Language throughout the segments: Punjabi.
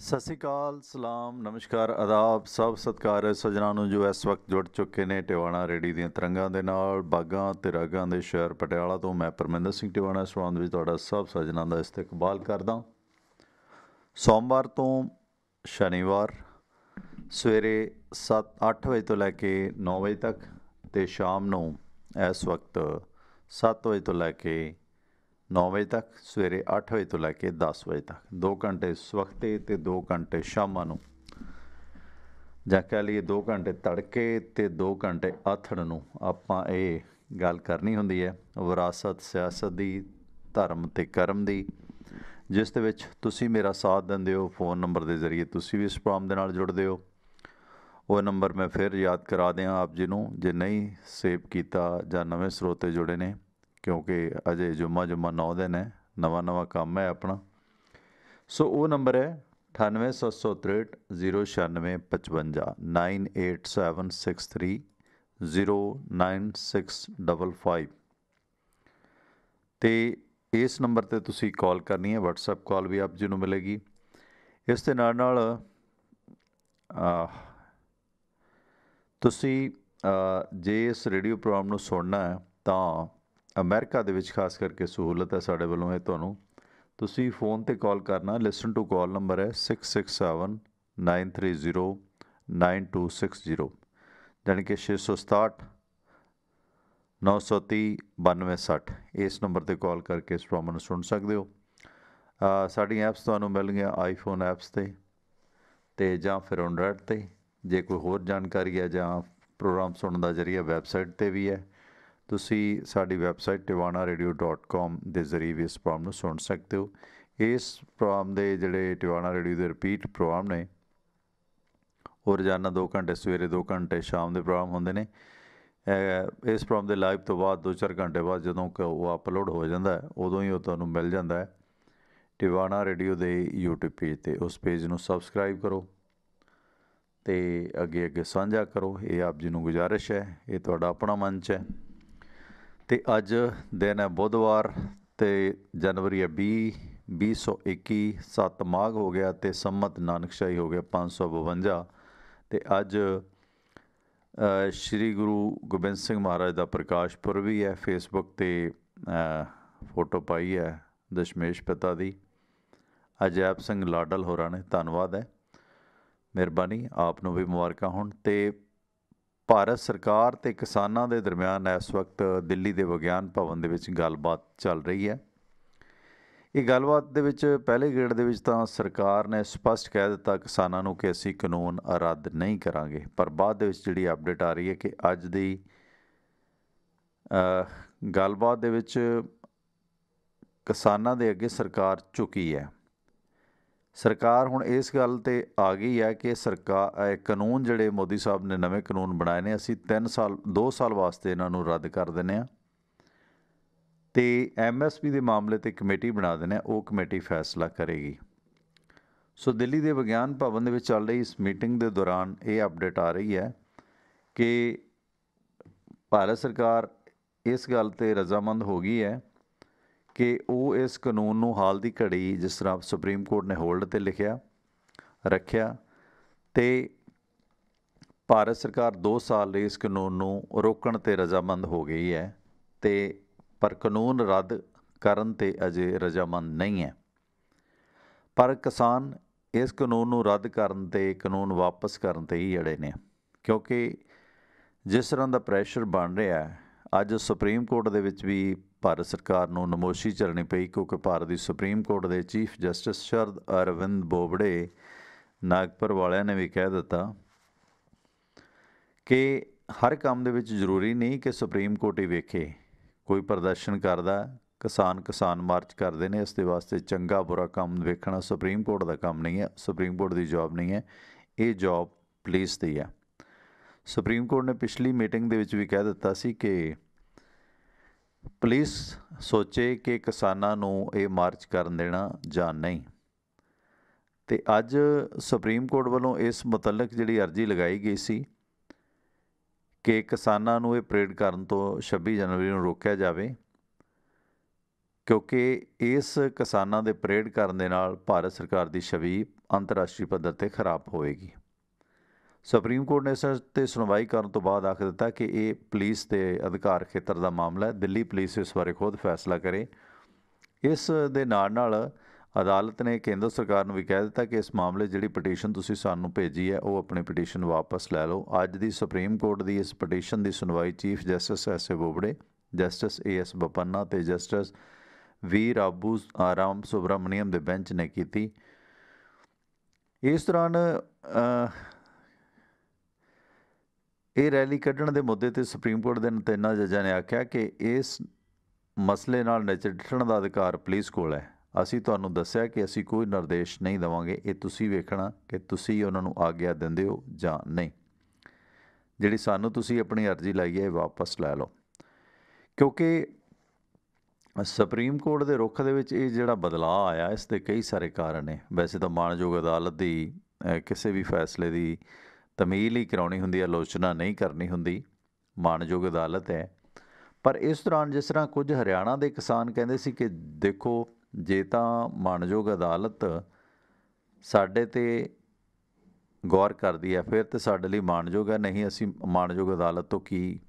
ਸਤਿ ਸ਼੍ਰੀ ਅਕਾਲ, ਸਲਾਮ, ਨਮਸਕਾਰ, ਆਦਾਬ, ਸਭ ਸਤਿਕਾਰ ਹੈ ਸੱਜਣਾਂ ਨੂੰ ਜੋ ਇਸ ਵਕਤ ਜੁੜ ਚੁੱਕੇ ਨੇ ਟਿਵਾਣਾ ਰੇਡੀ ਦੀਆਂ ਤਰੰਗਾਂ ਦੇ ਨਾਲ ਬਾਗਾਂ ਤੇ ਰਾਗਾਂ ਦੇ ਸ਼ਹਿਰ ਪਟਿਆਲਾ ਤੋਂ। ਮੈਂ ਪਰਮਿੰਦਰ ਸਿੰਘ ਟਿਵਾਣਾ ਸਵਾਂਦ ਵਿੱਚ ਤੁਹਾਡਾ ਸਭ ਸੱਜਣਾਂ ਦਾ ਇਸਤਕਬਾਲ ਕਰਦਾ। ਸੋਮਵਾਰ ਤੋਂ ਸ਼ਨੀਵਾਰ ਸਵੇਰੇ 8 ਵਜੇ ਤੋਂ ਲੈ ਕੇ 9 ਵਜੇ ਤੱਕ ਤੇ ਸ਼ਾਮ ਨੂੰ ਇਸ ਵਕਤ 7 ਵਜੇ ਤੋਂ ਲੈ ਕੇ 9 ਵਜੇ ਤੱਕ, ਸਵੇਰੇ 8 ਵਜੇ ਤੋਂ ਲੈ ਕੇ 10 ਵਜੇ ਤੱਕ 2 ਘੰਟੇ ਸਵਖਤੇ ਤੇ 2 ਘੰਟੇ ਸ਼ਾਮਾਂ ਨੂੰ, ਜਾਂ ਕਹਿ ਲਈਏ 2 ਘੰਟੇ ਤੜਕੇ ਤੇ 2 ਘੰਟੇ ਆਥਣ ਨੂੰ ਆਪਾਂ ਇਹ ਗੱਲ ਕਰਨੀ ਹੁੰਦੀ ਹੈ ਵਿਰਾਸਤ, ਸਿਆਸਤ ਦੀ, ਧਰਮ ਤੇ ਕਰਮ ਦੀ, ਜਿਸ ਦੇ ਵਿੱਚ ਤੁਸੀਂ ਮੇਰਾ ਸਾਥ ਦਿੰਦੇ ਹੋ। ਫ਼ੋਨ ਨੰਬਰ ਦੇ ਜ਼ਰੀਏ ਤੁਸੀਂ ਵੀ ਇਸ ਪ੍ਰੋਗਰਾਮ ਦੇ ਨਾਲ ਜੁੜਦੇ ਹੋ। ਉਹ ਨੰਬਰ ਮੈਂ ਫਿਰ ਯਾਦ ਕਰਾ ਦਿਆਂ ਆਪ ਜੀ ਨੂੰ, ਜੇ ਨਹੀਂ ਸੇਵ ਕੀਤਾ ਜਾਂ ਨਵੇਂ ਸਰੋਤੇ ਜੁੜੇ ਨੇ, ਕਿਉਂਕਿ ਅਜੇ ਜੁਮਾ 9 ਦਿਨ ਹੈ, ਨਵਾਂ ਕੰਮ ਹੈ ਆਪਣਾ। ਸੋ ਉਹ ਨੰਬਰ ਹੈ 98 763 096 55 98763 09655। ਅਤੇ ਇਸ ਨੰਬਰ 'ਤੇ ਤੁਸੀਂ ਕਾਲ ਕਰਨੀ ਹੈ, ਵਟਸਐਪ ਕਾਲ ਵੀ ਆਪ ਜੀ ਨੂੰ ਮਿਲੇਗੀ। ਇਸ ਦੇ ਨਾਲ ਤੁਸੀਂ ਜੇ ਇਸ ਰੇਡੀਓ ਪ੍ਰੋਗਰਾਮ ਨੂੰ ਸੁਣਨਾ ਹੈ ਤਾਂ ਅਮਰੀਕਾ ਦੇ ਵਿੱਚ ਖਾਸ ਕਰਕੇ ਸਹੂਲਤ ਹੈ ਸਾਡੇ ਵੱਲੋਂ ਇਹ ਤੁਹਾਨੂੰ, ਤੁਸੀਂ ਫ਼ੋਨ 'ਤੇ ਕਾਲ ਕਰਨਾ। ਲਿਸਨ ਟੂ ਕਾਲ ਨੰਬਰ ਹੈ 667 930 9260, ਜਾਣੀ ਕਿ 667 930 9260। ਇਸ ਨੰਬਰ 'ਤੇ ਕਾਲ ਕਰਕੇ ਇਸ ਪ੍ਰੋਗਰਾਮ ਨੂੰ ਸੁਣ ਸਕਦੇ ਹੋ। ਸਾਡੀਆਂ ਐਪਸ ਤੁਹਾਨੂੰ ਮਿਲਣਗੀਆਂ ਆਈਫੋਨ ਐਪਸ 'ਤੇ ਜਾਂ ਫਿਰ ਐਂਡਰਾਇਡ 'ਤੇ। ਜੇ ਕੋਈ ਹੋਰ ਜਾਣਕਾਰੀ ਹੈ ਜਾਂ ਪ੍ਰੋਗਰਾਮ ਸੁਣਨ ਦਾ ਜ਼ਰੀਆ ਵੈਬਸਾਈਟ 'ਤੇ ਵੀ ਹੈ, ਤੁਸੀਂ ਸਾਡੀ ਵੈਬਸਾਈਟ tiwanaradio.com ਦੇ ਜ਼ਰੀਏ ਵੀ ਇਸ ਪ੍ਰੋਗਰਾਮ ਨੂੰ ਸੁਣ ਸਕਦੇ ਹੋ। ਇਸ ਪ੍ਰੋਗਰਾਮ ਦੇ ਜਿਹੜੇ ਟਿਵਾਣਾ ਰੇਡੀਓ ਦੇ ਰਿਪੀਟ ਪ੍ਰੋਗਰਾਮ ਨੇ ਉਹ ਰੋਜ਼ਾਨਾ 2 ਘੰਟੇ ਸਵੇਰੇ 2 ਘੰਟੇ ਸ਼ਾਮ ਦੇ ਪ੍ਰੋਗਰਾਮ ਹੁੰਦੇ ਨੇ। ਇਸ ਪ੍ਰੋਗਰਾਮ ਦੇ ਲਾਈਵ ਤੋਂ ਬਾਅਦ 2-4 ਘੰਟੇ ਬਾਅਦ ਜਦੋਂ ਕਿ ਉਹ ਅਪਲੋਡ ਹੋ ਜਾਂਦਾ ਉਦੋਂ ਹੀ ਉਹ ਤੁਹਾਨੂੰ ਮਿਲ ਜਾਂਦਾ ਹੈ ਟਿਵਾਣਾ ਰੇਡੀਓ ਦੇ YouTube ਪੇਜ 'ਤੇ। ਉਸ ਪੇਜ ਨੂੰ ਸਬਸਕ੍ਰਾਈਬ ਕਰੋ ਅਤੇ ਅੱਗੇ ਸਾਂਝਾ ਕਰੋ, ਇਹ ਆਪ ਜੀ ਨੂੰ ਗੁਜ਼ਾਰਿਸ਼ ਹੈ, ਇਹ ਤੁਹਾਡਾ ਆਪਣਾ ਮੰਚ ਹੈ। ਅਤੇ ਅੱਜ ਦਿਨ ਹੈ ਬੁੱਧਵਾਰ ਅਤੇ ਜਨਵਰੀ ਹੈ 2021, 7 ਮਾਘ ਹੋ ਗਿਆ ਅਤੇ ਸੰਮਤ ਨਾਨਕਸ਼ਾਹੀ ਹੋ ਗਿਆ 552। ਅਤੇ ਅੱਜ ਸ਼੍ਰੀ ਗੁਰੂ ਗੋਬਿੰਦ ਸਿੰਘ ਮਹਾਰਾਜ ਦਾ ਪ੍ਰਕਾਸ਼ ਪੁਰਬ ਵੀ ਹੈ। ਫੇਸਬੁੱਕ 'ਤੇ ਫੋਟੋ ਪਾਈ ਹੈ ਦਸ਼ਮੇਸ਼ ਪਿਤਾ ਦੀ, ਅਜੈਬ ਸਿੰਘ ਲਾਡਲ ਹੋਰਾਂ ਨੇ, ਧੰਨਵਾਦ ਹੈ, ਮਿਹਰਬਾਨੀ, ਆਪ ਨੂੰ ਵੀ ਮੁਬਾਰਕਾਂ ਹੋਣ। ਅਤੇ ਭਾਰਤ ਸਰਕਾਰ ਅਤੇ ਕਿਸਾਨਾਂ ਦੇ ਦਰਮਿਆਨ ਇਸ ਵਕਤ ਦਿੱਲੀ ਦੇ ਵਿਗਿਆਨ ਭਵਨ ਦੇ ਵਿੱਚ ਗੱਲਬਾਤ ਚੱਲ ਰਹੀ ਹੈ। ਇਹ ਗੱਲਬਾਤ ਦੇ ਵਿੱਚ ਪਹਿਲੇ ਗੇੜ ਦੇ ਵਿੱਚ ਤਾਂ ਸਰਕਾਰ ਨੇ ਸਪਸ਼ਟ ਕਹਿ ਦਿੱਤਾ ਕਿਸਾਨਾਂ ਨੂੰ ਕਿ ਅਸੀਂ ਕਾਨੂੰਨ ਰੱਦ ਨਹੀਂ ਕਰਾਂਗੇ, ਪਰ ਬਾਅਦ ਦੇ ਵਿੱਚ ਜਿਹੜੀ ਅਪਡੇਟ ਆ ਰਹੀ ਹੈ ਕਿ ਅੱਜ ਦੀ ਗੱਲਬਾਤ ਦੇ ਵਿੱਚ ਕਿਸਾਨਾਂ ਦੇ ਅੱਗੇ ਸਰਕਾਰ ਝੁਕੀ ਹੈ। ਸਰਕਾਰ ਹੁਣ ਇਸ ਗੱਲ 'ਤੇ ਆ ਗਈ ਹੈ ਕਿ ਕਾਨੂੰਨ ਜਿਹੜੇ ਮੋਦੀ ਸਾਹਿਬ ਨੇ ਨਵੇਂ ਕਾਨੂੰਨ ਬਣਾਏ ਨੇ, ਅਸੀਂ 2 ਸਾਲ ਵਾਸਤੇ ਇਹਨਾਂ ਨੂੰ ਰੱਦ ਕਰ ਦਿੰਦੇ ਹਾਂ ਅਤੇ MSP ਦੇ ਮਾਮਲੇ 'ਤੇ ਕਮੇਟੀ ਬਣਾ ਦਿੰਦੇ ਹਾਂ, ਉਹ ਕਮੇਟੀ ਫੈਸਲਾ ਕਰੇਗੀ। ਸੋ ਦਿੱਲੀ ਦੇ ਵਿਗਿਆਨ ਭਵਨ ਦੇ ਵਿੱਚ ਚੱਲ ਰਹੀ ਇਸ ਮੀਟਿੰਗ ਦੇ ਦੌਰਾਨ ਇਹ ਅਪਡੇਟ ਆ ਰਹੀ ਹੈ ਕਿ ਭਾਰਤ ਸਰਕਾਰ ਇਸ ਗੱਲ 'ਤੇ ਰਜ਼ਾਮੰਦ ਹੋ ਗਈ ਹੈ ਕਿ ਉਹ ਇਸ ਕਾਨੂੰਨ ਨੂੰ ਹਾਲ ਦੀ ਘੜੀ, ਜਿਸ ਤਰ੍ਹਾਂ ਸੁਪਰੀਮ ਕੋਰਟ ਨੇ ਹੋਲਡ 'ਤੇ ਰੱਖਿਆ ਅਤੇ ਭਾਰਤ ਸਰਕਾਰ 2 ਸਾਲ ਲਈ ਇਸ ਕਾਨੂੰਨ ਨੂੰ ਰੋਕਣ 'ਤੇ ਰਜ਼ਾਮੰਦ ਹੋ ਗਈ ਹੈ, ਅਤੇ ਪਰ ਕਾਨੂੰਨ ਰੱਦ ਕਰਨ 'ਤੇ ਅਜੇ ਰਜ਼ਾਮੰਦ ਨਹੀਂ ਹੈ। ਪਰ ਕਿਸਾਨ ਇਸ ਕਾਨੂੰਨ ਨੂੰ ਰੱਦ ਕਰਨ 'ਤੇ, ਕਾਨੂੰਨ ਵਾਪਸ ਕਰਨ 'ਤੇ ਹੀ ਅੜੇ ਨੇ, ਕਿਉਂਕਿ ਜਿਸ ਤਰ੍ਹਾਂ ਦਾ ਪ੍ਰੈਸ਼ਰ ਬਣ ਰਿਹਾ ਹੈ, ਅੱਜ ਸੁਪਰੀਮ ਕੋਰਟ ਦੇ ਵਿੱਚ ਵੀ ਭਾਰਤ ਸਰਕਾਰ ਨੂੰ ਨਮੋਸ਼ੀ ਝੱਲਣੀ ਪਈ, ਕਿਉਂਕਿ ਭਾਰਤ ਦੀ ਸੁਪਰੀਮ ਕੋਰਟ ਦੇ ਚੀਫ ਜਸਟਿਸ ਸ਼ਰਦ ਅਰਵਿੰਦ ਬੋਬੜੇ ਨਾਗਪੁਰ ਵਾਲਿਆਂ ਨੇ ਵੀ ਕਹਿ ਦਿੱਤਾ ਕਿ ਹਰ ਕੰਮ ਦੇ ਵਿੱਚ ਜ਼ਰੂਰੀ ਨਹੀਂ ਕਿ ਸੁਪਰੀਮ ਕੋਰਟ ਹੀ ਵੇਖੇ। ਕੋਈ ਪ੍ਰਦਰਸ਼ਨ ਕਰਦਾ, ਕਿਸਾਨ ਮਾਰਚ ਕਰਦੇ ਨੇ, ਇਸ ਦੇ ਵਾਸਤੇ ਚੰਗਾ ਬੁਰਾ ਕੰਮ ਵੇਖਣਾ ਸੁਪਰੀਮ ਕੋਰਟ ਦਾ ਕੰਮ ਨਹੀਂ ਹੈ, ਸੁਪਰੀਮ ਕੋਰਟ ਦੀ ਜੋਬ ਨਹੀਂ ਹੈ, ਇਹ ਜੋਬ ਪੁਲਿਸ ਦੀ ਹੈ। ਸੁਪਰੀਮ ਕੋਰਟ ਨੇ ਪਿਛਲੀ ਮੀਟਿੰਗ ਦੇ ਵਿੱਚ ਵੀ ਕਹਿ ਦਿੱਤਾ ਸੀ ਕਿ ਪੁਲਿਸ ਸੋਚੇ ਕਿ ਕਿਸਾਨਾਂ ਨੂੰ ਇਹ ਮਾਰਚ ਕਰਨ ਦੇਣਾ ਜਾਂ ਨਹੀਂ। ਅਤੇ ਅੱਜ ਸੁਪਰੀਮ ਕੋਰਟ ਵੱਲੋਂ ਇਸ ਮੁਤਲਕ ਜਿਹੜੀ ਅਰਜ਼ੀ ਲਗਾਈ ਗਈ ਸੀ ਕਿ ਕਿਸਾਨਾਂ ਨੂੰ ਇਹ ਪਰੇਡ ਕਰਨ ਤੋਂ 26 ਜਨਵਰੀ ਨੂੰ ਰੋਕਿਆ ਜਾਵੇ, ਕਿਉਂਕਿ ਇਸ ਕਿਸਾਨਾਂ ਦੇ ਪਰੇਡ ਕਰਨ ਦੇ ਨਾਲ ਭਾਰਤ ਸਰਕਾਰ ਦੀ ਛਵੀ ਅੰਤਰਰਾਸ਼ਟਰੀ ਪੱਧਰ 'ਤੇ ਖਰਾਬ ਹੋਵੇਗੀ। ਸੁਪਰੀਮ ਕੋਰਟ ਨੇ ਇਸ 'ਤੇ ਸੁਣਵਾਈ ਕਰਨ ਤੋਂ ਬਾਅਦ ਆਖ ਦਿੱਤਾ ਕਿ ਇਹ ਪੁਲਿਸ ਦੇ ਅਧਿਕਾਰ ਖੇਤਰ ਦਾ ਮਾਮਲਾ ਹੈ, ਦਿੱਲੀ ਪੁਲਿਸ ਇਸ ਬਾਰੇ ਖੁਦ ਫੈਸਲਾ ਕਰੇ। ਇਸ ਦੇ ਨਾਲ ਅਦਾਲਤ ਨੇ ਕੇਂਦਰ ਸਰਕਾਰ ਨੂੰ ਵੀ ਕਹਿ ਦਿੱਤਾ ਕਿ ਇਸ ਮਾਮਲੇ ਜਿਹੜੀ ਪਟੀਸ਼ਨ ਤੁਸੀਂ ਸਾਨੂੰ ਭੇਜੀ ਹੈ ਉਹ ਆਪਣੀ ਪਟੀਸ਼ਨ ਵਾਪਸ ਲੈ ਲਓ। ਅੱਜ ਦੀ ਸੁਪਰੀਮ ਕੋਰਟ ਦੀ ਇਸ ਪਟੀਸ਼ਨ ਦੀ ਸੁਣਵਾਈ chief justice S A Bobde, justice A S Bopanna ਤੇ ਜਸਟਿਸ ਵੀ ਰਾਮ ਸੁਬਰਾਮਨੀਅਮ ਦੇ ਬੈਂਚ ਨੇ ਕੀਤੀ। ਇਸ ਦੌਰਾਨ ਇਹ ਰੈਲੀ ਕੱਢਣ ਦੇ ਮੁੱਦੇ 'ਤੇ ਸੁਪਰੀਮ ਕੋਰਟ ਦੇ ਤਿੰਨਾਂ ਜੱਜਾਂ ਨੇ ਆਖਿਆ ਕਿ ਇਸ ਮਸਲੇ ਨਾਲ ਨਜਿੱਠਣ ਦਾ ਅਧਿਕਾਰ ਪੁਲਿਸ ਕੋਲ ਹੈ। ਅਸੀਂ ਤੁਹਾਨੂੰ ਦੱਸਿਆ ਕਿ ਅਸੀਂ ਕੋਈ ਨਿਰਦੇਸ਼ ਨਹੀਂ ਦੇਵਾਂਗੇ, ਇਹ ਤੁਸੀਂ ਵੇਖਣਾ ਕਿ ਤੁਸੀਂ ਉਹਨਾਂ ਨੂੰ ਆਗਿਆ ਦਿੰਦੇ ਹੋ ਜਾਂ ਨਹੀਂ। ਜਿਹੜੀ ਸਾਨੂੰ ਤੁਸੀਂ ਆਪਣੀ ਅਰਜ਼ੀ ਲਾਈ ਹੈ ਇਹ ਵਾਪਸ ਲੈ ਲਓ। ਕਿਉਂਕਿ ਸੁਪਰੀਮ ਕੋਰਟ ਦੇ ਰੁੱਖ ਦੇ ਵਿੱਚ ਇਹ ਜਿਹੜਾ ਬਦਲਾਅ ਆਇਆ ਇਸ ਦੇ ਕਈ ਸਾਰੇ ਕਾਰਨ ਨੇ। ਵੈਸੇ ਤਾਂ ਮਾਣਯੋਗ ਅਦਾਲਤ ਦੀ ਕਿਸੇ ਵੀ ਫੈਸਲੇ ਦੀ ਤਮੀਲ ਹੀ ਕਰਾਉਣੀ ਹੁੰਦੀ ਹੈ, ਆਲੋਚਨਾ ਨਹੀਂ ਕਰਨੀ ਹੁੰਦੀ, ਮਾਣਯੋਗ ਅਦਾਲਤ ਹੈ। ਪਰ ਇਸ ਦੌਰਾਨ ਜਿਸ ਤਰ੍ਹਾਂ ਕੁਝ ਹਰਿਆਣਾ ਦੇ ਕਿਸਾਨ ਕਹਿੰਦੇ ਸੀ ਕਿ ਦੇਖੋ ਜੇ ਤਾਂ ਮਾਣਯੋਗ ਅਦਾਲਤ ਸਾਡੇ 'ਤੇ ਗੌਰ ਕਰਦੀ ਹੈ ਫਿਰ ਤਾਂ ਸਾਡੇ ਲਈ ਮਾਣਯੋਗ ਹੈ, ਨਹੀਂ ਅਸੀਂ ਮਾਣਯੋਗ ਅਦਾਲਤ ਤੋਂ ਕੀ,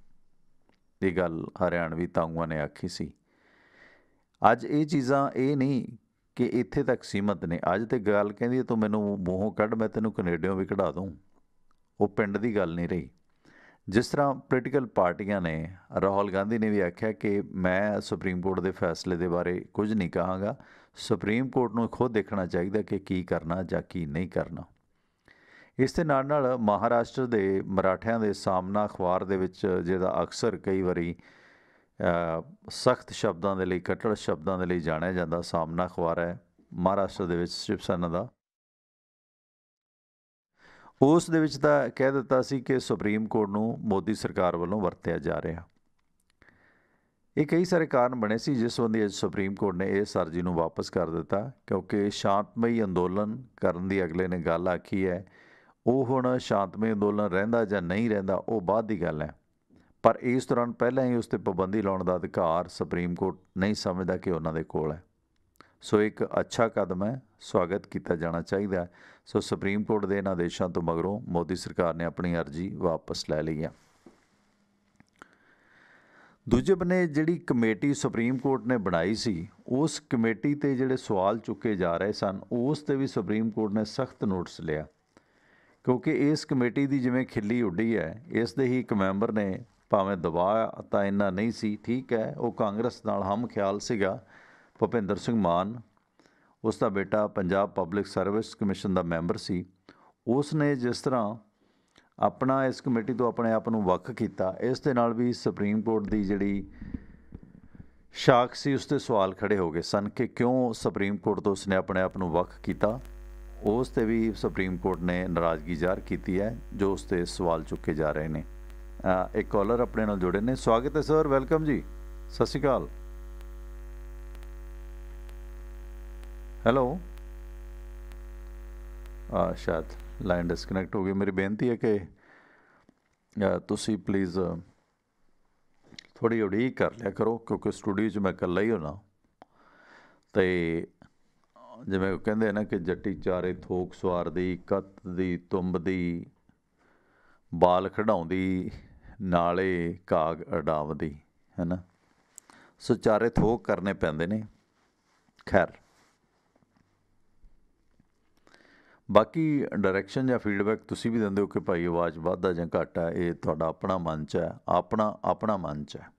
ਇਹ ਗੱਲ ਹਰਿਆਣਵੀ ਤਾਊਆਂ ਨੇ ਆਖੀ ਸੀ। ਅੱਜ ਇਹ ਚੀਜ਼ਾਂ ਇਹ ਨਹੀਂ ਕਿ ਇੱਥੇ ਤੱਕ ਸੀਮਤ ਨੇ। ਅੱਜ ਤੇ ਗੱਲ ਕਹਿੰਦੀ ਹੈ ਤੂੰ ਮੈਨੂੰ ਮੂੰਹੋਂ ਕੱਢ, ਮੈਂ ਤੈਨੂੰ ਕੈਨੇਡੀਓਂ ਵੀ ਕਢਾ ਦੂੰ। ਉਹ ਪਿੰਡ ਦੀ ਗੱਲ ਨਹੀਂ ਰਹੀ। ਜਿਸ ਤਰ੍ਹਾਂ ਪੋਲੀਟੀਕਲ ਪਾਰਟੀਆਂ ਨੇ, ਰਾਹੁਲ ਗਾਂਧੀ ਨੇ ਵੀ ਆਖਿਆ ਕਿ ਮੈਂ ਸੁਪਰੀਮ ਕੋਰਟ ਦੇ ਫੈਸਲੇ ਦੇ ਬਾਰੇ ਕੁਝ ਨਹੀਂ ਕਹਾਂਗਾ, ਸੁਪਰੀਮ ਕੋਰਟ ਨੂੰ ਖੁਦ ਦੇਖਣਾ ਚਾਹੀਦਾ ਕਿ ਕੀ ਕਰਨਾ ਜਾਂ ਕੀ ਨਹੀਂ ਕਰਨਾ। ਇਸ ਦੇ ਨਾਲ ਮਹਾਰਾਸ਼ਟਰ ਦੇ ਮਰਾਠਿਆਂ ਦੇ ਸਾਹਮਣਾ ਅਖਬਾਰ ਦੇ ਵਿੱਚ ਜਿਹਦਾ ਅਕਸਰ ਕਈ ਵਾਰੀ ਸਖਤ ਸ਼ਬਦਾਂ ਦੇ ਲਈ, ਕੱਟੜ ਸ਼ਬਦਾਂ ਦੇ ਲਈ ਜਾਣਿਆ ਜਾਂਦਾ, ਸਾਹਮਣਾ ਅਖਬਾਰ ਹੈ ਮਹਾਰਾਸ਼ਟਰ ਦੇ ਵਿੱਚ ਸ਼ਿਵ ਸੈਨਾ ਦਾ, ਉਸ ਦੇ ਵਿੱਚ ਤਾਂ ਕਹਿ ਦਿੱਤਾ ਸੀ ਕਿ ਸੁਪਰੀਮ ਕੋਰਟ ਨੂੰ ਮੋਦੀ ਸਰਕਾਰ ਵੱਲੋਂ ਵਰਤਿਆ ਜਾ ਰਿਹਾ। ਇਹ ਕਈ ਸਾਰੇ ਕਾਰਨ ਬਣੇ ਸੀ ਜਿਸ ਸੰਬੰਧੀ ਅੱਜ ਸੁਪਰੀਮ ਕੋਰਟ ਨੇ ਇਸ ਅਰਜ਼ੀ ਨੂੰ ਵਾਪਸ ਕਰ ਦਿੱਤਾ। ਕਿਉਂਕਿ ਸ਼ਾਂਤਮਈ ਅੰਦੋਲਨ ਕਰਨ ਦੀ ਅਗਲੇ ਨੇ ਗੱਲ ਆਖੀ ਹੈ, ਉਹ ਹੁਣ ਸ਼ਾਂਤਮਈ ਅੰਦੋਲਨ ਰਹਿੰਦਾ ਜਾਂ ਨਹੀਂ ਰਹਿੰਦਾ ਉਹ ਬਾਅਦ ਦੀ ਗੱਲ ਹੈ। ਪਰ ਇਸ ਦੌਰਾਨ ਪਹਿਲਾਂ ਹੀ ਉਸ 'ਤੇ ਪਾਬੰਦੀ ਲਾਉਣ ਦਾ ਅਧਿਕਾਰ ਸੁਪਰੀਮ ਕੋਰਟ ਨਹੀਂ ਸਮਝਦਾ ਕਿ ਉਹਨਾਂ ਦੇ ਕੋਲ ਹੈ। ਸੋ ਇੱਕ ਅੱਛਾ ਕਦਮ ਹੈ, ਸਵਾਗਤ ਕੀਤਾ ਜਾਣਾ ਚਾਹੀਦਾ। ਸੋ ਸੁਪਰੀਮ ਕੋਰਟ ਦੇ ਇਹਨਾਂ ਆਦੇਸ਼ਾਂ ਤੋਂ ਮਗਰੋਂ ਮੋਦੀ ਸਰਕਾਰ ਨੇ ਆਪਣੀ ਅਰਜ਼ੀ ਵਾਪਸ ਲੈ ਲਈ ਹੈ। ਦੂਜੇ ਬੰਨੇ ਜਿਹੜੀ ਕਮੇਟੀ ਸੁਪਰੀਮ ਕੋਰਟ ਨੇ ਬਣਾਈ ਸੀ, ਉਸ ਕਮੇਟੀ 'ਤੇ ਜਿਹੜੇ ਸਵਾਲ ਚੁੱਕੇ ਜਾ ਰਹੇ ਸਨ ਉਸ 'ਤੇ ਵੀ ਸੁਪਰੀਮ ਕੋਰਟ ਨੇ ਸਖਤ ਨੋਟਿਸ ਲਿਆ। ਕਿਉਂਕਿ ਇਸ ਕਮੇਟੀ ਦੀ ਜਿਵੇਂ ਖਿੱਲੀ ਉੱਡੀ ਹੈ, ਇਸ ਦੇ ਹੀ ਇੱਕ ਮੈਂਬਰ ਨੇ, ਭਾਵੇਂ ਦਬਾਅ ਤਾਂ ਇੰਨਾ ਨਹੀਂ ਸੀ, ਠੀਕ ਹੈ, ਉਹ ਕਾਂਗਰਸ ਨਾਲ ਹਮ ਖਿਆਲ ਸੀਗਾ, ਭੁਪਿੰਦਰ ਸਿੰਘ ਮਾਨ, ਉਸ ਦਾ ਬੇਟਾ ਪੰਜਾਬ ਪਬਲਿਕ ਸਰਵਿਸ ਕਮਿਸ਼ਨ ਦਾ ਮੈਂਬਰ ਸੀ। ਉਸ ਨੇ ਜਿਸ ਤਰ੍ਹਾਂ ਆਪਣਾ ਇਸ ਕਮੇਟੀ ਤੋਂ ਆਪਣੇ ਆਪ ਨੂੰ ਵੱਖ ਕੀਤਾ, ਇਸ ਦੇ ਨਾਲ ਵੀ ਸੁਪਰੀਮ ਕੋਰਟ ਦੀ ਜਿਹੜੀ ਸ਼ਾਖ ਸੀ ਉਸ 'ਤੇ ਸਵਾਲ ਖੜ੍ਹੇ ਹੋ ਗਏ ਸਨ ਕਿ ਕਿਉਂ ਸੁਪਰੀਮ ਕੋਰਟ ਤੋਂ ਉਸਨੇ ਆਪਣੇ ਆਪ ਨੂੰ ਵੱਖ ਕੀਤਾ। ਉਸ 'ਤੇ ਵੀ ਸੁਪਰੀਮ ਕੋਰਟ ਨੇ ਨਾਰਾਜ਼ਗੀ ਜ਼ਾਹਰ ਕੀਤੀ ਹੈ, ਜੋ ਉਸ 'ਤੇ ਸਵਾਲ ਚੁੱਕੇ ਜਾ ਰਹੇ ਨੇ। ਇੱਕ ਕਾਲਰ ਆਪਣੇ ਨਾਲ ਜੁੜੇ ਨੇ, ਸਵਾਗਤ ਹੈ ਸਰ, ਵੈਲਕਮ ਜੀ, ਸਤਿ ਸ਼੍ਰੀ ਅਕਾਲ। ਹੈਲੋ, ਸ਼ਾਇਦ ਲਾਈਨ ਡਿਸਕਨੈਕਟ ਹੋ ਗਈ। ਮੇਰੀ ਬੇਨਤੀ ਹੈ ਕਿ ਤੁਸੀਂ ਪਲੀਜ਼ ਥੋੜ੍ਹੀ ਉਡੀਕ ਕਰ ਲਿਆ ਕਰੋ, ਕਿਉਂਕਿ ਸਟੂਡੀਓ 'ਚ ਮੈਂ ਇਕੱਲਾ ਹੀ ਹੋਣਾ। ਅਤੇ ਜਿਵੇਂ ਉਹ ਕਹਿੰਦੇ ਨਾ ਕਿ ਜੱਟੀ ਚਾਰੇ ਥੋਕ ਸਵਾਰਦੀ, ਕੱਤ ਦੀ ਤੁੰਬ ਦੀ, ਬਾਲ ਖਿਡਾਉਂਦੀ, ਨਾਲੇ ਘਾਗ ਅਡਾਵਦੀ, ਹੈ ਨਾ। ਸੋ ਚਾਰੇ ਥੋਕ ਕਰਨੇ ਪੈਂਦੇ ਨੇ। ਖੈਰ, ਬਾਕੀ ਡਾਇਰੈਕਸ਼ਨ ਜਾਂ ਫੀਡਬੈਕ ਤੁਸੀਂ ਵੀ ਦਿੰਦੇ ਹੋ ਕਿ ਭਾਈ ਆਵਾਜ਼ ਵੱਧਦਾ ਜਾਂ ਘੱਟ ਹੈ, ਇਹ ਤੁਹਾਡਾ ਆਪਣਾ ਮੰਚ ਹੈ, ਆਪਣਾ ਮੰਚ ਹੈ।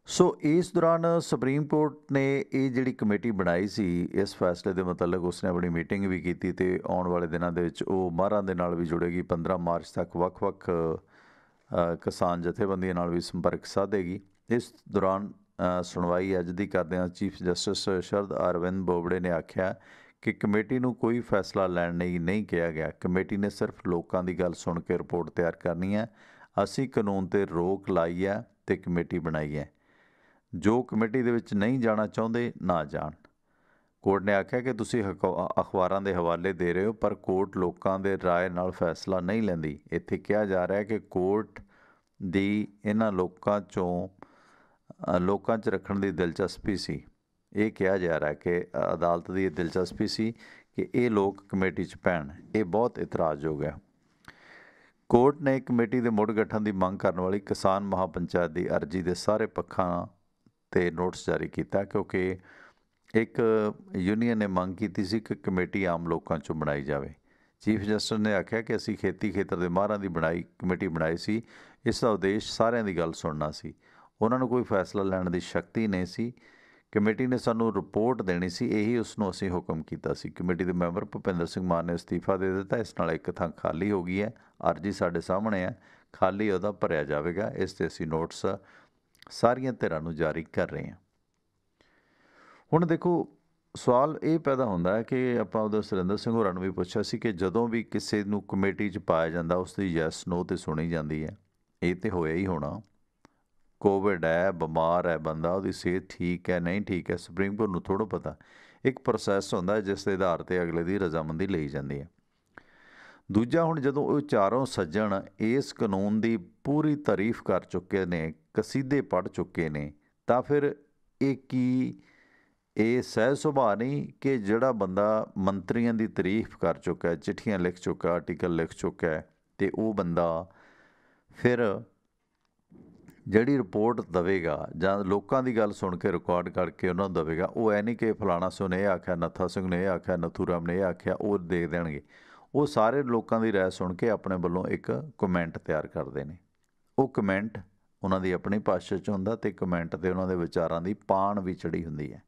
ਸੋ ਇਸ ਦੌਰਾਨ ਸੁਪਰੀਮ ਕੋਰਟ ਨੇ ਇਹ ਜਿਹੜੀ ਕਮੇਟੀ ਬਣਾਈ ਸੀ, ਇਸ ਫੈਸਲੇ ਦੇ ਮੁਤਲਕ ਉਸਨੇ ਆਪਣੀ ਮੀਟਿੰਗ ਵੀ ਕੀਤੀ ਅਤੇ ਆਉਣ ਵਾਲੇ ਦਿਨਾਂ ਦੇ ਵਿੱਚ ਉਹ ਮਾਹਰਾਂ ਦੇ ਨਾਲ ਵੀ ਜੁੜੇਗੀ। 15 ਮਾਰਚ ਤੱਕ ਵੱਖ-ਵੱਖ ਕਿਸਾਨ ਜਥੇਬੰਦੀਆਂ ਨਾਲ ਵੀ ਸੰਪਰਕ ਸਾਧੇਗੀ। ਇਸ ਦੌਰਾਨ ਸੁਣਵਾਈ ਅੱਜ ਦੀ ਕਰਦਿਆਂ ਚੀਫ ਜਸਟਿਸ ਸ਼ਰਦ ਅਰਵਿੰਦ ਬੋਬੜੇ ਨੇ ਆਖਿਆ ਕਿ ਕਮੇਟੀ ਨੂੰ ਕੋਈ ਫੈਸਲਾ ਲੈਣ ਲਈ ਨਹੀਂ ਕਿਹਾ ਗਿਆ। ਕਮੇਟੀ ਨੇ ਸਿਰਫ ਲੋਕਾਂ ਦੀ ਗੱਲ ਸੁਣ ਕੇ ਰਿਪੋਰਟ ਤਿਆਰ ਕਰਨੀ ਹੈ। ਅਸੀਂ ਕਾਨੂੰਨ 'ਤੇ ਰੋਕ ਲਾਈ ਹੈ ਅਤੇ ਕਮੇਟੀ ਬਣਾਈ ਹੈ। ਜੋ ਕਮੇਟੀ ਦੇ ਵਿੱਚ ਨਹੀਂ ਜਾਣਾ ਚਾਹੁੰਦੇ ਨਾ ਜਾਣ। ਕੋਰਟ ਨੇ ਆਖਿਆ ਕਿ ਤੁਸੀਂ ਅਖਬਾਰਾਂ ਦੇ ਹਵਾਲੇ ਦੇ ਰਹੇ ਹੋ, ਪਰ ਕੋਰਟ ਲੋਕਾਂ ਦੇ ਰਾਏ ਨਾਲ ਫੈਸਲਾ ਨਹੀਂ ਲੈਂਦੀ। ਇੱਥੇ ਕਿਹਾ ਜਾ ਰਿਹਾ ਹੈ ਕਿ ਕੋਰਟ ਦੀ ਇਹਨਾਂ ਲੋਕਾਂ 'ਚੋਂ ਲੋਕਾਂ 'ਚ ਰੱਖਣ ਦੀ ਦਿਲਚਸਪੀ ਸੀ। ਇਹ ਕਿਹਾ ਜਾ ਰਿਹਾ ਕਿ ਅਦਾਲਤ ਦੀ ਇਹ ਦਿਲਚਸਪੀ ਸੀ ਕਿ ਇਹ ਲੋਕ ਕਮੇਟੀ 'ਚ ਪੈਣ। ਇਹ ਬਹੁਤ ਇਤਰਾਜ਼ਯੋਗ ਹੈ। ਕੋਰਟ ਨੇ ਕਮੇਟੀ ਦੇ ਮੁੜ ਗਠਨ ਦੀ ਮੰਗ ਕਰਨ ਵਾਲੀ ਕਿਸਾਨ ਮਹਾਪੰਚਾਇਤ ਦੀ ਅਰਜ਼ੀ ਦੇ ਸਾਰੇ ਪੱਖਾਂ 'ਤੇ ਨੋਟਿਸ ਜਾਰੀ ਕੀਤਾ, ਕਿਉਂਕਿ ਇੱਕ ਯੂਨੀਅਨ ਨੇ ਮੰਗ ਕੀਤੀ ਸੀ ਕਿ ਕਮੇਟੀ ਆਮ ਲੋਕਾਂ 'ਚੋਂ ਬਣਾਈ ਜਾਵੇ। ਚੀਫ ਜਸਟਿਸ ਨੇ ਆਖਿਆ ਕਿ ਅਸੀਂ ਖੇਤੀ ਖੇਤਰ ਦੇ ਮਾਹਰਾਂ ਦੀ ਕਮੇਟੀ ਬਣਾਈ ਸੀ। ਇਸ ਦਾ ਉਦੇਸ਼ ਸਾਰਿਆਂ ਦੀ ਗੱਲ ਸੁਣਨਾ ਸੀ। ਉਹਨਾਂ ਨੂੰ ਕੋਈ ਫੈਸਲਾ ਲੈਣ ਦੀ ਸ਼ਕਤੀ ਨਹੀਂ ਸੀ। ਕਮੇਟੀ ਨੇ ਸਾਨੂੰ ਰਿਪੋਰਟ ਦੇਣੀ ਸੀ, ਇਹੀ ਉਸ ਨੂੰ ਅਸੀਂ ਹੁਕਮ ਕੀਤਾ ਸੀ। ਕਮੇਟੀ ਦੇ ਮੈਂਬਰ ਭੁਪਿੰਦਰ ਸਿੰਘ ਮਾਨ ਨੇ ਅਸਤੀਫਾ ਦੇ ਦਿੱਤਾ। ਇਸ ਨਾਲ ਇੱਕ ਥਾਂ ਖਾਲੀ ਹੋ ਗਈ ਹੈ। ਅਰਜ਼ੀ ਸਾਡੇ ਸਾਹਮਣੇ ਹੈ, ਖਾਲੀ ਉਹਦਾ ਭਰਿਆ ਜਾਵੇਗਾ। ਇਸ 'ਤੇ ਅਸੀਂ ਨੋਟਿਸ ਸਾਰੀਆਂ ਧਿਰਾਂ ਨੂੰ ਜਾਰੀ ਕਰ ਰਹੇ ਹਾਂ। ਹੁਣ ਦੇਖੋ, ਸਵਾਲ ਇਹ ਪੈਦਾ ਹੁੰਦਾ ਹੈ ਕਿ ਆਪਾਂ ਉਹਦਾ ਸੁਰਿੰਦਰ ਸਿੰਘ ਹੋਰਾਂ ਨੂੰ ਵੀ ਪੁੱਛਿਆ ਸੀ ਕਿ ਜਦੋਂ ਵੀ ਕਿਸੇ ਨੂੰ ਕਮੇਟੀ 'ਚ ਪਾਇਆ ਜਾਂਦਾ ਉਸ ਦੀ ਯੈਸ ਨੋ 'ਤੇ ਸੁਣੀ ਜਾਂਦੀ ਹੈ। ਇਹ ਤਾਂ ਹੋਇਆ ਹੀ ਹੋਣਾ। ਕੋਵਿਡ ਹੈ, ਬਿਮਾਰ ਹੈ ਬੰਦਾ, ਉਹਦੀ ਸਿਹਤ ਠੀਕ ਹੈ ਨਹੀਂ ਠੀਕ ਹੈ, ਸੁਪਰੀਮ ਕੋਰਟ ਨੂੰ ਥੋੜ੍ਹਾ ਪਤਾ। ਇੱਕ ਪ੍ਰੋਸੈਸ ਹੁੰਦਾ ਜਿਸ ਦੇ ਆਧਾਰ 'ਤੇ ਅਗਲੇ ਦੀ ਰਜ਼ਾਮੰਦੀ ਲਈ ਜਾਂਦੀ ਹੈ। ਦੂਜਾ, ਹੁਣ ਜਦੋਂ ਉਹ ਚਾਰੋਂ ਸੱਜਣ ਇਸ ਕਾਨੂੰਨ ਦੀ ਪੂਰੀ ਤਾਰੀਫ ਕਰ ਚੁੱਕੇ ਨੇ, ਕਸੀਦੇ ਪੜ੍ਹ ਚੁੱਕੇ ਨੇ, ਤਾਂ ਫਿਰ ਇਹ ਸਹਿਜ ਸੁਭਾਅ ਨਹੀਂ ਕਿ ਜਿਹੜਾ ਬੰਦਾ ਮੰਤਰੀਆਂ ਦੀ ਤਾਰੀਫ ਕਰ ਚੁੱਕਾ, ਚਿੱਠੀਆਂ ਲਿਖ ਚੁੱਕਾ, ਆਰਟੀਕਲ ਲਿਖ ਚੁੱਕਾ, ਅਤੇ ਉਹ ਬੰਦਾ ਫਿਰ ਜਿਹੜੀ ਰਿਪੋਰਟ ਦੇਵੇਗਾ ਜਾਂ ਲੋਕਾਂ ਦੀ ਗੱਲ ਸੁਣ ਕੇ ਰਿਕਾਰਡ ਕਰਕੇ ਉਹਨਾਂ ਨੂੰ ਦੇਵੇਗਾ, ਉਹ ਇਹ ਨਹੀਂ ਕਿ ਫਲਾਣਾ ਸਿੰਘ ਨੇ ਇਹ ਆਖਿਆ, ਨੱਥਾ ਸਿੰਘ ਨੇ ਇਹ ਆਖਿਆ, ਨੱਥੂ ਰਾਮ ਨੇ ਇਹ ਆਖਿਆ, ਉਹ ਦੇ ਦੇਣਗੇ। ਉਹ ਸਾਰੇ ਲੋਕਾਂ ਦੀ ਰਾਏ ਸੁਣ ਕੇ ਆਪਣੇ ਵੱਲੋਂ ਇੱਕ ਕਮੈਂਟ ਤਿਆਰ ਕਰਦੇ ਨੇ। ਉਹ ਕਮੈਂਟ ਉਹਨਾਂ ਦੀ ਆਪਣੀ ਭਾਸ਼ਾ 'ਚ ਹੁੰਦਾ ਅਤੇ ਕਮੈਂਟ 'ਤੇ ਉਹਨਾਂ ਦੇ ਵਿਚਾਰਾਂ ਦੀ ਪਾਣ ਵੀ ਚੜ੍ਹੀ ਹੁੰਦੀ ਹੈ।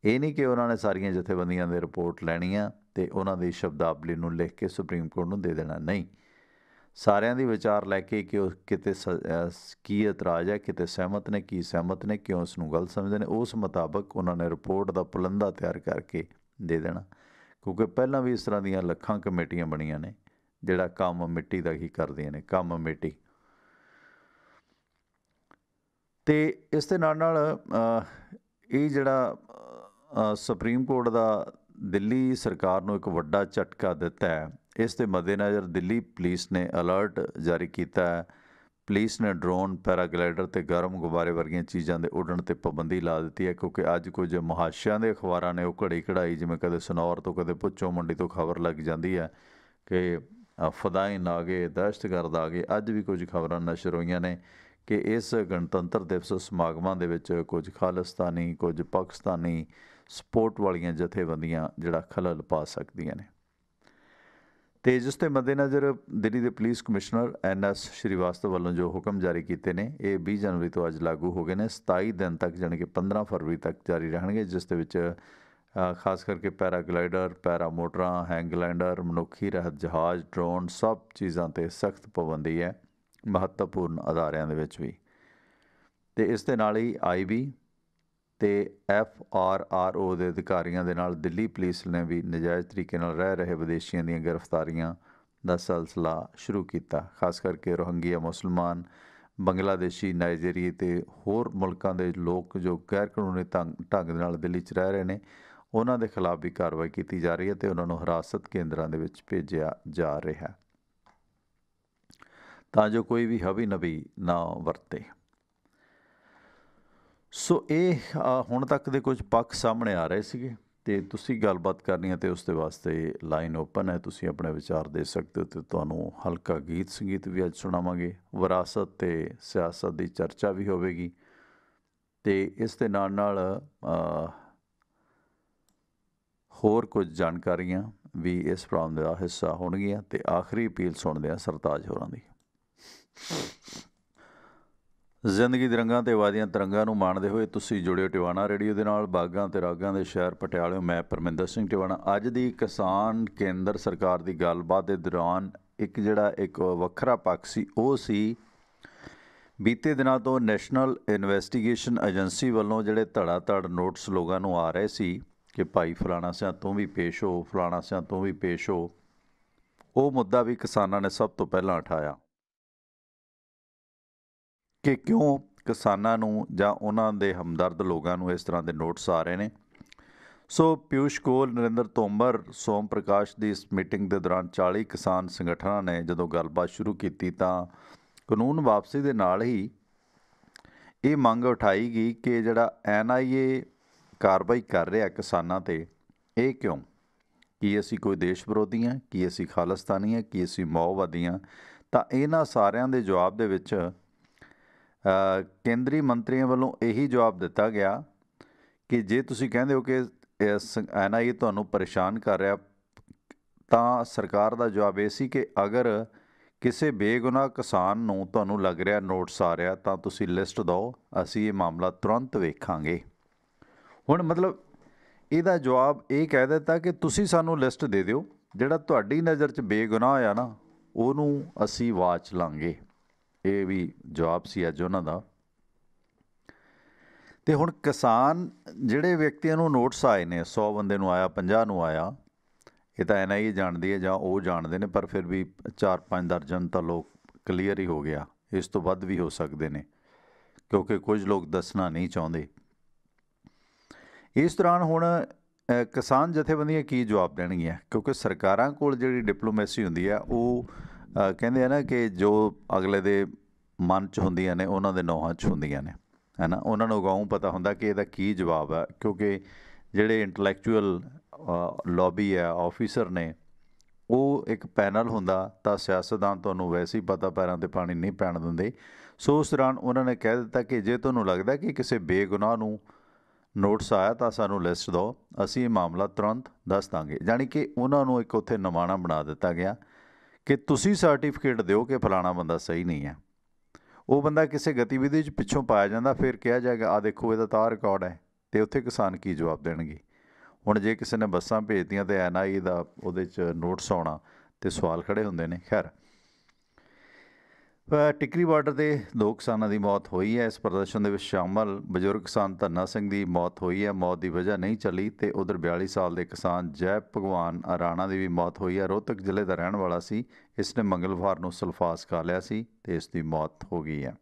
ਇਹ ਨਹੀਂ ਕਿ ਉਹਨਾਂ ਨੇ ਸਾਰੀਆਂ ਜਥੇਬੰਦੀਆਂ ਦੀ ਰਿਪੋਰਟ ਲੈਣੀ ਆ ਅਤੇ ਉਹਨਾਂ ਦੀ ਸ਼ਬਦਾਵਲੀ ਨੂੰ ਲਿਖ ਕੇ ਸੁਪਰੀਮ ਕੋਰਟ ਨੂੰ ਦੇ ਦੇਣਾ, ਨਹੀਂ। ਸਾਰਿਆਂ ਦੀ ਵਿਚਾਰ ਲੈ ਕੇ ਕਿ ਉਹ ਕਿਤੇ ਕੀ ਇਤਰਾਜ਼ ਹੈ, ਕਿਤੇ ਸਹਿਮਤ ਨੇ, ਕੀ ਸਹਿਮਤ ਨੇ, ਕਿਉਂ ਉਸ ਨੂੰ ਗਲਤ ਸਮਝਦੇ ਨੇ, ਉਸ ਮੁਤਾਬਕ ਉਹਨਾਂ ਨੇ ਰਿਪੋਰਟ ਦਾ ਪੁਲੰਦਾ ਤਿਆਰ ਕਰਕੇ ਦੇ ਦੇਣਾ। ਕਿਉਂਕਿ ਪਹਿਲਾਂ ਵੀ ਇਸ ਤਰ੍ਹਾਂ ਦੀਆਂ ਲੱਖਾਂ ਕਮੇਟੀਆਂ ਬਣੀਆਂ ਨੇ ਜਿਹੜਾ ਕੰਮ ਮਿੱਟੀ ਦਾ ਹੀ ਕਰਦੀਆਂ ਨੇ, ਕੰਮ ਮਿੱਟੀ। ਅਤੇ ਇਸ ਦੇ ਨਾਲ ਇਹ ਜਿਹੜਾ ਸੁਪਰੀਮ ਕੋਰਟ ਦਾ ਦਿੱਲੀ ਸਰਕਾਰ ਨੂੰ ਇੱਕ ਵੱਡਾ ਝਟਕਾ ਦਿੱਤਾ ਹੈ। ਇਸ ਦੇ ਮੱਦੇਨਜ਼ਰ ਦਿੱਲੀ ਪੁਲਿਸ ਨੇ ਅਲਰਟ ਜਾਰੀ ਕੀਤਾ ਹੈ। ਪੁਲਿਸ ਨੇ ਡਰੋਨ, ਪੈਰਾਗਲਾਈਡਰ ਅਤੇ ਗਰਮ ਗੁਬਾਰੇ ਵਰਗੀਆਂ ਚੀਜ਼ਾਂ ਦੇ ਉੱਡਣ 'ਤੇ ਪਾਬੰਦੀ ਲਾ ਦਿੱਤੀ ਹੈ, ਕਿਉਂਕਿ ਅੱਜ ਕੁਝ ਮੁਹਾਸ਼ਿਆਂ ਦੇ ਅਖਬਾਰਾਂ ਨੇ ਉਹ ਘੜੀ ਕਢਾਈ, ਜਿਵੇਂ ਕਦੇ ਸਨੌਰ ਤੋਂ, ਕਦੇ ਭੁੱਚੋ ਮੰਡੀ ਤੋਂ ਖਬਰ ਲੱਗ ਜਾਂਦੀ ਹੈ ਕਿ ਫਦਾਇਨ ਆ ਗਏ, ਦਹਿਸ਼ਤਗਰਦ ਆ ਗਏ। ਅੱਜ ਵੀ ਕੁਝ ਖਬਰਾਂ ਨਸ਼ਰ ਹੋਈਆਂ ਨੇ ਕਿ ਇਸ ਗਣਤੰਤਰ ਦਿਵਸ ਸਮਾਗਮਾਂ ਦੇ ਵਿੱਚ ਕੁਝ ਖਾਲਿਸਤਾਨੀ, ਕੁਝ ਪਾਕਿਸਤਾਨੀ ਸਪੋਰਟ ਵਾਲੀਆਂ ਜਥੇਬੰਦੀਆਂ ਜਿਹੜਾ ਖਲਲ ਪਾ ਸਕਦੀਆਂ ਨੇ। ਅਤੇ ਜਿਸ ਦੇ ਮੱਦੇਨਜ਼ਰ ਦਿੱਲੀ ਦੇ ਪੁਲਿਸ ਕਮਿਸ਼ਨਰ NS ਸ਼੍ਰੀਵਾਸਤਵ ਵੱਲੋਂ ਜੋ ਹੁਕਮ ਜਾਰੀ ਕੀਤੇ ਨੇ, ਇਹ 20 ਜਨਵਰੀ ਤੋਂ ਅੱਜ ਲਾਗੂ ਹੋ ਗਏ ਨੇ। 27 ਦਿਨ ਤੱਕ, ਜਾਣੀ ਕਿ 15 ਫਰਵਰੀ ਤੱਕ ਜਾਰੀ ਰਹਿਣਗੇ, ਜਿਸ ਦੇ ਵਿੱਚ ਖਾਸ ਕਰਕੇ ਪੈਰਾਗਲਾਈਡਰ, ਪੈਰਾਮੋਟਰਾਂ, ਹੈਂਗਲਾਈਡਰ, ਮਨੁੱਖੀ ਰਹਿਤ ਜਹਾਜ਼, ਡਰੋਨ, ਸਭ ਚੀਜ਼ਾਂ 'ਤੇ ਸਖਤ ਪਾਬੰਦੀ ਹੈ, ਮਹੱਤਵਪੂਰਨ ਅਦਾਰਿਆਂ ਦੇ ਵਿੱਚ ਵੀ। ਅਤੇ ਇਸ ਦੇ ਨਾਲ ਹੀ IB ਅਤੇ FRRO ਦੇ ਅਧਿਕਾਰੀਆਂ ਦੇ ਨਾਲ ਦਿੱਲੀ ਪੁਲਿਸ ਨੇ ਵੀ ਨਜਾਇਜ਼ ਤਰੀਕੇ ਨਾਲ ਰਹਿ ਰਹੇ ਵਿਦੇਸ਼ੀਆਂ ਦੀਆਂ ਗ੍ਰਿਫਤਾਰੀਆਂ ਦਾ ਸਿਲਸਿਲਾ ਸ਼ੁਰੂ ਕੀਤਾ। ਖਾਸ ਕਰਕੇ ਰੋਹਿੰਗਿਆ ਮੁਸਲਮਾਨ, ਬੰਗਲਾਦੇਸ਼ੀ, ਨਾਈਜੀਰੀਆ ਅਤੇ ਹੋਰ ਮੁਲਕਾਂ ਦੇ ਲੋਕ ਜੋ ਗੈਰ ਕਾਨੂੰਨੀ ਢੰਗ ਦੇ ਨਾਲ ਦਿੱਲੀ 'ਚ ਰਹਿ ਰਹੇ ਨੇ, ਉਹਨਾਂ ਦੇ ਖਿਲਾਫ ਵੀ ਕਾਰਵਾਈ ਕੀਤੀ ਜਾ ਰਹੀ ਹੈ ਅਤੇ ਉਹਨਾਂ ਨੂੰ ਹਿਰਾਸਤ ਕੇਂਦਰਾਂ ਦੇ ਵਿੱਚ ਭੇਜਿਆ ਜਾ ਰਿਹਾ ਤਾਂ ਜੋ ਕੋਈ ਵੀ ਹਬੀ ਨਬੀ ਨਾ ਵਰਤੇ। ਸੋ ਇਹ ਹੁਣ ਤੱਕ ਦੇ ਕੁਝ ਪੱਖ ਸਾਹਮਣੇ ਆ ਰਹੇ ਸੀਗੇ ਅਤੇ ਤੁਸੀਂ ਗੱਲਬਾਤ ਕਰਨੀ ਹੈ ਅਤੇ ਉਸ ਦੇ ਵਾਸਤੇ ਲਾਈਨ ਓਪਨ ਹੈ। ਤੁਸੀਂ ਆਪਣੇ ਵਿਚਾਰ ਦੇ ਸਕਦੇ ਹੋ ਅਤੇ ਤੁਹਾਨੂੰ ਹਲਕਾ ਗੀਤ ਸੰਗੀਤ ਵੀ ਅੱਜ ਸੁਣਾਵਾਂਗੇ। ਵਿਰਾਸਤ ਅਤੇ ਸਿਆਸਤ ਦੀ ਚਰਚਾ ਵੀ ਹੋਵੇਗੀ ਅਤੇ ਇਸ ਦੇ ਨਾਲ ਹੋਰ ਕੁਝ ਜਾਣਕਾਰੀਆਂ ਵੀ ਇਸ ਪ੍ਰੋਗਰਾਮ ਦਾ ਹਿੱਸਾ ਹੋਣਗੀਆਂ। ਅਤੇ ਆਖਰੀ ਅਪੀਲ ਸੁਣਦੇ ਹਾਂ ਸਰਤਾਜ ਹੋਰਾਂ ਦੀ। ਜ਼ਿੰਦਗੀ ਦੇ ਰੰਗਾਂ ਅਤੇ ਵਾਦੀਆਂ ਤਿਰੰਗਾਂ ਨੂੰ ਮਾਣਦੇ ਹੋਏ ਤੁਸੀਂ ਜੁੜਿਓ ਟਿਵਾਣਾ ਰੇਡੀਓ ਦੇ ਨਾਲ, ਬਾਗਾਂ ਅਤੇ ਰਾਗਾਂ ਦੇ ਸ਼ਹਿਰ ਪਟਿਆਲੇ। ਮੈਂ ਪਰਮਿੰਦਰ ਸਿੰਘ ਟਿਵਾਣਾ। ਅੱਜ ਦੀ ਕਿਸਾਨ ਕੇਂਦਰ ਸਰਕਾਰ ਦੀ ਗੱਲਬਾਤ ਦੇ ਦੌਰਾਨ ਇੱਕ ਵੱਖਰਾ ਪੱਖ ਸੀ, ਉਹ ਸੀ ਬੀਤੇ ਦਿਨਾਂ ਤੋਂ ਨੈਸ਼ਨਲ ਇਨਵੈਸਟੀਗੇਸ਼ਨ ਏਜੰਸੀ ਵੱਲੋਂ ਜਿਹੜੇ ਧੜਾ ਧੜ ਨੋਟਿਸ ਲੋਕਾਂ ਨੂੰ ਆ ਰਹੇ ਸੀ ਕਿ ਭਾਈ ਫਲਾਣਾ ਸਿਆਂ ਤੋਂ ਵੀ ਪੇਸ਼ ਹੋ, ਫਲਾਣਾ ਸਿਆਂ ਤੋਂ ਵੀ ਪੇਸ਼ ਹੋ। ਉਹ ਮੁੱਦਾ ਵੀ ਕਿਸਾਨਾਂ ਨੇ ਸਭ ਤੋਂ ਪਹਿਲਾਂ ਉਠਾਇਆ ਕਿ ਕਿਉਂ ਕਿਸਾਨਾਂ ਨੂੰ ਜਾਂ ਉਹਨਾਂ ਦੇ ਹਮਦਰਦ ਲੋਕਾਂ ਨੂੰ ਇਸ ਤਰ੍ਹਾਂ ਦੇ ਨੋਟਿਸ ਆ ਰਹੇ ਨੇ। ਸੋ ਪਿਊਸ਼ ਗੋਇਲ, ਨਰਿੰਦਰ ਤੋਮਰ, ਸੋਮ ਪ੍ਰਕਾਸ਼ ਦੀ ਇਸ ਮੀਟਿੰਗ ਦੇ ਦੌਰਾਨ 40 ਕਿਸਾਨ ਸੰਗਠਨਾਂ ਨੇ ਜਦੋਂ ਗੱਲਬਾਤ ਸ਼ੁਰੂ ਕੀਤੀ ਤਾਂ ਕਾਨੂੰਨ ਵਾਪਸੀ ਦੇ ਨਾਲ ਹੀ ਇਹ ਮੰਗ ਉਠਾਈ ਗਈ ਕਿ ਜਿਹੜਾ NIA ਕਾਰਵਾਈ ਕਰ ਰਿਹਾ ਕਿਸਾਨਾਂ 'ਤੇ, ਇਹ ਕਿਉਂ? ਕੀ ਅਸੀਂ ਕੋਈ ਦੇਸ਼ ਵਿਰੋਧੀ ਹਾਂ? ਕੀ ਅਸੀਂ ਖਾਲਿਸਤਾਨੀ ਹਾਂ? ਕੀ ਅਸੀਂ ਮਾਓਵਾਦੀ ਹਾਂ? ਤਾਂ ਇਹਨਾਂ ਸਾਰਿਆਂ ਦੇ ਜਵਾਬ ਦੇ ਵਿੱਚ ਕੇਂਦਰੀ ਮੰਤਰੀਆਂ ਵੱਲੋਂ ਇਹੀ ਜਵਾਬ ਦਿੱਤਾ ਗਿਆ ਕਿ ਜੇ ਤੁਸੀਂ ਕਹਿੰਦੇ ਹੋ ਕਿ ਇਸ NIA ਤੁਹਾਨੂੰ ਪਰੇਸ਼ਾਨ ਕਰ ਰਿਹਾ, ਤਾਂ ਸਰਕਾਰ ਦਾ ਜਵਾਬ ਇਹ ਸੀ ਕਿ ਅਗਰ ਕਿਸੇ ਬੇਗੁਨਾਹ ਕਿਸਾਨ ਨੂੰ ਤੁਹਾਨੂੰ ਲੱਗ ਰਿਹਾ ਨੋਟਿਸ ਆ ਰਿਹਾ ਤਾਂ ਤੁਸੀਂ ਲਿਸਟ ਦਿਓ, ਅਸੀਂ ਇਹ ਮਾਮਲਾ ਤੁਰੰਤ ਵੇਖਾਂਗੇ। ਹੁਣ ਮਤਲਬ ਇਹਦਾ ਜਵਾਬ ਇਹ ਕਹਿ ਦਿੱਤਾ ਕਿ ਤੁਸੀਂ ਸਾਨੂੰ ਲਿਸਟ ਦੇ ਦਿਓ, ਜਿਹੜਾ ਤੁਹਾਡੀ ਨਜ਼ਰ 'ਚ ਬੇਗੁਨਾਹ ਆ ਨਾ ਉਹਨੂੰ ਅਸੀਂ ਵਾਚ ਲਾਂਗੇ। ਇਹ ਵੀ ਜਵਾਬ ਸੀ ਅੱਜ ਉਹਨਾਂ ਦਾ। ਤੇ ਹੁਣ ਕਿਸਾਨ ਜਿਹੜੇ ਵਿਅਕਤੀਆਂ ਨੂੰ ਨੋਟਿਸ ਆਏ ਨੇ, 100 ਬੰਦੇ ਨੂੰ ਆਇਆ, 50 ਨੂੰ ਆਇਆ, ਇਹ ਤਾਂ NIA ਜਾਣਦੀ ਹੈ ਜਾਂ ਉਹ ਜਾਣਦੇ ਨੇ, ਪਰ ਫਿਰ ਵੀ 4-5 ਦਰਜਨ ਤਾਂ ਲੋਕ ਕਲੀਅਰ ਹੀ ਹੋ ਗਿਆ। ਇਸ ਤੋਂ ਵੱਧ ਵੀ ਹੋ ਸਕਦੇ ਨੇ ਕਿਉਂਕਿ ਕੁਝ ਲੋਕ ਦੱਸਣਾ ਨਹੀਂ ਚਾਹੁੰਦੇ। ਇਸ ਦੌਰਾਨ ਹੁਣ ਕਿਸਾਨ ਜਥੇਬੰਦੀਆਂ ਕੀ ਜਵਾਬ ਦੇਣਗੀਆਂ, ਕਿਉਂਕਿ ਸਰਕਾਰਾਂ ਕੋਲ ਜਿਹੜੀ ਡਿਪਲੋਮੇਸੀ ਹੁੰਦੀ ਹੈ ਉਹ ਕਹਿੰਦੇ ਆ ਨਾ ਕਿ ਜੋ ਅਗਲੇ ਦੇ ਮਨ 'ਚ ਹੁੰਦੀਆਂ ਨੇ ਉਹਨਾਂ ਦੇ ਨੌਹਾਂ 'ਚ ਹੁੰਦੀਆਂ ਨੇ, ਹੈ ਨਾ। ਉਹਨਾਂ ਨੂੰ ਅਗਾਊਂ ਪਤਾ ਹੁੰਦਾ ਕਿ ਇਹਦਾ ਕੀ ਜਵਾਬ ਹੈ, ਕਿਉਂਕਿ ਜਿਹੜੇ ਇੰਟਲੈਕਚੁਅਲ ਲੌਬੀ ਹੈ, ਆਫਿਸਰ ਨੇ, ਉਹ ਇੱਕ ਪੈਨਲ ਹੁੰਦਾ ਤਾਂ ਸਿਆਸਤਦਾਨ ਤੁਹਾਨੂੰ ਵੈਸੇ ਹੀ ਪਤਾ ਪੈਰਾਂ 'ਤੇ ਪਾਣੀ ਨਹੀਂ ਪੈਣ ਦਿੰਦੇ। ਸੋ ਉਸ ਦੌਰਾਨ ਉਹਨਾਂ ਨੇ ਕਹਿ ਦਿੱਤਾ ਕਿ ਜੇ ਤੁਹਾਨੂੰ ਲੱਗਦਾ ਕਿ ਕਿਸੇ ਬੇਗੁਨਾਹ ਨੂੰ ਨੋਟਿਸ ਆਇਆ ਤਾਂ ਸਾਨੂੰ ਲਿਸਟ ਦਿਓ, ਅਸੀਂ ਇਹ ਮਾਮਲਾ ਤੁਰੰਤ ਦੱਸ ਦਾਂਗੇ। ਜਾਣੀ ਕਿ ਉਹਨਾਂ ਨੂੰ ਇੱਕ ਉੱਥੇ ਨਿਮਾਣਾ ਬਣਾ ਦਿੱਤਾ ਗਿਆ ਕਿ ਤੁਸੀਂ ਸਰਟੀਫਿਕੇਟ ਦਿਓ ਕਿ ਫਲਾਣਾ ਬੰਦਾ ਸਹੀ ਨਹੀਂ ਹੈ। ਉਹ ਬੰਦਾ ਕਿਸੇ ਗਤੀਵਿਧੀ 'ਚ ਪਿੱਛੋਂ ਪਾਇਆ ਜਾਂਦਾ, ਫਿਰ ਕਿਹਾ ਜਾਏਗਾ ਆਹ ਦੇਖੋ ਇਹਦਾ ਤਾਂ ਰਿਕਾਰਡ ਹੈ, ਅਤੇ ਉੱਥੇ ਕਿਸਾਨ ਕੀ ਜਵਾਬ ਦੇਣਗੇ। ਹੁਣ ਜੇ ਕਿਸੇ ਨੇ ਬੱਸਾਂ ਭੇਜਤੀਆਂ ਅਤੇ NIA ਦਾ ਉਹਦੇ 'ਚ ਨੋਟਿਸ ਆਉਣਾ ਅਤੇ ਸਵਾਲ ਖੜ੍ਹੇ ਹੁੰਦੇ ਨੇ। ਖੈਰ, ਟਿੱਕਰੀ ਬਾਰਡਰ 'ਤੇ 2 ਕਿਸਾਨਾਂ ਦੀ ਮੌਤ ਹੋਈ ਹੈ। ਇਸ ਪ੍ਰਦਰਸ਼ਨ ਦੇ ਵਿੱਚ ਸ਼ਾਮਲ ਬਜ਼ੁਰਗ ਕਿਸਾਨ ਧੰਨਾ ਸਿੰਘ ਦੀ ਮੌਤ ਹੋਈ ਹੈ, ਮੌਤ ਦੀ ਵਜ੍ਹਾ ਨਹੀਂ ਚੱਲੀ। ਅਤੇ ਉਧਰ 42 ਸਾਲ ਦੇ ਕਿਸਾਨ ਜੈ ਭਗਵਾਨ ਰਾਣਾ ਦੀ ਵੀ ਮੌਤ ਹੋਈ ਹੈ। ਰੋਹਤਕ ਜ਼ਿਲ੍ਹੇ ਦਾ ਰਹਿਣ ਵਾਲਾ ਸੀ। ਇਸ ਨੇ ਮੰਗਲਵਾਰ ਨੂੰ ਸਲਫਾਸ ਖਾ ਲਿਆ ਸੀ ਅਤੇ ਇਸ ਦੀ ਮੌਤ ਹੋ ਗਈ ਹੈ।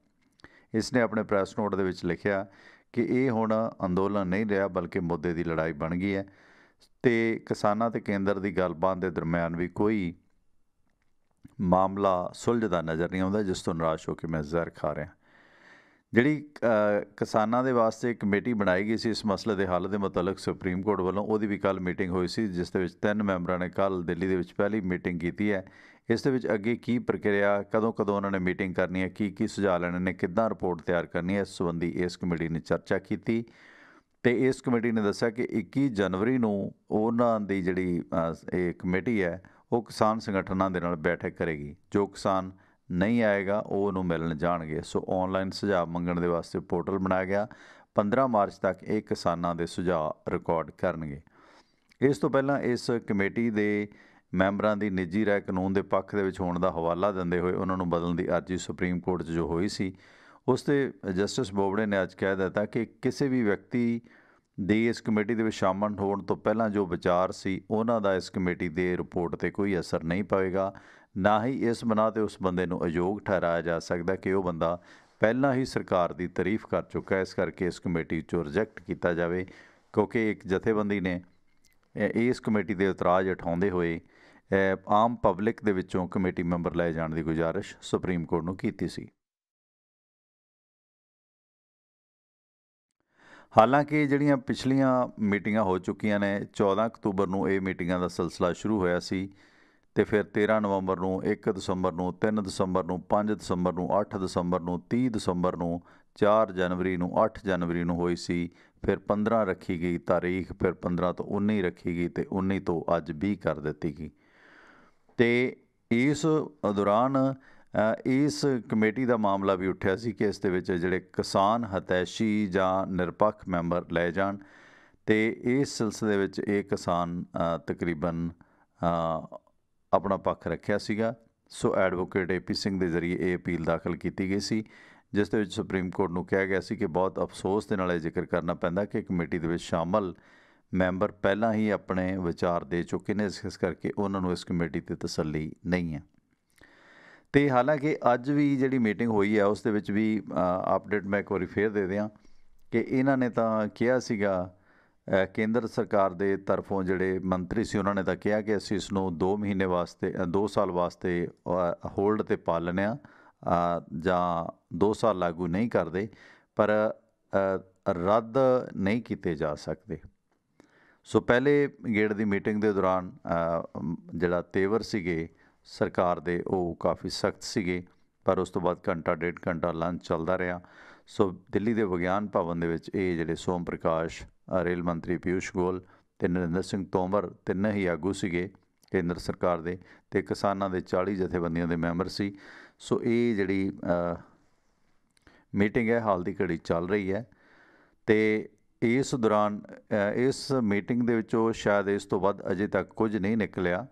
ਇਸ ਨੇ ਆਪਣੇ ਪ੍ਰੈਸ ਨੋਟ ਦੇ ਵਿੱਚ ਲਿਖਿਆ ਕਿ ਇਹ ਹੁਣ ਅੰਦੋਲਨ ਨਹੀਂ ਰਿਹਾ ਬਲਕਿ ਮੁੱਦੇ ਦੀ ਲੜਾਈ ਬਣ ਗਈ ਹੈ ਅਤੇ ਕਿਸਾਨਾਂ ਅਤੇ ਕੇਂਦਰ ਦੀ ਗੱਲਬਾਤ ਦੇ ਦਰਮਿਆਨ ਵੀ ਕੋਈ ਮਾਮਲਾ ਸੁਲਝਦਾ ਨਜ਼ਰ ਨਹੀਂ ਆਉਂਦਾ, ਜਿਸ ਤੋਂ ਨਿਰਾਸ਼ ਹੋ ਕੇ ਮੈਂ ਜ਼ਹਿਰ ਖਾ ਰਿਹਾ। ਜਿਹੜੀ ਕਿਸਾਨਾਂ ਦੇ ਵਾਸਤੇ ਕਮੇਟੀ ਬਣਾਈ ਗਈ ਸੀ ਇਸ ਮਸਲੇ ਦੇ ਹੱਲ ਦੇ ਮੁਤਲਕ ਸੁਪਰੀਮ ਕੋਰਟ ਵੱਲੋਂ, ਉਹਦੀ ਵੀ ਕੱਲ੍ਹ ਮੀਟਿੰਗ ਹੋਈ ਸੀ, ਜਿਸ ਦੇ ਵਿੱਚ 3 ਮੈਂਬਰਾਂ ਨੇ ਕੱਲ੍ਹ ਦਿੱਲੀ ਦੇ ਵਿੱਚ ਪਹਿਲੀ ਮੀਟਿੰਗ ਕੀਤੀ ਹੈ। ਇਸ ਦੇ ਵਿੱਚ ਅੱਗੇ ਕੀ ਪ੍ਰਕਿਰਿਆ, ਕਦੋਂ ਉਹਨਾਂ ਨੇ ਮੀਟਿੰਗ ਕਰਨੀ ਹੈ, ਕੀ ਸੁਝਾਅ ਲੈਣੇ ਨੇ, ਕਿੱਦਾਂ ਰਿਪੋਰਟ ਤਿਆਰ ਕਰਨੀ ਹੈ, ਇਸ ਸੰਬੰਧੀ ਇਸ ਕਮੇਟੀ ਨੇ ਚਰਚਾ ਕੀਤੀ। ਅਤੇ ਇਸ ਕਮੇਟੀ ਨੇ ਦੱਸਿਆ ਕਿ 21 ਜਨਵਰੀ ਨੂੰ ਉਹਨਾਂ ਦੀ ਜਿਹੜੀ ਇਹ ਕਮੇਟੀ ਹੈ ਉਹ ਕਿਸਾਨ ਸੰਗਠਨਾਂ ਦੇ ਨਾਲ ਬੈਠਕ ਕਰੇਗੀ। ਜੋ ਕਿਸਾਨ ਨਹੀਂ ਆਏਗਾ ਉਹ ਉਹਨੂੰ ਮਿਲਣ ਜਾਣਗੇ। ਸੋ ਔਨਲਾਈਨ ਸੁਝਾਅ ਮੰਗਣ ਦੇ ਵਾਸਤੇ ਪੋਰਟਲ ਬਣਾਇਆ ਗਿਆ। 15 ਮਾਰਚ ਤੱਕ ਇਹ ਕਿਸਾਨਾਂ ਦੇ ਸੁਝਾਅ ਰਿਕਾਰਡ ਕਰਨਗੇ। ਇਸ ਤੋਂ ਪਹਿਲਾਂ ਇਸ ਕਮੇਟੀ ਦੇ ਮੈਂਬਰਾਂ ਦੀ ਨਿੱਜੀ ਰਾਏ ਕਾਨੂੰਨ ਦੇ ਪੱਖ ਦੇ ਵਿੱਚ ਹੋਣ ਦਾ ਹਵਾਲਾ ਦਿੰਦੇ ਹੋਏ ਉਹਨਾਂ ਨੂੰ ਬਦਲਣ ਦੀ ਅਰਜ਼ੀ ਸੁਪਰੀਮ ਕੋਰਟ 'ਚ ਜੋ ਹੋਈ ਸੀ, ਉਸ 'ਤੇ ਜਸਟਿਸ ਬੋਬੜੇ ਨੇ ਅੱਜ ਕਹਿ ਦਿੱਤਾ ਕਿ ਕਿਸੇ ਵੀ ਵਿਅਕਤੀ ਦੀ ਇਸ ਕਮੇਟੀ ਦੇ ਵਿੱਚ ਸ਼ਾਮਲ ਹੋਣ ਤੋਂ ਪਹਿਲਾਂ ਜੋ ਵਿਚਾਰ ਸੀ ਉਹਨਾਂ ਦਾ ਇਸ ਕਮੇਟੀ ਦੇ ਰਿਪੋਰਟ 'ਤੇ ਕੋਈ ਅਸਰ ਨਹੀਂ ਪਵੇਗਾ। ਨਾ ਹੀ ਇਸ ਬਣਾ 'ਤੇ ਉਸ ਬੰਦੇ ਨੂੰ ਅਯੋਗ ਠਹਿਰਾਇਆ ਜਾ ਸਕਦਾ ਕਿ ਉਹ ਬੰਦਾ ਪਹਿਲਾਂ ਹੀ ਸਰਕਾਰ ਦੀ ਤਾਰੀਫ ਕਰ ਚੁੱਕਾ। ਇਸ ਕਰਕੇ ਇਸ ਕਮੇਟੀ 'ਚੋਂ ਰਿਜੈਕਟ ਕੀਤਾ ਜਾਵੇ, ਕਿਉਂਕਿ ਇੱਕ ਜਥੇਬੰਦੀ ਨੇ ਇਸ ਕਮੇਟੀ ਦੇ ਇਤਰਾਜ਼ ਉਠਾਉਂਦੇ ਹੋਏ ਆਮ ਪਬਲਿਕ ਦੇ ਵਿੱਚੋਂ ਕਮੇਟੀ ਮੈਂਬਰ ਲਏ ਜਾਣ ਦੀ ਗੁਜ਼ਾਰਿਸ਼ ਸੁਪਰੀਮ ਕੋਰਟ ਨੂੰ ਕੀਤੀ ਸੀ। ਹਾਲਾਂਕਿ ਜਿਹੜੀਆਂ ਪਿਛਲੀਆਂ ਮੀਟਿੰਗਾਂ ਹੋ ਚੁੱਕੀਆਂ ਨੇ, 14 ਅਕਤੂਬਰ ਨੂੰ ਇਹ ਮੀਟਿੰਗਾਂ ਦਾ ਸਿਲਸਿਲਾ ਸ਼ੁਰੂ ਹੋਇਆ ਸੀ ਅਤੇ ਫਿਰ 13 ਨਵੰਬਰ ਨੂੰ, 1 ਦਸੰਬਰ ਨੂੰ, 3 ਦਸੰਬਰ ਨੂੰ, 5 ਦਸੰਬਰ ਨੂੰ, 8 ਦਸੰਬਰ ਨੂੰ, 30 ਦਸੰਬਰ ਨੂੰ, 4 ਜਨਵਰੀ ਨੂੰ, 8 ਜਨਵਰੀ ਨੂੰ ਹੋਈ ਸੀ। ਫਿਰ 15 ਰੱਖੀ ਗਈ ਤਾਰੀਖ, ਫਿਰ 15 ਤੋਂ 19 ਰੱਖੀ ਗਈ ਅਤੇ 19 ਤੋਂ ਅੱਜ 20 ਕਰ ਦਿੱਤੀ ਗਈ। ਅਤੇ ਇਸ ਦੌਰਾਨ ਇਸ ਕਮੇਟੀ ਦਾ ਮਾਮਲਾ ਵੀ ਉੱਠਿਆ ਸੀ ਕਿ ਇਸ ਦੇ ਵਿੱਚ ਜਿਹੜੇ ਕਿਸਾਨ ਹਤੈਸ਼ੀ ਜਾਂ ਨਿਰਪੱਖ ਮੈਂਬਰ ਲਏ ਜਾਣ, ਅਤੇ ਇਸ ਸਿਲਸਿਲੇ ਵਿੱਚ ਇਹ ਕਿਸਾਨ ਤਕਰੀਬਨ ਆਪਣਾ ਪੱਖ ਰੱਖਿਆ ਸੀਗਾ। ਸੋ ਐਡਵੋਕੇਟ AP ਸਿੰਘ ਦੇ ਜ਼ਰੀਏ ਇਹ ਅਪੀਲ ਦਾਖਲ ਕੀਤੀ ਗਈ ਸੀ, ਜਿਸ ਦੇ ਵਿੱਚ ਸੁਪਰੀਮ ਕੋਰਟ ਨੂੰ ਕਿਹਾ ਗਿਆ ਸੀ ਕਿ ਬਹੁਤ ਅਫਸੋਸ ਦੇ ਨਾਲ ਇਹ ਜ਼ਿਕਰ ਕਰਨਾ ਪੈਂਦਾ ਕਿ ਕਮੇਟੀ ਦੇ ਵਿੱਚ ਸ਼ਾਮਲ ਮੈਂਬਰ ਪਹਿਲਾਂ ਹੀ ਆਪਣੇ ਵਿਚਾਰ ਦੇ ਚੁੱਕੇ ਨੇ, ਇਸ ਕਰਕੇ ਉਹਨਾਂ ਨੂੰ ਇਸ ਕਮੇਟੀ 'ਤੇ ਤਸੱਲੀ ਨਹੀਂ ਹੈ। ਅਤੇ ਹਾਲਾਂਕਿ ਅੱਜ ਵੀ ਜਿਹੜੀ ਮੀਟਿੰਗ ਹੋਈ ਹੈ ਉਸ ਦੇ ਵਿੱਚ ਵੀ ਅਪਡੇਟ ਮੈਂ ਇੱਕ ਵਾਰੀ ਫੇਰ ਦੇ ਦਿਆਂ ਕਿ ਇਹਨਾਂ ਨੇ ਤਾਂ ਕਿਹਾ ਸੀਗਾ, ਕੇਂਦਰ ਸਰਕਾਰ ਦੇ ਤਰਫੋਂ ਜਿਹੜੇ ਮੰਤਰੀ ਸੀ ਉਹਨਾਂ ਨੇ ਤਾਂ ਕਿਹਾ ਕਿ ਅਸੀਂ ਇਸ ਨੂੰ 2 ਮਹੀਨੇ ਵਾਸਤੇ 2 ਸਾਲ ਵਾਸਤੇ ਹੋਲਡ 'ਤੇ ਪਾ ਲੈਂਦੇ ਹਾਂ ਜਾਂ 2 ਸਾਲ ਲਾਗੂ ਨਹੀਂ ਕਰਦੇ। पर रद्द नहीं किए जा सकते। सो पहले गेड़ की मीटिंग के दौरान जिहड़ा तेवर सीगे सरकार दे वो काफ़ी सख्त सीगे, पर उस तो बाद घंटा डेढ़ घंटा लंच चलता रहा। सो दिल्ली के विग्यान भवन के जिहड़े सोम प्रकाश, रेल मंत्री पीयूष गोयल ते नरेंद्र सिंह तोमर तिन्ने ही आगू सीगे केंद्र सरकार दे, ते किसानां दे 40 जथेबंदियों के मैंबर सी। सो ये जिहड़ी मीटिंग है हाल की घड़ी चल रही है। तो इस दौरान इस मीटिंग दे विचों शायद इस तो वध अजे तक कुछ नहीं निकलिया।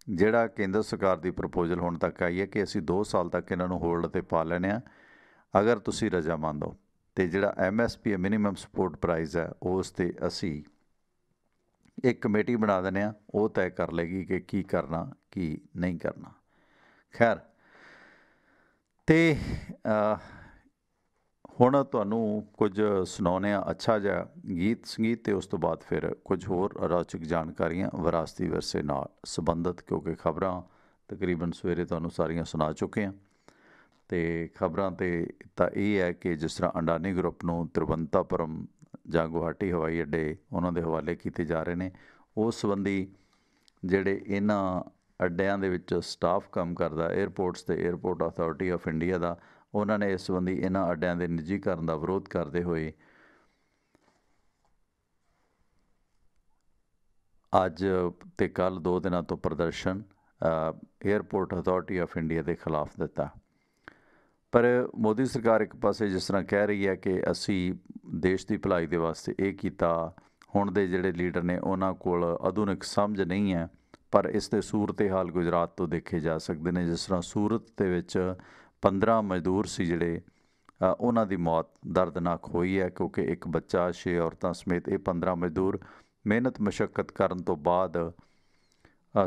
जिहड़ा केंद्र सरकार की प्रपोजल हुण तक आई है कि असीं 2 साल तक इन्हां नूं होल्ड ते पा लैणे आ, अगर तुसीं रजामंद हो। तो जिहड़ा MSP है, मिनीमम सपोर्ट प्राइस है, उस ते असीं एक कमेटी बना दिंदे आ, वो तय कर लेगी कि की करना की नहीं करना। खैर, तो हुण तुहानूं कुछ सुणाउने आ अच्छा जिहा गीत संगीत, ते उस तो बाद फिर कुछ होर रोचक जानकारियां विरासती विरसे नाल संबंधित, क्योंकि खबरां तकरीबन सवेरे तुहानूं सारियां सुना चुके हैं। तो खबरां ते तां इह है कि जिस तरह अडानी ग्रुप नूं तिरुवनंतपुरम जां गुवाहाटी हवाई अड्डे उन्हां दे हवाले कीते जा रहे ने, उस संबंधी जिहड़े इन्हां अड्डियां दे विच स्टाफ काम करदा एयरपोर्ट्स ते एयरपोर्ट अथॉरिटी ऑफ इंडिया दा, उन्होंने इस संबंधी इन्हां अड्डियां दे निजीकरण का विरोध करते हुए अज ते कल 2 दिनों तो प्रदर्शन एयरपोर्ट अथॉरिटी ऑफ इंडिया के खिलाफ दिता। पर मोदी सरकार एक पासे जिस तरह कह रही है कि असी देश की भलाई के वास्ते ये किया, हुण दे जिहड़े लीडर ने उन्हां कोल आधुनिक समझ नहीं है, पर इसके सूरत हाल गुजरात तो देखे जा सकते हैं। जिस तरह सूरत दे विच 15 मजदूर सी जिहड़े उन्हां दी मौत दर्दनाक हुई है, क्योंकि एक बच्चा 6 औरतां समेत ये 15 मजदूर मेहनत मशक्कत करन तो बाद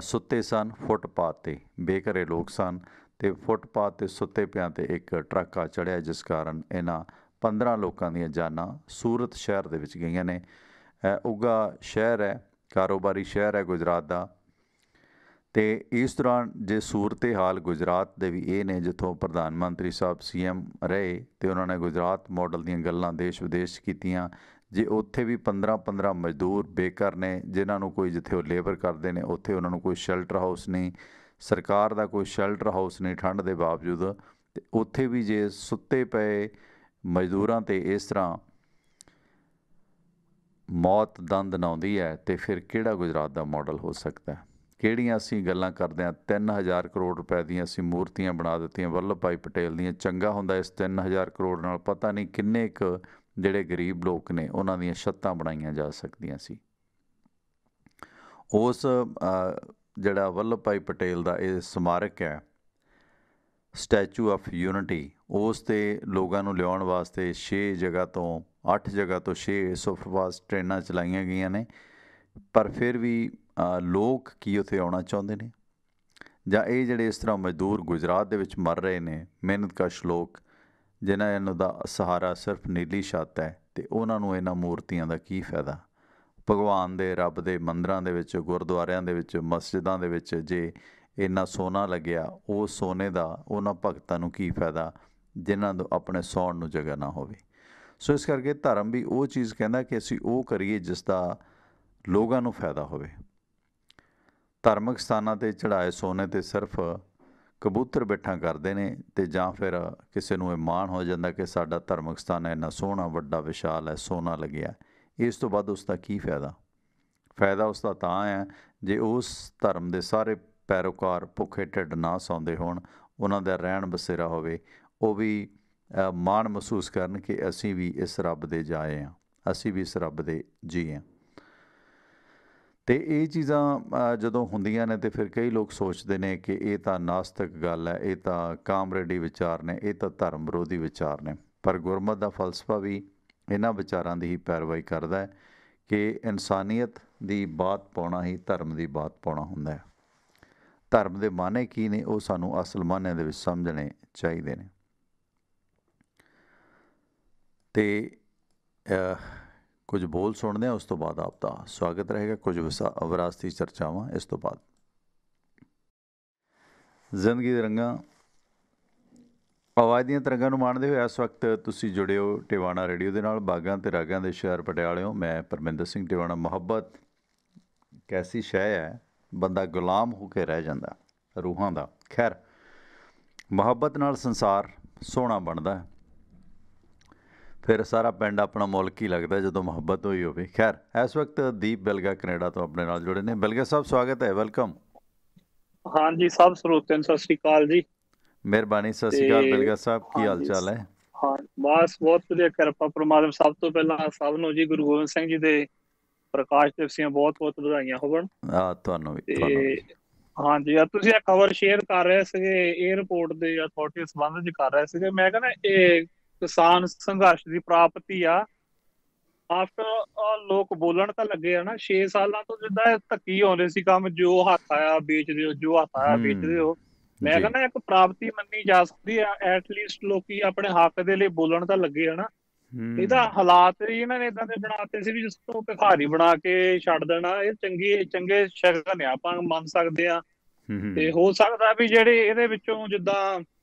सुत्ते सन फुटपाथ ते, बेघरे लोग सन, तो फुटपाथ ते सुत्ते पियां ते एक ट्रक आ चढ़िया, जिस कारण इन्हां 15 लोगों दी जानां सूरत शहर दे विच गईयां ने। उगा शहर है, कारोबारी शहर है गुजरात का। तो इस दौरान जे सूरत हाल गुजरात दे भी ये ने, जिथों प्रधानमंत्री साहब CM रहे, तो उन्होंने गुजरात मॉडल दीयां गल्लां देश विदेश कीतियां। जे उत्थे भी 15-15 मजदूर बेघर ने, जिन्होंने कोई जिथे वो लेबर करते हैं उत्थे उन्होंने कोई शैल्टर हाउस नहीं, सरकार का कोई शैल्टर हाउस नहीं ठंड के बावजूद, तो उत्थे भी जे सुत्ते पे मजदूरां ते इस तरह मौत दंद नाउंदी है, तो फिर किहड़ा गुजरात का मॉडल हो सकता है। किहड़ियां असीं गल्लां करदे हां, 3000 करोड़ रुपए दीयां असीं मूर्तियां बना दित्तियां वल्लभ भाई पटेल दीयां। चंगा हुंदा इस 3000 करोड़ नाल पता नहीं किन्ने क जिहड़े गरीब लोग ने उन्हां दीयां छत्तां बनाईयां जा सकदियां सी। उस जिहड़ा वल्लभ भाई पटेल दा ये स्मारक है, स्टैचू ऑफ यूनिटी, उस ते लोगों नूं लियाउण वास्ते 6 जगह तो 8 जगह तो 6 सुपरफास्ट ट्रेनां चलाईयां गईयां ने, पर फिर भी लोग की उत्थे आउणा चाहुंदे ने, जां ये जिहड़े इस तरह मजदूर गुजरात दे विच मर रहे ने, मेहनतकश लोग जिन्हां दा सहारा सिर्फ नीली छत है, तो उन्हां नूं इन्हां मूर्तियां दा की फायदा। भगवान दे रब दे मंदिरां दे विच, गुरुद्वारियां दे विच, मस्जिदां दे विच जे इन्ना सोना लग्या, वो सोने का उन्हां भगतां नूं की फायदा जिन्हां दो अपने सौण नूं जगह ना होवे। सो इस करके धर्म भी वो चीज़ कहता कि असीं वो करिए जिसका लोगों नूं फायदा होवे। धार्मिक स्थानां ते चढ़ाए सोने ते सिर्फ कबूतर बैठा करते हैं, तो जां फिर किसी नूं इह माण हो जाता कि साडा धार्मिक स्थान है इन्ना सोहना वड्डा विशाल है, सोना लग्या, इस तो बाद उसका की फायदा। फायदा उसका तां है जे उस धर्म के सारे पैरोकार भुखे ढिड ना सौंदे होण, उन्हां दा रहण बसेरा होवे, वो भी माण महसूस करन कि असीं भी इस रब दे जाए हाँ, असीं भी इस रब दे जी हाँ। तो ये चीज़ां जदों हुंदियां ने, तो फिर कई लोग सोचते हैं कि ये तो नास्तिक गल है, ये तो कामरेडी विचार ने, ये तो धर्म विरोधी विचार ने। पर गुरमत का फलसफा भी इन्हां विचारां दी ही पैरवाई करदा है कि इंसानियत की बात पाउणा ही धर्म की बात पाउणा हुंदा है। धर्म के माने की ने, वो सानूं असल माने दे विच समझने चाहिए ने। तो कुछ बोल सुनते हैं, उस तो बाद आपका स्वागत रहेगा। कुछ विरासती चर्चावां इस तो बाद। जिंदगी दे रंगां ਆਵਾਜ਼ ਦੀਆਂ ਤਰੰਗਾਂ ਨੂੰ ਮਾਣਦੇ ਹੋਏ ਇਸ ਵਕਤ ਤੁਸੀਂ ਜੁੜੇ ਹੋ ਟਿਵਾਣਾ ਰੇਡੀਓ ਦੇ ਨਾਲ। ਬਾਗਾਂ ਤੇ ਰਾਗਾਂ ਦੇ ਸ਼ਹਿਰ ਪਟਿਆਲਿਓਂ ਮੈਂ ਪਰਮਿੰਦਰ ਸਿੰਘ ਟਿਵਾਣਾ। ਮੁਹੱਬਤ ਕੈਸੀ ਸ਼ੈ ਹੈ, ਬੰਦਾ ਗੁਲਾਮ ਹੋ ਕੇ ਰਹਿ ਜਾਂਦਾ ਰੂਹਾਂ ਦਾ। ਖੈਰ, ਮੁਹੱਬਤ ਨਾਲ ਸੰਸਾਰ ਸੋਹਣਾ ਬਣਦਾ ਹੈ, ਫਿਰ ਸਾਰਾ ਪਿੰਡ ਆਪਣਾ ਮੁਲਕ ਹੀ ਲੱਗਦਾ ਜਦੋਂ ਮੁਹੱਬਤ ਹੋਈ ਹੋਵੇ। ਖੈਰ, ਇਸ ਵਕਤ ਦੀਪ ਬਿਲਗਾ ਕੈਨੇਡਾ ਤੋਂ ਆਪਣੇ ਨਾਲ ਜੁੜੇ ਨੇ। ਬਿਲਗਾ ਸਾਹਿਬ, ਸਵਾਗਤ ਹੈ, ਵੈਲਕਮ। ਹਾਂਜੀ, ਸਭ ਸਰੋਤਿਆਂ ਨੂੰ ਸਤਿ ਸ੍ਰੀ ਅਕਾਲ ਜੀ। ਮਿਹਰਬਾਨੀ, ਸਤਿ ਸ਼੍ਰੀ ਅਕਾਲ ਤੇ ਬਿਲਗਾ ਸਾਹਿਬ, ਕੀ ਹਾਲ ਹਾਂਜੀ, ਚਾਲ ਹੈ? ਹਾਂ, ਬਸ ਬਹੁਤ ਵਧੀਆ, ਕਿਰਪਾ ਪ੍ਰਮਾਤਮਾ। ਸਭ ਤੋਂ ਪਹਿਲਾਂ ਸਭ ਨੂੰ ਜੀ ਗੁਰੂ ਗੋਬਿੰਦ ਸਿੰਘ ਜੀ ਦੇ ਪ੍ਰਕਾਸ਼ ਦਿਵਸ ਦੀਆਂ ਬਹੁਤ ਬਹੁਤ ਵਧਾਈਆਂ ਹੋਣ। ਤੁਹਾਨੂੰ ਵੀ, ਤੁਹਾਨੂੰ ਤੇ ਵੀ। ਹਾਂਜੀ, ਆ ਤੁਸੀਂ ਇਹ ਖਬਰ ਸ਼ੇਅਰ ਕਰ ਰਹੇ ਸੀਗੇ 에ਅਰਪੋਰਟ ਦੇ ਅਥਾਰਟੀ ਸੰਬੰਧ ਚ ਕਰ ਰਹੇ ਸੀਗੇ। ਮੈਂ ਕਹਿੰਦਾ ਇਹ ਕਿਸਾਨ ਸੰਘਰਸ਼ ਦੀ ਪ੍ਰਾਪਤੀ ਆ। ਆਫਟਰ ਲੋਕ ਬੋਲਣ ਤਾਂ ਲੱਗੇ ਆ ਨਾ, 6 ਸਾਲਾਂ ਤੋਂ ਜਿੱਦਾਂ ਇਹ ਧੱਕੀ ਆਉਂਦੇ ਸੀ ਕੰਮ, ਜੋ ਹੱਥ ਆਇਆ ਵੇਚ ਦਿਓ, ਜੋ ਹੱਥ ਆਇਆ ਵੇਚ ਦਿਓ। ਮੈਂ ਜੀ। ਕਹਿੰਦਾ ਇੱਕ ਪ੍ਰਾਪਤੀ ਮੰਨੀ ਜਾ ਸਕਦੀ ਆ। ਐਟਲੀਸਟ ਲੋਕੀ ਆਪਣੇ ਹੱਕ ਦੇ ਲਈ ਬੋਲਣ ਤਾਂ ਲੱਗੇ ਆ ਨਾ। ਇਹਦਾ ਹਾਲਾਤ ਹੀ ਇਹਨਾਂ ਨੇ ਇਦਾਂ ਦੇ ਬਣਾਤੇ ਸੀ ਵੀ ਜਿਸ ਤੋਂ ਭਿਖਾਰੀ ਬਣਾ ਕੇ ਛੱਡ ਦੇਣਾ। ਇਹ ਚੰਗੇ ਸ਼ਗਨ ਆ, ਆਪਾਂ ਮੰਨ ਸਕਦੇ ਆ। ਤੇ ਹੋ ਸਕਦਾ ਵੀ ਜਿਹੜੇ ਇਹਦੇ ਵਿੱਚੋਂ ਜਿੱਦਾਂ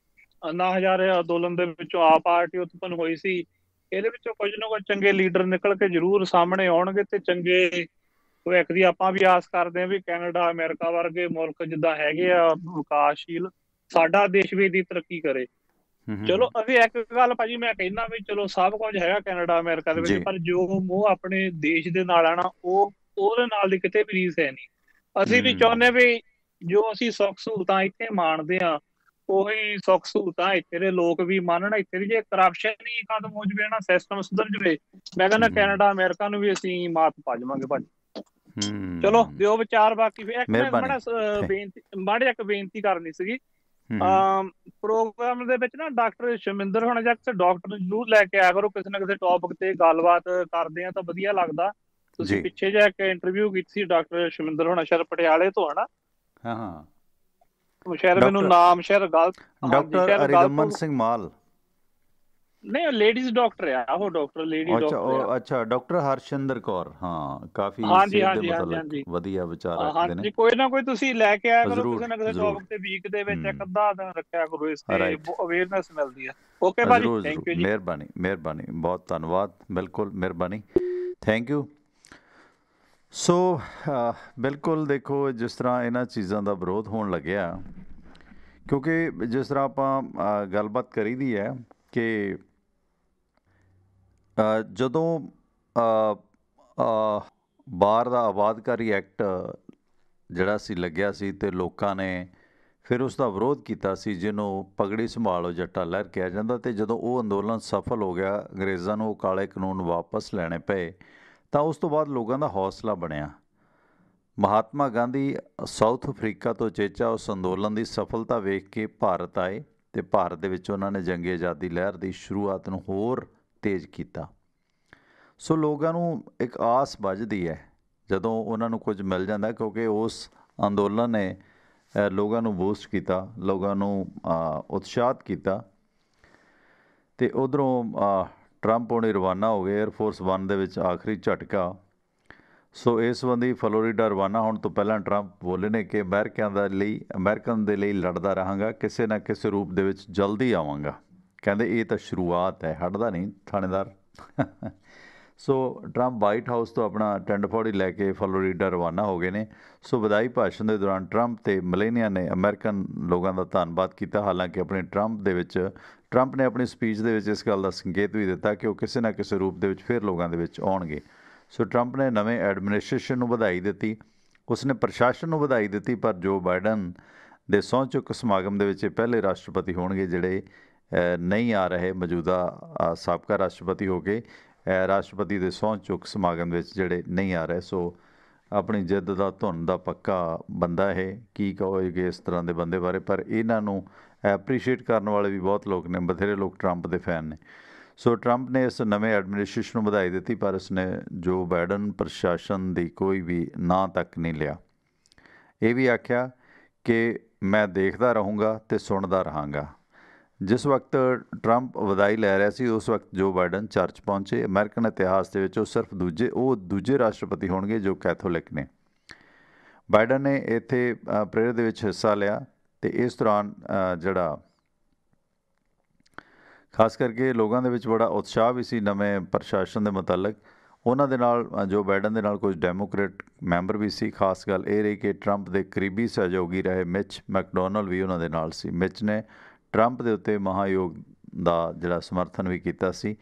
ਅੰਨਾ ਹਜ਼ਾਰੇ ਅੰਦੋਲਨ ਦੇ ਵਿੱਚੋਂ ਆਪ ਪਾਰਟੀ ਉਤਪੰਨ ਹੋਈ ਸੀ, ਇਹਦੇ ਵਿੱਚੋਂ ਕੁਝ ਨਾ ਕੁਝ ਚੰਗੇ ਲੀਡਰ ਨਿਕਲ ਕੇ ਜ਼ਰੂਰ ਸਾਹਮਣੇ ਆਉਣਗੇ ਤੇ ਚੰਗੇ ਭਵਿੱਖ ਦੀ ਆਪਾਂ ਵੀ ਆਸ ਕਰਦੇ ਹਾਂ ਵੀ ਕੈਨੇਡਾ, ਅਮਰੀਕਾ ਵਰਗੇ ਮੁਲਕ ਜਿੱਦਾਂ ਹੈਗੇ ਆ ਵਿਕਾਸਸ਼ੀਲ, ਸਾਡਾ ਦੇਸ਼ ਵੀ ਇਹਦੀ ਤਰੱਕੀ ਕਰੇ। ਚਲੋ ਅਸੀਂ ਇੱਕ ਗੱਲ ਭਾਜੀ ਮੈਂ ਕਹਿੰਦਾ ਵੀ ਚਲੋ ਸਭ ਕੁਝ ਹੈਗਾ ਕੈਨੇਡਾ ਅਮਰੀਕਾ ਦੇ ਵਿੱਚ, ਪਰ ਜੋ ਮੋਹ ਆਪਣੇ ਦੇਸ਼ ਦੇ ਨਾਲ ਆ ਨਾ, ਉਹਦੇ ਨਾਲ ਦੀ ਕਿਤੇ ਵੀ ਰੀਸ ਹੈ ਨਹੀਂ। ਅਸੀਂ ਵੀ ਚਾਹੁੰਦੇ ਵੀ ਜੋ ਅਸੀਂ ਸੁੱਖ ਸਹੂਲਤਾਂ ਇੱਥੇ ਮਾਣਦੇ ਆ, ਉਹੀ ਸੁੱਖ ਸਹੂਲਤਾਂ ਇੱਥੇ ਦੇ ਲੋਕ ਵੀ ਮੰਨਣ। ਇੱਥੇ ਦੀ ਜੇ ਕਰਪਸ਼ਨ ਹੀ ਖਤਮ ਹੋ ਜਾਵੇ ਨਾ, ਸਿਸਟਮ ਸੁਧਰ ਜਾਵੇ, ਮੈਂ ਕਹਿੰਦਾ ਕੈਨੇਡਾ ਅਮਰੀਕਾ ਨੂੰ ਵੀ ਅਸੀਂ ਮਾਤ ਪਾ ਜਾਵਾਂਗੇ ਭਾਜੀ। ਚਲੋ ਦਿਓ ਵਿਚਾਰ। ਬਾਕੀ ਇੱਕ ਮਾੜੀ ਇੱਕ ਬੇਨਤੀ ਕਰਨੀ ਸੀਗੀ। ਪ੍ਰੋਗਰਾਮ ਦੇ ਵਿੱਚ ਨਾ ਡਾਕਟਰ ਸ਼ਮਿੰਦਰ ਹੋਣਾ ਜਾਂ ਕਿਸੇ ਡਾਕਟਰ ਨੂੰ ਜ਼ਰੂਰ ਲੈ ਕੇ ਆਇਆ ਕਰੋ। ਕਿਸੇ ਨਾ ਕਿਸੇ ਟੌਪਿਕ ਤੇ ਗੱਲਬਾਤ ਕਰਦੇ ਆ ਤਾਂ ਵਧੀਆ ਲੱਗਦਾ। ਤੁਸੀਂ ਪਿੱਛੇ ਜਿਹੇ ਇੱਕ ਇੰਟਰਵਿਊ ਕੀਤੀ ਸੀ ਡਾਕਟਰ ਸ਼ਮਿੰਦਰ ਹੋਣਾ, ਸ਼ਾਇਦ ਪਟਿਆਲੇ ਤੋਂ, ਹਨਾ? ਸ਼ਾਇਦ ਮੈਨੂੰ ਨਾਮ ਸ਼ਾਇਦ ਗਲਤ, ਡਾਕਟਰ ਅਰਿੰਦਰਮਨ ਸਿੰਘ ਮਾਲ। ਨਹੀਂ, ਲੇਡੀਜ਼ ਡਾਕਟਰ ਆ ਉਹ, ਡਾਕਟਰ ਲੇਡੀ ਡਾਕਟਰ ਆ। ਅੱਛਾ, ਡਾਕਟਰ ਹਰਸ਼ਿੰਦਰ ਕੌਰ। ਹਾਂ, ਕਾਫੀ ਹਾਂਜੀ ਸਿਹਤ ਦੇ ਹਾਂਜੀ ਹਾਂਜੀ ਮੁਤਲਕ ਹਾਂਜੀ ਵਧੀਆ ਵਿਚਾਰ ਰੱਖਦੇ ਨੇ। ਹਾਂਜੀ, ਕੋਈ ਨਾ ਕੋਈ ਤੁਸੀਂ ਲੈ ਕੇ ਆਇਆ ਕਰੋ ਕਿਸੇ ਨਾ ਕਿਸੇ ਟੌਪਿਕ ਤੇ। ਵੀਕ ਦੇ ਵਿੱਚ ਇੱਕ ਅੱਧਾ ਦਿਨ ਰੱਖਿਆ ਕਰੋ, ਇਸ ਤੇ ਅਵੇਅਰਨੈਸ ਮਿਲਦੀ ਆ। ਓਕੇ ਭਾਜੀ, ਥੈਂਕ ਯੂ ਜੀ। ਮਿਹਰਬਾਨੀ, ਮਿਹਰਬਾਨੀ, ਬਹੁਤ ਧੰਨਵਾਦ। ਬਿਲਕੁਲ ਮਿਹਰਬਾਨੀ, ਥੈਂਕ ਯੂ। ਸੋ ਬਿਲਕੁਲ ਦੇਖੋ, ਜਿਸ ਤਰ੍ਹਾਂ ਇਹਨਾਂ ਚੀਜ਼ਾਂ ਦਾ ਵਿਰੋਧ ਹੋਣ ਲੱਗਿਆ, ਕਿਉਂਕਿ ਜਿਸ ਤਰ੍ਹਾਂ ਆਪਾਂ ਗੱਲਬਾਤ ਕਰੀ ਦੀ ਹੈ ਕਿ ਜਦੋਂ ਬਾਹਰ ਦਾ ਆਬਾਦਕਾਰੀ ਐਕਟ ਜਿਹੜਾ ਸੀ ਲੱਗਿਆ ਸੀ ਅਤੇ ਲੋਕਾਂ ਨੇ ਫਿਰ ਉਸ ਦਾ ਵਿਰੋਧ ਕੀਤਾ ਸੀ, ਜਿਹਨੂੰ ਪਗੜੀ ਸੰਭਾਲੋ ਜੱਟਾ ਲਹਿਰ ਕਿਹਾ ਜਾਂਦਾ। ਅਤੇ ਜਦੋਂ ਉਹ ਅੰਦੋਲਨ ਸਫਲ ਹੋ ਗਿਆ, ਅੰਗਰੇਜ਼ਾਂ ਨੂੰ ਉਹ ਕਾਲੇ ਕਾਨੂੰਨ ਵਾਪਸ ਲੈਣੇ ਪਏ, ਤਾਂ ਉਸ ਤੋਂ ਬਾਅਦ ਲੋਕਾਂ ਦਾ ਹੌਸਲਾ ਬਣਿਆ। ਮਹਾਤਮਾ ਗਾਂਧੀ ਸਾਊਥ ਅਫਰੀਕਾ ਤੋਂ ਚੇਚਾ ਉਸ ਅੰਦੋਲਨ ਦੀ ਸਫਲਤਾ ਵੇਖ ਕੇ ਭਾਰਤ ਆਏ ਅਤੇ ਭਾਰਤ ਦੇ ਵਿੱਚ ਉਹਨਾਂ ਨੇ ਜੰਗੀ ਆਜ਼ਾਦੀ ਲਹਿਰ ਦੀ ਸ਼ੁਰੂਆਤ ਨੂੰ ਹੋਰ ਤੇਜ਼ ਕੀਤਾ। ਸੋ ਲੋਕਾਂ ਨੂੰ ਇੱਕ ਆਸ ਬੱਝਦੀ ਹੈ ਜਦੋਂ ਉਹਨਾਂ ਨੂੰ ਕੁਝ ਮਿਲ ਜਾਂਦਾ, ਕਿਉਂਕਿ ਉਸ ਅੰਦੋਲਨ ਨੇ ਲੋਕਾਂ ਨੂੰ ਬੂਸਟ ਕੀਤਾ, ਲੋਕਾਂ ਨੂੰ ਉਤਸ਼ਾਹਿਤ ਕੀਤਾ। ਅਤੇ ਉੱਧਰੋਂ ਟਰੰਪ ਹੁਣੇ ਰਵਾਨਾ ਹੋ ਗਏ, ਏਅਰਫੋਰਸ 1 ਦੇ ਵਿੱਚ ਆਖਰੀ ਝਟਕਾ। ਸੋ ਇਸ ਸੰਬੰਧੀ ਫਲੋਰੀਡਾ ਰਵਾਨਾ ਹੋਣ ਤੋਂ ਪਹਿਲਾਂ ਟਰੰਪ ਬੋਲੇ ਨੇ ਕਿ ਅਮਰੀਕਨ ਦੇ ਲਈ ਲੜਦਾ ਰਹਾਂਗਾ, ਕਿਸੇ ਨਾ ਕਿਸੇ ਰੂਪ ਦੇ ਵਿੱਚ ਜਲਦੀ ਆਵਾਂਗਾ। ਕਹਿੰਦੇ ਇਹ ਤਾਂ ਸ਼ੁਰੂਆਤ ਹੈ, ਹਟਦਾ ਨਹੀਂ ਥਾਣੇਦਾਰ। ਸੋ ਟਰੰਪ ਵਾਈਟ ਹਾਊਸ ਤੋਂ ਆਪਣਾ ਟੈਂਡਫੋੜੀ ਲੈ ਕੇ ਫਲੋਰੀਡਾ ਰਵਾਨਾ ਹੋ ਗਏ ਨੇ। ਸੋ ਵਧਾਈ ਭਾਸ਼ਣ ਦੇ ਦੌਰਾਨ ਟਰੰਪ ਅਤੇ ਮਲੇਨੀਆ ਨੇ ਅਮਰੀਕਨ ਲੋਕਾਂ ਦਾ ਧੰਨਵਾਦ ਕੀਤਾ। ਹਾਲਾਂਕਿ ਟਰੰਪ ਨੇ ਆਪਣੀ ਸਪੀਚ ਦੇ ਵਿੱਚ ਇਸ ਗੱਲ ਦਾ ਸੰਕੇਤ ਵੀ ਦਿੱਤਾ ਕਿ ਉਹ ਕਿਸੇ ਨਾ ਕਿਸੇ ਰੂਪ ਦੇ ਵਿੱਚ ਫਿਰ ਲੋਕਾਂ ਦੇ ਵਿੱਚ ਆਉਣਗੇ। ਸੋ ਟਰੰਪ ਨੇ ਨਵੇਂ ਐਡਮਿਨਿਸਟ੍ਰੇਸ਼ਨ ਨੂੰ ਵਧਾਈ ਦਿੱਤੀ, ਉਸਨੇ ਪ੍ਰਸ਼ਾਸਨ ਨੂੰ ਵਧਾਈ ਦਿੱਤੀ, ਪਰ ਜੋ ਬਾਈਡਨ ਦੇ ਸਹੁੰ ਚੁੱਕ ਸਮਾਗਮ ਦੇ ਵਿੱਚ ਇਹ ਪਹਿਲੇ ਰਾਸ਼ਟਰਪਤੀ ਹੋਣਗੇ ਜਿਹੜੇ ਨਹੀਂ ਆ ਰਹੇ, ਮੌਜੂਦਾ ਸਾਬਕਾ ਰਾਸ਼ਟਰਪਤੀ ਹੋ ਕੇ ਰਾਸ਼ਟਰਪਤੀ ਦੇ ਸਹੁੰ ਚੁੱਕ ਸਮਾਗਮ ਵਿੱਚ ਜਿਹੜੇ ਨਹੀਂ ਆ ਰਹੇ। ਸੋ ਆਪਣੀ ਜਿੱਦ ਦਾ ਧੁਨ ਦਾ ਪੱਕਾ ਬੰਦਾ ਇਹ, ਕੀ ਕਹੋਗੇ ਇਸ ਤਰ੍ਹਾਂ ਦੇ ਬੰਦੇ ਬਾਰੇ? ਪਰ ਇਹਨਾਂ ਨੂੰ ਐਪਰੀਸ਼ੀਏਟ ਕਰਨ ਵਾਲੇ ਵੀ ਬਹੁਤ ਲੋਕ ਨੇ, ਬਥੇਰੇ ਲੋਕ ਟਰੰਪ ਦੇ ਫੈਨ ਨੇ। ਸੋ ਟਰੰਪ ਨੇ ਇਸ ਨਵੇਂ ਐਡਮਿਨਿਸਟ੍ਰੇਸ਼ਨ ਨੂੰ ਵਧਾਈ ਦਿੱਤੀ, ਪਰ ਉਸਨੇ ਜੋ ਬਾਈਡਨ ਪ੍ਰਸ਼ਾਸਨ ਦੀ ਕੋਈ ਵੀ ਨਾਂ ਤੱਕ ਨਹੀਂ ਲਿਆ। ਇਹ ਵੀ ਆਖਿਆ ਕਿ ਮੈਂ ਦੇਖਦਾ ਰਹੂੰਗਾ ਅਤੇ ਸੁਣਦਾ ਰਹਾਂਗਾ। ਜਿਸ ਵਕਤ ਟਰੰਪ ਵਧਾਈ ਲੈ ਰਿਹਾ ਸੀ, ਉਸ ਵਕਤ ਜੋ ਬਾਈਡਨ ਚਰਚ ਪਹੁੰਚੇ। ਅਮਰੀਕਨ ਇਤਿਹਾਸ ਦੇ ਵਿੱਚ ਉਹ ਦੂਜੇ ਰਾਸ਼ਟਰਪਤੀ ਹੋਣਗੇ ਜੋ ਕੈਥੋਲਿਕ ਨੇ। ਬਾਈਡਨ ਨੇ ਇੱਥੇ ਪ੍ਰੇਅਰ ਦੇ ਵਿੱਚ ਹਿੱਸਾ ਲਿਆ ਅਤੇ ਇਸ ਦੌਰਾਨ ਜਿਹੜਾ ਖਾਸ ਕਰਕੇ ਲੋਕਾਂ ਦੇ ਵਿੱਚ ਬੜਾ ਉਤਸ਼ਾਹ ਵੀ ਸੀ ਨਵੇਂ ਪ੍ਰਸ਼ਾਸਨ ਦੇ ਮੁਤਲਕ। ਉਹਨਾਂ ਦੇ ਨਾਲ ਜੋ ਬਾਈਡਨ ਦੇ ਨਾਲ ਕੁਝ ਡੈਮੋਕ੍ਰੇਟ ਮੈਂਬਰ ਵੀ ਸੀ। ਖਾਸ ਗੱਲ ਇਹ ਰਹੀ ਕਿ ਟਰੰਪ ਦੇ ਕਰੀਬੀ ਸਹਿਯੋਗੀ ਰਹੇ ਮਿਚ ਮੈਕਡੋਨਲ ਵੀ ਉਹਨਾਂ ਦੇ ਨਾਲ ਸੀ। ਮਿਚ ਨੇ ਟਰੰਪ ਦੇ ਉੱਤੇ ਮਹਾਯੋਗ ਦਾ ਜਿਹੜਾ ਸਮਰਥਨ ਵੀ ਕੀਤਾ ਸੀ।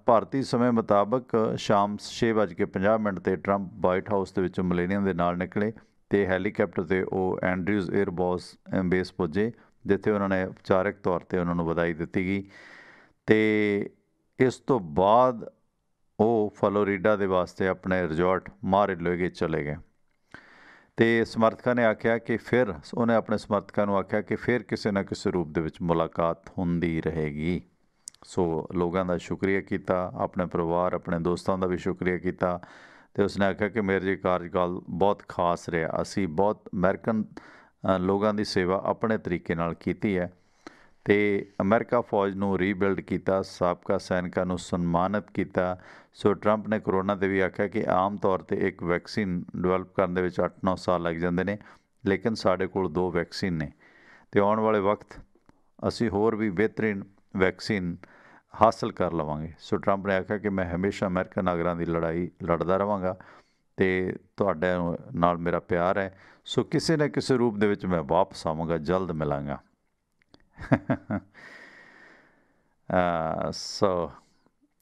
ਭਾਰਤੀ ਸਮੇਂ ਮੁਤਾਬਕ ਸ਼ਾਮ 6:50 'ਤੇ ਟਰੰਪ ਵਾਈਟ ਹਾਊਸ ਦੇ ਵਿੱਚੋਂ ਮਿਲੇਨੀਅਮ ਦੇ ਨਾਲ ਨਿਕਲੇ ਅਤੇ ਹੈਲੀਕਾਪਟਰ 'ਤੇ ਉਹ ਐਂਡਰਿਊਜ਼ ਬੇਸ ਪੁੱਜੇ, ਜਿੱਥੇ ਉਹਨਾਂ ਨੇ ਉਪਚਾਰਕ ਤੌਰ 'ਤੇ ਉਹਨਾਂ ਨੂੰ ਵਧਾਈ ਦਿੱਤੀ ਗਈ। ਅਤੇ ਇਸ ਤੋਂ ਬਾਅਦ ਉਹ ਫਲੋਰੀਡਾ ਦੇ ਵਾਸਤੇ ਆਪਣੇ ਰਿਜ਼ੋਰਟ ਮਾਰ-ਏ-ਲਾਗੋ ਚਲੇ ਗਏ। ਅਤੇ ਸਮਰਥਕਾਂ ਨੇ ਆਖਿਆ ਕਿ ਫਿਰ ਉਹਨੇ ਆਪਣੇ ਸਮਰਥਕਾਂ ਨੂੰ ਆਖਿਆ ਕਿ ਫਿਰ ਕਿਸੇ ਨਾ ਕਿਸੇ ਰੂਪ ਦੇ ਵਿੱਚ ਮੁਲਾਕਾਤ ਹੁੰਦੀ ਰਹੇਗੀ। ਸੋ ਲੋਕਾਂ ਦਾ ਸ਼ੁਕਰੀਆ ਕੀਤਾ, ਆਪਣੇ ਪਰਿਵਾਰ ਆਪਣੇ ਦੋਸਤਾਂ ਦਾ ਵੀ ਸ਼ੁਕਰੀਆ ਕੀਤਾ। ਅਤੇ ਉਸਨੇ ਆਖਿਆ ਕਿ ਮੇਰੇ ਜੀ ਕਾਰਜਕਾਲ ਬਹੁਤ ਖਾਸ ਰਿਹਾ। ਅਸੀਂ ਬਹੁਤ ਅਮਰੀਕਨ ਲੋਕਾਂ ਦੀ ਸੇਵਾ ਆਪਣੇ ਤਰੀਕੇ ਨਾਲ ਕੀਤੀ ਹੈ ਅਤੇ ਅਮਰੀਕਾ ਫੌਜ ਨੂੰ ਰੀਬਿਲਡ ਕੀਤਾ, ਸਾਬਕਾ ਸੈਨਿਕਾਂ ਨੂੰ ਸਨਮਾਨਿਤ ਕੀਤਾ। ਸੋ ਟਰੰਪ ਨੇ ਕਰੋਨਾ 'ਤੇ ਵੀ ਆਖਿਆ ਕਿ ਆਮ ਤੌਰ 'ਤੇ ਇੱਕ ਵੈਕਸੀਨ ਡਿਵੈਲਪ ਕਰਨ ਦੇ ਵਿੱਚ 8-9 ਸਾਲ ਲੱਗ ਜਾਂਦੇ ਨੇ, ਲੇਕਿਨ ਸਾਡੇ ਕੋਲ 2 ਵੈਕਸੀਨ ਨੇ ਅਤੇ ਆਉਣ ਵਾਲੇ ਵਕਤ ਅਸੀਂ ਹੋਰ ਵੀ ਬਿਹਤਰੀਨ ਵੈਕਸੀਨ ਹਾਸਲ ਕਰ ਲਵਾਂਗੇ। ਸੋ ਟਰੰਪ ਨੇ ਆਖਿਆ ਕਿ ਮੈਂ ਹਮੇਸ਼ਾ ਅਮਰੀਕਨ ਨਾਗਰਿਕਾਂ ਦੀ ਲੜਾਈ ਲੜਦਾ ਰਹਾਂਗਾ ਅਤੇ ਤੁਹਾਡੇ ਨਾਲ ਮੇਰਾ ਪਿਆਰ ਹੈ। ਸੋ ਕਿਸੇ ਨਾ ਕਿਸੇ ਰੂਪ ਦੇ ਵਿੱਚ ਮੈਂ ਵਾਪਸ ਆਵਾਂਗਾ, ਜਲਦ ਮਿਲਾਂਗਾ। ਸੋ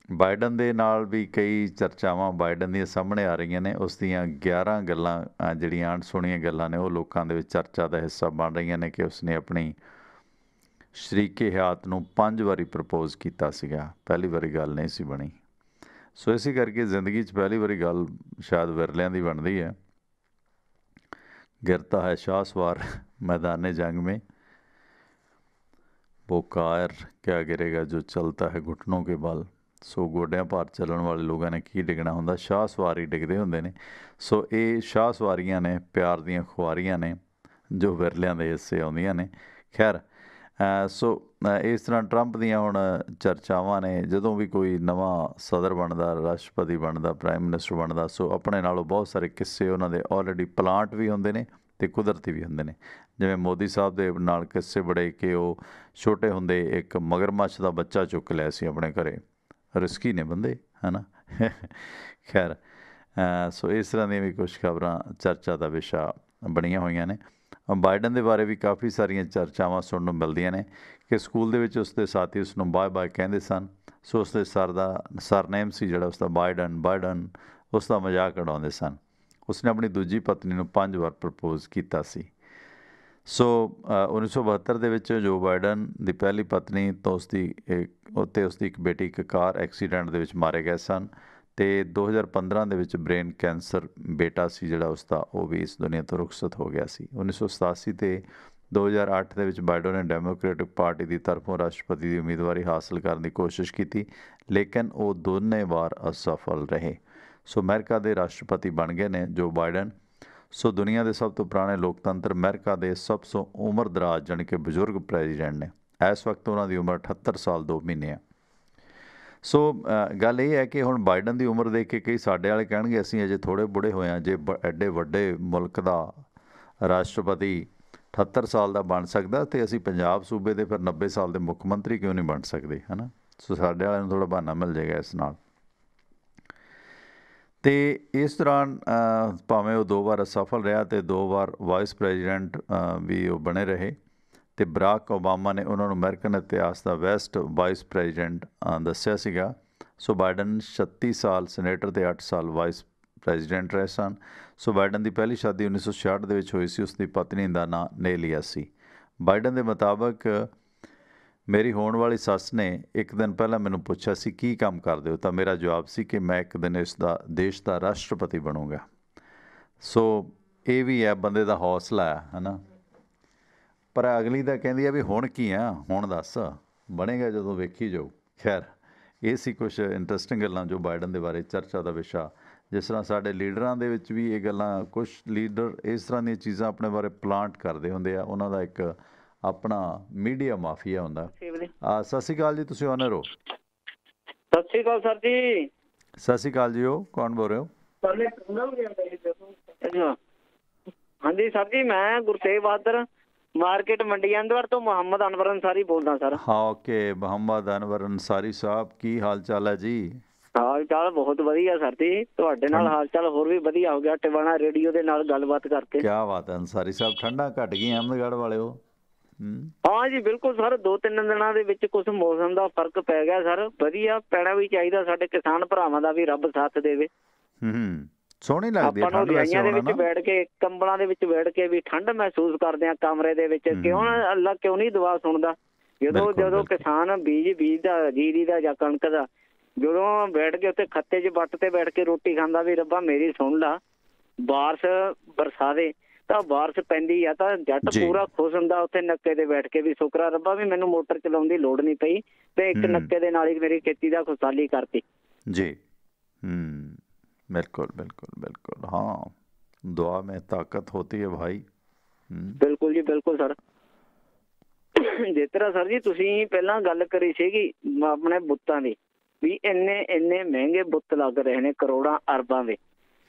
ਬਾਈਡਨ ਦੇ ਨਾਲ ਵੀ ਕਈ ਚਰਚਾਵਾਂ ਬਾਈਡਨ ਦੀਆਂ ਸਾਹਮਣੇ ਆ ਰਹੀਆਂ ਨੇ। ਉਸ ਦੀਆਂ 11 ਗੱਲਾਂ ਜਿਹੜੀਆਂ ਅਣਸੁਣੀਆਂ ਗੱਲਾਂ ਨੇ ਉਹ ਲੋਕਾਂ ਦੇ ਵਿੱਚ ਚਰਚਾ ਦਾ ਹਿੱਸਾ ਬਣ ਰਹੀਆਂ ਨੇ ਕਿ ਉਸਨੇ ਆਪਣੀ ਸ਼ਰੀਕੇ ਹਯਾਤ ਨੂੰ 5 ਵਾਰੀ ਪ੍ਰਪੋਜ਼ ਕੀਤਾ ਸੀਗਾ। ਪਹਿਲੀ ਵਾਰੀ ਗੱਲ ਨਹੀਂ ਸੀ ਬਣੀ। ਸੋ ਇਸੇ ਕਰਕੇ ਜ਼ਿੰਦਗੀ 'ਚ ਪਹਿਲੀ ਵਾਰੀ ਗੱਲ ਸ਼ਾਇਦ ਵਿਰਲਿਆਂ ਦੀ ਬਣਦੀ ਹੈ। ਗਿਰਤਾ ਹੈ ਸ਼ਾਹ ਸਵਾਰ ਮੈਦਾਨੇ ਜੰਗ में, वो ਕਾਰ ਕਿਆ ਗਿਰੇਗਾ ਜੋ ਚਲਤਾ ਹੈ ਘੁਟਨੋਂ ਕੇ ਬਲ। ਸੋ ਗੋਡਿਆਂ ਭਾਰ ਚੱਲਣ ਵਾਲੇ ਲੋਕਾਂ ਨੇ ਕੀ ਡਿੱਗਣਾ ਹੁੰਦਾ, ਸ਼ਾਹ ਸਵਾਰ ਹੀ ਡਿੱਗਦੇ ਹੁੰਦੇ ਨੇ। ਸੋ ਇਹ ਸ਼ਾਹ ਸਵਾਰੀਆਂ ਨੇ, ਪਿਆਰ ਦੀਆਂ ਖੁਆਰੀਆਂ ਨੇ ਜੋ ਵਿਰਲਿਆਂ ਦੇ ਹਿੱਸੇ ਆਉਂਦੀਆਂ ਨੇ। ਖੈਰ ਇਸ ਤਰ੍ਹਾਂ ਟਰੰਪ ਦੀਆਂ ਹੁਣ ਚਰਚਾਵਾਂ ਨੇ। ਜਦੋਂ ਵੀ ਕੋਈ ਨਵਾਂ ਸਦਰ ਬਣਦਾ, ਰਾਸ਼ਟਰਪਤੀ ਬਣਦਾ, ਪ੍ਰਾਈਮ ਮਿਨਿਸਟਰ ਬਣਦਾ, ਸੋ ਆਪਣੇ ਨਾਲੋਂ ਬਹੁਤ ਸਾਰੇ ਕਿੱਸੇ ਉਹਨਾਂ ਦੇ ਆਲਰੇਡੀ ਪਲਾਂਟ ਵੀ ਹੁੰਦੇ ਨੇ ਅਤੇ ਕੁਦਰਤੀ ਵੀ ਹੁੰਦੇ ਨੇ। ਜਿਵੇਂ ਮੋਦੀ ਸਾਹਿਬ ਦੇ ਨਾਲ ਕਿੱਸੇ ਬੜੇ ਕਿ ਉਹ ਛੋਟੇ ਹੁੰਦੇ ਇੱਕ ਮਗਰਮੱਛ ਦਾ ਬੱਚਾ ਚੁੱਕ ਲਿਆ ਸੀ ਆਪਣੇ ਘਰ। ਰਿਸਕੀ ਨੇ ਬੰਦੇ, ਹੈ ਨਾ। ਖੈਰ ਸੋ ਇਸ ਤਰ੍ਹਾਂ ਦੀਆਂ ਵੀ ਕੁਛ ਖਬਰਾਂ ਚਰਚਾ ਦਾ ਵਿਸ਼ਾ ਬਣੀਆਂ ਹੋਈਆਂ ਨੇ। ਬਾਈਡਨ ਦੇ ਬਾਰੇ ਵੀ ਕਾਫੀ ਸਾਰੀਆਂ ਚਰਚਾਵਾਂ ਸੁਣਨ ਨੂੰ ਮਿਲਦੀਆਂ ਨੇ ਕਿ ਸਕੂਲ ਦੇ ਵਿੱਚ ਉਸਦੇ ਸਾਥੀ ਉਸਨੂੰ ਬਾਏ ਕਹਿੰਦੇ ਸਨ। ਸੋ ਉਸਦੇ ਸਰਨੇਮ ਸੀ ਜਿਹੜਾ ਉਸਦਾ ਬਾਈਡਨ, ਉਸਦਾ ਮਜ਼ਾਕ ਉਡਾਉਂਦੇ ਸਨ। ਉਸਨੇ ਆਪਣੀ ਦੂਜੀ ਪਤਨੀ ਨੂੰ 5 ਵਾਰ ਪ੍ਰਪੋਜ਼ ਕੀਤਾ ਸੀ। ਸੋ 1972 ਦੇ ਵਿੱਚ ਜੋ ਬਾਈਡਨ ਦੀ ਪਹਿਲੀ ਪਤਨੀ ਤੋਂ ਉਸਦੀ ਇੱਕ ਬੇਟੀ ਇੱਕ ਕਾਰ ਐਕਸੀਡੈਂਟ ਦੇ ਵਿੱਚ ਮਾਰੇ ਗਏ ਸਨ ਅਤੇ 2015 ਦੇ ਵਿੱਚ ਬ੍ਰੇਨ ਕੈਂਸਰ ਬੇਟਾ ਸੀ ਜਿਹੜਾ ਉਸਦਾ, ਉਹ ਵੀ ਇਸ ਦੁਨੀਆ ਤੋਂ ਰੁਖਸਤ ਹੋ ਗਿਆ ਸੀ। 1987 ਅਤੇ 2008 ਦੇ ਵਿੱਚ ਬਾਈਡਨ ਨੇ ਡੈਮੋਕ੍ਰੇਟਿਕ ਪਾਰਟੀ ਦੀ ਤਰਫੋਂ ਰਾਸ਼ਟਰਪਤੀ ਦੀ ਉਮੀਦਵਾਰੀ ਹਾਸਲ ਕਰਨ ਦੀ ਕੋਸ਼ਿਸ਼ ਕੀਤੀ, ਲੇਕਿਨ ਉਹ ਦੋਨੇ ਵਾਰ ਅਸਫਲ ਰਹੇ। ਸੋ ਅਮਰੀਕਾ ਦੇ ਰਾਸ਼ਟਰਪਤੀ ਬਣ ਗਏ ਨੇ ਜੋ ਬਾਈਡਨ। ਸੋ ਦੁਨੀਆ ਦੇ ਸਭ ਤੋਂ ਪੁਰਾਣੇ ਲੋਕਤੰਤਰ ਅਮਰੀਕਾ ਦੇ ਸਭ ਤੋਂ ਉਮਰ ਦਰਾਜ਼ ਜਾਣੀ ਕਿ ਬਜ਼ੁਰਗ ਪ੍ਰੈਜ਼ੀਡੈਂਟ ਨੇ। ਇਸ ਵਕਤ ਉਹਨਾਂ ਦੀ ਉਮਰ 78 ਸਾਲ 2 ਮਹੀਨੇ ਆ। ਸੋ ਗੱਲ ਇਹ ਹੈ ਕਿ ਹੁਣ ਬਾਈਡਨ ਦੀ ਉਮਰ ਦੇਖ ਕੇ ਕਈ ਸਾਡੇ ਵਾਲੇ ਕਹਿਣਗੇ ਅਸੀਂ ਅਜੇ ਥੋੜ੍ਹੇ ਬੁੜੇ ਹੋਏ ਹਾਂ। ਜੇ ਐਡੇ ਵੱਡੇ ਮੁਲਕ ਦਾ ਰਾਸ਼ਟਰਪਤੀ 78 ਸਾਲ ਦਾ ਬਣ ਸਕਦਾ ਅਤੇ ਅਸੀਂ ਪੰਜਾਬ ਸੂਬੇ ਦੇ ਫਿਰ 90 ਸਾਲ ਦੇ ਮੁੱਖ ਮੰਤਰੀ ਕਿਉਂ ਨਹੀਂ ਬਣ ਸਕਦੇ, ਹੈ ਨਾ। ਸੋ ਸਾਡੇ ਵਾਲਿਆਂ ਨੂੰ ਥੋੜ੍ਹਾ ਬਹਾਨਾ ਮਿਲ ਜਾਏਗਾ ਇਸ ਨਾਲ। ਅਤੇ ਇਸ ਦੌਰਾਨ ਭਾਵੇਂ ਉਹ 2 ਵਾਰ ਅਸਫਲ ਰਿਹਾ ਅਤੇ 2 ਵਾਰ ਵਾਈਸ ਪ੍ਰੈਜ਼ੀਡੈਂਟ ਵੀ ਉਹ ਬਣੇ ਰਹੇ ਅਤੇ ਬਰਾਕ ਓਬਾਮਾ ਨੇ ਉਹਨਾਂ ਨੂੰ ਅਮਰੀਕਨ ਇਤਿਹਾਸ ਦਾ ਬੈਸਟ ਵਾਈਸ ਪ੍ਰੈਜ਼ੀਡੈਂਟ ਦੱਸਿਆ ਸੀਗਾ। ਸੋ ਬਾਈਡਨ 36 ਸਾਲ ਸੈਨੇਟਰ ਅਤੇ 8 ਸਾਲ ਵਾਈਸ ਪ੍ਰੈਜ਼ੀਡੈਂਟ ਰਹੇ ਸਨ। ਸੋ ਬਾਈਡਨ ਦੀ ਪਹਿਲੀ ਸ਼ਾਦੀ 1966 ਦੇ ਵਿੱਚ ਹੋਈ ਸੀ। ਉਸਦੀ ਪਤਨੀ ਦਾ ਨਾਂ ਨੇਲੀਆ ਸੀ। ਬਾਈਡਨ ਦੇ ਮੁਤਾਬਕ ਮੇਰੀ ਹੋਣ ਵਾਲੀ ਸੱਸ ਨੇ ਇੱਕ ਦਿਨ ਪਹਿਲਾਂ ਮੈਨੂੰ ਪੁੱਛਿਆ ਸੀ ਕੀ ਕੰਮ ਕਰਦੇ ਹੋ, ਤਾਂ ਮੇਰਾ ਜਵਾਬ ਸੀ ਕਿ ਮੈਂ ਇੱਕ ਦਿਨ ਇਸ ਦਾ ਦੇਸ਼ ਦਾ ਰਾਸ਼ਟਰਪਤੀ ਬਣੂੰਗਾ। ਸੋ ਇਹ ਵੀ ਹੈ ਬੰਦੇ ਦਾ ਹੌਸਲਾ ਹੈ ਨਾ। ਪਰ ਅਗਲੀ ਦਾ ਕਹਿੰਦੀ ਆ ਵੀ ਹੁਣ ਕੀ ਆ, ਹੁਣ ਦੱਸ, ਬਣੇਗਾ ਜਦੋਂ ਵੇਖੀ ਜਾਊ। ਖੈਰ ਇਹ ਸੀ ਕੁਛ ਇੰਟਰਸਟਿੰਗ ਗੱਲਾਂ ਜੋ ਬਾਈਡਨ ਦੇ ਬਾਰੇ ਚਰਚਾ ਦਾ ਵਿਸ਼ਾ। ਜਿਸ ਤਰ੍ਹਾਂ ਸਾਡੇ ਲੀਡਰਾਂ ਦੇ ਵਿੱਚ ਵੀ ਇਹ ਗੱਲਾਂ, ਕੁਛ ਲੀਡਰ ਇਸ ਤਰ੍ਹਾਂ ਦੀਆਂ ਚੀਜ਼ਾਂ ਆਪਣੇ ਬਾਰੇ ਪਲਾਂਟ ਕਰਦੇ ਹੁੰਦੇ ਆ। ਉਹਨਾਂ ਦਾ ਇੱਕ ਆਪਣਾ ਮੀਡੀਆ ਮਾਫੀਆ ਹੁੰਦਾ। ਸਤਿ ਸ਼੍ਰੀ ਅਕਾਲ ਜੀ, ਤੁਸੀਂ ਓਨਰ ਹੋ? ਸਤਿ ਸ਼੍ਰੀ ਅਕਾਲ ਸਰ ਜੀ। ਸਤਿ ਸ਼੍ਰੀ ਅਕਾਲ ਜੀ। ਉਹ ਕੌਣ ਬੋਲ ਰਹੇ ਹੋ? ਹਾਂਜੀ ਸਰ ਜੀ, ਮੈਂ ਗੁਰਤੇਜ ਬਹਾਦਰ मार्केट मंडी अंदर तो मोहम्मद अनवर अंसारी बोलदा सर। हाँ ओके, मोहम्मद अनवर अंसारी साहब की हाल चाल है जी? ਹਾਲ ਚਾਲ ਬਹੁਤ ਵਧੀਆ ਸਰ ਜੀ, ਤੁਹਾਡੇ ਨਾਲ ਹਾਲ ਚਾਲ ਹੋਰ ਵੀ ਵਧੀਆ ਹੋ ਗਿਆ ਟਿਵਾਣਾ ਰੇਡੀਓ ਦੇ ਨਾਲ ਗੱਲਬਾਤ ਕਰਕੇ। क्या बात है अंसारी साहब, ठंडा घट गई अहमदगढ़ वाले हो? ਹਾਂ ਜੀ ਬਿਲकुल ਸਰ, 2-3 ਦਿਨਾਂ ਦੇ ਵਿੱਚ ਕੁਝ ਮੌਸਮ ਦਾ ਫਰਕ ਪੈ ਗਿਆ ਸਰ, ਵਧੀਆ ਪੈਣਾ ਵੀ ਚਾਹੀਦਾ, ਸਾਡੇ ਕਿਸਾਨ ਭਰਾਵਾਂ ਦਾ ਵੀ ਰੱਬ ਸਾਥ ਦੇਵੇ। ਸੋਹਣੀ ਲੱਗਦੀ ਹੈ ਆਪਾਂ ਨੂੰ ਠੰਡ ਵੈਸੇ ਰਜਾਈਆਂ ਦੇ ਹੋਣਾ ਵਿੱਚ ਨਾ। ਬੈਠ ਕੇ ਕੰਬਲਾਂ ਦੇ ਵਿੱਚ ਬੈਠ ਕੇ ਵੀ ਠੰਡ ਮਹਿਸੂਸ ਕਰਦੇ ਆ ਕਮਰੇ ਦੇ ਵਿੱਚ, ਕਿਉਂ ਨਾ ਅੱਲਾ ਕਿਉਂ ਨਹੀਂ ਦੁਆ ਸੁਣਦਾ? ਜਦੋਂ ਕਿਸਾਨ ਬੀਜਦਾ ਜੀਰੀ ਦਾ ਜਾਂ ਕਣਕ ਦਾ, ਜਦੋਂ ਬੈਠ ਕੇ ਉੱਥੇ ਖੱਤੇ 'ਚ ਵੱਟ ਤੇ ਬੈਠ ਕੇ ਰੋਟੀ ਖਾਂਦਾ ਵੀ ਰੱਬਾ ਮੇਰੀ ਸੁਣ ਲਾ, ਬਾਰਿਸ਼ ਬਰਸਾ ਦੇ, ਤਾਂ ਬਾਰਿਸ਼ ਪੈਂਦੀ ਆ ਤਾਂ ਜੱਟ ਪੂਰਾ ਖੁਸ਼ ਹੁੰਦਾ ਉੱਥੇ ਨੱਕੇ ਤੇ ਬੈਠ ਕੇ ਵੀ ਸ਼ੁਕਰ ਆ ਰੱਬਾ ਵੀ ਮੈਨੂੰ ਮੋਟਰ ਚਲਾਉਣ ਦੀ ਲੋੜ ਨਹੀਂ ਪਈ ਤੇ ਇੱਕ ਨੱਕੇ ਦੇ ਨਾਲ ਹੀ ਮੇਰੀ ਖੇਤੀ ਦਾ ਖੁਸ਼ਹਾਲੀ ਕਰਤੀ ਜੀ। बिल्कुल बिल्कुल बिल्कुल, हाँ दुआ में ताकत होती है भाई। ਬਿਲਕੁਲ ਜੀ ਬਿਲਕੁਲ ਸਰ। ਜਿਸ ਤਰ੍ਹਾਂ ਸਰ ਜੀ ਤੁਸੀਂ ਪਹਿਲਾਂ ਗੱਲ ਕਰੀ ਸੀਗੀ ਆਪਣੇ ਬੁੱਤਾਂ ਦੀ, ਵੀ ਇੰਨੇ ਮਹਿੰਗੇ ਬੁੱਤ ਲੱਗ ਰਹੇ ਨੇ ਕਰੋੜਾਂ ਅਰਬਾਂ ਦੇ,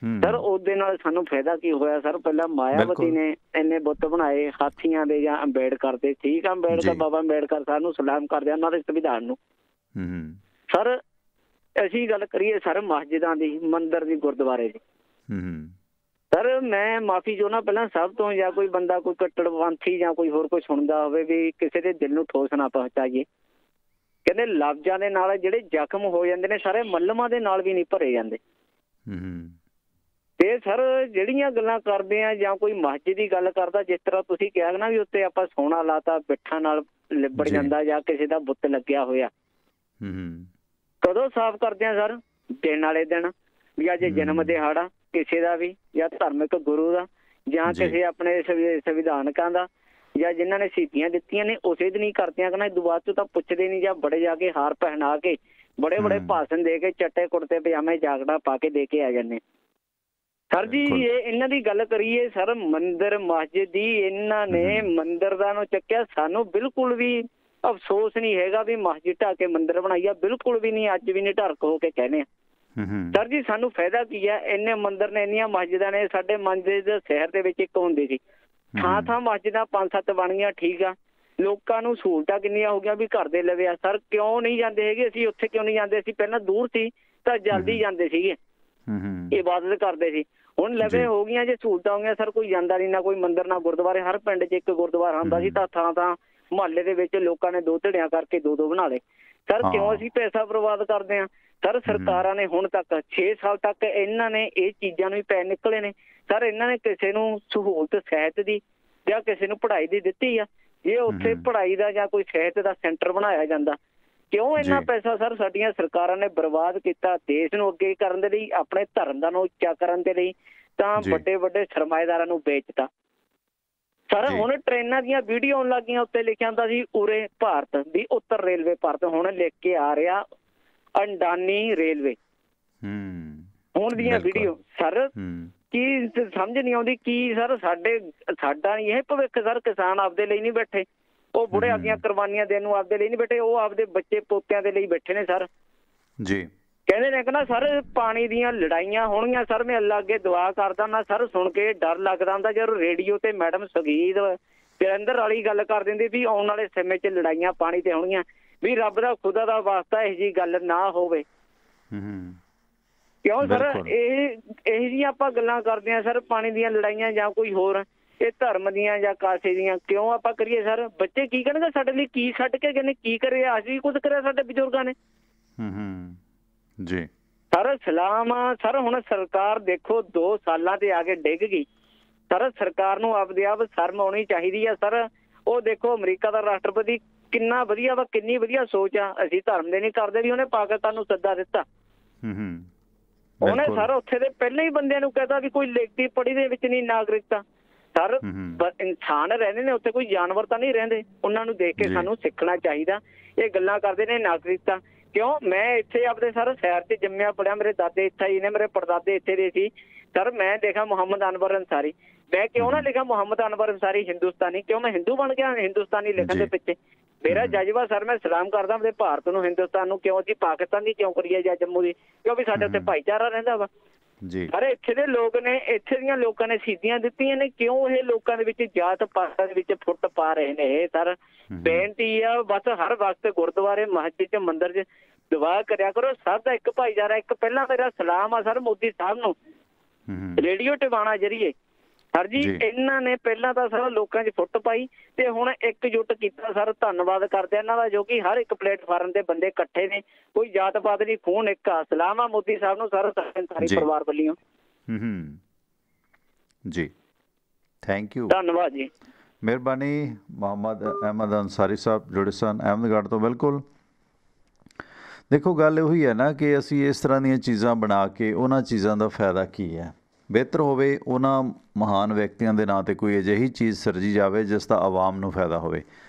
ਸਰ ਉਹਦੇ ਨਾਲ ਸਾਨੂੰ ਫਾਇਦਾ ਕੀ ਹੋਇਆ ਸਰ? ਪਹਿਲਾਂ ਮਾਇਆਵਤੀ ਨੇ ਇੰਨੇ ਬੁੱਤ ਬਣਾਏ ਹਾਥੀਆਂ ਦੇ ਜਾਂ ਅੰਬੇਡਕਰ ਦੇ, ਠੀਕ ਆ ਅੰਬੇਡਕਰ ਬਾਬਾ ਅੰਬੇਡਕਰ ਸਾਹਿਬ ਨੂੰ ਸਲਾਮ ਕਰਦੇ ਆ ਉਹਨਾਂ ਦੇ ਸੰਵਿਧਾਨ ਨੂੰ। ਸਰ ਅਸੀਂ ਗੱਲ ਕਰੀਏ ਸਰ ਮਸਜਿਦਾਂ ਦੀ, ਮੰਦਿਰ ਦੀ, ਗੁਰਦੁਆਰੇ ਦੀ, ਸਰ ਮੈਂ ਮਾਫੀ ਚਾਹੁੰਦਾ ਪਹਿਲਾਂ ਸਭ ਤੋਂ, ਜਾਂ ਕੋਈ ਬੰਦਾ ਕੋਈ ਕੱਟੜਪੰਥੀ ਜਾਂ ਕੋਈ ਹੋਰ ਕੋਈ ਸੁਣਦਾ ਹੋਵੇ ਵੀ ਕਿਸੇ ਦੇ ਦਿਲ ਨੂੰ ਠੋਸ ਨਾ ਪਹੁੰਚਾਈਏ। ਕਹਿੰਦੇ ਲਫ਼ਜ਼ਾਂ ਦੇ ਨਾਲ ਜਿਹੜੇ ਜ਼ਖਮ ਹੋ ਜਾਂਦੇ ਨੇ ਸਾਰੇ ਮੱਲਮਾਂ ਦੇ ਨਾਲ ਵੀ ਨਹੀਂ ਭਰੇ ਜਾਂਦੇ। ਤੇ ਸਰ ਜਿਹੜੀਆਂ ਗੱਲਾਂ ਕਰਦੇ ਆ ਜਾਂ ਕੋਈ ਮਸਜਿਦ ਦੀ ਗੱਲ ਕਰਦਾ, ਜਿਸ ਤਰ੍ਹਾਂ ਤੁਸੀਂ ਕਿਹਾ ਨਾ ਵੀ ਉੱਤੇ ਆਪਾਂ ਸੋਨਾ ਲਾਤਾ ਬਿੱਠਾਂ ਨਾਲ ਲਿਬੜ ਜਾਂਦਾ ਜਾਂ ਕਿਸੇ ਦਾ ਬੁੱਤ ਲੱਗਿਆ ਹੋਇਆ, ਕਦੋਂ ਸਾਫ਼ ਕਰਦੇ ਆ ਸਰ? ਦਿਨ ਵਾਲੇ ਦਿਨ, ਵੀ ਅੱਜ ਜਨਮ ਦਿਹਾੜਾ ਕਿਸੇ ਦਾ ਵੀ, ਜਾਂ ਧਾਰਮਿਕ ਗੁਰੂ ਦਾ, ਜਾਂ ਕਿਸੇ ਆਪਣੇ ਸੰਵਿਧਾਨਕਾਂ ਦਾ, ਜਾਂ ਜਿਨ੍ਹਾਂ ਨੇ ਸ਼ਹੀਦੀਆਂ ਦਿੱਤੀਆਂ ਨੇ ਉਸੇ ਦਿਨ ਹੀ ਕਰਦਿਆਂ ਕਿ ਨਾ ਦੁਬਾਰਾ ਤੋਂ ਤਾਂ ਪੁੱਛਦੇ ਨਹੀਂ, ਜਾਂ ਬੜੇ ਜਾ ਕੇ ਹਾਰ ਪਹਿਨਾ ਕੇ ਬੜੇ ਭਾਸ਼ਣ ਦੇ ਕੇ ਚੱਟੇ ਕੁੜਤੇ ਪਜਾਮੇ ਜਾਕਟਾਂ ਪਾ ਕੇ ਦੇ ਕੇ ਆ ਜਾਂਦੇ। ਸਰ ਜੀ ਇਹਨਾਂ ਦੀ ਗੱਲ ਕਰੀਏ ਸਰ ਮੰਦਿਰ ਮਸਜਿਦ ਦੀ, ਇਹਨਾਂ ਨੇ ਮੰਦਿਰ ਦਾ ਨੂੰ ਚੱਕਿਆ, ਸਾਨੂੰ ਬਿਲਕੁਲ ਵੀ ਅਫਸੋਸ ਨਹੀਂ ਹੈਗਾ ਵੀ ਮਸਜਿਦ ਢਾਹ ਕੇ ਮੰਦਿਰ ਬਣਾਈ ਆ, ਬਿਲਕੁਲ ਵੀ ਨਹੀਂ, ਅੱਜ ਵੀ ਨਹੀਂ ਢਰਕ ਹੋ ਕੇ ਕਹਿੰਦੇ ਆ। ਸਰ ਜੀ ਸਾਨੂੰ ਫਾਇਦਾ ਕੀ ਹੈ? ਇੰਨੇ ਮੰਦਿਰ ਨੇ, ਇੰਨੀਆਂ ਮਸਜਿਦਾਂ ਨੇ, ਸਾਡੇ ਮਸਜਿਦ ਸ਼ਹਿਰ ਦੇ ਵਿੱਚ ਇੱਕ ਹੁੰਦੀ ਸੀ, ਥਾਂ ਮਸਜਿਦਾਂ 5-7 ਬਣ ਗਈਆਂ, ਠੀਕ ਆ, ਲੋਕਾਂ ਨੂੰ ਸਹੂਲਤਾਂ ਕਿੰਨੀਆਂ ਹੋ ਗਈਆਂ ਵੀ ਘਰ ਦੇ ਲਵੇ ਆ। ਸਰ ਕਿਉਂ ਨਹੀਂ ਜਾਂਦੇ ਹੈਗੇ? ਅਸੀਂ ਉੱਥੇ ਕਿਉਂ ਨਹੀਂ ਜਾਂਦੇ? ਅਸੀਂ ਪਹਿਲਾਂ ਦੂਰ ਸੀ ਤਾਂ ਜਲਦੀ ਜਾਂਦੇ ਸੀਗੇ, ਇਬਾਦਤ ਕਰਦੇ ਸੀ, ਹੁਣ ਲਵੇ ਹੋ ਗਈਆਂ, ਜੇ ਸਹੂਲਤਾਂ ਹੋ ਗਈਆਂ ਸਰ ਕੋਈ ਜਾਂਦਾ ਨਹੀਂ, ਨਾ ਕੋਈ ਮੰਦਿਰ ਨਾ ਗੁਰਦੁਆਰੇ। ਹਰ ਪਿੰਡ 'ਚ ਇੱਕ ਗੁਰਦੁਆਰਾ ਹੁੰਦਾ ਸੀ ਤਾਂ ਥਾਂ ਮੁਹੱਲੇ ਦੇ ਵਿੱਚ ਲੋਕਾਂ ਨੇ 2 ਧੜਿਆਂ ਕਰਕੇ 2-2 ਬਣਾ ਲਏ। ਸਰ ਕਿਉਂ ਅਸੀਂ ਪੈਸਾ ਬਰਬਾਦ ਕਰਦੇ ਹਾਂ? ਸਰ ਸਰਕਾਰਾਂ ਨੇ ਹੁਣ ਤੱਕ 6 ਸਾਲ ਤੱਕ ਇਹਨਾਂ ਨੇ ਇਹ ਚੀਜ਼ਾਂ ਨੂੰ ਵੀ ਪੈ ਨਿਕਲੇ ਨੇ। ਸਰ ਇਹਨਾਂ ਨੇ ਕਿਸੇ ਨੂੰ ਸਹੂਲਤ ਸਿਹਤ ਦੀ ਜਾਂ ਕਿਸੇ ਨੂੰ ਪੜ੍ਹਾਈ ਦੀ ਦਿੱਤੀ ਆ? ਜੇ ਉੱਥੇ ਪੜ੍ਹਾਈ ਦਾ ਜਾਂ ਕੋਈ ਸਿਹਤ ਦਾ ਸੈਂਟਰ ਬਣਾਇਆ ਜਾਂਦਾ, ਕਿਉਂ ਇੰਨਾ ਪੈਸਾ ਸਰ ਸਾਡੀਆਂ ਸਰਕਾਰਾਂ ਨੇ ਬਰਬਾਦ ਕੀਤਾ? ਦੇਸ਼ ਨੂੰ ਅੱਗੇ ਕਰਨ ਦੇ ਲਈ, ਆਪਣੇ ਧਰਮ ਦਾ ਨੂੰ ਉੱਚਾ ਕਰਨ ਦੇ ਲਈ ਤਾਂ ਵੱਡੇ ਸਰਮਾਏਦਾਰਾਂ ਨੂੰ ਵੇਚਤਾ। ਸਰ ਹੁਣ ਟ੍ਰੇਨਾਂ ਦੀਆਂ ਵੀਡੀਓ ਆਉਣ ਲੱਗੀਆਂ, ਉੱਤੇ ਲਿਖਿਆ ਹੁੰਦਾ ਸੀ ਉਰੇ ਭਾਰਤ ਵੀ ਉੱਤਰ ਰੇਲਵੇ ਭਾਰਤ, ਹੁਣ ਲਿਖ ਕੇ ਆ ਰਿਹਾ ਅੰਡਾਨੀ ਰੇਲਵੇ ਹੁਣ ਦੀਆਂ ਵੀਡੀਓ। ਸਰ ਕੀ ਸਮਝ ਨਹੀਂ ਆਉਂਦੀ ਕੀ ਸਰ ਸਾਡਾ ਨਹੀਂ ਇਹ ਭਵਿੱਖ? ਸਰ ਕਿਸਾਨ ਆਪਦੇ ਲਈ ਨਹੀਂ ਬੈਠੇ, ਉਹ ਬੁੜੇ ਆਪਦੀਆਂ ਕੁਰਬਾਨੀਆਂ ਦੇਣ ਨੂੰ ਆਪਦੇ ਲਈ ਨਹੀਂ ਬੈਠੇ, ਉਹ ਆਪਦੇ ਬੱਚੇ ਪੋਤਿਆਂ ਦੇ ਲਈ ਬੈਠੇ ਨੇ ਸਰ ਜੀ। ਕਹਿੰਦੇ ਨੇ ਕਹਿੰਦਾ ਸਰ ਪਾਣੀ ਦੀਆਂ ਲੜਾਈਆਂ ਹੋਣਗੀਆਂ। ਸਰ ਮੈਂ ਅੱਲਾ ਅੱਗੇ ਦੁਆ ਕਰਦਾ, ਮੈਂ ਸਰ ਸੁਣ ਕੇ ਡਰ ਲੱਗਦਾ ਹੁੰਦਾ ਜਦੋਂ ਰੇਡੀਓ ਤੇ ਮੈਡਮ ਸਗੀਦ ਜਲੰਧਰ ਵਾਲੀ ਗੱਲ ਕਰ ਦਿੰਦੀ ਵੀ ਆਉਣ ਵਾਲੇ ਸਮੇਂ 'ਚ ਲੜਾਈਆਂ ਪਾਣੀ ਤੇ ਹੋਣਗੀਆਂ, ਵੀ ਰੱਬ ਦਾ ਖੁਦਾ ਦਾ ਵਾਸਤਾ ਇਹੋ ਜਿਹੀ ਗੱਲ ਨਾ ਹੋਵੇ। ਕਿਉਂ ਸਰ ਇਹ ਜਿਹੀਆਂ ਆਪਾਂ ਗੱਲਾਂ ਕਰਦੇ ਹਾਂ ਸਰ, ਪਾਣੀ ਦੀਆਂ ਲੜਾਈਆਂ ਜਾਂ ਕੋਈ ਹੋਰ, ਇਹ ਧਰਮ ਦੀਆਂ ਜਾਂ ਕਾਸੇ ਦੀਆਂ ਕਿਉਂ ਆਪਾਂ ਕਰੀਏ? ਸਰ ਬੱਚੇ ਕੀ ਕਰਨਗੇ ਸਾਡੇ ਲਈ? ਕੀ ਛੱਡ ਕੇ ਗਏ? ਕੀ ਕਰਿਆ? ਅਸੀਂ ਕੁਝ ਕਰਿਆ ਸਾਡੇ ਬਜ਼ੁਰਗਾਂ ਨੇ ਜੀ। ਸਰ ਸਲਾਮ ਸਰ, ਹੁਣ ਸਰਕਾਰ ਦੇਖੋ 2 ਸਾਲਾਂ ਤੇ ਆ ਕੇ ਡਿੱਗ ਗਈ। ਸਰ ਸਰਕਾਰ ਨੂੰ ਆਪਦੇ ਆਪ ਸ਼ਰਮ ਆਉਣੀ ਚਾਹੀਦੀ ਆ। ਸਰ ਉਹ ਦੇਖੋ ਅਮਰੀਕਾ ਦਾ ਰਾਸ਼ਟਰਪਤੀ ਕਿੰਨਾ ਵਧੀਆ ਵਾ, ਕਿੰਨੀ ਵਧੀਆ ਸੋਚ ਆ। ਅਸੀਂ ਧਰਮ ਦੇ ਨਹੀਂ ਕਰਦੇ ਵੀ ਉਹਨੇ ਪਾਕਿਸਤਾਨ ਨੂੰ ਸੱਦਾ ਦਿੱਤਾ, ਉਹਨੇ ਸਰ ਉੱਥੇ ਦੇ ਪਹਿਲਾਂ ਹੀ ਬੰਦਿਆਂ ਨੂੰ ਕਹਿਤਾ ਵੀ ਕੋਈ ਲਿਖਤੀ ਪੜ੍ਹੀ ਦੇ ਵਿੱਚ ਨਹੀਂ ਨਾਗਰਿਕਤਾ। ਸਰ ਇਨਸਾਨ ਰਹਿੰਦੇ ਨੇ ਉੱਥੇ, ਕੋਈ ਜਾਨਵਰ ਤਾਂ ਨਹੀਂ ਰਹਿੰਦੇ। ਉਹਨਾਂ ਨੂੰ ਦੇਖ ਕੇ ਸਾਨੂੰ ਸਿੱਖਣਾ ਚਾਹੀਦਾ। ਇਹ ਗੱਲਾਂ ਕਰਦੇ ਨੇ ਨਾਗਰਿਕਤਾ ਕਿਉਂ? ਮੈਂ ਇੱਥੇ ਆਪਦੇ ਸਰ ਸ਼ਹਿਰ 'ਚ ਜੰਮਿਆ ਪੜਿਆ, ਮੇਰੇ ਦਾਦੇ ਇੱਥੇ ਹੀ ਨੇ, ਮੇਰੇ ਪੜਦਾਦੇ ਇੱਥੇ ਦੇ ਸੀ। ਸਰ ਮੈਂ ਦੇਖਾ ਮੁਹੰਮਦ ਅਨਵਰ ਅੰਸਾਰੀ, ਮੈਂ ਕਿਉਂ ਨਾ ਲਿਖਾ ਮੁਹੰਮਦ ਅਨਵਰ ਅੰਸਾਰੀ ਹਿੰਦੁਸਤਾਨੀ? ਕਿਉਂ ਮੈਂ ਹਿੰਦੂ ਬਣ ਗਿਆ ਹਿੰਦੁਸਤਾਨੀ ਲਿਖਣ ਦੇ ਪਿੱਛੇ? ਮੇਰਾ ਜਜ਼ਬਾ ਸਰ ਮੈਂ ਸਲਾਮ ਕਰਦਾ ਆਪਣੇ ਭਾਰਤ ਨੂੰ, ਹਿੰਦੁਸਤਾਨ ਨੂੰ। ਕਿਉਂ ਅਸੀਂ ਪਾਕਿਸਤਾਨ ਦੀ ਕਿਉਂ ਕਰੀਏ ਜਾਂ ਜੰਮੂ ਦੀ? ਕਿਉਂ ਵੀ ਸਾਡੇ ਉੱਥੇ ਭਾਈਚਾਰਾ ਰਹਿੰਦਾ ਵਾ। ਜੀ ਪਰ ਇੱਥੇ ਦੇ ਲੋਕ ਨੇ, ਇੱਥੇ ਦੀਆਂ ਲੋਕਾਂ ਨੇ ਸ਼ਹੀਦੀਆਂ ਦਿੱਤੀਆਂ ਨੇ, ਕਿਉਂ ਇਹ ਲੋਕਾਂ ਦੇ ਵਿੱਚ ਜਾਤ ਪਾਤ ਦੇ ਵਿੱਚ ਫੁੱਟ ਪਾ ਰਹੇ ਨੇ? ਇਹ ਸਰ ਬੇਨਤੀ ਆ, ਬਸ ਹਰ ਵਕਤ ਗੁਰਦੁਆਰੇ, ਮਸਜਿਦ 'ਚ, ਮੰਦਿਰ 'ਚ ਦੁਆ ਕਰਿਆ ਕਰੋ, ਸਭ ਦਾ ਇੱਕ ਭਾਈਚਾਰਾ। ਇੱਕ ਪਹਿਲਾਂ ਮੇਰਾ ਸਲਾਮ ਆ ਸਰ ਮੋਦੀ ਸਾਹਿਬ ਨੂੰ, ਰੇਡੀਓ ਟਿਵਾਣਾ ਜਰੀਏ ਸਰ ਜੀ, ਇਹਨਾਂ ਨੇ ਪਹਿਲਾਂ ਤਾਂ ਸਰ ਲੋਕਾਂ 'ਚ ਫੁੱਟ ਪਾਈ ਤੇ ਹੁਣ ਇਕਜੁੱਟ ਕੀਤਾ ਸਰ। ਧੰਨਵਾਦ ਕਰਦੇ ਇਹਨਾਂ ਦਾ, ਜੋ ਕਿ ਹਰ ਇੱਕ ਪਲੇਟਫਾਰਮ ਦੇ ਬੰਦੇ ਇਕੱਠੇ ਨੇ, ਕੋਈ ਜਾਤ ਪਾਤ ਨਹੀਂ, ਖੂਨ ਇੱਕ ਆ। ਸਲਾਮ ਆ ਮੋਦੀ ਸਾਹਿਬ ਨੂੰ ਸਰ, ਸਾਰੇ ਪਰਿਵਾਰ ਵੱਲੋਂ ਜੀ, ਥੈਂਕ ਯੂ, ਧੰਨਵਾਦ ਜੀ, ਮਿਹਰਬਾਨੀ। ਮੁਹੰਮਦ ਅਹਿਮਦ ਅੰਸਾਰੀ ਸਾਹਿਬ ਜੁੜੇ ਸਨ ਅਹਿਮਦਗੜ੍ਹ ਤੋਂ। ਬਿਲਕੁਲ, ਦੇਖੋ ਗੱਲ ਉਹੀ ਹੈ ਨਾ ਕਿ ਅਸੀਂ ਇਸ ਤਰ੍ਹਾਂ ਦੀਆਂ ਚੀਜ਼ਾਂ ਬਣਾ ਕੇ ਉਹਨਾਂ ਚੀਜ਼ਾਂ ਦਾ ਫਾਇਦਾ ਕੀ ਹੈ? ਬਿਹਤਰ ਹੋਵੇ ਉਹਨਾਂ ਮਹਾਨ ਵਿਅਕਤੀਆਂ ਦੇ ਨਾਂ 'ਤੇ ਕੋਈ ਅਜਿਹੀ ਚੀਜ਼ ਸਿਰਜੀ ਜਾਵੇ ਜਿਸ ਦਾ ਆਵਾਮ ਨੂੰ ਫਾਇਦਾ ਹੋਵੇ।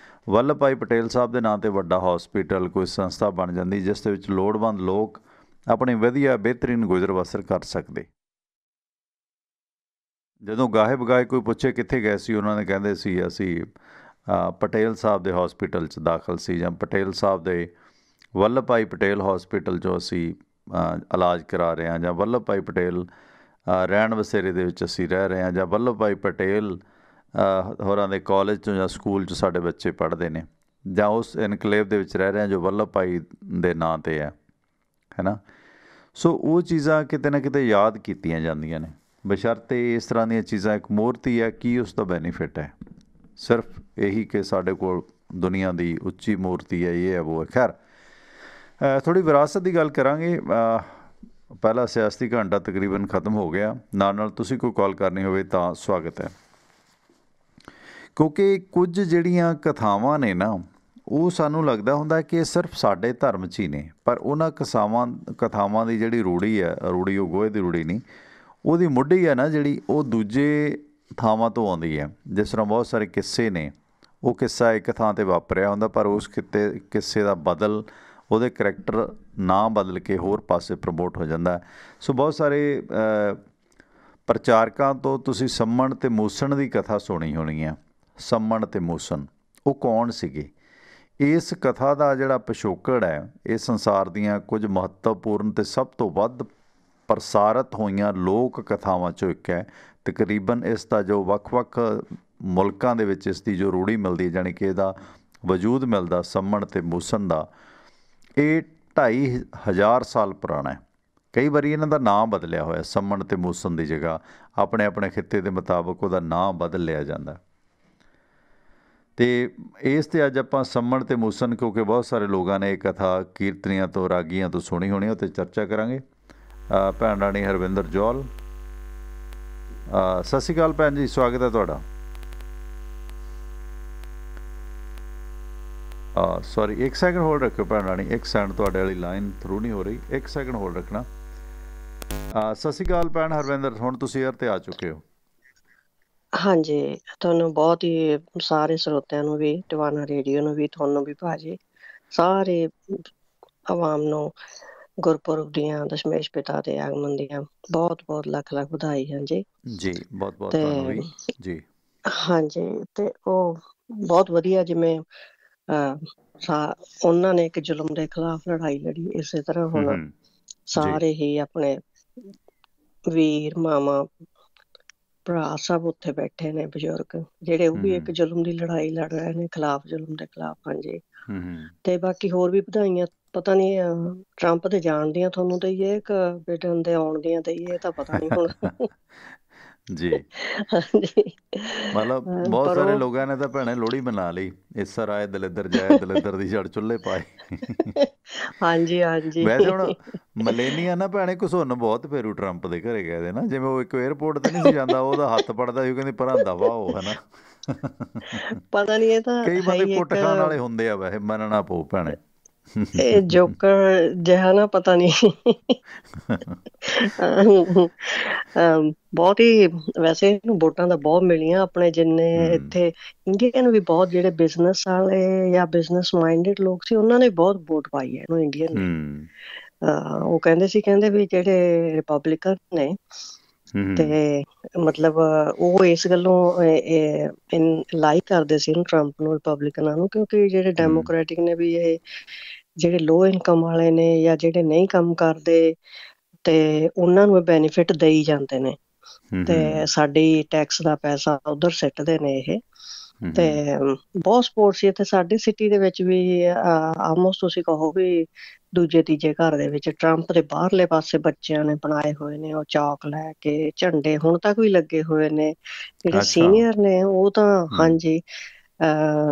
ਵੱਲਭ ਭਾਈ ਪਟੇਲ ਸਾਹਿਬ ਦੇ ਨਾਂ 'ਤੇ ਵੱਡਾ ਹੌਸਪੀਟਲ, ਕੋਈ ਸੰਸਥਾ ਬਣ ਜਾਂਦੀ ਜਿਸ ਦੇ ਵਿੱਚ ਲੋੜਵੰਦ ਲੋਕ ਆਪਣੀ ਵਧੀਆ ਬਿਹਤਰੀਨ ਗੁਜ਼ਰ ਬਸਰ ਕਰ ਸਕਦੇ। ਜਦੋਂ ਗਾਹੇ ਬਗਾਏ ਕੋਈ ਪੁੱਛੇ ਕਿੱਥੇ ਗਏ ਸੀ, ਉਹਨਾਂ ਨੇ ਕਹਿੰਦੇ ਸੀ ਅਸੀਂ ਪਟੇਲ ਸਾਹਿਬ ਦੇ ਹੌਸਪੀਟਲ 'ਚ ਦਾਖਲ ਸੀ, ਜਾਂ ਪਟੇਲ ਸਾਹਿਬ ਦੇ ਵੱਲਭ ਭਾਈ ਪਟੇਲ ਹੌਸਪੀਟਲ 'ਚੋਂ ਅਸੀਂ ਇਲਾਜ ਕਰਾ ਰਹੇ ਹਾਂ, ਜਾਂ ਵੱਲਭ ਭਾਈ ਪਟੇਲ ਰਹਿਣ ਬਸੇਰੇ ਦੇ ਵਿੱਚ ਅਸੀਂ ਰਹਿ ਰਹੇ ਹਾਂ, ਜਾਂ ਵੱਲਭ ਭਾਈ ਪਟੇਲ ਹੋਰਾਂ ਦੇ ਕਾਲਜ 'ਚੋਂ ਜਾਂ ਸਕੂਲ 'ਚ ਸਾਡੇ ਬੱਚੇ ਪੜ੍ਹਦੇ ਨੇ, ਜਾਂ ਉਸ ਇਨਕਲੇਵ ਦੇ ਵਿੱਚ ਰਹਿ ਰਹੇ ਹਾਂ ਜੋ ਵੱਲਭ ਭਾਈ ਦੇ ਨਾਂ 'ਤੇ ਹੈ ਨਾ। ਸੋ ਉਹ ਚੀਜ਼ਾਂ ਕਿਤੇ ਨਾ ਕਿਤੇ ਯਾਦ ਕੀਤੀਆਂ ਜਾਂਦੀਆਂ ਨੇ, ਬਸ਼ਰਤੇ ਇਸ ਤਰ੍ਹਾਂ ਦੀਆਂ ਚੀਜ਼ਾਂ। ਇੱਕ ਮੂਰਤੀ ਹੈ, ਕੀ ਉਸ ਦਾ ਬੈਨੀਫਿਟ ਹੈ? ਸਿਰਫ ਇਹੀ ਕਿ ਸਾਡੇ ਕੋਲ ਦੁਨੀਆ ਦੀ ਉੱਚੀ ਮੂਰਤੀ ਹੈ, ਇਹ ਹੈ ਉਹ ਹੈ। ਖੈਰ, ਥੋੜ੍ਹੀ ਵਿਰਾਸਤ ਦੀ ਗੱਲ ਕਰਾਂਗੇ। ਪਹਿਲਾ ਸਿਆਸਤੀ ਘੰਟਾ ਤਕਰੀਬਨ ਖਤਮ ਹੋ ਗਿਆ। ਨਾਲ ਤੁਸੀਂ ਕੋਈ ਕਾਲ ਕਰਨੀ ਹੋਵੇ ਤਾਂ ਸਵਾਗਤ ਹੈ, ਕਿਉਂਕਿ ਕੁਝ ਜਿਹੜੀਆਂ ਕਥਾਵਾਂ ਨੇ ਨਾ, ਉਹ ਸਾਨੂੰ ਲੱਗਦਾ ਹੁੰਦਾ ਕਿ ਸਿਰਫ ਸਾਡੇ ਧਰਮ 'ਚ ਹੀ ਨੇ, ਪਰ ਉਹਨਾਂ ਕਥਾਵਾਂ ਦੀ ਜਿਹੜੀ ਰੂੜੀ ਹੈ, ਰੂੜੀ ਉਹ ਗੋਹੇ ਦੀ ਰੂੜੀ ਨਹੀਂ, ਉਹਦੀ ਮੁੱਢੀ ਹੈ ਨਾ ਜਿਹੜੀ, ਉਹ ਦੂਜੇ ਥਾਵਾਂ ਤੋਂ ਆਉਂਦੀ ਹੈ। ਜਿਸ ਤਰ੍ਹਾਂ ਬਹੁਤ ਸਾਰੇ ਕਿੱਸੇ ਨੇ, ਉਹ ਕਿੱਸਾ ਇੱਕ ਥਾਂ 'ਤੇ ਵਾਪਰਿਆ ਹੁੰਦਾ, ਪਰ ਉਸ ਕਿੱਸੇ ਦਾ ਉਹਦੇ ਕਰੈਕਟਰ ਨਾਂ ਬਦਲ ਕੇ ਹੋਰ ਪਾਸੇ ਪ੍ਰਮੋਟ ਹੋ ਜਾਂਦਾ। ਸੋ ਬਹੁਤ ਸਾਰੇ ਪ੍ਰਚਾਰਕਾਂ ਤੋਂ ਤੁਸੀਂ ਸੰਮਣ ਅਤੇ ਮੂਸਣ ਦੀ ਕਥਾ ਸੁਣੀ ਹੋਣੀ ਹੈ। ਸੰਮਣ ਅਤੇ ਮੂਸਣ ਉਹ ਕੌਣ ਸੀਗੇ? ਇਸ ਕਥਾ ਦਾ ਜਿਹੜਾ ਪਿਛੋਕੜ ਹੈ, ਇਹ ਸੰਸਾਰ ਦੀਆਂ ਕੁਝ ਮਹੱਤਵਪੂਰਨ ਅਤੇ ਸਭ ਤੋਂ ਵੱਧ ਪ੍ਰਸਾਰਿਤ ਹੋਈਆਂ ਲੋਕ ਕਥਾਵਾਂ 'ਚੋਂ ਇੱਕ ਹੈ। ਤਕਰੀਬਨ ਇਸ ਦਾ ਜੋ ਵੱਖ-ਵੱਖ ਮੁਲਕਾਂ ਦੇ ਵਿੱਚ ਇਸ ਦੀ ਜੋ ਰੂੜੀ ਮਿਲਦੀ, ਜਾਣੀ ਕਿ ਇਹਦਾ ਵਜੂਦ ਮਿਲਦਾ ਸੰਮਣ ਅਤੇ ਮੂਸਣ ਦਾ, ਇਹ 2500 ਸਾਲ ਪੁਰਾਣਾ ਹੈ। ਕਈ ਵਾਰੀ ਇਹਨਾਂ ਦਾ ਨਾਂ ਬਦਲਿਆ ਹੋਇਆ, ਸੰਮਣ ਅਤੇ ਮੂਸਣ ਦੀ ਜਗ੍ਹਾ ਆਪਣੇ ਆਪਣੇ ਖਿੱਤੇ ਦੇ ਮੁਤਾਬਕ ਉਹਦਾ ਨਾਂ ਬਦਲ ਲਿਆ ਜਾਂਦਾ। ਅਤੇ ਇਸ 'ਤੇ ਅੱਜ ਆਪਾਂ ਸੰਮਣ ਅਤੇ ਮੂਸਣ, ਕਿਉਂਕਿ ਬਹੁਤ ਸਾਰੇ ਲੋਕਾਂ ਨੇ ਇਹ ਕਥਾ ਕੀਰਤਨੀਆਂ ਤੋਂ, ਰਾਗੀਆਂ ਤੋਂ ਸੁਣੀ ਹੋਣੀ, ਉਹ 'ਤੇ ਚਰਚਾ ਕਰਾਂਗੇ। ਭੈਣ ਰਾਣੀ ਹਰਵਿੰਦਰ ਜੌਲ, ਸਤਿ ਸ਼੍ਰੀ ਅਕਾਲ ਭੈਣ ਜੀ, ਸਵਾਗਤ ਹੈ ਤੁਹਾਡਾ। ਸੌਰੀ, 1 ਸੈਕਿੰਡ ਹੋਲਡ ਰੱਖਿਓ ਭੈਣ ਰਾਣੀ, 1 ਸੈਕਿੰਡ, ਤੁਹਾਡੇ ਵਾਲੀ ਲਾਈਨ ਥਰੂ ਨਹੀਂ ਹੋ ਰਹੀ, 1 ਸੈਕਿੰਡ ਹੋਲਡ ਰੱਖਣਾ। ਸਤਿ ਸ਼੍ਰੀ ਅਕਾਲ ਭੈਣ ਹਰਵਿੰਦਰ, ਹੁਣ ਤੁਸੀਂ ਏਅਰ 'ਤੇ ਆ ਚੁੱਕੇ ਹੋ। ਹਾਂਜੀ, ਤੁਹਾਨੂੰ ਬਹੁਤ ਹੀ, ਸਾਰੇ ਸਰੋਤਿਆਂ ਨੂੰ ਵੀ, ਟਿਵਾਣਾ ਰੇਡੀਓ ਨੂੰ ਵੀ, ਤੁਹਾਨੂੰ ਵੀ ਭਾਜੀ, ਸਾਰੇ ਆਵਾਮ ਨੂੰ ਗੁਰਪੁਰਬ ਦੀਆਂ, ਦਸ਼ਮੇਸ਼ ਪਿਤਾ ਦੇ ਆਗਮਨ ਦੀਆਂ ਬਹੁਤ ਬਹੁਤ ਲੱਖ ਲੱਖ ਵਧਾਈ ਹੈ ਜੀ। ਜੀ ਬਹੁਤ ਬਹੁਤ ਤੁਹਾਨੂੰ ਵੀ ਜੀ। ਹਾਂਜੀ, ਤੇ ਉਹ ਬਹੁਤ ਵਧੀਆ, ਜਿਵੇਂ ਉਹਨਾਂ ਨੇ ਇੱਕ ਜ਼ੁਲਮ ਦੇ ਖਿਲਾਫ ਲੜਾਈ ਲੜੀ, ਇਸੇ ਤਰ੍ਹਾਂ ਹੁਣ ਸਾਰੇ ਹੀ ਆਪਣੇ ਵੀਰ, ਮਾਮਾ, ਭਰਾ ਸਭ ਉੱਥੇ ਬੈਠੇ ਨੇ, ਬਜ਼ੁਰਗ ਜਿਹੜੇ, ਉਹ ਵੀ ਇੱਕ ਜ਼ੁਲਮ ਦੀ ਲੜਾਈ ਲੜ ਰਹੇ ਨੇ, ਖਿਲਾਫ, ਜ਼ੁਲਮ ਦੇ ਖਿਲਾਫ। ਹਾਂਜੀ, ਤੇ ਬਾਕੀ ਹੋਰ ਵੀ ਵਧਾਈਆਂ, ਪਤਾ ਨਹੀਂ ਟਰੰਪ ਦੇ ਜਾਣ ਦੀਆਂ ਤੁਹਾਨੂੰ ਦਈਏ ਕਿ ਬਿਡਨ ਦੇ ਆਉਣ ਦੀਆਂ ਦਈਏ, ਇਹ ਤਾਂ ਪਤਾ ਨਹੀਂ ਹੁਣ। ਜੀ ਮਤਲਬ ਬਹੁਤ ਸਾਰੇ ਲੋਕਾਂ ਨੇ ਤਾਂ ਭੈਣੇ ਲੋਹੜੀ ਮਨਾ ਲਈ, ਇਸ ਰਾਏ ਦਲਿੱਦਰ ਜਾਏ, ਦਲਿੱਦਰ ਦੀ ਜੜ ਚੁੱਲ੍ਹੇ ਪਾਏ। ਹਾਂਜੀ ਹਾਂਜੀ, ਵੈਸੇ ਹੁਣ ਮਲੇਨੀਆ ਨਾ ਭੈਣੇ ਘਸੁੰਨ ਬਹੁਤ ਫੇਰੂ ਟਰੰਪ ਦੇ ਘਰੇ ਗਏ ਦੇ ਨਾ, ਜਿਵੇਂ ਉਹ ਇੱਕ ਏਅਰਪੋਰਟ ਤੇ ਨਹੀਂ ਸੀ ਜਾਂਦਾ, ਉਹਦਾ ਹੱਥ ਪੜਦਾ ਸੀ, ਉਹ ਕਹਿੰਦੇ ਭਰਾਂ ਦਵਾ ਉਹ, ਹੈ ਨਾ। ਪਤਾ ਨਹੀਂ, ਇਹ ਤਾਂ ਕਈ ਬੰਦੇ ਕੁੱਟ ਖਾਣ ਵਾਲੇ ਹੁੰਦੇ ਆ, ਵੈਸੇ ਮੰਨਣਾ ਪਊ ਭੈਣੇ। ਇਹ ਜੋਕਰ ਜਿਹਾ ਨਾ, ਪਤਾ ਨਹੀਂ, ਬਹੁਤ ਹੀ, ਵੈਸੇ ਇਹਨੂੰ ਵੋਟਾਂ ਤਾਂ ਬਹੁਤ ਮਿਲੀਆਂ, ਆਪਣੇ ਜਿੰਨੇ ਇੱਥੇ ਇੰਡੀਅਨ ਵੀ ਬਹੁਤ, ਜਿਹੜੇ ਬਿਜ਼ਨਸ ਵਾਲੇ ਜਾਂ ਬਿਜ਼ਨਸ ਮਾਈਂਡਡ ਲੋਕ ਸੀ, ਉਹਨਾਂ ਨੇ ਬਹੁਤ ਵੋਟ ਪਾਈ ਹੈ ਇਹਨੂੰ, ਇੰਡੀਅਨ ਨੇ। ਉਹ ਕਹਿੰਦੇ ਵੀ ਜਿਹੜੇ ਰਿਪਬਲਿਕਨ ਨੇ, ਤੇ ਮਤਲਬ ਉਹ ਇਸ ਗੱਲੋਂ ਲਾਈਕ ਕਰਦੇ ਸੀ ਇਹਨੂੰ, ਟਰੰਪ ਨੂੰ, ਰਿਪਬਲਿਕਨਾਂ ਨੂੰ, ਕਿਉਂਕਿ ਜਿਹੜੇ ਡੈਮੋਕ੍ਰੈਟਿਕ ਨੇ ਵੀ, ਇਹ ਜਿਹੜੇ ਲੋ ਇਨਕਮ ਵਾਲੇ ਨੇ, ਜਾਂ ਜਿਹੜੇ ਨਹੀਂ ਕੰਮ ਕਰਦੇ, ਤੇ ਉਹਨਾਂ ਨੂੰ ਬੈਨੀਫਿਟ ਦੇਈ ਜਾਂਦੇ ਨੇ ਤੇ ਸਾਡੀ ਟੈਕਸ ਦਾ ਪੈਸਾ ਉਧਰ ਸਿੱਟਦੇ ਨੇ ਇਹ। ਤੇ ਬਹੁਤ ਸਪੋਰਟ ਸੀ ਇੱਥੇ ਸਾਡੇ ਸਿਟੀ ਦੇ ਵਿੱਚ ਵੀ। ਆਲਮੋਸਟ ਤੁਸੀਂ ਕਹੋ ਵੀ ਦੂਜੇ ਤੀਜੇ ਘਰ ਦੇ ਵਿੱਚ ਟਰੰਪ ਦੇ ਬਾਹਰਲੇ ਪਾਸੇ ਬੱਚਿਆਂ ਨੇ ਬਣਾਏ ਹੋਏ ਨੇ ਉਹ ਚੌਕ ਲੈ ਕੇ, ਝੰਡੇ ਹੁਣ ਤੱਕ ਵੀ ਲੱਗੇ ਹੋਏ ਨੇ। ਜਿਹੜੇ ਸੀਨੀਅਰ ਨੇ ਉਹ ਤਾਂ ਹਾਂਜੀ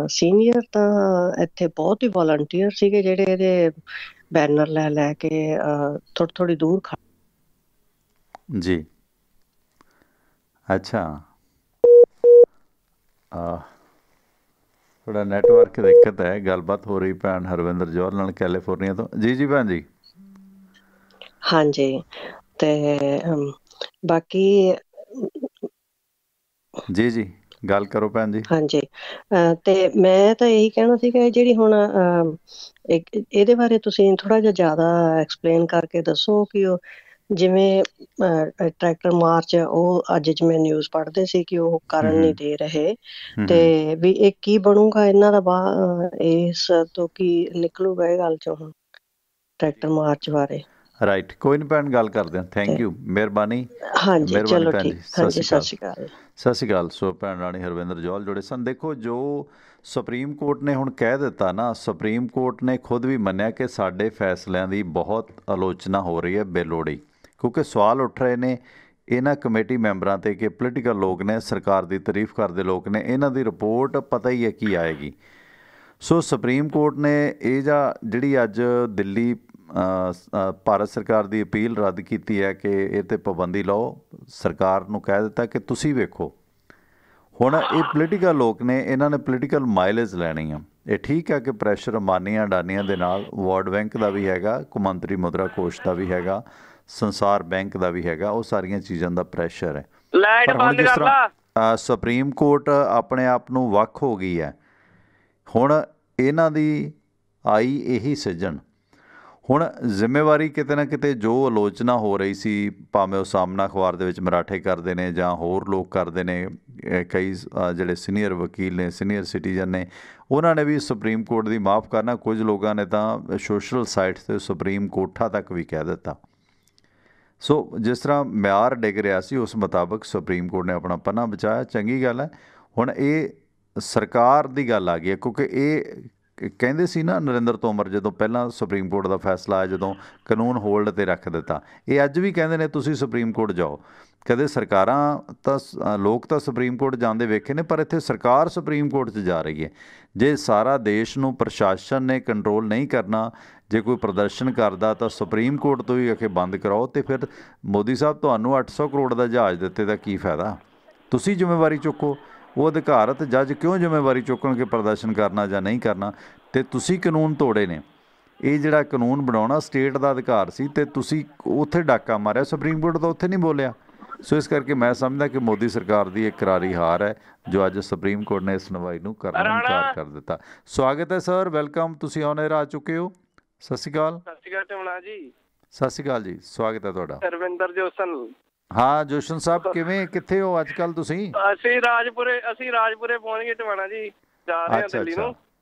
ਸੀਨੀਅਰ ਤਾਂ ਇੱਥੇ ਬਹੁਤ ਹੀ ਵॉलंटियर ਸੀਗੇ ਜਿਹੜੇ ਇਹਦੇ ਬੈਨਰ ਲੈ ਲੈ ਕੇ ਥੋੜੀ ਥੋੜੀ ਦੂਰ ਜੀ। ਅੱਛਾ, ਥੋੜਾ ਨੈਟਵਰਕ ਦਿੱਕਤ ਹੈ। ਗੱਲਬਾਤ ਹੋ ਰਹੀ ਭੈਣ ਹਰਵਿੰਦਰ ਜੌਹਰ ਨਾਲ ਕੈਲੀਫੋਰਨੀਆ ਤੋਂ। ਜੀ ਜੀ ਭੈਣ ਜੀ। ਹਾਂਜੀ, ਤੇ ਬਾਕੀ ਜੀ ਜੀ ਗੱਲ ਕਰੋ ਭੈਣ ਜੀ। ਹਾਂਜੀ, ਤੇ ਮੈਂ ਤਾਂ ਇਹੀ ਕਹਿਣਾ ਸੀਗਾ ਜਿਹੜੀ ਹੁਣ ਇਹਦੇ ਬਾਰੇ ਤੁਸੀਂ ਥੋੜਾ ਜਿਹਾ ਜ਼ਿਆਦਾ ਐਕਸਪਲੇਨ ਕਰਕੇ ਦੱਸੋ ਕਿ ਉਹ ਜਿਵੇਂ ਟਰੈਕਟਰ ਮਾਰਚ ਉਹ ਅੱਜ ਜਿਵੇਂ ਨਿਊਜ਼ ਪੜ੍ਹਦੇ ਸੀ ਕਿ ਉਹ ਕਰਨ ਨਹੀਂ ਦੇ ਰਹੇ, ਤੇ ਵੀ ਇਹ ਕੀ ਬਣੂਗਾ ਇਹਨਾਂ ਦਾ ਇਸ ਤੋਂ ਕੀ ਨਿਕਲੂਗਾ ਇਹ ਗੱਲ ਚੋਂ ਹੁਣ ਟਰੈਕਟਰ ਮਾਰਚ ਬਾਰੇ? ਰਾਈਟ, ਕੋਈ ਨਹੀਂ ਭੈਣ, ਗੱਲ ਕਰਦੇ ਹਾਂ। ਥੈਂਕ ਯੂ, ਮਿਹਰਬਾਨੀ। ਹਾਂਜੀ ਚਲੋ ਠੀਕ, ਹਾਂਜੀ ਸਤਿ ਸ਼੍ਰੀ ਅਕਾਲ। ਸਤਿ ਸ਼੍ਰੀ ਅਕਾਲ। ਸੋ ਭੈਣ ਰਾਣੀ ਹਰਵਿੰਦਰ ਜੌਹਰ ਜੁੜੇ ਸਨ। ਦੇਖੋ, ਜੋ ਸੁਪਰੀਮ ਕੋਰਟ ਨੇ ਹੁਣ ਕਹਿ ਦਿੱਤਾ ਨਾ, ਸੁਪਰੀਮ ਕੋਰਟ ਨੇ ਖੁਦ ਵੀ ਮੰਨਿਆ ਕਿ ਸਾਡੇ ਫੈਸਲਿਆਂ ਦੀ ਬਹੁਤ ਆਲੋਚਨਾ ਹੋ ਰਹੀ ਹੈ ਬੇਲੋੜੀ, ਕਿਉਂਕਿ ਸਵਾਲ ਉੱਠ ਰਹੇ ਨੇ ਇਹਨਾਂ ਕਮੇਟੀ ਮੈਂਬਰਾਂ 'ਤੇ ਕਿ ਪੋਲੀਟੀਕਲ ਲੋਕ ਨੇ, ਸਰਕਾਰ ਦੀ ਤਾਰੀਫ ਕਰਦੇ ਲੋਕ ਨੇ, ਇਹਨਾਂ ਦੀ ਰਿਪੋਰਟ ਪਤਾ ਹੀ ਹੈ ਕੀ ਆਏਗੀ। ਸੋ ਸੁਪਰੀਮ ਕੋਰਟ ਨੇ ਇਹ ਜਿਹੜੀ ਅੱਜ ਦਿੱਲੀ ਭਾਰਤ ਸਰਕਾਰ ਦੀ ਅਪੀਲ ਰੱਦ ਕੀਤੀ ਹੈ ਕਿ ਇਹ 'ਤੇ ਪਾਬੰਦੀ ਲਾਓ। ਸਰਕਾਰ ਨੂੰ ਕਹਿ ਦਿੱਤਾ ਕਿ ਤੁਸੀਂ ਵੇਖੋ। ਹੁਣ ਇਹ ਪੋਲੀਟੀਕਲ ਲੋਕ ਨੇ, ਇਹਨਾਂ ਨੇ ਪੋਲੀਟੀਕਲ ਮਾਈਲੇਜ ਲੈਣੀ ਆ। ਇਹ ਠੀਕ ਹੈ ਕਿ ਪ੍ਰੈਸ਼ਰ ਅੰਬਾਨੀਆਂ ਅਡਾਨੀਆਂ ਦੇ ਨਾਲ ਵਰਲਡ ਬੈਂਕ ਦਾ ਵੀ ਹੈਗਾ, ਕੌਮਾਂਤਰੀ ਮੁਦਰਾ ਕੋਸ਼ ਦਾ ਵੀ ਹੈਗਾ, ਸੰਸਾਰ ਬੈਂਕ ਦਾ ਵੀ ਹੈਗਾ, ਉਹ ਸਾਰੀਆਂ ਚੀਜ਼ਾਂ ਦਾ ਪ੍ਰੈਸ਼ਰ ਹੈ। ਪਰ ਹੁਣ ਜਿਸ ਤਰ੍ਹਾਂ ਸੁਪਰੀਮ ਕੋਰਟ ਆਪਣੇ ਆਪ ਨੂੰ ਵੱਖ ਹੋ ਗਈ ਹੈ, ਹੁਣ ਇਹਨਾਂ ਦੀ ਆਈ ਇਹੀ ਸਿੱਝਣ। ਹੁਣ ਜ਼ਿੰਮੇਵਾਰੀ ਕਿਤੇ ਨਾ ਕਿਤੇ ਜੋ ਆਲੋਚਨਾ ਹੋ ਰਹੀ ਸੀ, ਭਾਵੇਂ ਉਹ ਸਾਹਮਣਾ ਅਖਬਾਰ ਦੇ ਵਿੱਚ ਮਰਾਠੇ ਕਰਦੇ ਨੇ ਜਾਂ ਹੋਰ ਲੋਕ ਕਰਦੇ ਨੇ, ਕਈ ਜਿਹੜੇ ਸੀਨੀਅਰ ਵਕੀਲ ਨੇ, ਸੀਨੀਅਰ ਸਿਟੀਜ਼ਨ ਨੇ, ਉਹਨਾਂ ਨੇ ਵੀ ਸੁਪਰੀਮ ਕੋਰਟ ਦੀ ਮਾफ़ ਕਰਨਾ। ਕੁਝ ਲੋਕਾਂ ਨੇ ਤਾਂ ਸੋਸ਼ਲ ਸਾਈਟਸ 'ਤੇ ਸੁਪਰੀਮ ਕੋਰਟਾਂ ਤੱਕ ਵੀ ਕਹਿ ਦਿੱਤਾ। ਸੋ ਜਿਸ ਤਰ੍ਹਾਂ ਮਿਆਰ ਡਿੱਗ ਰਿਹਾ ਸੀ, ਉਸ ਮੁਤਾਬਕ ਸੁਪਰੀਮ ਕੋਰਟ ਨੇ ਆਪਣਾ ਪੰਨਾ ਬਚਾਇਆ, ਚੰਗੀ ਗੱਲ ਹੈ। ਹੁਣ ਇਹ ਸਰਕਾਰ ਦੀ ਗੱਲ ਆ ਗਈ ਹੈ, ਕਿਉਂਕਿ ਇਹ ਕਹਿੰਦੇ ਸੀ ਨਾ ਨਰਿੰਦਰ ਤੋਮਰ, ਜਦੋਂ ਪਹਿਲਾਂ ਸੁਪਰੀਮ ਕੋਰਟ ਦਾ ਫੈਸਲਾ ਆਇਆ, ਜਦੋਂ ਕਾਨੂੰਨ ਹੋਲਡ 'ਤੇ ਰੱਖ ਦਿੱਤਾ, ਇਹ ਅੱਜ ਵੀ ਕਹਿੰਦੇ ਨੇ ਤੁਸੀਂ ਸੁਪਰੀਮ ਕੋਰਟ ਜਾਓ। ਕਦੇ ਸਰਕਾਰਾਂ ਤਾਂ ਲੋਕ ਤਾਂ ਸੁਪਰੀਮ ਕੋਰਟ ਜਾਂਦੇ ਵੇਖੇ ਨੇ, ਪਰ ਇੱਥੇ ਸਰਕਾਰ ਸੁਪਰੀਮ ਕੋਰਟ 'ਚ ਜਾ ਰਹੀ ਹੈ। ਜੇ ਸਾਰਾ ਦੇਸ਼ ਨੂੰ ਪ੍ਰਸ਼ਾਸਨ ਨੇ ਕੰਟਰੋਲ ਨਹੀਂ ਕਰਨਾ, ਜੇ ਕੋਈ ਪ੍ਰਦਰਸ਼ਨ ਕਰਦਾ ਤਾਂ ਸੁਪਰੀਮ ਕੋਰਟ ਤੋਂ ਹੀ ਆ ਕੇ ਬੰਦ ਕਰਾਓ, ਅਤੇ ਫਿਰ ਮੋਦੀ ਸਾਹਿਬ ਤੁਹਾਨੂੰ 800 ਕਰੋੜ ਦਾ ਜਹਾਜ਼ ਦਿੱਤੇ ਦਾ ਕੀ ਫਾਇਦਾ? ਤੁਸੀਂ ਜ਼ਿੰਮੇਵਾਰੀ ਚੁੱਕੋ। ਉਹ ਅਧਿਕਾਰਤ ਜੱਜ ਕਿਉਂ ਜ਼ਿੰਮੇਵਾਰੀ ਚੁੱਕਣ ਕਿ ਪ੍ਰਦਰਸ਼ਨ ਕਰਨਾ ਜਾਂ ਨਹੀਂ ਕਰਨਾ? ਅਤੇ ਤੁਸੀਂ ਕਾਨੂੰਨ ਤੋੜੇ ਨੇ। ਇਹ ਜਿਹੜਾ ਕਾਨੂੰਨ ਬਣਾਉਣਾ ਸਟੇਟ ਦਾ ਅਧਿਕਾਰ ਸੀ, ਅਤੇ ਤੁਸੀਂ ਉੱਥੇ ਡਾਕਾ ਮਾਰਿਆ, ਸੁਪਰੀਮ ਕੋਰਟ ਤਾਂ ਉੱਥੇ ਨਹੀਂ ਬੋਲਿਆ। ਸੋ ਇਸ ਕਰਕੇ ਮੈਂ ਸਮਝਦਾ ਕਿ ਮੋਦੀ ਸਰਕਾਰ ਦੀ ਇੱਕ ਕਰਾਰੀ ਹਾਰ ਹੈ, ਜੋ ਅੱਜ ਸੁਪਰੀਮ ਕੋਰਟ ਨੇ ਇਸ ਸੁਣਵਾਈ ਨੂੰ ਕਰਨਾ ਇਨਕਾਰ ਕਰ ਦਿੱਤਾ। ਸਵਾਗਤ ਹੈ ਸਰ, ਵੈਲਕਮ। ਤੁਸੀਂ ਔਨ 에ਅਰ ਆ ਚੁੱਕੇ ਹੋ। ਸਤਿ ਸ਼੍ਰੀ ਅਕਾਲ। ਸਤਿ ਸ਼੍ਰੀ ਅਕਾਲ ਟਮਣਾ ਜੀ। ਸਤਿ ਸ਼੍ਰੀ ਅਕਾਲ ਜੀ, ਸਵਾਗਤ ਹੈ ਤੁਹਾਡਾ। ਰਵਿੰਦਰ ਜੋਸ਼ਨ। ਹਾਂ ਜੋਸ਼ਨ ਸਾਹਿਬ, ਕਿਵੇਂ, ਕਿੱਥੇ ਹੋ ਅੱਜ ਕੱਲ੍ਹ ਤੁਸੀਂ? ਅਸੀਂ ਰਾਜਪੁਰੇ ਪਹੁੰਚ ਗਏ ਟਮਣਾ ਜੀ, ਜਾ ਰਹੇ ਹਾਂ ਦਿੱਲੀ ਨੂੰ।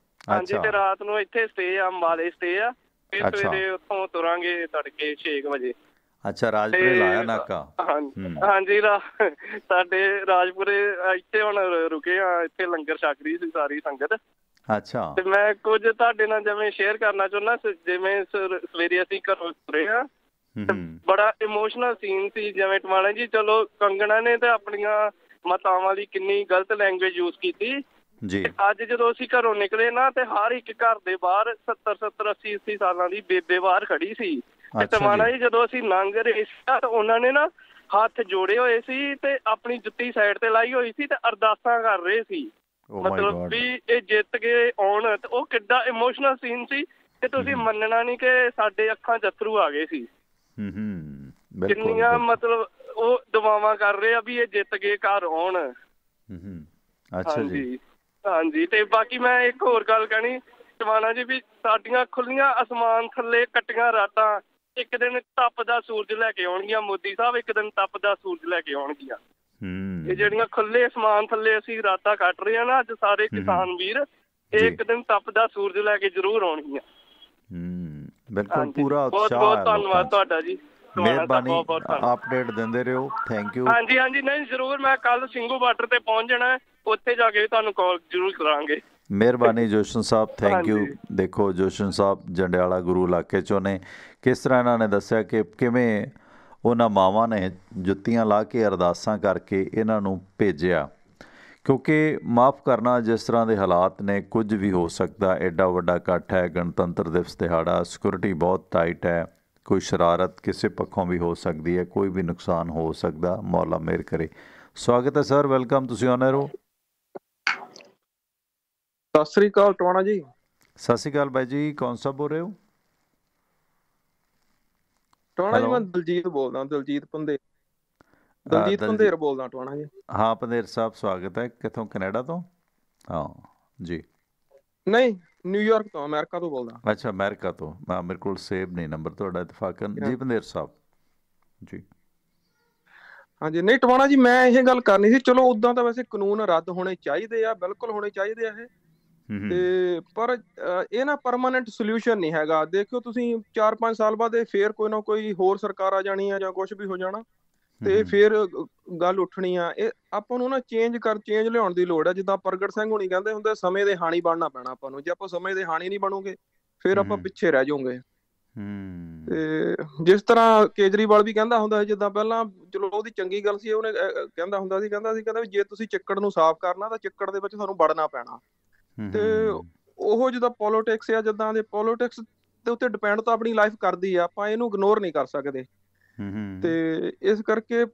ਹਾਂਜੀ, ਤੇ ਰਾਤ ਨੂੰ ਇੱਥੇ ਸਟੇ ਆ, ਅੰਬਾਲੇ ਸਟੇ ਆ, ਫਿਰ ਸਵੇਰੇ ਉੱਥੋਂ ਤੁਰਾਂਗੇ ਤੜਕੇ 6 ਵਜੇ। ਅੱਛਾ, ਰਾਜਪੁਰੇ ਲਾਇਆ ਨਾਕਾ? ਹਾਂਜੀ, ਸਾਡੇ ਰਾਜਪੁਰੇ ਇੱਥੇ ਹੁਣ ਰੁਕੇ ਆ, ਇੱਥੇ ਲੰਗਰ ਛਕ ਰਹੀ ਸੀ ਸਾਰੀ ਸੰਗਤ। ਅੱਛਾ, ਤੇ ਮੈਂ ਕੁਝ ਤੁਹਾਡੇ ਨਾਲ ਜਿਵੇਂ ਸ਼ੇਅਰ ਕਰਨਾ ਚਾਹੁੰਦਾ। ਜਿਵੇਂ ਸਵੇਰੇ ਅਸੀਂ ਘਰੋਂ ਤੁਰੇ ਆ, ਬੜਾ ਇਮੋਸ਼ਨਲ ਸੀਨ ਸੀ। ਜਿਵੇਂ ਟਮਾਣਾ ਜੀ, ਚਲੋ ਕੰਗਣਾ ਨੇ ਤੇ ਆਪਣੀਆਂ ਮਾਤਾਵਾਂ ਦੀ ਕਿੰਨੀ ਗਲਤ ਲੈਂਗੁਏਜ ਯੂਜ਼ ਕੀਤੀ ਜੀ। ਅੱਜ ਜਦੋਂ ਅਸੀਂ ਘਰੋਂ ਨਿਕਲੇ ਨਾ, ਤੇ ਹਰ ਇੱਕ ਘਰ ਦੇ ਬਾਹਰ 70 80 ਸਾਲਾਂ ਦੀ ਬੇਬੇ ਬਾਹਰ ਖੜੀ ਸੀ। ਤੇ ਟਮਾਣਾ ਜੀ, ਜਦੋਂ ਅਸੀਂ ਲੰਘ ਰਹੇ ਸੀ ਤਾਂ ਉਹਨਾਂ ਨੇ ਨਾ ਹੱਥ ਜੋੜੇ ਹੋਏ ਸੀ ਤੇ ਆਪਣੀ ਜੁੱਤੀ ਸਾਈਡ ਤੇ ਲਾਈ ਹੋਈ ਸੀ ਤੇ ਅਰਦਾਸਾਂ ਕਰ ਰਹੇ ਸੀ, ਮਤਲਬ ਵੀ ਇਹ ਜਿੱਤ ਕੇ ਆਉਣ। ਤੇ ਉਹ ਕਿੱਡਾ ਇਮੋਸ਼ਨਲ ਸੀਨ ਸੀ ਕਿ ਤੁਸੀਂ ਮੰਨਣਾ ਨਹੀਂ ਕਿ ਸਾਡੇ ਅੱਖਾਂ 'ਚ ਅੱਥਰੂ ਆ ਗਏ ਸੀ। ਕਿੰਨੀਆਂ ਮਤਲਬ ਉਹ ਦੁਆਵਾਂ ਕਰ ਰਹੇ ਆ ਵੀ ਇਹ ਜਿੱਤ ਕੇ ਘਰ ਆਉਣ। ਹਾਂਜੀ ਹਾਂਜੀ। ਤੇ ਬਾਕੀ ਮੈਂ ਇੱਕ ਹੋਰ ਗੱਲ ਕਹਿਣੀ ਟਮਾਣਾ ਜੀ, ਵੀ ਸਾਡੀਆਂ ਖੁੱਲੀਆਂ ਅਸਮਾਨ ਥੱਲੇ ਕੱਟੀਆਂ ਰਾਤਾਂ ਇੱਕ ਦਿਨ ਤਪਦਾ ਸੂਰਜ ਲੈ ਕੇ ਆਉਣਗੀਆਂ। ਮੋਦੀ ਸਾਹਿਬ ਇੱਕ ਦਿਨ ਤਪਦਾ ਸੂਰਜ ਲੈ ਕੇ ਆਉਣਗੀਆਂ। ਇਹ ਜਿਹੜੀਆਂ ਖੁੱਲੇ ਅਸਮਾਨ ਥੱਲੇ ਅਸੀਂ ਰਾਤਾਂ ਕੱਟ ਰਹੇ ਹਾਂ ਨਾ ਅੱਜ ਸਾਰੇ ਕਿਸਾਨ ਵੀਰ, ਇਹ ਇੱਕ ਦਿਨ ਤਪਦਾ ਸੂਰਜ ਲੈ ਕੇ ਜ਼ਰੂਰ ਆਉਣਗੀਆਂ। ਬਿਲਕੁਲ, ਪੂਰਾ ਬਹੁਤ ਬਹੁਤ ਧੰਨਵਾਦ ਤੁਹਾਡਾ ਜੀ। ਮਿਹਰਬਾਨੀ, ਅਪਡੇਟ ਦਿੰਦੇ ਰਹੋ। Thank you. ਹਾਂਜੀ ਹਾਂਜੀ, ਨਹੀਂ ਜ਼ਰੂਰ, ਮੈਂ ਕੱਲ ਸਿੰਘੂ ਬਾਰਡਰ ਤੇ ਪਹੁੰਚ ਜਾਣਾ, ਉੱਥੇ ਜਾ ਕੇ ਵੀ ਤੁਹਾਨੂੰ ਕਾਲ ਜ਼ਰੂਰ ਕਰਾਂਗੇ। ਮਿਹਰਬਾਨੀ ਜੋਸ਼ਨ ਸਾਹਿਬ, ਥੈਂਕ ਯੂ। ਦੇਖੋ ਜੋਸ਼ਨ ਸਾਹਿਬ ਜੰਡਿਆਲਾ ਗੁਰੂ ਇਲਾਕੇ 'ਚੋਂ ਨੇ। ਕਿਸ ਤਰ੍ਹਾਂ ਇਹਨਾਂ ਨੇ ਦੱਸਿਆ ਕਿ ਕਿਵੇਂ ਉਹਨਾਂ ਮਾਵਾਂ ਨੇ ਜੁੱਤੀਆਂ ਲਾ ਕੇ ਅਰਦਾਸਾਂ ਕਰਕੇ ਇਹਨਾਂ ਨੂੰ ਭੇਜਿਆ, ਕਿਉਂਕਿ ਮਾਫ਼ ਕਰਨਾ ਜਿਸ ਤਰ੍ਹਾਂ ਦੇ ਹਾਲਾਤ ਨੇ, ਕੁਝ ਵੀ ਹੋ ਸਕਦਾ। ਐਡਾ ਵੱਡਾ ਇਕੱਠ ਹੈ, ਗਣਤੰਤਰ ਦਿਵਸ ਦਿਹਾੜਾ, ਸਿਕਿਉਰਿਟੀ ਬਹੁਤ ਟਾਈਟ ਹੈ, ਕੋਈ ਸ਼ਰਾਰਤ ਕਿਸੇ ਪੱਖੋਂ ਵੀ ਹੋ ਸਕਦੀ ਹੈ, ਕੋਈ ਵੀ ਨੁਕਸਾਨ ਹੋ ਸਕਦਾ। ਮੌਲਾ ਮਿਹਰ ਕਰੇ। ਸਵਾਗਤ ਹੈ ਸਰ, ਵੈਲਕਮ, ਤੁਸੀਂ ਆਨਰ ਹੋ। ਸਤਿ ਸ੍ਰੀ ਅਕਾਲ ਟਵਾਣਾ ਜੀ। ਸਤਿ ਸ਼੍ਰੀ ਅਕਾਲ ਬਾਈ ਜੀ, ਕੌਣ ਸਾਹਿਬ ਬੋਲ ਰਹੇ ਹੋ? ਟਵਾਣਾ ਜੀ ਮੈਂ ਦਲਜੀਤ ਬੋਲਦਾ, ਦਲਜੀਤ ਪੰਧੇਰ ਬੋਲਦਾ ਟਵਾਣਾ ਜੀ। ਹਾਂ ਪੰਧੇਰ ਸਾਹਿਬ, ਸਵਾਗਤ ਹੈ। ਕਿੱਥੋਂ? ਕੈਨੇਡਾ ਤੋਂ? ਹਾਂ ਜੀ। ਨਹੀਂ, ਨਿਊਯਾਰਕ ਤੋਂ, ਅਮਰੀਕਾ ਤੋਂ ਬੋਲਦਾ। ਅੱਛਾ, ਅਮਰੀਕਾ ਤੋਂ। ਮੇਰੇ ਕੋਲ ਸੇਵ ਨਹੀਂ ਨੰਬਰ ਤੁਹਾਡਾ ਇਤਫਾਕਨ ਜੀ। ਪੰਧੇਰ ਸਾਹਿਬ ਜੀ। ਹਾਂਜੀ, ਨਹੀਂ ਟਵਾਣਾ ਜੀ, ਮੈਂ ਇਹ ਗੱਲ ਕਰਨੀ ਸੀ। ਚਲੋ ਉਦਾਂ ਤਾਂ ਵੈਸੇ ਕਾਨੂੰਨ ਰੱਦ ਹੋਣੇ ਚਾਹੀਦੇ ਆ, ਬਿਲਕੁਲ ਹੋਣੇ ਚਾਹੀਦੇ ਆ ਇਹ, ਤੇ ਪਰ ਇਹ ਨਾ ਪਰਮਾਨੈਂਟ ਸੋਲਿਊਸ਼ਨ ਨਹੀਂ ਹੈਗਾ। ਦੇਖਿਓ ਤੁਸੀਂ 4-5 ਸਾਲ ਬਾਅਦ ਇਹ ਫੇਰ ਕੋਈ ਨਾ ਕੋਈ ਹੋਰ ਸਰਕਾਰ ਆ ਜਾਣੀ ਆ ਜਾਂ ਕੁਝ ਵੀ ਹੋ ਜਾਣਾ, ਤੇ ਫੇਰ ਗੱਲ ਉੱਠਣੀ ਆ। ਇਹ ਆਪਾਂ ਨੂੰ ਨਾ ਚੇਂਜ ਲਿਆਉਣ ਦੀ ਲੋੜ ਹੈ। ਜਿੱਦਾਂ ਪ੍ਰਗਟ ਸਿੰਘ ਹੁਣੀ ਕਹਿੰਦੇ ਹੁੰਦੇ, ਸਮੇਂ ਦੇ ਹਾਣੀ ਬਣਨਾ ਪੈਣਾ ਆਪਾਂ ਨੂੰ। ਜੇ ਆਪਾਂ ਸਮੇਂ ਦੇ ਹਾਣੀ ਨਹੀਂ ਬਣੋਗੇ ਫੇਰ ਆਪਾਂ ਪਿੱਛੇ ਰਹਿ ਜਾਓਗੇ। ਤੇ ਜਿਸ ਤਰ੍ਹਾਂ ਕੇਜਰੀਵਾਲ ਵੀ ਕਹਿੰਦਾ ਹੁੰਦਾ ਸੀ, ਜਿੱਦਾਂ ਪਹਿਲਾਂ ਚਲੋ ਉਹਦੀ ਚੰਗੀ ਗੱਲ ਸੀ, ਉਹਨੇ ਕਹਿੰਦਾ ਸੀ ਵੀ ਜੇ ਤੁਸੀਂ ਚਿੱਕੜ ਨੂੰ ਸਾਫ਼ ਕਰਨਾ ਤਾਂ ਚਿੱਕੜ ਦੇ ਵਿੱਚ ਤੁਹਾਨੂੰ ਵੜਨਾ ਪੈਣਾ। ਤੇ ਉਹ ਜਿੱਦਾਂ ਪੋਲੀਟਿਕਸ ਆ, ਜਿੱਦਾਂ ਦੇ ਪੋਲੀਟਿਕਸ ਦੇ ਉੱਤੇ ਡਿਪੈਂਡ ਤਾਂ ਆਪਣੀ ਲਾਈਫ ਕਰਦੀ ਆ, ਆਪਾਂ ਇਹਨੂੰ ਇਗਨੋਰ ਨਹੀਂ ਕਰ ਸਕਦੇ। ਤੇ ਇਸ ਕਰਕੇ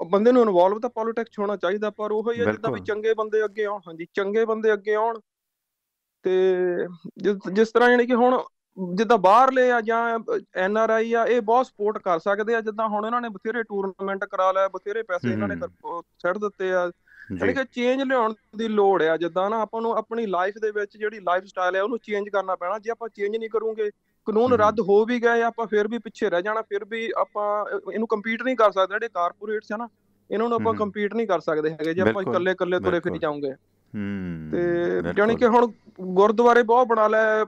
ਬੰਦੇ ਨੂੰ ਇਨਵੋਲਵ ਤਾਂ ਪੋਲੀਟਿਕਸ ਹੋਣਾ ਚਾਹੀਦਾ, ਪਰ ਉਹ ਹੀ ਆ ਜਿੱਦਾਂ ਵੀ ਚੰਗੇ ਬੰਦੇ ਅੱਗੇ ਆਉਣ। ਹਾਂਜੀ, ਚੰਗੇ ਬੰਦੇ ਅੱਗੇ ਆਉਣ। ਤੇ ਜਿਸ ਤਰ੍ਹਾਂ ਯਾਨੀ ਕਿ ਹੁਣ ਜਿੱਦਾਂ ਬਾਹਰਲੇ ਆ ਜਾਂ NRI ਆ, ਇਹ ਬਹੁਤ ਸਪੋਰਟ ਕਰ ਸਕਦੇ ਆ। ਜਿੱਦਾਂ ਹੁਣ ਇਹਨਾਂ ਨੇ ਬਥੇਰੇ ਟੂਰਨਾਮੈਂਟ ਕਰਾ ਲਿਆ, ਬਥੇਰੇ ਪੈਸੇ ਇਹਨਾਂ ਨੇ ਛੱਡ ਦਿੱਤੇ ਆ। ਯਾਨੀ ਕਿ ਚੇਂਜ ਲਿਆਉਣ ਦੀ ਲੋੜ ਆ। ਜਿੱਦਾਂ ਨਾ ਆਪਾਂ ਨੂੰ ਆਪਣੀ ਲਾਈਫ ਦੇ ਵਿੱਚ ਜਿਹੜੀ ਲਾਈਫ ਸਟਾਈਲ ਹੈ ਉਹਨੂੰ ਚੇਂਜ ਕਰਨਾ ਪੈਣਾ। ਜੇ ਆਪਾਂ ਚੇਂਜ ਨਹੀਂ ਕਰੂੰਗੇ, ਕਾਨੂੰਨ ਰੱਦ ਹੋ ਵੀ ਗਏ, ਆਪਾਂ ਫਿਰ ਵੀ ਪਿੱਛੇ ਰਹਿ ਜਾਣਾ। ਫਿਰ ਵੀ ਆਪਾਂ ਇਹਨੂੰ ਕੰਪੀਟ ਨਹੀਂ ਕਰ ਸਕਦੇ। ਜਿਹੜੇ ਕਾਰਪੋਰੇਟਸ ਆ ਨਾ, ਇਹਨਾਂ ਨੂੰ ਆਪਾਂ ਕੰਪੀਟ ਨਹੀਂ ਕਰ ਸਕਦੇ ਹੈਗੇ ਜੇ ਆਪਾਂ ਇਕੱਲੇ ਤੁਰੇ ਫਿਰੀ ਜਾਉਂਗੇ। ਤੇ ਜਾਣੀ ਕਿ ਹੁਣ ਗੁਰਦੁਆਰੇ ਬਹੁਤ ਬਣਾ ਲਏ,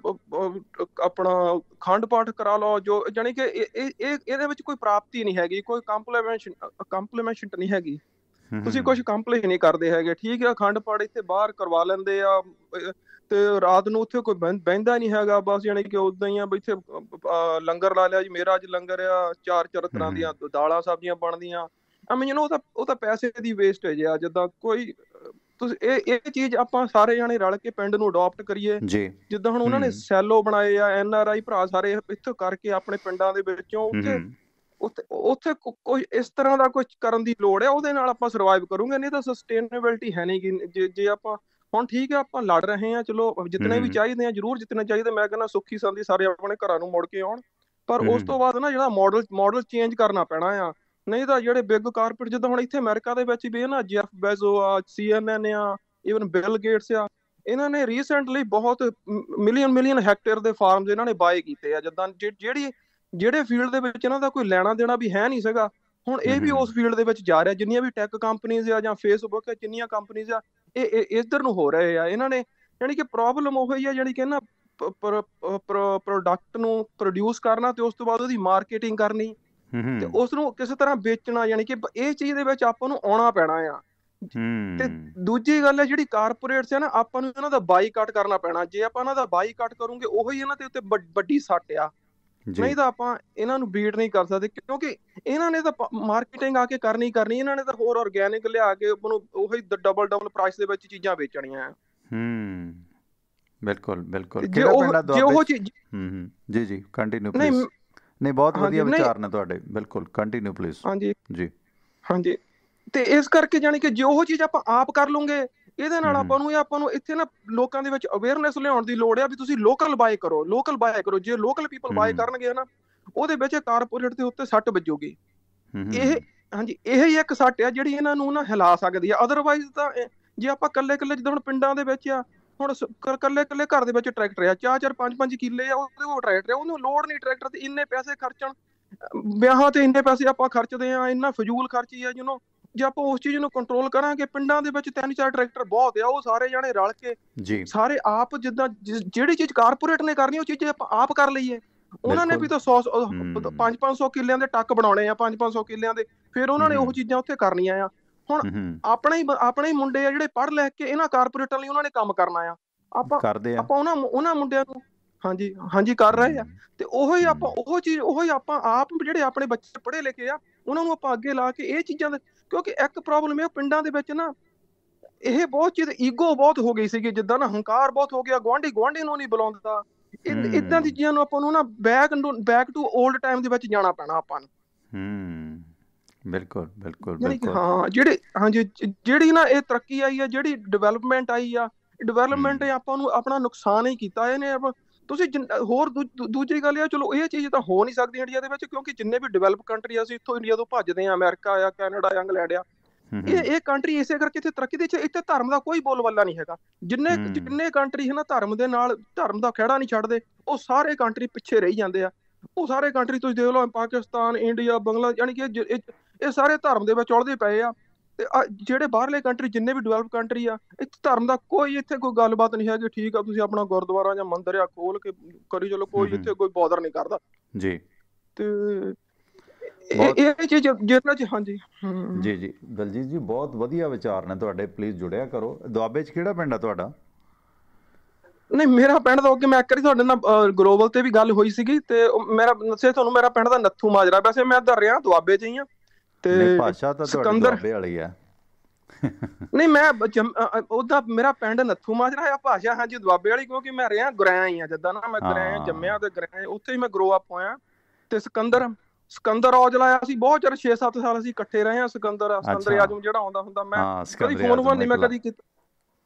ਆਪਣਾ ਅਖੰਡ ਪਾਠ ਕਰਾ ਲਓ, ਜੋ ਜਾਣੀ ਕਿ ਇਹਦੇ ਵਿੱਚ ਕੋਈ ਪ੍ਰਾਪਤੀ ਨਹੀਂ ਹੈਗੀ, ਕੋਈ ਕੰਪਲੀਮੈਂਟ ਨਹੀਂ ਹੈਗੀ। ਤੁਸੀਂ ਕੁਝ ਕੰਪਲੀਟ ਨਹੀਂ ਕਰਦੇ ਹੈਗੇ। ਠੀਕ ਹੈ, ਅਖੰਡ ਪਾਠ ਇੱਥੇ ਬਾਹਰ ਕਰਵਾ ਲੈਂਦੇ ਆ, ਤੇ ਰਾਤ ਨੂੰ ਉੱਥੇ ਕੋਈ ਬਹਿੰਦਾ ਨਹੀਂ ਹੈਗਾ। ਬਸ ਜਾਣੀ ਕਿ ਉਦਾਂ ਹੀ ਆ, ਇੱਥੇ ਲੰਗਰ ਲਾ ਲਿਆ ਜੀ, ਮੇਰਾ ਅੱਜ ਲੰਗਰ ਆ, 4 ਤਰ੍ਹਾਂ ਦੀਆਂ ਦਾਲਾਂ ਸਬਜ਼ੀਆਂ ਬਣਦੀਆਂ। ਉਹ ਤਾਂ ਪੈਸੇ ਦੀ ਵੇਸਟੇਜ ਆ। ਜਿੱਦਾਂ ਕੋਈ ਤੁਸੀਂ ਇਹ ਚੀਜ਼ ਆਪਾਂ ਸਾਰੇ ਜਾਣੇ ਰਲ ਕੇ ਪਿੰਡ ਨੂੰ ਅਡਾਪਟ ਕਰੀਏ। ਜਿੱਦਾਂ ਹੁਣ ਉਹਨਾਂ ਨੇ ਸੈਲੋ ਬਣਾਏ ਆ, NRI ਭਰਾ ਸਾਰੇ ਇੱਥੋਂ ਕਰਕੇ ਆਪਣੇ ਪਿੰਡਾਂ ਦੇ ਵਿੱਚੋਂ ਉੱਥੇ ਕੋਈ ਇਸ ਤਰ੍ਹਾਂ ਦਾ ਕੁਝ ਕਰਨ ਦੀ ਲੋੜ ਹੈ। ਉਹਦੇ ਨਾਲ ਆਪਾਂ ਸਰਵਾਈਵ ਕਰੂਗੇ, ਨਹੀਂ ਤਾਂ ਸਸਟੇਨੇਬਿਲਿਟੀ ਹੈ ਨਹੀਂ। ਜੇ ਆਪਾਂ ਹੁਣ ਠੀਕ ਹੈ, ਆਪਾਂ ਲੜ ਰਹੇ ਹਾਂ, ਚਲੋ ਜਿਤਨੇ ਵੀ ਚਾਹੀਦੇ ਆ ਜ਼ਰੂਰ ਜਿਤਨੇ ਚਾਹੀਦੇ, ਮੈਂ ਕਹਿੰਦਾ ਸੁੱਖੀ ਸੰਦੀ ਸਾਰੇ ਆਪਣੇ ਘਰਾਂ ਨੂੰ ਮੁੜ ਕੇ ਆਉਣ। ਪਰ ਉਸ ਤੋਂ ਬਾਅਦ ਨਾ ਜਿਹੜਾ ਮਾਡਲ ਚੇਂਜ ਕਰਨਾ ਪੈਣਾ ਆ। ਨਹੀਂ ਤਾਂ ਜਿਹੜੇ ਬਿਗ ਕਾਰਪੋਰੇਟ, ਜਿੱਦਾਂ ਹੁਣ ਇੱਥੇ ਅਮਰੀਕਾ ਦੇ ਵਿੱਚ ਵੀ ਨਾ ਜੈਫ ਬੈਜ਼ੋ ਆ, CNN ਆ, ਈਵਨ ਬਿਲ ਗੇਟਸ ਆ, ਇਹਨਾਂ ਨੇ ਰੀਸੈਂਟਲੀ ਬਹੁਤ ਮਿਲੀਅਨ ਹੈਕਟੇਅਰ ਦੇ ਫਾਰਮਸ ਇਹਨਾਂ ਨੇ ਬਾਏ ਕੀਤੇ ਆ। ਜਿੱਦਾਂ ਜਿਹੜੇ ਫੀਲਡ ਦੇ ਵਿੱਚ ਇਹਨਾਂ ਦਾ ਕੋਈ ਲੈਣਾ ਦੇਣਾ ਵੀ ਹੈ ਨਹੀਂ ਸੀਗਾ, ਹੁਣ ਇਹ ਵੀ ਉਸ ਫੀਲਡ ਦੇ ਵਿੱਚ ਜਾ ਰਿਹਾ। ਜਿੰਨੀਆਂ ਵੀ ਟੈਕ ਕੰਪਨੀਜ਼ ਆ ਜਾਂ ਫੇਸਬੁੱਕ, ਜਿੰਨੀਆਂ ਕੰਪਨੀਜ਼ ਆ, ਇਹ ਇੱਧਰ ਨੂੰ ਹੋ ਰਹੇ ਆ। ਇਹਨਾਂ ਨੇ ਯਾਨੀ ਕਿ ਪ੍ਰੋਬਲਮ ਉਹੀ ਆ, ਯਾਨੀ ਕਿ ਨਾ ਪ੍ਰੋਡਕਟ ਨੂੰ ਪ੍ਰੋਡਿਊਸ ਕਰਨਾ ਤੇ ਉਸ ਤੋਂ ਬਾਅਦ ਉਹਦੀ ਮਾਰਕੀਟਿੰਗ ਕਰਨੀ ਤੇ ਉਸ ਨੂੰ ਕਿਸੇ ਤਰ੍ਹਾਂ ਵੇਚਣਾ। ਯਾਨੀ ਕਿ ਇਹ ਚੀਜ਼ ਦੇ ਵਿੱਚ ਆਪਾਂ ਨੂੰ ਆਉਣਾ ਪੈਣਾ ਆ। ਤੇ ਦੂਜੀ ਗੱਲ ਹੈ, ਜਿਹੜੀ ਕਾਰਪੋਰੇਟਸ ਆ ਨਾ, ਆਪਾਂ ਨੂੰ ਇਹਨਾਂ ਦਾ ਬਾਈਕਾਟ ਕਰਨਾ ਪੈਣਾ। ਜੇ ਆਪਾਂ ਇਹਨਾਂ ਦਾ ਬਾਈਕਾਟ ਕਰੂੰਗੇ, ਉਹੀ ਇਹਨਾਂ ਦੇ ਉੱਤੇ ਵੱਡੀ ਸੱਟ ਆ। ਨਹੀਂ ਤਾਂ ਆਪਾਂ ਇਹਨਾਂ ਨੂੰ ਬੀਟ ਨਹੀਂ ਕਰ ਸਕਦੇ, ਕਿਉਂਕਿ ਇਹਨਾਂ ਨੇ ਤਾਂ ਮਾਰਕੀਟਿੰਗ ਆ ਕੇ ਕਰਨੀ। ਇਹਨਾਂ ਨੇ ਤਾਂ ਹੋਰ ਆਰਗੈਨਿਕ ਲਿਆ ਕੇ ਉਹਨੂੰ ਉਹੀ ਡਬਲ ਪ੍ਰਾਈਸ ਦੇ ਵਿੱਚ ਚੀਜ਼ਾਂ ਵੇਚਣੀਆਂ। ਬਿਲਕੁਲ। ਜੇ ਉਹ ਚੀਜ਼ ਜੀ ਕੰਟੀਨਿਊ ਪਲੀਜ਼। ਨਹੀਂ, ਬਹੁਤ ਵਧੀਆ ਵਿਚਾਰ ਨੇ ਤੁਹਾਡੇ, ਬਿਲਕੁਲ ਕੰਟੀਨਿਊ ਪਲੀਜ਼। ਹਾਂਜੀ। ਤੇ ਇਸ ਕਰਕੇ ਜਾਣੀ ਕਿ ਜੇ ਉਹ ਚੀਜ਼ ਆਪਾਂ ਆਪ ਕਰ ਲੂੰਗੇ, ਇਹਦੇ ਨਾਲ ਆਪਾਂ ਨੂੰ ਇੱਥੇ ਨਾ ਲੋਕਾਂ ਦੇ ਵਿੱਚ ਅਵੇਅਰਨੈਸ ਲਿਆਉਣ ਦੀ ਲੋੜ ਆ ਵੀ ਤੁਸੀਂ ਲੋਕਲ ਬਾਏ ਕਰੋ। ਜੇ ਲੋਕਲ ਪੀਪਲ ਬਾਏ ਕਰਨਗੇ ਨਾ, ਉਹਦੇ ਵਿੱਚ ਕਾਰਪੋਰੇਟ ਦੇ ਉੱਤੇ ਸੱਟ ਵੱਜੂਗੀ। ਇਹ ਹੀ ਇੱਕ ਸੱਟ ਆ ਜਿਹੜੀ ਇਹਨਾਂ ਨੂੰ ਨਾ ਹਿਲਾ ਸਕਦੀ ਆ। ਅਦਰਵਾਈਜ਼ ਤਾਂ ਜੇ ਆਪਾਂ ਕੱਲੇ ਜਿੱਦਾਂ ਹੁਣ ਪਿੰਡਾਂ ਦੇ ਵਿੱਚ ਆ, ਹੁਣ ਕੱਲੇ ਘਰ ਦੇ ਵਿੱਚ ਟਰੈਕਟਰ ਆ, 4-4 5-5 ਕਿੱਲੇ ਆ, ਉਹਦੇ ਕੋਲ ਟਰੈਕਟਰ ਆ, ਉਹਨੂੰ ਲੋੜ ਨਹੀਂ ਟਰੈਕਟਰ ਤੇ ਇੰਨੇ ਪੈਸੇ ਖਰਚਣ। ਵਿਆਹਾਂ ਤੇ ਇੰਨੇ ਪੈਸੇ ਆਪਾਂ ਖਰਚਦੇ ਆ, ਇੰਨਾ ਫਜ਼ੂਲ ਖਰਚੀ ਆ। ਜੇ ਆਪਾਂ ਉਸ ਚੀਜ਼ ਨੂੰ ਕੰਟਰੋਲ ਕਰਾਂਗੇ, ਪਿੰਡਾਂ ਦੇ ਵਿੱਚ 3-4 ਟਰੈਕਟਰ ਬਹੁਤ ਆ, ਉਹ ਸਾਰੇ ਜਾਣੇ ਰਲ ਕੇ ਸਾਰੇ ਆਪ, ਜਿੱਦਾਂ ਜਿਹੜੀ ਚੀਜ਼ ਕਾਰਪੋਰੇਟ ਨੇ ਕਰਨੀ ਉਹ ਚੀਜ਼ ਆਪਾਂ ਆਪ ਕਰ ਲਈਏ। ਉਹਨਾਂ ਨੇ ਵੀ ਤਾਂ 500 ਕਿੱਲਿਆਂ ਦੇ ਟੱਕ ਬਣਾਉਣੇ ਆ, 500 ਕਿੱਲਿਆਂ ਦੇ, ਫਿਰ ਉਹਨਾਂ ਨੇ ਉਹ ਚੀਜ਼ਾਂ ਉੱਥੇ ਕਰਨੀਆਂ ਆ। ਹੁਣ ਆਪਣੇ ਹੀ ਮੁੰਡੇ ਆ ਜਿਹੜੇ ਪੜ੍ਹ ਲਿਖ ਕੇ ਇਹਨਾਂ ਕਾਰਪੋਰੇਟਾਂ ਲਈ ਉਹਨਾਂ ਨੇ ਕੰਮ ਕਰਨਾ ਆ। ਆਪਾਂ ਉਹਨਾਂ ਮੁੰਡਿਆਂ ਨੂੰ ਹਾਂਜੀ ਕਰ ਰਹੇ ਆ। ਤੇ ਉਹੀ ਆਪਾਂ ਉਹੀ ਆਪਾਂ ਆਪ ਜਿਹੜੇ ਆਪਣੇ ਬੱਚੇ ਪੜ੍ਹੇ ਲਿਖੇ ਆ ਉਹਨਾਂ ਨੂੰ ਆਪਾਂ ਅੱਗੇ ਲਾ ਕੇ ਇਹ ਚੀਜ਼ਾਂ ਦੇ, ਕਿਉਂਕਿ ਇੱਕ ਪ੍ਰੋਬਲਮ ਇਹ ਪਿੰਡਾਂ ਦੇ ਵਿੱਚ ਨਾ ਇਹ ਬਹੁਤ ਚੀਜ਼ ਈਗੋ ਬਹੁਤ ਹੋ ਗਈ ਸੀਗੀ, ਜਿੱਦਾਂ ਨਾ ਹੰਕਾਰ ਬਹੁਤ ਹੋ ਗਿਆ, ਗੁਆਂਢੀ ਨੂੰ ਨਹੀਂ ਬੁਲਾਉਂਦਾ, ਏਦਾਂ ਦੀ ਚੀਜ਼ਾਂ ਨੂੰ ਆਪਾਂ ਨੂੰ ਨਾ ਬੈਕ ਟੂ 올ਡ ਟਾਈਮ ਦੇ ਵਿੱਚ ਜਾਣਾ ਪੈਣਾ ਆਪਾਂ ਨੂੰ। ਬਿਲਕੁਲ ਹਾਂ ਜਿਹੜੀ ਨਾ ਇਹ ਤਰੱਕੀ ਆਈ ਆ, ਜਿਹੜੀ ਡਿਵੈਲਪਮੈਂਟ ਆਈ ਆ, ਡਿਵੈਲਪਮੈਂਟ ਆਪਾਂ ਨੂੰ ਆਪਣਾ ਨੁਕਸਾਨ ਹੀ ਕੀਤਾ ਇਹਨੇ। ਤੁਸੀਂ ਹੋਰ ਦੂਜੀ ਗੱਲ ਆ, ਚਲੋ ਇਹ ਚੀਜ਼ ਤਾਂ ਹੋ ਨਹੀਂ ਸਕਦੀ ਇੰਡੀਆ ਦੇ ਵਿੱਚ, ਕਿਉਂਕਿ ਜਿੰਨੇ ਵੀ ਡਿਵੈਲਪ ਕੰਟਰੀ ਆ, ਅਸੀਂ ਇੱਥੋਂ ਇੰਡੀਆ ਤੋਂ ਭੱਜਦੇ ਆ, ਅਮਰੀਕਾ ਆ, ਕੈਨੇਡਾ ਆ, ਇੰਗਲੈਂਡ ਆ, ਇਹ ਕੰਟਰੀ ਇਸੇ ਕਰਕੇ ਇੱਥੇ ਤਰੱਕੀ ਦੇ ਇੱਥੇ ਧਰਮ ਦਾ ਕੋਈ ਬੋਲਬਾਲਾ ਨਹੀਂ ਹੈਗਾ। ਜਿੰਨੇ ਕੰਟਰੀ ਹੈ ਨਾ ਧਰਮ ਦੇ ਨਾਲ, ਧਰਮ ਦਾ ਖਹਿੜਾ ਨਹੀਂ ਛੱਡਦੇ, ਉਹ ਸਾਰੇ ਕੰਟਰੀ ਪਿੱਛੇ ਰਹੀ ਜਾਂਦੇ ਆ। ਉਹ ਸਾਰੇ ਕੰਟਰੀ ਤੁਸੀਂ ਦੇਖ ਲਓ, ਪਾਕਿਸਤਾਨ, ਇੰਡੀਆ, ਬੰਗਲਾ, ਯਾਨੀ ਕਿ ਇਹ ਸਾਰੇ ਧਰਮ ਦੇ ਵਿੱਚ ਉਲਝੇ ਪਏ ਆ। ਤੇ ਜਿਹੜੇ ਬਾਹਰਲੇ ਕੰਟਰੀ ਜਿੰਨੇ ਵੀ ਡਿਵੈਲਪ ਕੰਟਰੀ ਆ, ਇੱਥੇ ਧਰਮ ਦਾ ਇੱਥੇ ਕੋਈ ਗੱਲਬਾਤ ਨਹੀਂ ਹੈਗੀ। ਠੀਕ ਆ, ਤੁਸੀਂ ਆਪਣਾ ਗੁਰਦੁਆਰਾ ਜਾਂ ਮੰਦਿਰ ਆ ਖੋਲ ਕੇ ਕਰੀ ਚਲੋ, ਕੋਈ ਇੱਥੇ ਕੋਈ ਬੋਦਰ ਨਹੀਂ ਕਰਦਾ ਜੀ। ਤੇ ਇਹ ਚੀਜ਼ ਜਿਹਨਾਂ ਚ ਜੀ ਦਲਜੀਤ ਜੀ ਬਹੁਤ ਵਧੀਆ ਵਿਚਾਰ ਨੇ ਤੁਹਾਡੇ, ਪਲੀਜ਼ ਜੁੜਿਆ ਕਰੋ। ਦੁਆਬੇ 'ਚ ਕਿਹੜਾ ਪਿੰਡ ਆ ਤੁਹਾਡਾ? ਨਹੀਂ, ਮੇਰਾ ਪਿੰਡ ਤਾਂ ਅੱਗੇ ਮੈਂ ਇੱਕ ਵਾਰੀ ਤੁਹਾਡੇ ਨਾਲ ਗਲੋਬਲ ਤੇ ਵੀ ਗੱਲ ਹੋਈ ਸੀਗੀ, ਤੇ ਮੇਰਾ ਦੱਸਿਆ ਤੁਹਾਨੂੰ, ਮੇਰਾ ਪਿੰਡ ਦਾ ਨੱਥੂ ਮਾਜਰਾ। ਵੈਸੇ ਮੈਂ ਇੱਧਰ ਰਿਹਾ ਦੁਆਬੇ 'ਚ ਹੀ ਆ। ਤੇ ਭਾਸ਼ਾ ਤਾਂ ਤੁਹਾਡੀ ਦੁਆਬੇ ਵਾਲੀ ਆ। ਨਹੀਂ, ਮੈਂ ਉਹਦਾ ਮੇਰਾ ਪਿੰਡ ਨੱਥੂ ਮਾਜਰਾ ਆ, ਭਾਸ਼ਾ ਹਾਂਜੀ ਦੁਆਬੇ ਵਾਲੀ, ਕਿਉਂਕਿ ਮੈਂ ਰਿਹਾ ਗੁਰੈਆ ਹੀ ਆ। ਜਿੱਦਾਂ ਨਾ ਮੈਂ ਗੁਰੈਆ ਜੰਮਿਆ ਤੇ ਗੁਰੈਆ ਉੱਥੇ ਹੀ ਮੈਂ ਗਰੋ ਅਪ ਹੋਇਆ। ਤੇ ਸਿਕੰਦਰ ਔਜਲਾ ਆ, ਅਸੀਂ ਬਹੁਤ ਚਿਰ 6-7 ਸਾਲ ਅਸੀਂ ਇਕੱਠੇ ਰਹੇ ਆ। ਸਿਕੰਦਰ ਆਜ਼ਮ ਜਿਹੜਾ ਆਉਂਦਾ ਹੁੰਦਾ, ਮੈਂ ਕਦੀ ਫੋਨ ਨਹੀਂ ਮੈਂ ਕਦੀ ਕੀਤਾ।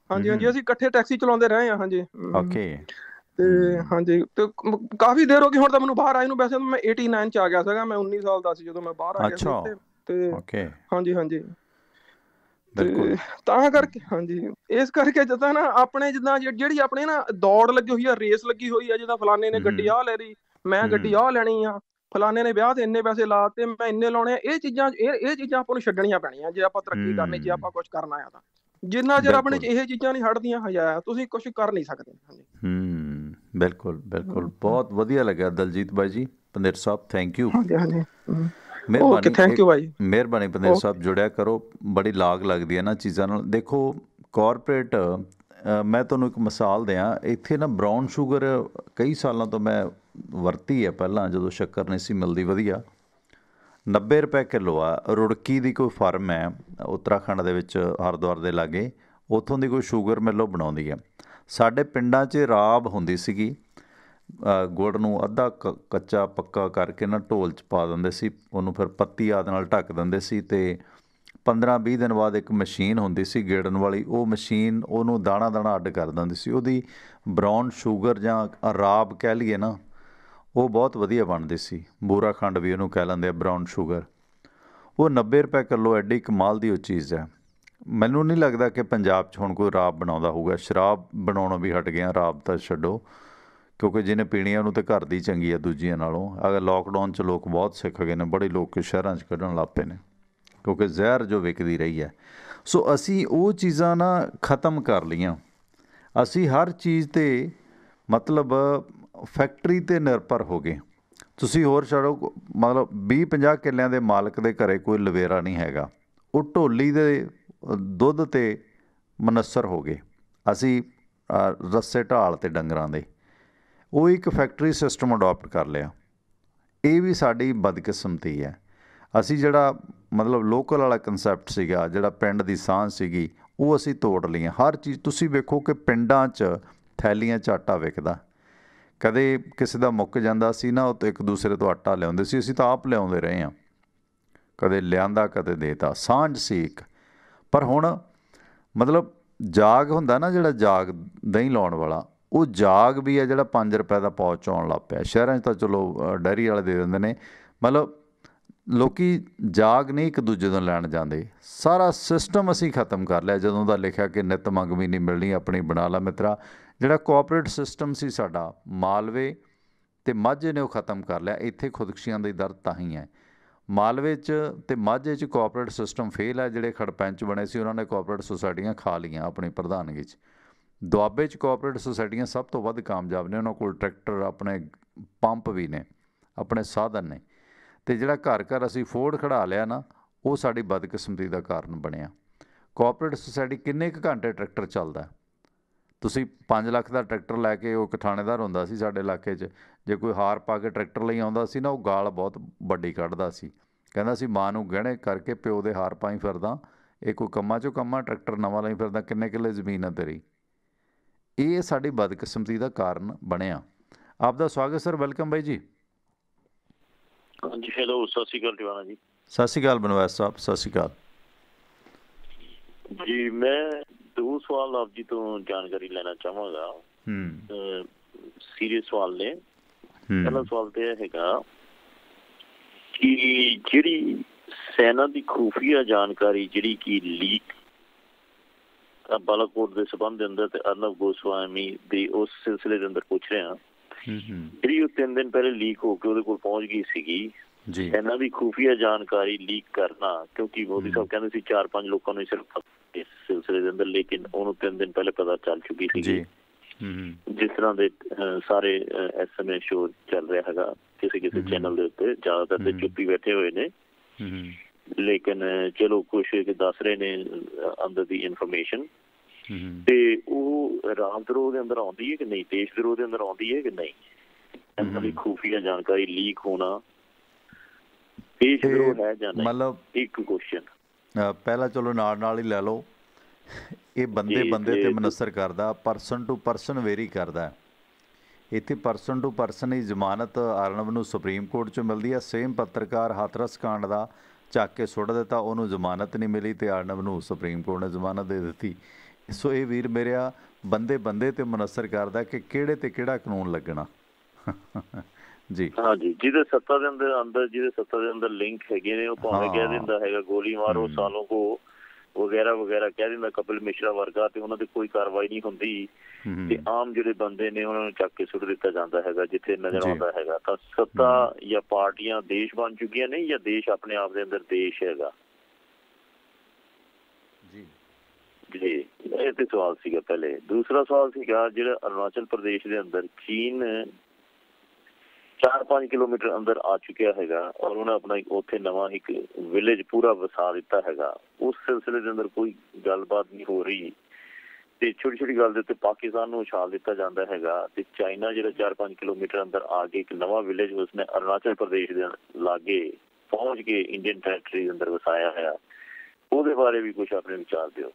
ਹਾਂਜੀ ਅਸੀਂ ਇਕੱਠੇ ਟੈਕਸੀ ਚਲਾਉਂਦੇ ਰਹੇ ਆ। ਤੇ ਤੇ ਕਾਫੀ ਦੇਰ ਹੋ ਗਈ ਹੁਣ ਤਾਂ ਮੈਨੂੰ ਬਾਹਰ ਆਏ ਨੂੰ। ਵੈਸੇ ਮੈਂ 89 ਚ ਆ ਗਿਆ ਸੀਗਾ, ਮੈਂ 19 ਸਾਲ ਦਾ ਸੀ ਜਦੋਂ ਮੈਂ ਬਾਹਰ ਆ ਗਿਆ ਸੀ। ਤੇ ਹਾਂਜੀ ਤੇ ਤਾਂ ਕਰਕੇ ਇਸ ਕਰਕੇ ਜਿੱਦਾਂ ਨਾ ਆਪਣੇ ਜਿੱਦਾਂ ਜਿਹੜੀ ਆਪਣੇ ਨਾ ਦੌੜ ਲੱਗੀ ਹੋਈ ਆ, ਰੇਸ ਲੱਗੀ ਹੋਈ ਆ, ਜਿੱਦਾਂ ਫਲਾਣੇ ਨੇ ਗੱਡੀ ਆਹ ਲੈ ਲਈ, ਮੈਂ ਗੱਡੀ ਆਹ ਲੈਣੀ ਆ, ਫਲਾਣੇ ਨੇ ਵਿਆਹ ਤੇ ਇੰਨੇ ਪੈਸੇ ਲਾ ਤੇ ਮੈਂ ਇੰਨੇ ਲਾਉਣੇ ਆ। ਇਹ ਚੀਜ਼ਾਂ ਆਪਾਂ ਨੂੰ ਛੱਡਣੀਆਂ ਪੈਣੀਆਂ ਜੇ ਆਪਾਂ ਤਰੱਕੀ ਕਰਨੀ, ਜੇ ਆਪਾਂ ਕੁਛ ਕਰਨਾ ਆ। ਤਾਂ ਜਿੰਨਾ ਚਿਰ ਆਪਣੇ ਚ ਇਹ ਚੀਜ਼ਾਂ ਨਹੀਂ ਹਟਦੀਆਂ ਤੁਸੀਂ ਕੁਛ ਕਰ ਨਹੀਂ ਸਕਦੇ। ਬਿਲਕੁਲ ਬਹੁਤ ਵਧੀਆ ਲੱਗਿਆ ਦਲਜੀਤ ਬਾਈ ਜੀ। ਪੰਦੇਰ ਸਾਹਿਬ ਥੈਂਕ ਯੂ। ਮਿਹਰਬਾਨੀ ਪੰਦੇਰ ਸਾਹਿਬ, ਜੁੜਿਆ ਕਰੋ। ਬੜੀ ਲਾਗ ਲੱਗਦੀ ਹੈ ਨਾ ਚੀਜ਼ਾਂ ਨਾਲ। ਦੇਖੋ ਕਾਰਪੋਰੇਟ, ਮੈਂ ਤੁਹਾਨੂੰ ਇੱਕ ਮਿਸਾਲ ਦਿਆਂ, ਇੱਥੇ ਨਾ ਬਰਾਊਨ ਸ਼ੂਗਰ ਕਈ ਸਾਲਾਂ ਤੋਂ ਮੈਂ ਵਰਤੀ ਹੈ। ਪਹਿਲਾਂ ਜਦੋਂ ਸ਼ੱਕਰ ਨਹੀਂ ਸੀ ਮਿਲਦੀ ਵਧੀਆ, 90 ਰੁਪਏ ਕਿਲੋ ਆ। ਰੁੜਕੀ ਦੀ ਕੋਈ ਫਾਰਮ ਹੈ ਉੱਤਰਾਖੰਡ ਦੇ ਵਿੱਚ, ਹਰਿਦੁਆਰ ਦੇ ਲਾਗੇ, ਉੱਥੋਂ ਦੀ ਕੋਈ ਸ਼ੂਗਰ ਮਿਲ ਉਹ ਬਣਾਉਂਦੀ ਹੈ। ਸਾਡੇ ਪਿੰਡਾਂ 'ਚ ਰਾਬ ਹੁੰਦੀ ਸੀਗੀ, ਗੁੜ ਨੂੰ ਅੱਧਾ ਕੱਚਾ ਪੱਕਾ ਕਰਕੇ ਨਾ ਢੋਲ 'ਚ ਪਾ ਦਿੰਦੇ ਸੀ, ਉਹਨੂੰ ਫਿਰ ਪੱਤੀ ਆਦਿ ਨਾਲ ਢੱਕ ਦਿੰਦੇ ਸੀ। ਅਤੇ 15-20 ਦਿਨ ਬਾਅਦ ਇੱਕ ਮਸ਼ੀਨ ਹੁੰਦੀ ਸੀ ਗੇੜਨ ਵਾਲੀ, ਉਹ ਮਸ਼ੀਨ ਉਹਨੂੰ ਦਾਣਾ ਅੱਡ ਕਰ ਦਿੰਦੀ ਸੀ। ਉਹਦੀ ਬਰਾਊਨ ਸ਼ੂਗਰ ਜਾਂ ਰਾਬ ਕਹਿ ਲਈਏ ਨਾ, ਉਹ ਬਹੁਤ ਵਧੀਆ ਬਣਦੀ ਸੀ। ਬੂਰਾ ਖੰਡ ਵੀ ਉਹਨੂੰ ਕਹਿ ਲੈਂਦੇ ਆ, ਬਰਾਊਨ ਸ਼ੂਗਰ। ਉਹ 90 ਰੁਪਏ ਕਿਲੋ, ਐਡੀ ਕਮਾਲ ਦੀ ਉਹ ਚੀਜ਼ ਹੈ। ਮੈਨੂੰ ਨਹੀਂ ਲੱਗਦਾ ਕਿ ਪੰਜਾਬ 'ਚ ਹੁਣ ਕੋਈ ਰਾਬ ਬਣਾਉਂਦਾ ਹੋਊਗਾ। ਸ਼ਰਾਬ ਬਣਾਉਣੋਂ ਵੀ ਹਟ ਗਿਆ, ਰਾਬ ਤਾਂ ਛੱਡੋ, ਕਿਉਂਕਿ ਜਿਹਨੇ ਪੀਣੀ ਆ ਉਹਨੂੰ ਤਾਂ ਘਰ ਦੀ ਚੰਗੀ ਆ ਦੂਜੀਆਂ ਨਾਲੋਂ। ਅਗਰ ਲੋਕਡਾਊਨ 'ਚ ਲੋਕ ਬਹੁਤ ਸਿੱਖ ਗਏ ਨੇ, ਬੜੇ ਲੋਕ ਸ਼ਹਿਰਾਂ 'ਚ ਕੱਢਣ ਲੱਗ ਪਏ ਨੇ, ਕਿਉਂਕਿ ਜ਼ਹਿਰ ਜੋ ਵਿਕਦੀ ਰਹੀ ਹੈ। ਸੋ ਅਸੀਂ ਉਹ ਚੀਜ਼ਾਂ ਨਾ ਖ਼ਤਮ ਕਰ ਲਈਆਂ। ਅਸੀਂ ਹਰ ਚੀਜ਼ 'ਤੇ ਮਤਲਬ ਫੈਕਟਰੀ 'ਤੇ ਨਿਰਭਰ ਹੋ ਗਏ। ਤੁਸੀਂ ਹੋਰ ਛੱਡੋ, ਮਤਲਬ 20-50 ਕਿੱਲਿਆਂ ਦੇ ਮਾਲਕ ਦੇ ਘਰੇ ਕੋਈ ਲਵੇਰਾ ਨਹੀਂ ਹੈਗਾ, ਉਹ ਢੋਲੀ ਦੇ ਦੁੱਧ 'ਤੇ ਮਨੱਸਰ ਹੋ ਗਏ। ਅਸੀਂ ਰੱਸੇ ਢਾਲ 'ਤੇ ਡੰਗਰਾਂ ਦੇ, ਉਹ ਇੱਕ ਫੈਕਟਰੀ ਸਿਸਟਮ ਅਡੋਪਟ ਕਰ ਲਿਆ। ਇਹ ਵੀ ਸਾਡੀ ਬਦਕਿਸਮਤੀ ਹੈ। ਅਸੀਂ ਜਿਹੜਾ ਮਤਲਬ ਲੋਕਲ ਵਾਲਾ ਕੰਸੈਪਟ ਸੀਗਾ, ਜਿਹੜਾ ਪਿੰਡ ਦੀ ਸਾਂਝ ਸੀਗੀ, ਉਹ ਅਸੀਂ ਤੋੜ ਲਈਆਂ। ਹਰ ਚੀਜ਼ ਤੁਸੀਂ ਵੇਖੋ ਕਿ ਪਿੰਡਾਂ 'ਚ ਥੈਲੀਆਂ 'ਚ ਆਟਾ ਵਿਕਦਾ। ਕਦੇ ਕਿਸੇ ਦਾ ਮੁੱਕ ਜਾਂਦਾ ਸੀ ਨਾ, ਉਹ ਤੋਂ ਇੱਕ ਦੂਸਰੇ ਤੋਂ ਆਟਾ ਲਿਆਉਂਦੇ ਸੀ। ਅਸੀਂ ਤਾਂ ਆਪ ਲਿਆਉਂਦੇ ਰਹੇ ਹਾਂ, ਕਦੇ ਲਿਆਂਦਾ ਕਦੇ ਦੇਤਾ, ਸਾਂਝ ਸੀ ਇੱਕ। ਪਰ ਹੁਣ ਮਤਲਬ ਜਾਗ ਹੁੰਦਾ ਨਾ, ਜਿਹੜਾ ਜਾਗ ਦਹੀਂ ਲਾਉਣ ਵਾਲਾ, ਉਹ ਜਾਗ ਵੀ ਹੈ ਜਿਹੜਾ 5 ਰੁਪਏ ਦਾ ਪਾਉਚ ਆਉਣ ਲੱਗ ਪਿਆ। ਸ਼ਹਿਰਾਂ 'ਚ ਤਾਂ ਚਲੋ ਡੈਰੀ ਵਾਲੇ ਦੇ ਦਿੰਦੇ ਨੇ। ਮਤਲਬ ਲੋਕ ਜਾਗ ਨਹੀਂ ਇੱਕ ਦੂਜੇ ਤੋਂ ਲੈਣ ਜਾਂਦੇ। ਸਾਰਾ ਸਿਸਟਮ ਅਸੀਂ ਖ਼ਤਮ ਕਰ ਲਿਆ। ਜਦੋਂ ਦਾ ਲਿਖਿਆ ਕਿ ਨਿੱਤ ਮੰਗਵੀ ਨਹੀਂ ਮਿਲਣੀ, ਆਪਣੀ ਬਣਾ ਲਾ ਮਿੱਤਰਾ। ਜਿਹੜਾ ਕੋਆਪਰੇਟ ਸਿਸਟਮ ਸੀ ਸਾਡਾ, ਮਾਲਵੇ ਅਤੇ ਮਾਝੇ ਨੇ ਉਹ ਖ਼ਤਮ ਕਰ ਲਿਆ। ਇੱਥੇ ਖੁਦਕੁਸ਼ੀਆਂ ਦੀ ਦਰ ਤਾਂ ਹੀ ਹੈ। ਮਾਲਵੇ 'ਚ ਅਤੇ ਮਾਝੇ 'ਚ ਕੋਆਪਰੇਟ ਸਿਸਟਮ ਫੇਲ ਹੈ। ਜਿਹੜੇ ਖੜਪੈਂਚ ਬਣੇ ਸੀ ਉਹਨਾਂ ਨੇ ਕੋਆਪਰੇਟ ਸੁਸਾਇਟੀਆਂ ਖਾ ਲਈਆਂ ਆਪਣੀ ਪ੍ਰਧਾਨਗੀ 'ਚ। ਦੁਆਬੇ 'ਚ ਕੋਆਪਰੇਟਿਵ ਸੁਸਾਇਟੀਆਂ ਸਭ ਤੋਂ ਵੱਧ ਕਾਮਯਾਬ ਨੇ। ਉਹਨਾਂ ਕੋਲ ਟਰੈਕਟਰ, ਆਪਣੇ ਪੰਪ ਵੀ ਨੇ, ਆਪਣੇ ਸਾਧਨ ਨੇ। ਅਤੇ ਜਿਹੜਾ ਘਰ ਘਰ ਅਸੀਂ ਫੋਰਡ ਖੜਾ ਲਿਆ ਨਾ, ਉਹ ਸਾਡੀ ਬਦਕਿਸਮਤੀ ਦਾ ਕਾਰਨ ਬਣਿਆ। ਕੋਆਪਰੇਟਿਵ ਸੁਸਾਇਟੀ ਕਿੰਨੇ ਕੁ ਘੰਟੇ ਟਰੈਕਟਰ ਚੱਲਦਾ? ਤੁਸੀਂ 5 ਲੱਖ ਦਾ ਟਰੈਕਟਰ ਲੈ ਕੇ, ਉਹ ਇੱਕ ਥਾਣੇਦਾਰ ਹੁੰਦਾ ਸੀ ਸਾਡੇ ਇਲਾਕੇ 'ਚ, ਜੇ ਕੋਈ ਹਾਰ ਪਾ ਕੇ ਟਰੈਕਟਰ ਲਈ ਆਉਂਦਾ ਸੀ ਨਾ, ਉਹ ਗਾਲ ਬਹੁਤ ਵੱਡੀ ਕੱਢਦਾ ਸੀ। ਕਹਿੰਦਾ ਸੀ ਮਾਂ ਨੂੰ ਗਹਿਣੇ ਕਰਕੇ ਪਿਓ ਦੇ ਹਾਰ ਪਾਈ ਫਿਰਦਾ, ਇਹ ਕੋਈ ਕੰਮਾਂ 'ਚੋਂ ਕੰਮਾਂ, ਟਰੈਕਟਰ ਨਵਾਂ ਲਈ ਫਿਰਦਾ, ਕਿੰਨੇ ਕਿੱਲੇ ਜ਼ਮੀਨ ਆ ਤੇਰੀ। ਇਹ ਸਾਡੀ ਬਦਕਿਸਮਤੀ ਦਾ ਕਾਰਨ ਬਣਿਆ। ਆਪ ਦਾ ਸਵਾਗਤ ਸਰ, ਵੈਲਕਮ ਬਾਈ ਜੀ। ਹਾਂਜੀ, ਹੈਲੋ, ਸਤਿ ਸ਼੍ਰੀ ਅਕਾਲ ਟਿਵਾਣਾ ਜੀ। ਸਤਿ ਸ਼੍ਰੀ ਅਕਾਲ ਬਨਵਾਸ ਸਾਹਿਬ, ਸਤਿ ਸ਼੍ਰੀ ਅਕਾਲ ਜੀ। ਮੈਂ 2 ਸਵਾਲ ਆਪ ਜੀ ਤੋਂ ਜਾਣਕਾਰੀ ਲੈਣਾ ਚਾਹਾਂਗਾ। ਸੀਰੀਅਸ ਸਵਾਲ ਨੇ। ਪਹਿਲਾ ਸਵਾਲ ਤਾਂ ਇਹ ਹੈਗਾ ਕਿ ਜਿਹੜੀ ਸੈਨਾ ਦੀ ਖੂਫੀਆ ਜਾਣਕਾਰੀ ਜਿਹੜੀ ਕਿ ਲੀਕ ਬਾਲਾਕੋਟ ਦੇ ਸਬੰਧ ਦੇ ਅੰਦਰ ਤੇ ਅਰਨਬ ਗੋਸਵਾਮੀ ਦੇ ਉਸ ਸਿਲਸਿਲੇ ਦੇ ਅੰਦਰ ਪੁੱਛ ਰਿਹਾ, ਜਿਹੜੀ ਉਹ 3 ਦਿਨ ਪਹਿਲੇ ਲੀਕ ਹੋ ਕੇ ਉਹਦੇ ਕੋਲ ਪਹੁੰਚ ਗਈ ਸੀਗੀ, ਇਹਨਾਂ ਦੀ ਖੂਫੀਆ ਜਾਣਕਾਰੀ ਲੀਕ ਕਰਨਾ, ਕਿਉਂਕਿ ਮੋਦੀ ਸਾਹਿਬ ਕਹਿੰਦੇ ਸੀ 4-5 ਲੋਕਾਂ ਨੂੰ ਸਿਰਫ ਇਸ ਸਿਲਸਿਲੇ ਦੇ ਅੰਦਰ, ਲੇਕਿਨ ਉਹਨੂੰ 3 ਦਿਨ ਪਹਿਲੇ ਪਤਾ ਚੱਲ ਚੁੱਕੀ ਸੀਗੀ। ਜਿਸ ਤਰ੍ਹਾਂ ਦੇ ਸਾਰੇ SMS ਸ਼ੋ ਚੱਲ ਰਿਹਾ ਹੈਗਾ ਕਿਸੇ ਕਿਸੇ ਚੈਨਲ ਦੇ ਉੱਤੇ, ਜ਼ਿਆਦਾਤਰ ਤੇ ਚੁੱਪੀ ਬੈਠੇ ਹੋਏ ਨੇ, ਲੇਕਿਨ ਚਲੋ ਕੁਛ ਦੱਸ ਰਹੇ ਨੇ ਅੰਦਰ ਦੀ ਇਨਫੋਰਮੇਸ਼ਨ। ਤੇ ਉਹ ਰਾਮ ਦਰੋਹ ਦੇ ਅੰਦਰ ਆਉਂਦੀ ਹੈ ਕਿ ਨਹੀਂ, ਦੇਸ਼ ਦਰੋਹ ਦੇ ਅੰਦਰ ਆਉਂਦੀ ਹੈ ਕਿ ਨਹੀਂ, ਇਹਨਾਂ ਦੀ ਖੂਫੀਆ ਜਾਣਕਾਰੀ ਲੀਕ ਹੋਣਾ ਦੇਸ਼ ਦਰੋਹ ਹੈ ਜਾਂ ਨਹੀਂ? ਮਤਲਬ ਇੱਕ ਕੁਐਸਚਨ ਪਹਿਲਾਂ ਚਲੋ ਨਾਲ ਹੀ ਲੈ ਲਓ। ਇਹ ਬੰਦੇ ਤੇ ਮਨਸਰ ਕਰਦਾ, ਪਰਸਨ ਟੂ ਪਰਸਨ ਵੇਰੀ ਕਰਦਾ। ਇੱਥੇ ਪਰਸਨ ਟੂ ਪਰਸਨ ਹੀ ਜ਼ਮਾਨਤ ਅਰਨਬ ਨੂੰ ਸੁਪਰੀਮ ਕੋਰਟ 'ਚੋਂ ਮਿਲਦੀ ਹੈ। ਸੇਮ ਪੱਤਰਕਾਰ ਹਾਥਰਸ ਕਾਂਡ ਦਾ ਚੱਕ ਕੇ ਸੁੱਟ ਦਿੱਤਾ, ਉਹਨੂੰ ਜ਼ਮਾਨਤ ਨਹੀਂ ਮਿਲੀ ਅਤੇ ਅਰਨਬ ਨੂੰ ਸੁਪਰੀਮ ਕੋਰਟ ਨੇ ਜ਼ਮਾਨਤ ਦੇ ਦਿੱਤੀ। ਸੋ ਇਹ ਵੀਰ ਮੇਰਿਆ ਬੰਦੇ ਤੇ ਮਨਸਰ ਕਰਦਾ ਕਿ ਕਿਹੜੇ ਤੇ ਕਿਹੜਾ ਕਾਨੂੰਨ ਲੱਗਣਾ। ਜੀ ਹਾਂਜੀ, ਜਿਹਦੇ ਸੱਤਾ ਦੇ ਅੰਦਰ ਲਿੰਕ ਹੈਗੇ ਨੇ, ਉਹ ਭਾਵੇਂ ਕਹਿ ਦਿੰਦਾ ਹੈਗਾ ਗੋਲੀ ਮਾਰੋ ਸਾਲੋਂ ਕੋ ਵਗੈਰਾ ਵਗੈਰਾ ਕਹਿ ਦਿੰਦਾ, ਕਪਿਲ ਮਿਸ਼ਰਾ ਵਰਗਾ, ਤੇ ਉਹਨਾਂ ਤੇ ਕੋਈ ਕਾਰਵਾਈ ਨਹੀਂ ਹੁੰਦੀ, ਤੇ ਆਮ ਜਿਹੜੇ ਬੰਦੇ ਨੇ ਉਹਨਾਂ ਨੂੰ ਚੱਕ ਕੇ ਸੁੱਟ ਦਿੱਤਾ ਜਾਂਦਾ ਹੈਗਾ ਜਿੱਥੇ ਨਜ਼ਰ ਆਉਂਦਾ ਹੈਗਾ। ਤਾਂ ਸੱਤਾ ਜਾਂ ਪਾਰਟੀਆਂ ਦੇਸ਼ ਬਣ ਚੁੱਕੀਆਂ ਨਹੀਂ, ਜਾਂ ਦੇਸ਼ ਆਪਣੇ ਆਪ ਦੇ ਅੰਦਰ ਦੇਸ਼ ਹੈਗਾ? ਜੀ, ਇਹ ਤੇ ਸਵਾਲ ਸੀਗਾ ਪਹਿਲੇ। ਦੂਸਰਾ ਸਵਾਲ ਸੀਗਾ ਜਿਹੜਾ ਅਰੁਣਾਚਲ ਪ੍ਰਦੇਸ਼ ਦੇ ਅੰਦਰ ਚੀਨ 4-5 ਕਿਲੋਮੀਟਰ ਅੰਦਰ ਆ ਚੁੱਕਿਆ ਹੈਗਾ, ਔਰ ਉਹਨੇ ਆਪਣਾ ਉੱਥੇ ਨਵਾਂ ਇੱਕ ਵਿਲੇਜ ਪੂਰਾ ਵਸਾ ਦਿੱਤਾ ਹੈਗਾ। ਉਸ ਸਿਲਸਿਲੇ ਦੇ ਅੰਦਰ ਕੋਈ ਗੱਲਬਾਤ ਨਹੀਂ ਹੋ ਰਹੀ, ਤੇ ਛੋਟੀ ਗੱਲ ਦੇ ਉੱਤੇ ਪਾਕਿਸਤਾਨ ਨੂੰ ਉਛਾਲ ਦਿੱਤਾ ਜਾਂਦਾ ਹੈਗਾ। ਤੇ ਚਾਈਨਾ ਜਿਹੜਾ 4-5 ਕਿਲੋਮੀਟਰ ਅੰਦਰ ਆ ਕੇ ਇੱਕ ਨਵਾਂ ਵਿਲੇਜ ਉਸਨੇ ਅਰੁਣਾਚਲ ਪ੍ਰਦੇਸ਼ ਦੇ ਲਾਗੇ ਪਹੁੰਚ ਕੇ ਇੰਡੀਅਨ ਟੈਰੀਟਰੀ ਦੇ ਅੰਦਰ ਵਸਾਇਆ ਹੈ, ਉਹਦੇ ਬਾਰੇ ਵੀ ਕੁਛ ਆਪਣੇ ਵਿਚਾਰ ਦਿਓ।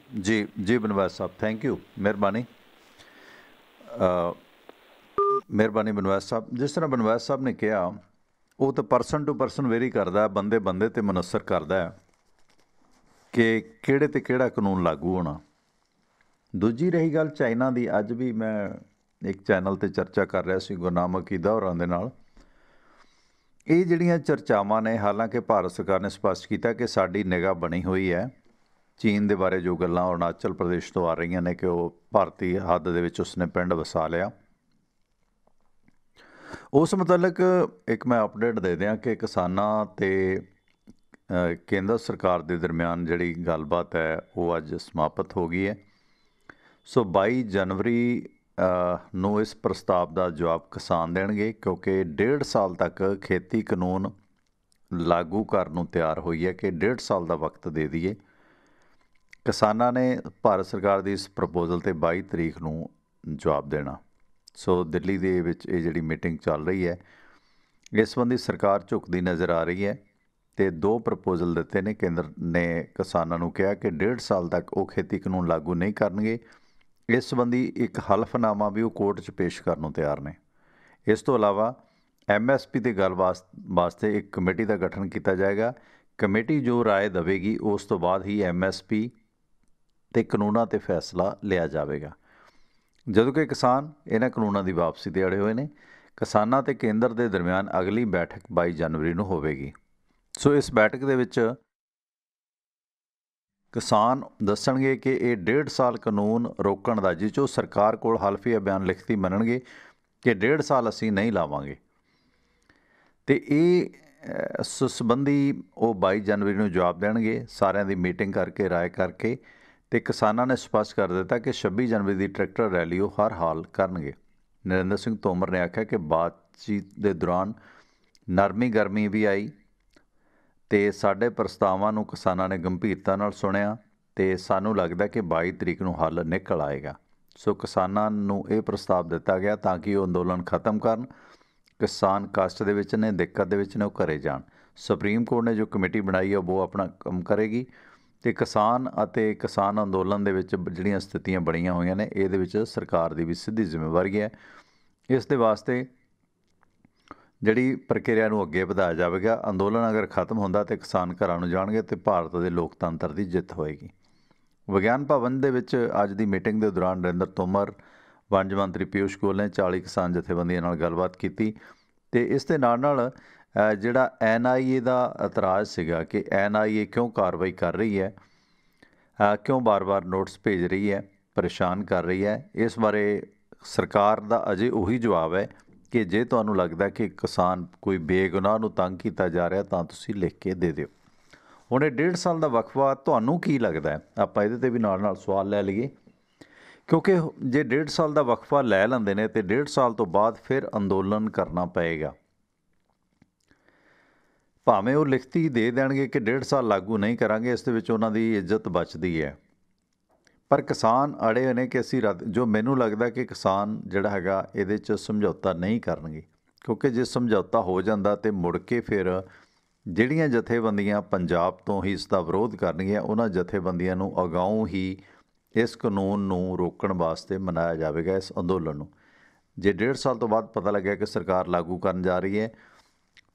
ਜੀ ਬਨਵਾਸ ਸਾਹਿਬ, ਥੈਂਕ ਯੂ, ਮਿਹਰਬਾਨੀ ਬਨਵਾਸ ਸਾਹਿਬ। ਜਿਸ ਤਰ੍ਹਾਂ ਬਨਵਾਸ ਸਾਹਿਬ ਨੇ ਕਿਹਾ, ਉਹ ਤਾਂ ਪਰਸਨ ਟੂ ਪਰਸਨ ਵੇਰੀ ਕਰਦਾ, ਬੰਦੇ ਤੇ ਮਨਸਰ ਕਰਦਾ ਕਿ ਕਿਹੜੇ ਤੇ ਕਿਹੜਾ ਕਾਨੂੰਨ ਲਾਗੂ ਹੋਣਾ। ਦੂਜੀ ਰਹੀ ਗੱਲ ਚਾਈਨਾ ਦੀ, ਅੱਜ ਵੀ ਮੈਂ ਇੱਕ ਚੈਨਲ 'ਤੇ ਚਰਚਾ ਕਰ ਰਿਹਾ ਸੀ ਗੁਰਨਾਮ ਅਕੀਦਾ ਹੋਰਾਂ ਦੇ ਨਾਲ। ਇਹ ਜਿਹੜੀਆਂ ਚਰਚਾਵਾਂ ਨੇ, ਹਾਲਾਂਕਿ ਭਾਰਤ ਸਰਕਾਰ ਨੇ ਸਪਸ਼ਟ ਕੀਤਾ ਕਿ ਸਾਡੀ ਨਿਗਾਹ ਬਣੀ ਹੋਈ ਹੈ ਚੀਨ ਦੇ ਬਾਰੇ। ਜੋ ਗੱਲਾਂ ਅਰੁਣਾਚਲ ਪ੍ਰਦੇਸ਼ ਤੋਂ ਆ ਰਹੀਆਂ ਨੇ ਕਿ ਉਹ ਭਾਰਤੀ ਹੱਦ ਦੇ ਵਿੱਚ ਉਸਨੇ ਪਿੰਡ ਵਸਾ ਲਿਆ, ਉਸ ਮੁਤਲਕ ਇੱਕ ਮੈਂ ਅਪਡੇਟ ਦੇ ਦਿਆਂ ਕਿ ਕਿਸਾਨਾਂ ਅਤੇ ਕੇਂਦਰ ਸਰਕਾਰ ਦੇ ਦਰਮਿਆਨ ਜਿਹੜੀ ਗੱਲਬਾਤ ਹੈ ਉਹ ਅੱਜ ਸਮਾਪਤ ਹੋ ਗਈ ਹੈ। ਸੋ 22 ਜਨਵਰੀ ਨੂੰ ਇਸ ਪ੍ਰਸਤਾਵ ਦਾ ਜਵਾਬ ਕਿਸਾਨ ਦੇਣਗੇ, ਕਿਉਂਕਿ 1.5 ਸਾਲ ਤੱਕ ਖੇਤੀ ਕਾਨੂੰਨ ਲਾਗੂ ਕਰਨ ਨੂੰ ਤਿਆਰ ਹੋਈ ਹੈ ਕਿ 1.5 ਸਾਲ ਦਾ ਵਕਤ ਦੇ ਦਈਏ। ਕਿਸਾਨਾਂ ਨੇ ਭਾਰਤ ਸਰਕਾਰ ਦੀ ਇਸ ਪ੍ਰਪੋਜ਼ਲ 'ਤੇ 22 ਤਰੀਕ ਨੂੰ ਜਵਾਬ ਦੇਣਾ। ਸੋ ਦਿੱਲੀ ਦੇ ਵਿੱਚ ਇਹ ਜਿਹੜੀ ਮੀਟਿੰਗ ਚੱਲ ਰਹੀ ਹੈ, ਇਸ ਸੰਬੰਧੀ ਸਰਕਾਰ ਝੁਕਦੀ ਨਜ਼ਰ ਆ ਰਹੀ ਹੈ ਅਤੇ 2 ਪ੍ਰਪੋਜ਼ਲ ਦਿੱਤੇ ਨੇ। ਕੇਂਦਰ ਨੇ ਕਿਸਾਨਾਂ ਨੂੰ ਕਿਹਾ ਕਿ 1.5 ਸਾਲ ਤੱਕ ਉਹ ਖੇਤੀ ਕਾਨੂੰਨ ਲਾਗੂ ਨਹੀਂ ਕਰਨਗੇ। ਇਸ ਸੰਬੰਧੀ ਇੱਕ ਹਲਫਨਾਮਾ ਵੀ ਉਹ ਕੋਰਟ 'ਚ ਪੇਸ਼ ਕਰਨ ਨੂੰ ਤਿਆਰ ਨੇ। ਇਸ ਤੋਂ ਇਲਾਵਾ MSP ਦੀ ਗੱਲ ਵਾਸਤੇ ਇੱਕ ਕਮੇਟੀ ਦਾ ਗਠਨ ਕੀਤਾ ਜਾਏਗਾ। ਕਮੇਟੀ ਜੋ ਰਾਏ ਦੇਵੇਗੀ ਉਸ ਤੋਂ ਬਾਅਦ ਹੀ MSP ਅਤੇ ਕਾਨੂੰਨਾਂ 'ਤੇ ਫੈਸਲਾ ਲਿਆ ਜਾਵੇਗਾ। ਜਦੋਂ ਕਿ ਕਿਸਾਨ ਇਹਨਾਂ ਕਾਨੂੰਨਾਂ ਦੀ ਵਾਪਸੀ 'ਤੇ ਅੜੇ ਹੋਏ ਨੇ। ਕਿਸਾਨਾਂ ਅਤੇ ਕੇਂਦਰ ਦੇ ਦਰਮਿਆਨ ਅਗਲੀ ਬੈਠਕ 22 ਜਨਵਰੀ ਨੂੰ ਹੋਵੇਗੀ। ਸੋ ਇਸ ਬੈਠਕ ਦੇ ਵਿੱਚ ਕਿਸਾਨ ਦੱਸਣਗੇ ਕਿ ਇਹ 1.5 ਸਾਲ ਕਾਨੂੰਨ ਰੋਕਣ ਦਾ, ਜਿਸ 'ਚੋਂ ਸਰਕਾਰ ਕੋਲ ਹਲਫੀਆ ਬਿਆਨ ਲਿਖਤੀ ਮੰਨਣਗੇ ਕਿ 1.5 ਸਾਲ ਅਸੀਂ ਨਹੀਂ ਲਾਵਾਂਗੇ, ਅਤੇ ਇਹ ਸੰਬੰਧੀ ਉਹ 22 ਜਨਵਰੀ ਨੂੰ ਜਵਾਬ ਦੇਣਗੇ, ਸਾਰਿਆਂ ਦੀ ਮੀਟਿੰਗ ਕਰਕੇ ਰਾਏ ਕਰਕੇ। ਤੇ ਕਿਸਾਨਾਂ ਨੇ ਸਪਸ਼ਟ ਕਰ ਦਿੱਤਾ ਕਿ 26 ਜਨਵਰੀ ਦੀ ਟਰੈਕਟਰ ਰੈਲੀ ਉਹ ਹਰ ਹਾਲ ਕਰਨਗੇ। ਨਰਿੰਦਰ ਸਿੰਘ ਤੋਮਰ ਨੇ ਆਖਿਆ ਕਿ ਬਾਤਚੀਤ ਦੇ ਦੌਰਾਨ ਨਰਮੀ ਗਰਮੀ ਵੀ ਆਈ ਤੇ ਸਾਡੇ ਪ੍ਰਸਤਾਵਾਂ ਨੂੰ ਕਿਸਾਨਾਂ ਨੇ ਗੰਭੀਰਤਾ ਨਾਲ ਸੁਣਿਆ ਤੇ ਸਾਨੂੰ ਲੱਗਦਾ ਕਿ 22 ਤਰੀਕ ਨੂੰ ਹੱਲ ਨਿਕਲ ਆਏਗਾ। ਸੋ ਕਿਸਾਨਾਂ ਨੂੰ ਇਹ ਪ੍ਰਸਤਾਵ ਦਿੱਤਾ ਗਿਆ ਤਾਂ ਕਿ ਉਹ ਅੰਦੋਲਨ ਖਤਮ ਕਰਨ। ਕਿਸਾਨ ਕਸ਼ਟ ਦੇ ਵਿੱਚ ਨੇ, ਦਿੱਕਤ ਦੇ ਵਿੱਚ ਨੇ, ਉਹ ਘਰੇ ਜਾਣ। ਸੁਪਰੀਮ ਕੋਰਟ ਨੇ ਜੋ ਕਮੇਟੀ ਬਣਾਈ ਹੈ ਉਹ ਆਪਣਾ ਕੰਮ ਕਰੇਗੀ ਤੇ ਕਿਸਾਨ ਅਤੇ ਕਿਸਾਨ ਅੰਦੋਲਨ ਦੇ ਵਿੱਚ ਜਿਹੜੀਆਂ ਸਥਿਤੀਆਂ ਬਣੀਆਂ ਹੋਈਆਂ ਨੇ ਇਹਦੇ ਵਿੱਚ ਸਰਕਾਰ ਦੀ ਵੀ ਸਿੱਧੀ ਜ਼ਿੰਮੇਵਾਰੀ ਹੈ। ਇਸ ਦੇ ਵਾਸਤੇ ਜਿਹੜੀ ਪ੍ਰਕਿਰਿਆ ਨੂੰ ਅੱਗੇ ਵਧਾਇਆ ਜਾਵੇਗਾ। ਅੰਦੋਲਨ ਅਗਰ ਖਤਮ ਹੁੰਦਾ ਤਾਂ ਕਿਸਾਨ ਘਰਾਂ ਨੂੰ ਜਾਣਗੇ ਅਤੇ ਭਾਰਤ ਦੇ ਲੋਕਤੰਤਰ ਦੀ ਜਿੱਤ ਹੋਏਗੀ। ਵਿਗਿਆਨ ਭਵਨ ਦੇ ਵਿੱਚ ਅੱਜ ਦੀ ਮੀਟਿੰਗ ਦੇ ਦੌਰਾਨ ਨਰਿੰਦਰ ਤੋਮਰ, ਵਣਜ ਮੰਤਰੀ ਪਿਊਸ਼ ਗੋਇਲ ਨੇ 40 ਕਿਸਾਨ ਜਥੇਬੰਦੀਆਂ ਨਾਲ ਗੱਲਬਾਤ ਕੀਤੀ ਅਤੇ ਇਸ ਦੇ ਨਾਲ ਜਿਹੜਾ NIA ਦਾ ਇਤਰਾਜ਼ ਸੀਗਾ ਕਿ NIA ਕਿਉਂ ਕਾਰਵਾਈ ਕਰ ਰਹੀ ਹੈ, ਕਿਉਂ ਵਾਰ-ਵਾਰ ਨੋਟਿਸ ਭੇਜ ਰਹੀ ਹੈ, ਪਰੇਸ਼ਾਨ ਕਰ ਰਹੀ ਹੈ, ਇਸ ਬਾਰੇ ਸਰਕਾਰ ਦਾ ਅਜੇ ਉਹੀ ਜਵਾਬ ਹੈ ਕਿ ਜੇ ਤੁਹਾਨੂੰ ਲੱਗਦਾ ਕਿ ਕਿਸਾਨ ਕੋਈ ਬੇਗੁਨਾਹ ਨੂੰ ਤੰਗ ਕੀਤਾ ਜਾ ਰਿਹਾ ਤਾਂ ਤੁਸੀਂ ਲਿਖ ਕੇ ਦੇ ਦਿਓ। ਹੁਣ ਇਹ 1.5 ਸਾਲ ਦਾ ਵਕਫਾ ਤੁਹਾਨੂੰ ਕੀ ਲੱਗਦਾ? ਆਪਾਂ ਇਹਦੇ 'ਤੇ ਵੀ ਨਾਲ ਸਵਾਲ ਲੈ ਲਈਏ, ਕਿਉਂਕਿ ਜੇ 1.5 ਸਾਲ ਦਾ ਵਕਫਾ ਲੈ ਲੈਂਦੇ ਨੇ ਤਾਂ 1.5 ਸਾਲ ਤੋਂ ਬਾਅਦ ਫਿਰ ਅੰਦੋਲਨ ਕਰਨਾ ਪਏਗਾ। ਭਾਵੇਂ ਉਹ ਲਿਖਤੀ ਦੇ ਦੇਣਗੇ ਕਿ 1.5 ਸਾਲ ਲਾਗੂ ਨਹੀਂ ਕਰਾਂਗੇ, ਇਸ ਦੇ ਵਿੱਚ ਉਹਨਾਂ ਦੀ ਇੱਜ਼ਤ ਬਚਦੀ ਹੈ, ਪਰ ਕਿਸਾਨ ਅੜੇ ਹੋਏ ਨੇ ਕਿ ਅਸੀਂ ਜੋ ਮੈਨੂੰ ਲੱਗਦਾ ਕਿ ਕਿਸਾਨ ਜਿਹੜਾ ਹੈਗਾ ਇਹਦੇ 'ਚ ਸਮਝੌਤਾ ਨਹੀਂ ਕਰਨਗੇ, ਕਿਉਂਕਿ ਜੇ ਸਮਝੌਤਾ ਹੋ ਜਾਂਦਾ ਤਾਂ ਮੁੜ ਕੇ ਫਿਰ ਜਿਹੜੀਆਂ ਜਥੇਬੰਦੀਆਂ ਪੰਜਾਬ ਤੋਂ ਹੀ ਇਸ ਦਾ ਵਿਰੋਧ ਕਰਨਗੀਆਂ ਉਹਨਾਂ ਜਥੇਬੰਦੀਆਂ ਨੂੰ ਅਗਾਊਂ ਹੀ ਇਸ ਕਾਨੂੰਨ ਨੂੰ ਰੋਕਣ ਵਾਸਤੇ ਮਨਾਇਆ ਜਾਵੇਗਾ, ਇਸ ਅੰਦੋਲਨ ਨੂੰ। ਜੇ 1.5 ਸਾਲ ਤੋਂ ਬਾਅਦ ਪਤਾ ਲੱਗਿਆ ਕਿ ਸਰਕਾਰ ਲਾਗੂ ਕਰਨ ਜਾ ਰਹੀ ਹੈ,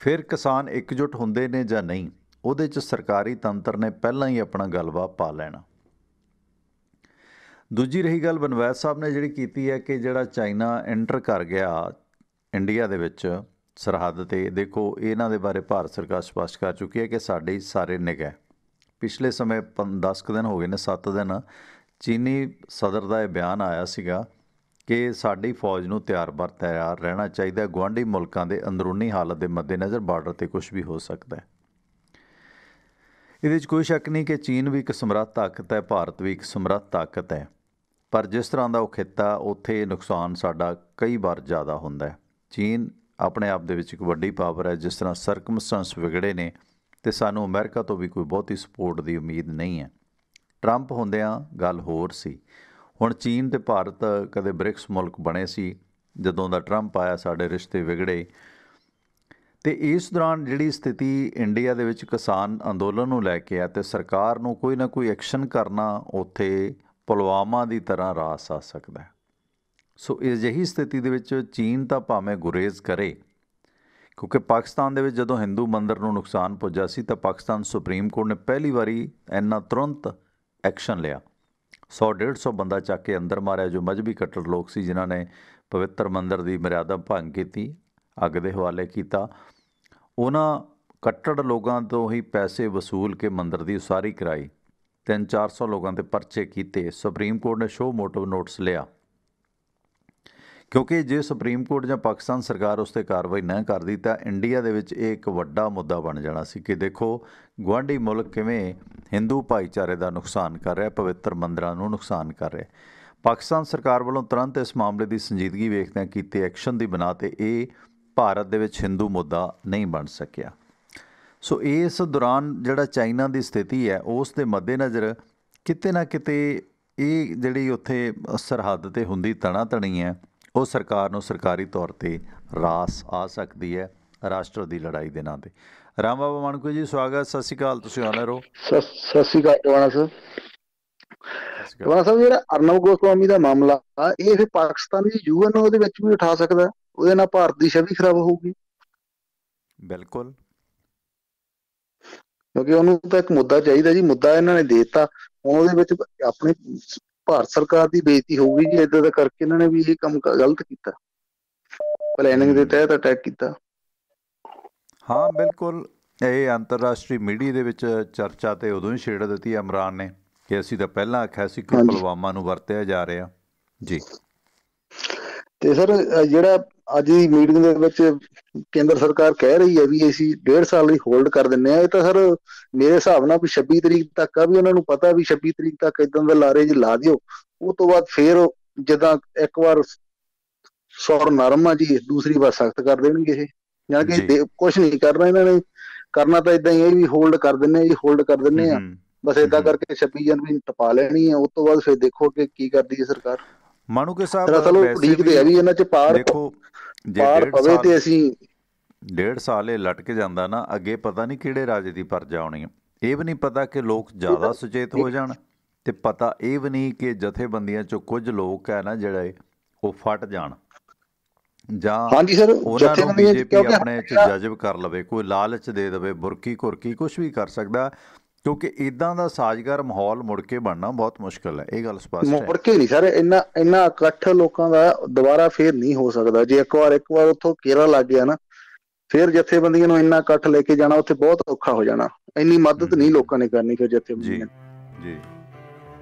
ਫਿਰ ਕਿਸਾਨ ਇਕਜੁੱਟ ਹੁੰਦੇ ਨੇ ਜਾਂ ਨਹੀਂ, ਉਹਦੇ 'ਚ ਸਰਕਾਰੀ ਤੰਤਰ ਨੇ ਪਹਿਲਾਂ ਹੀ ਆਪਣਾ ਗਲਬਾ ਪਾ ਲੈਣਾ। ਦੂਜੀ ਰਹੀ ਗੱਲ ਬਨਵੈਤ ਸਾਹਿਬ ਨੇ ਜਿਹੜੀ ਕੀਤੀ ਹੈ ਕਿ ਜਿਹੜਾ ਚਾਈਨਾ ਐਂਟਰ ਕਰ ਗਿਆ ਇੰਡੀਆ ਦੇ ਵਿੱਚ ਸਰਹੱਦ 'ਤੇ, ਦੇਖੋ ਇਹਨਾਂ ਦੇ ਬਾਰੇ ਭਾਰਤ ਸਰਕਾਰ ਸਪਸ਼ਟ ਕਰ ਚੁੱਕੀ ਹੈ ਕਿ ਸਾਡੇ ਸਾਰੇ ਨਿਗਾਹ ਪਿਛਲੇ ਸਮੇਂ 10 ਕੁ ਦਿਨ ਹੋ ਗਏ ਨੇ, 7 ਦਿਨ ਚੀਨੀ ਸਦਰ ਦਾ ਇਹ ਬਿਆਨ ਆਇਆ ਸੀਗਾ ਕਿ ਸਾਡੀ ਫੌਜ ਨੂੰ ਤਿਆਰ ਰਹਿਣਾ ਚਾਹੀਦਾ। ਗੁਆਂਢੀ ਮੁਲਕਾਂ ਦੇ ਅੰਦਰੂਨੀ ਹਾਲਤ ਦੇ ਮੱਦੇਨਜ਼ਰ ਬਾਰਡਰ 'ਤੇ ਕੁਛ ਵੀ ਹੋ ਸਕਦਾ ਹੈ। ਇਹਦੇ 'ਚ ਕੋਈ ਸ਼ੱਕ ਨਹੀਂ ਕਿ ਚੀਨ ਵੀ ਇੱਕ ਸਮਰੱਥ ਤਾਕਤ ਹੈ, ਭਾਰਤ ਵੀ ਇੱਕ ਸਮਰੱਥ ਤਾਕਤ ਹੈ, ਪਰ ਜਿਸ ਤਰ੍ਹਾਂ ਦਾ ਉਹ ਖਿੱਤਾ ਉੱਥੇ ਨੁਕਸਾਨ ਸਾਡਾ ਕਈ ਵਾਰ ਜ਼ਿਆਦਾ ਹੁੰਦਾ ਹੈ। ਚੀਨ ਆਪਣੇ ਆਪ ਦੇ ਵਿੱਚ ਇੱਕ ਵੱਡੀ ਪਾਵਰ ਹੈ, ਜਿਸ ਤਰ੍ਹਾਂ ਸਰਕਮਸਟੈਂਸ ਵਿਗੜੇ ਨੇ ਅਤੇ ਸਾਨੂੰ ਅਮਰੀਕਾ ਤੋਂ ਵੀ ਕੋਈ ਬਹੁਤੀ ਸਪੋਰਟ ਦੀ ਉਮੀਦ ਨਹੀਂ ਹੈ। ਟਰੰਪ ਹੁੰਦਿਆਂ ਗੱਲ ਹੋਰ ਸੀ। ਹੁਣ ਚੀਨ ਅਤੇ ਭਾਰਤ ਕਦੇ ਬ੍ਰਿਕਸ ਮੁਲਕ ਬਣੇ ਸੀ, ਜਦੋਂ ਦਾ ਟਰੰਪ ਆਇਆ ਸਾਡੇ ਰਿਸ਼ਤੇ ਵਿਗੜੇ। ਅਤੇ ਇਸ ਦੌਰਾਨ ਜਿਹੜੀ ਸਥਿਤੀ ਇੰਡੀਆ ਦੇ ਵਿੱਚ ਕਿਸਾਨ ਅੰਦੋਲਨ ਨੂੰ ਲੈ ਕੇ ਆ ਅਤੇ ਸਰਕਾਰ ਨੂੰ ਕੋਈ ਨਾ ਕੋਈ ਐਕਸ਼ਨ ਕਰਨਾ ਉੱਥੇ ਪੁਲਵਾਮਾ ਦੀ ਤਰ੍ਹਾਂ ਰਾਸ ਆ ਸਕਦਾ ਹੈ। ਸੋ ਅਜਿਹੀ ਸਥਿਤੀ ਦੇ ਵਿੱਚ ਚੀਨ ਤਾਂ ਭਾਵੇਂ ਗੁਰੇਜ਼ ਕਰੇ, ਕਿਉਂਕਿ ਪਾਕਿਸਤਾਨ ਦੇ ਵਿੱਚ ਜਦੋਂ ਹਿੰਦੂ ਮੰਦਰ ਨੂੰ ਨੁਕਸਾਨ ਪੁੱਜਾ ਸੀ ਤਾਂ ਪਾਕਿਸਤਾਨ ਸੁਪਰੀਮ ਕੋਰਟ ਨੇ ਪਹਿਲੀ ਵਾਰੀ ਇੰਨਾ ਤੁਰੰਤ ਐਕਸ਼ਨ ਲਿਆ। 100-150 ਬੰਦਾ ਚੱਕ ਕੇ ਅੰਦਰ ਮਾਰਿਆ ਜੋ ਮਜ਼ਹਬੀ ਕੱਟੜ ਲੋਕ ਸੀ, ਜਿਨ੍ਹਾਂ ਨੇ ਪਵਿੱਤਰ ਮੰਦਰ ਦੀ ਮਰਿਆਦਾ ਭੰਗ ਕੀਤੀ, ਅੱਗ ਦੇ ਹਵਾਲੇ ਕੀਤਾ। ਉਹਨਾਂ ਕੱਟੜ ਲੋਕਾਂ ਤੋਂ ਹੀ ਪੈਸੇ ਵਸੂਲ ਕੇ ਮੰਦਰ ਦੀ ਉਸਾਰੀ ਕਰਾਈ, 300-400 ਲੋਕਾਂ 'ਤੇ ਪਰਚੇ ਕੀਤੇ। ਸੁਪਰੀਮ ਕੋਰਟ ਨੇ ਸ਼ੋਅ ਮੋਟਿਵ ਨੋਟਿਸ ਲਿਆ, ਕਿਉਂਕਿ ਜੇ ਸੁਪਰੀਮ ਕੋਰਟ ਜਾਂ ਪਾਕਿਸਤਾਨ ਸਰਕਾਰ ਉਸ 'ਤੇ ਕਾਰਵਾਈ ਨਾ ਕਰਦੀ ਤਾਂ ਇੰਡੀਆ ਦੇ ਵਿੱਚ ਇਹ ਇੱਕ ਵੱਡਾ ਮੁੱਦਾ ਬਣ ਜਾਣਾ ਸੀ ਕਿ ਦੇਖੋ ਗੁਆਂਢੀ ਮੁਲਕ ਕਿਵੇਂ ਹਿੰਦੂ ਭਾਈਚਾਰੇ ਦਾ ਨੁਕਸਾਨ ਕਰ ਰਿਹਾ, ਪਵਿੱਤਰ ਮੰਦਰਾਂ ਨੂੰ ਨੁਕਸਾਨ ਕਰ ਰਿਹਾ। ਪਾਕਿਸਤਾਨ ਸਰਕਾਰ ਵੱਲੋਂ ਤੁਰੰਤ ਇਸ ਮਾਮਲੇ ਦੀ ਸੰਜੀਦਗੀ ਵੇਖਦਿਆਂ ਕੀਤੇ ਐਕਸ਼ਨ ਦੀ ਬਿਨਾਂ 'ਤੇ ਇਹ ਭਾਰਤ ਦੇ ਵਿੱਚ ਹਿੰਦੂ ਮੁੱਦਾ ਨਹੀਂ ਬਣ ਸਕਿਆ। ਸੋ ਇਸ ਦੌਰਾਨ ਜਿਹੜਾ ਚਾਈਨਾ ਦੀ ਸਥਿਤੀ ਹੈ ਉਸ ਦੇ ਮੱਦੇਨਜ਼ਰ ਕਿਤੇ ਨਾ ਕਿਤੇ ਇਹ ਜਿਹੜੀ ਉੱਥੇ ਸਰਹੱਦ 'ਤੇ ਹੁੰਦੀ ਤਣਾਤਣੀ ਹੈ ਉਹ ਸਰਕਾਰ ਨੂੰ ਸਰਕਾਰੀ ਤੌਰ 'ਤੇ ਰਾਸ ਆ ਸਕਦੀ ਹੈ ਰਾਸ਼ਟਰ ਦੀ ਲੜਾਈ ਦੇ ਨਾਂ 'ਤੇ। ਰਾਮ ਬਾਬਾ ਮਾਨਕੂ ਜੀ ਸਵਾਗਤ, ਸਤਿ ਸ਼੍ਰੀ ਅਕਾਲ, ਤੁਸੀਂ ਆਨਰ ਹੋ। ਸਤਿ ਸ਼੍ਰੀ ਅਕਾਲ ਟਵਾਣਾ ਸਾਹਿਬ। ਟਵਾਣਾ ਸਾਹਿਬ, ਜਿਹੜਾ ਅਰਨਬ ਗੋਸਵਾਮੀ ਦਾ ਮਾਮਲਾ ਆ ਇਹ ਫਿਰ ਪਾਕਿਸਤਾਨ ਦੀ UN ਉਹਦੇ ਵਿੱਚ ਵੀ ਉਠਾ ਸਕਦਾ, ਉਹਦੇ ਨਾਲ ਭਾਰਤ ਦੀ ਛਵੀ ਖਰਾਬ ਹੋਊਗੀ। ਬਿਲਕੁਲ, ਕਿਉਂਕਿ ਉਹਨੂੰ ਤਾਂ ਇੱਕ ਮੁੱਦਾ ਚਾਹੀਦਾ ਜੀ, ਮੁੱਦਾ ਇਹਨਾਂ ਨੇ ਦੇ ਦਿੱਤਾ, ਹੁਣ ਉਹਦੇ ਵਿੱਚ ਆਪਣੀ ਭਾਰਤ ਸਰਕਾਰ ਦੀ ਬੇਇੱਜ਼ਤੀ ਹੋਊਗੀ ਜੀ। ਏਦਾਂ ਦਾ ਕਰਕੇ ਇਹਨਾਂ ਨੇ ਵੀ ਇਹ ਕੰਮ ਗਲਤ ਕੀਤਾ, ਪਲੈਨਿੰਗ ਦੇ ਤਹਿਤ ਅਟੈਕ ਕੀਤਾ। ਹਾਂ ਬਿਲਕੁਲ, ਇਹ ਅੰਤਰਰਾਸ਼ਟਰੀ ਮੀਡੀਆ ਦੇ ਵਿੱਚ ਚਰਚਾ ਤੇ ਉਦੋਂ ਹੀ ਛੇੜ ਦਿੱਤੀ ਇਮਰਾਨ ਨੇ ਕਿ ਅਸੀਂ ਤਾਂ ਪਹਿਲਾਂ ਆਖਿਆ ਸੀ ਕਿ ਪੁਲਵਾਮਾ ਨੂੰ ਵਰਤਿਆ ਜਾ ਰਿਹਾ ਜੀ। ਤੇ ਸਰ ਜਿਹੜਾ ਅੱਜ ਦੀ ਮੀਟਿੰਗ ਦੇ ਵਿੱਚ ਕੇਂਦਰ ਸਰਕਾਰ ਕਹਿ ਰਹੀ ਹੈ ਵੀ ਅਸੀਂ 1.5 ਸਾਲ ਲਈ ਹੋਲਡ ਕਰ ਦਿੰਦੇ ਆ। ਇਹ ਤਾਂ ਸਰ ਮੇਰੇ ਹਿਸਾਬ ਨਾਲ ਵੀ 26 ਤਰੀਕ ਤੱਕ ਆ, ਵੀ ਉਹਨਾਂ ਨੂੰ ਪਤਾ ਵੀ 26 ਤਰੀਕ ਤੱਕ ਇਦਾਂ ਦਾ ਲਾਰੇ ਜੀ ਲਾ ਦਿਓ, ਉਹ ਤੋਂ ਬਾਅਦ ਫੇਰ ਜਿੱਦਾਂ ਇੱਕ ਵਾਰ ਸੌਰ ਨਰਮ ਆ ਜੀ, ਦੂਸਰੀ ਵਾਰ ਸਖਤ ਕਰ ਦੇਣਗੇ ਇਹ। ਜਾਣੀ ਕਿ ਕੁਛ ਨਹੀਂ ਕਰਨਾ ਇਹਨਾਂ ਨੇ, ਕਰਨਾ ਤਾਂ ਇਦਾਂ ਹੀ ਹੈ ਵੀ ਹੋਲਡ ਕਰ ਦਿੰਦੇ ਆ ਜੀ, ਹੋਲਡ ਕਰ ਦਿੰਦੇ ਆ ਬਸ। ਏਦਾਂ ਕਰਕੇ 26 ਜਨਵਰੀ ਟਪਾ ਲੈਣੀ ਹੈ, ਉਸ ਤੋਂ ਬਾਅਦ ਫਿਰ ਦੇਖੋ ਕਿ ਕੀ ਕਰਦੀ ਹੈ ਸਰਕਾਰ। ਮਾਣੂਕੇ ਸਾਹਿਬ ਚਲੋ ਉਡੀਕਦੇ ਆ ਵੀ ਇਹਨਾਂ ਚ ਪਾਰ ਪਵੇ ਤੇ ਅਸੀਂ 1.5 ਸਾਲ ਇਹ ਲਟਕ ਜਾਂਦਾ ਨਾ, ਅੱਗੇ ਪਤਾ ਨਹੀਂ ਕਿਹੜੇ ਰਾਜੇ ਦੀ ਪਰਜਾ ਆਉਣੀ ਹੈ। ਇਹ ਵੀ ਨਹੀਂ ਪਤਾ ਕਿ ਲੋਕ ਜ਼ਿਆਦਾ ਸੁਚੇਤ ਹੋ ਜਾਣ, ਤੇ ਪਤਾ ਇਹ ਵੀ ਨਹੀਂ ਕਿ ਜਥੇਬੰਦੀਆਂ ਚੋਂ ਕੁਝ ਲੋਕ ਹੈ ਨਾ ਜਿਹੜੇ ਉਹ ਫਟ ਜਾਣ, ਜਾਂ ਉਹਨਾਂ ਨੂੰ ਬੀਜੇਪੀ ਆਪਣੇ ਚ ਜਜ਼ਬ ਕਰ ਲਵੇ, ਕੋਈ ਲਾਲਚ ਦੇ ਦੇਵੇ, ਬੁਰਕੀ ਘੁਰਕੀ ਕੁਛ ਵੀ ਕਰ ਸਕਦਾ, ਕਿਉਂਕਿ ਇਦਾਂ ਦਾ ਸਾਜ਼ਗਾਰ ਮਾਹੌਲ ਮੁੜ ਕੇ ਬਣਨਾ ਬਹੁਤ ਮੁਸ਼ਕਿਲ ਹੈ। ਇਹ ਗੱਲ ਸਪਸ਼ਟ ਹੈ। ਮੁੜ ਕੇ ਨਹੀਂ ਸਰ, ਇੰਨਾ ਇਕੱਠ ਲੋਕਾਂ ਦਾ ਦੁਬਾਰਾ ਫੇਰ ਨਹੀਂ ਹੋ ਸਕਦਾ। ਜੇ ਇੱਕ ਵਾਰ ਉੱਥੋਂ ਘੇਰਾ ਲੱਗ ਗਿਆ ਨਾ, ਫਿਰ ਜਥੇਬੰਦੀਆਂ ਨੂੰ ਇੰਨਾ ਇਕੱਠ ਲੈ ਕੇ ਜਾਣਾ ਉੱਥੇ ਬਹੁਤ ਔਖਾ ਹੋ ਜਾਣਾ। ਇੰਨੀ ਮਦਦ ਨਹੀਂ ਲੋਕਾਂ ਨੇ ਕਰਨੀ ਫਿਰ ਜਥੇਬੰਦੀਆਂ ਜੀ।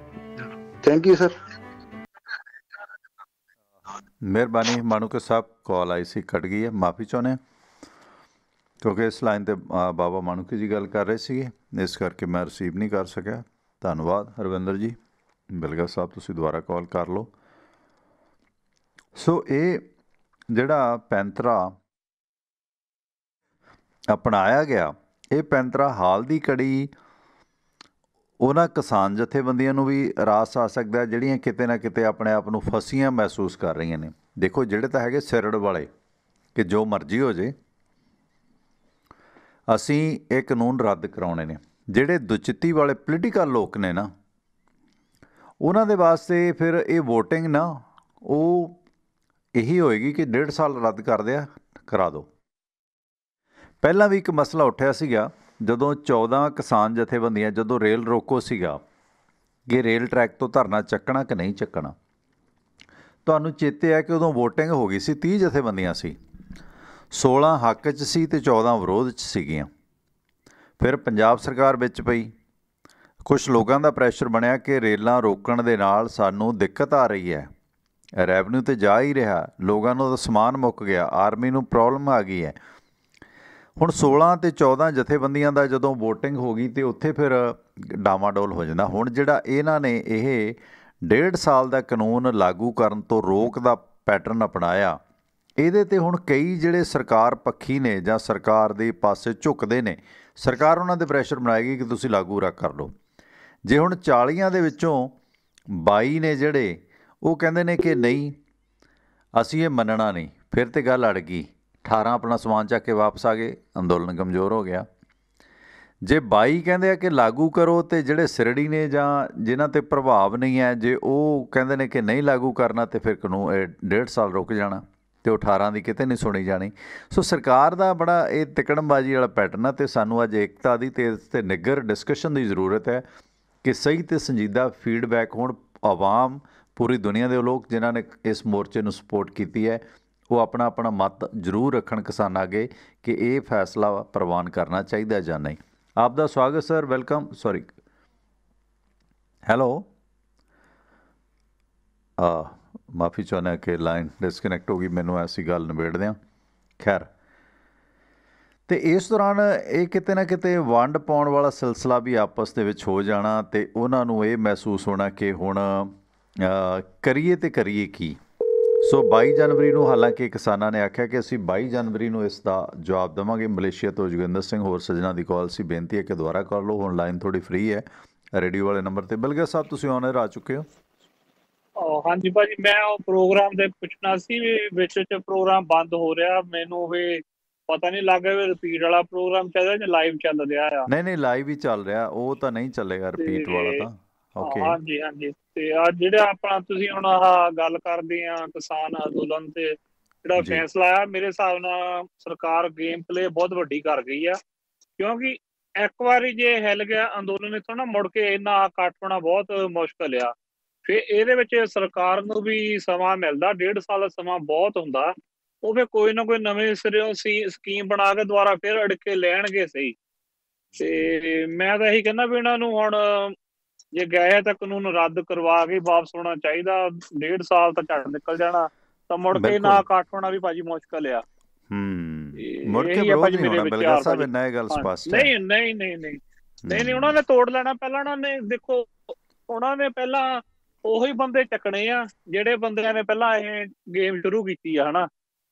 Thank you sir. ਮਿਹਰਬਾਨੀ ਮਾਣੂਕੇ ਸਾਹਿਬ, ਕਾਲ ਆਈ ਸੀ, ਕੱਟ ਗਈ ਹੈ, ਮਾਫੀ ਚਾਹੁੰਦੇ ਹਾਂ, ਕਿਉਂਕਿ ਇਸ ਲਾਈਨ 'ਤੇ ਬਾਬਾ ਮਾਣੂਕੇ ਜੀ ਗੱਲ ਕਰ ਰਹੇ ਸੀਗੇ, ਇਸ ਕਰਕੇ ਮੈਂ ਰਿਸੀਵ ਨਹੀਂ ਕਰ ਸਕਿਆ। ਧੰਨਵਾਦ ਹਰਵਿੰਦਰ ਜੀ। ਬਿਲਗਾ ਸਾਹਿਬ ਤੁਸੀਂ ਦੁਬਾਰਾ ਕਾਲ ਕਰ ਲਓ। ਸੋ ਇਹ ਜਿਹੜਾ ਪੈਂਤਰਾ ਅਪਣਾਇਆ ਗਿਆ, ਇਹ ਪੈਂਤਰਾ ਹਾਲ ਦੀ ਘੜੀ ਉਹਨਾਂ ਕਿਸਾਨ ਜਥੇਬੰਦੀਆਂ ਨੂੰ ਵੀ ਰਾਸ ਆ ਸਕਦਾ ਜਿਹੜੀਆਂ ਕਿਤੇ ਨਾ ਕਿਤੇ ਆਪਣੇ ਆਪ ਨੂੰ ਫਸੀਆਂ ਮਹਿਸੂਸ ਕਰ ਰਹੀਆਂ ਨੇ। ਦੇਖੋ ਜਿਹੜੇ ਤਾਂ ਹੈਗੇ ਸਿਰੜ ਵਾਲੇ ਕਿ ਜੋ ਮਰਜ਼ੀ ਹੋ ਜੇ ਅਸੀਂ ਇਹ ਕਾਨੂੰਨ ਰੱਦ ਕਰਾਉਣੇ ਨੇ। ਜਿਹੜੇ ਦੁਚਿੱਤੀ ਵਾਲੇ ਪੋਲੀਟੀਕਲ ਲੋਕ ਨੇ ਨਾ, ਉਹਨਾਂ ਦੇ ਵਾਸਤੇ ਫਿਰ ਇਹ ਵੋਟਿੰਗ ਨਾ ਉਹ ਇਹੀ ਹੋਏਗੀ ਕਿ 1.5 ਸਾਲ ਰੱਦ ਕਰਾ ਦਿਓ। ਪਹਿਲਾਂ ਵੀ ਇੱਕ ਮਸਲਾ ਉੱਠਿਆ ਸੀਗਾ ਜਦੋਂ 14 ਕਿਸਾਨ ਜਥੇਬੰਦੀਆਂ, ਜਦੋਂ ਰੇਲ ਰੋਕੋ ਸੀਗਾ ਕਿ ਰੇਲ ਟਰੈਕ ਤੋਂ ਧਰਨਾ ਚੱਕਣਾ ਕਿ ਨਹੀਂ ਚੱਕਣਾ, ਤੁਹਾਨੂੰ ਚੇਤੇ ਹੈ ਕਿ ਉਦੋਂ ਵੋਟਿੰਗ ਹੋ ਗਈ ਸੀ, 30 ਜਥੇਬੰਦੀਆਂ ਸੀ, 16 ਹੱਕ 'ਚ ਸੀ ਅਤੇ 14 ਵਿਰੋਧ 'ਚ ਸੀਗੀਆਂ। ਫਿਰ ਪੰਜਾਬ ਸਰਕਾਰ ਵਿੱਚ ਪਈ, ਕੁਛ ਲੋਕਾਂ ਦਾ ਪ੍ਰੈਸ਼ਰ ਬਣਿਆ ਕਿ ਰੇਲਾਂ ਰੋਕਣ ਦੇ ਨਾਲ ਸਾਨੂੰ ਦਿੱਕਤ ਆ ਰਹੀ ਹੈ, ਰੈਵਨਿਊ ਤਾਂ ਜਾ ਹੀ ਰਿਹਾ, ਲੋਕਾਂ ਨੂੰ ਤਾਂ ਸਮਾਨ ਮੁੱਕ ਗਿਆ, ਆਰਮੀ ਨੂੰ ਪ੍ਰੋਬਲਮ ਆ ਗਈ ਹੈ। ਹੁਣ 16 ਅਤੇ 14 ਜਥੇਬੰਦੀਆਂ ਦਾ ਜਦੋਂ ਵੋਟਿੰਗ ਹੋ ਗਈ ਤਾਂ ਉੱਥੇ ਫਿਰ ਡਾਮਾਡੋਲ ਹੋ ਜਾਂਦਾ। ਹੁਣ ਜਿਹੜਾ ਇਹਨਾਂ ਨੇ ਇਹ 1.5 ਸਾਲ ਦਾ ਕਾਨੂੰਨ ਲਾਗੂ ਕਰਨ ਤੋਂ ਰੋਕ ਦਾ ਪੈਟਰਨ ਅਪਣਾਇਆ, ਇਹਦੇ 'ਤੇ ਹੁਣ ਕਈ ਜਿਹੜੇ ਸਰਕਾਰ ਪੱਖੀ ਨੇ ਜਾਂ ਸਰਕਾਰ ਦੇ ਪਾਸੇ ਝੁਕਦੇ ਨੇ, ਸਰਕਾਰ ਉਹਨਾਂ 'ਤੇ ਪ੍ਰੈਸ਼ਰ ਬਣਾਏਗੀ ਕਿ ਤੁਸੀਂ ਲਾਗੂ ਕਰ ਲਓ। ਜੇ ਹੁਣ 40 ਦੇ ਵਿੱਚੋਂ 22 ਨੇ ਜਿਹੜੇ ਉਹ ਕਹਿੰਦੇ ਨੇ ਕਿ ਨਹੀਂ ਅਸੀਂ ਇਹ ਮੰਨਣਾ ਨਹੀਂ, ਫਿਰ ਤਾਂ ਗੱਲ ਅੜ ਗਈ। 18 ਆਪਣਾ ਸਮਾਨ ਚੱਕ ਕੇ ਵਾਪਸ ਆ ਗਏ, ਅੰਦੋਲਨ ਕਮਜ਼ੋਰ ਹੋ ਗਿਆ। ਜੇ 22 ਕਹਿੰਦੇ ਆ ਕਿ ਲਾਗੂ ਕਰੋ, ਅਤੇ ਜਿਹੜੇ ਸਿਰੜੀ ਨੇ ਜਾਂ ਜਿਨ੍ਹਾਂ 'ਤੇ ਪ੍ਰਭਾਵ ਨਹੀਂ ਹੈ, ਜੇ ਉਹ ਕਹਿੰਦੇ ਨੇ ਕਿ ਨਹੀਂ ਲਾਗੂ ਕਰਨਾ, ਅਤੇ ਫਿਰ ਕਾਨੂੰਨ 1.5 ਸਾਲ ਰੁਕ ਜਾਣਾ, ਅਤੇ 18 ਦੀ ਕਿਤੇ ਨਹੀਂ ਸੁਣੀ ਜਾਣੀ। ਸੋ ਸਰਕਾਰ ਦਾ ਬੜਾ ਇਹ ਤਿਕੜਮਬਾਜ਼ੀ ਵਾਲਾ ਪੈਟਰਨ ਆ, ਅਤੇ ਸਾਨੂੰ ਅੱਜ ਏਕਤਾ ਦੀ ਅਤੇ ਇਸ 'ਤੇ ਨਿੱਘਰ ਡਿਸਕਸ਼ਨ ਦੀ ਜ਼ਰੂਰਤ ਹੈ ਕਿ ਸਹੀ ਅਤੇ ਸੰਜੀਦਾ ਫੀਡਬੈਕ ਹੋਣ। ਆਵਾਮ, ਪੂਰੀ ਦੁਨੀਆ ਦੇ ਲੋਕ ਜਿਨ੍ਹਾਂ ਨੇ ਇਸ ਮੋਰਚੇ ਨੂੰ ਸਪੋਰਟ ਕੀਤੀ ਹੈ, ਉਹ ਆਪਣਾ ਆਪਣਾ ਮਤ ਜ਼ਰੂਰ ਰੱਖਣ ਕਿਸਾਨਾਂ ਅੱਗੇ ਕਿ ਇਹ ਫੈਸਲਾ ਪ੍ਰਵਾਨ ਕਰਨਾ ਚਾਹੀਦਾ ਜਾਂ ਨਹੀਂ। ਆਪ ਦਾ ਸਵਾਗਤ ਸਰ, ਵੈਲਕਮ। ਸੌਰੀ, ਹੈਲੋ, ਮਾਫੀ ਚਾਹੁੰਦਾ ਕਿ ਲਾਈਨ ਡਿਸਕਨੈਕਟ ਹੋ ਗਈ, ਮੈਨੂੰ ਐਸੀ ਗੱਲ ਨਿਬੇੜਦੇ ਹਾਂ। ਖੈਰ, ਅਤੇ ਇਸ ਦੌਰਾਨ ਇਹ ਕਿਤੇ ਨਾ ਕਿਤੇ ਵੰਡ ਪਾਉਣ ਵਾਲਾ ਸਿਲਸਿਲਾ ਵੀ ਆਪਸ ਦੇ ਵਿੱਚ ਹੋ ਜਾਣਾ, ਅਤੇ ਉਹਨਾਂ ਨੂੰ ਇਹ ਮਹਿਸੂਸ ਹੋਣਾ ਕਿ ਹੁਣ ਕਰੀਏ ਤਾਂ ਕਰੀਏ ਕੀ। ਸੋ 22 ਜਨਵਰੀ ਨੂੰ ਹਾਲਾਂਕਿ ਕਿਸਾਨਾਂ ਨੇ ਆਖਿਆ ਕਿ ਅਸੀਂ 22 ਜਨਵਰੀ ਨੂੰ ਇਸ ਦਾ ਜਵਾਬ ਦੇਵਾਂਗੇ। ਮਲੇਸ਼ੀਆ ਤੋਂ ਜੋਗਿੰਦਰ ਸਿੰਘ ਹੋਰ ਸੱਜਣਾ ਦੀ ਕਾਲ ਸੀ, ਬੇਨਤੀ ਹੈ ਕਿ ਦੁਬਾਰਾ ਕਰ ਲਓ, ਹੁਣ ਲਾਈਨ ਥੋੜ੍ਹੀ ਫਰੀ ਹੈ ਰੇਡੀਓ ਵਾਲੇ ਨੰਬਰ 'ਤੇ। ਬਲਗਾ ਸਾਹਿਬ ਤੁਸੀਂ ਔਨ 에ਅਰ ਆ ਚੁੱਕੇ ਹੋ। ਹਾਂਜੀ ਭਾਜੀ, ਮੈਂ ਉਹ ਪ੍ਰੋਗਰਾਮ ਦੇ ਪੁੱਛਣਾ ਸੀ ਵੀ ਵਿੱਚ ਪ੍ਰੋਗਰਾਮ ਬੰਦ ਹੋ ਰਿਹਾ, ਮੈਨੂੰ ਵੀ ਪਤਾ ਨਹੀਂ ਲੱਗ ਰਿਹਾ ਵੀ ਰਿਪੀਟ ਵਾਲਾ ਪ੍ਰੋਗਰਾਮ ਚੱਲ ਰਿਹਾ ਜਾਂ ਲਾਈਵ ਚੱਲ ਰਿਹਾ ਆ। ਨਹੀਂ ਲਾਈਵ ਹੀ ਚੱਲ ਰਿਹਾ, ਉਹ ਤਾਂ ਨਹੀਂ ਚੱਲੇਗਾ ਰਿਪੀਟ ਵਾਲਾ ਤਾਂ। ਓਕੇ, ਹਾਂਜੀ। ਤੇ ਅੱਜ ਜਿਹੜਾ ਆਪਣਾ ਤੁਸੀਂ ਹੁਣ ਆਹ ਗੱਲ ਕਰਦੇ ਆ ਕਿਸਾਨ ਅੰਦੋਲਨ ਤੇ ਜਿਹੜਾ ਫੈਸਲਾ ਆ, ਮੇਰੇ ਹਿਸਾਬ ਨਾਲ ਸਰਕਾਰ ਗੇਮ ਪਲੇ ਬਹੁਤ ਵੱਡੀ ਕਰ ਗਈ ਆ, ਕਿਉਂਕਿ ਇੱਕ ਵਾਰੀ ਜੇ ਹਿੱਲ ਗਿਆ ਅੰਦੋਲਨ ਇੱਥੋਂ ਨਾ ਮੁੜ ਕੇ ਇੰਨਾ ਇਕੱਠ ਹੋਣਾ ਬਹੁਤ ਮੁਸ਼ਕਲ ਆ। ਫਿਰ ਇਹਦੇ ਵਿੱਚ ਸਰਕਾਰ ਨੂੰ ਵੀ ਸਮਾਂ ਮਿਲਦਾ, 1.5 ਸਾਲ ਦਾ ਸਮਾਂ ਬਹੁਤ ਹੁੰਦਾ। ਉਹ ਫਿਰ ਕੋਈ ਨਾ ਕੋਈ ਨਵੇਂ ਸਿਰਿਓਂ ਸਕੀਮ ਬਣਾ ਕੇ ਦੁਬਾਰਾ ਫਿਰ ਅੜਕੇ ਲੈਣਗੇ ਸਹੀ। ਤੇ ਮੈਂ ਤਾਂ ਇਹੀ ਕਹਿੰਦਾ ਵੀ ਇਹਨਾਂ ਨੂੰ ਹੁਣ ਜੇ ਗਏ ਤਾਂ ਕਾਨੂੰਨ ਰੱਦ ਕਰਵਾ ਕੇ ਵਾਪਸ ਹੋਣਾ ਚਾਹੀਦਾ। 1.5 ਸਾਲ ਤਾਂ ਝੱਟ ਨਿਕਲ ਜਾਣਾ, ਤਾਂ ਮੁੜ ਕੇ ਨਾ ਇਕੱਠ ਹੋਣਾ ਵੀ ਭਾਜੀ ਮੁਸ਼ਕਲ ਆ। ਮੁੜ ਕੇ ਵਿਰੋਧ ਨਹੀਂ ਹੋਣਾ। ਬਲਗਰ ਸਾਹਿਬ ਇੰਨਾ ਇਹ ਗੱਲ ਸਪਸ਼ਟ ਹੈ। ਨਹੀਂ ਨਹੀਂ ਨਹੀਂ ਨਹੀਂ ਨਹੀਂ ਨਹੀਂ, ਉਹਨਾਂ ਨੇ ਤੋੜ ਲੈਣਾ ਪਹਿਲਾਂ। ਉਹਨਾਂ ਨੇ ਦੇਖੋ, ਉਹਨਾਂ ਨੇ ਪਹਿਲਾਂ ਉਹੀ ਬੰਦੇ ਚੱਕਣੇ ਆ ਜਿਹੜੇ ਬੰਦਿਆਂ ਨੇ ਪਹਿਲਾਂ ਇਹ ਗੇਮ ਸ਼ੁਰੂ ਕੀਤੀ ਆ, ਹਨਾ।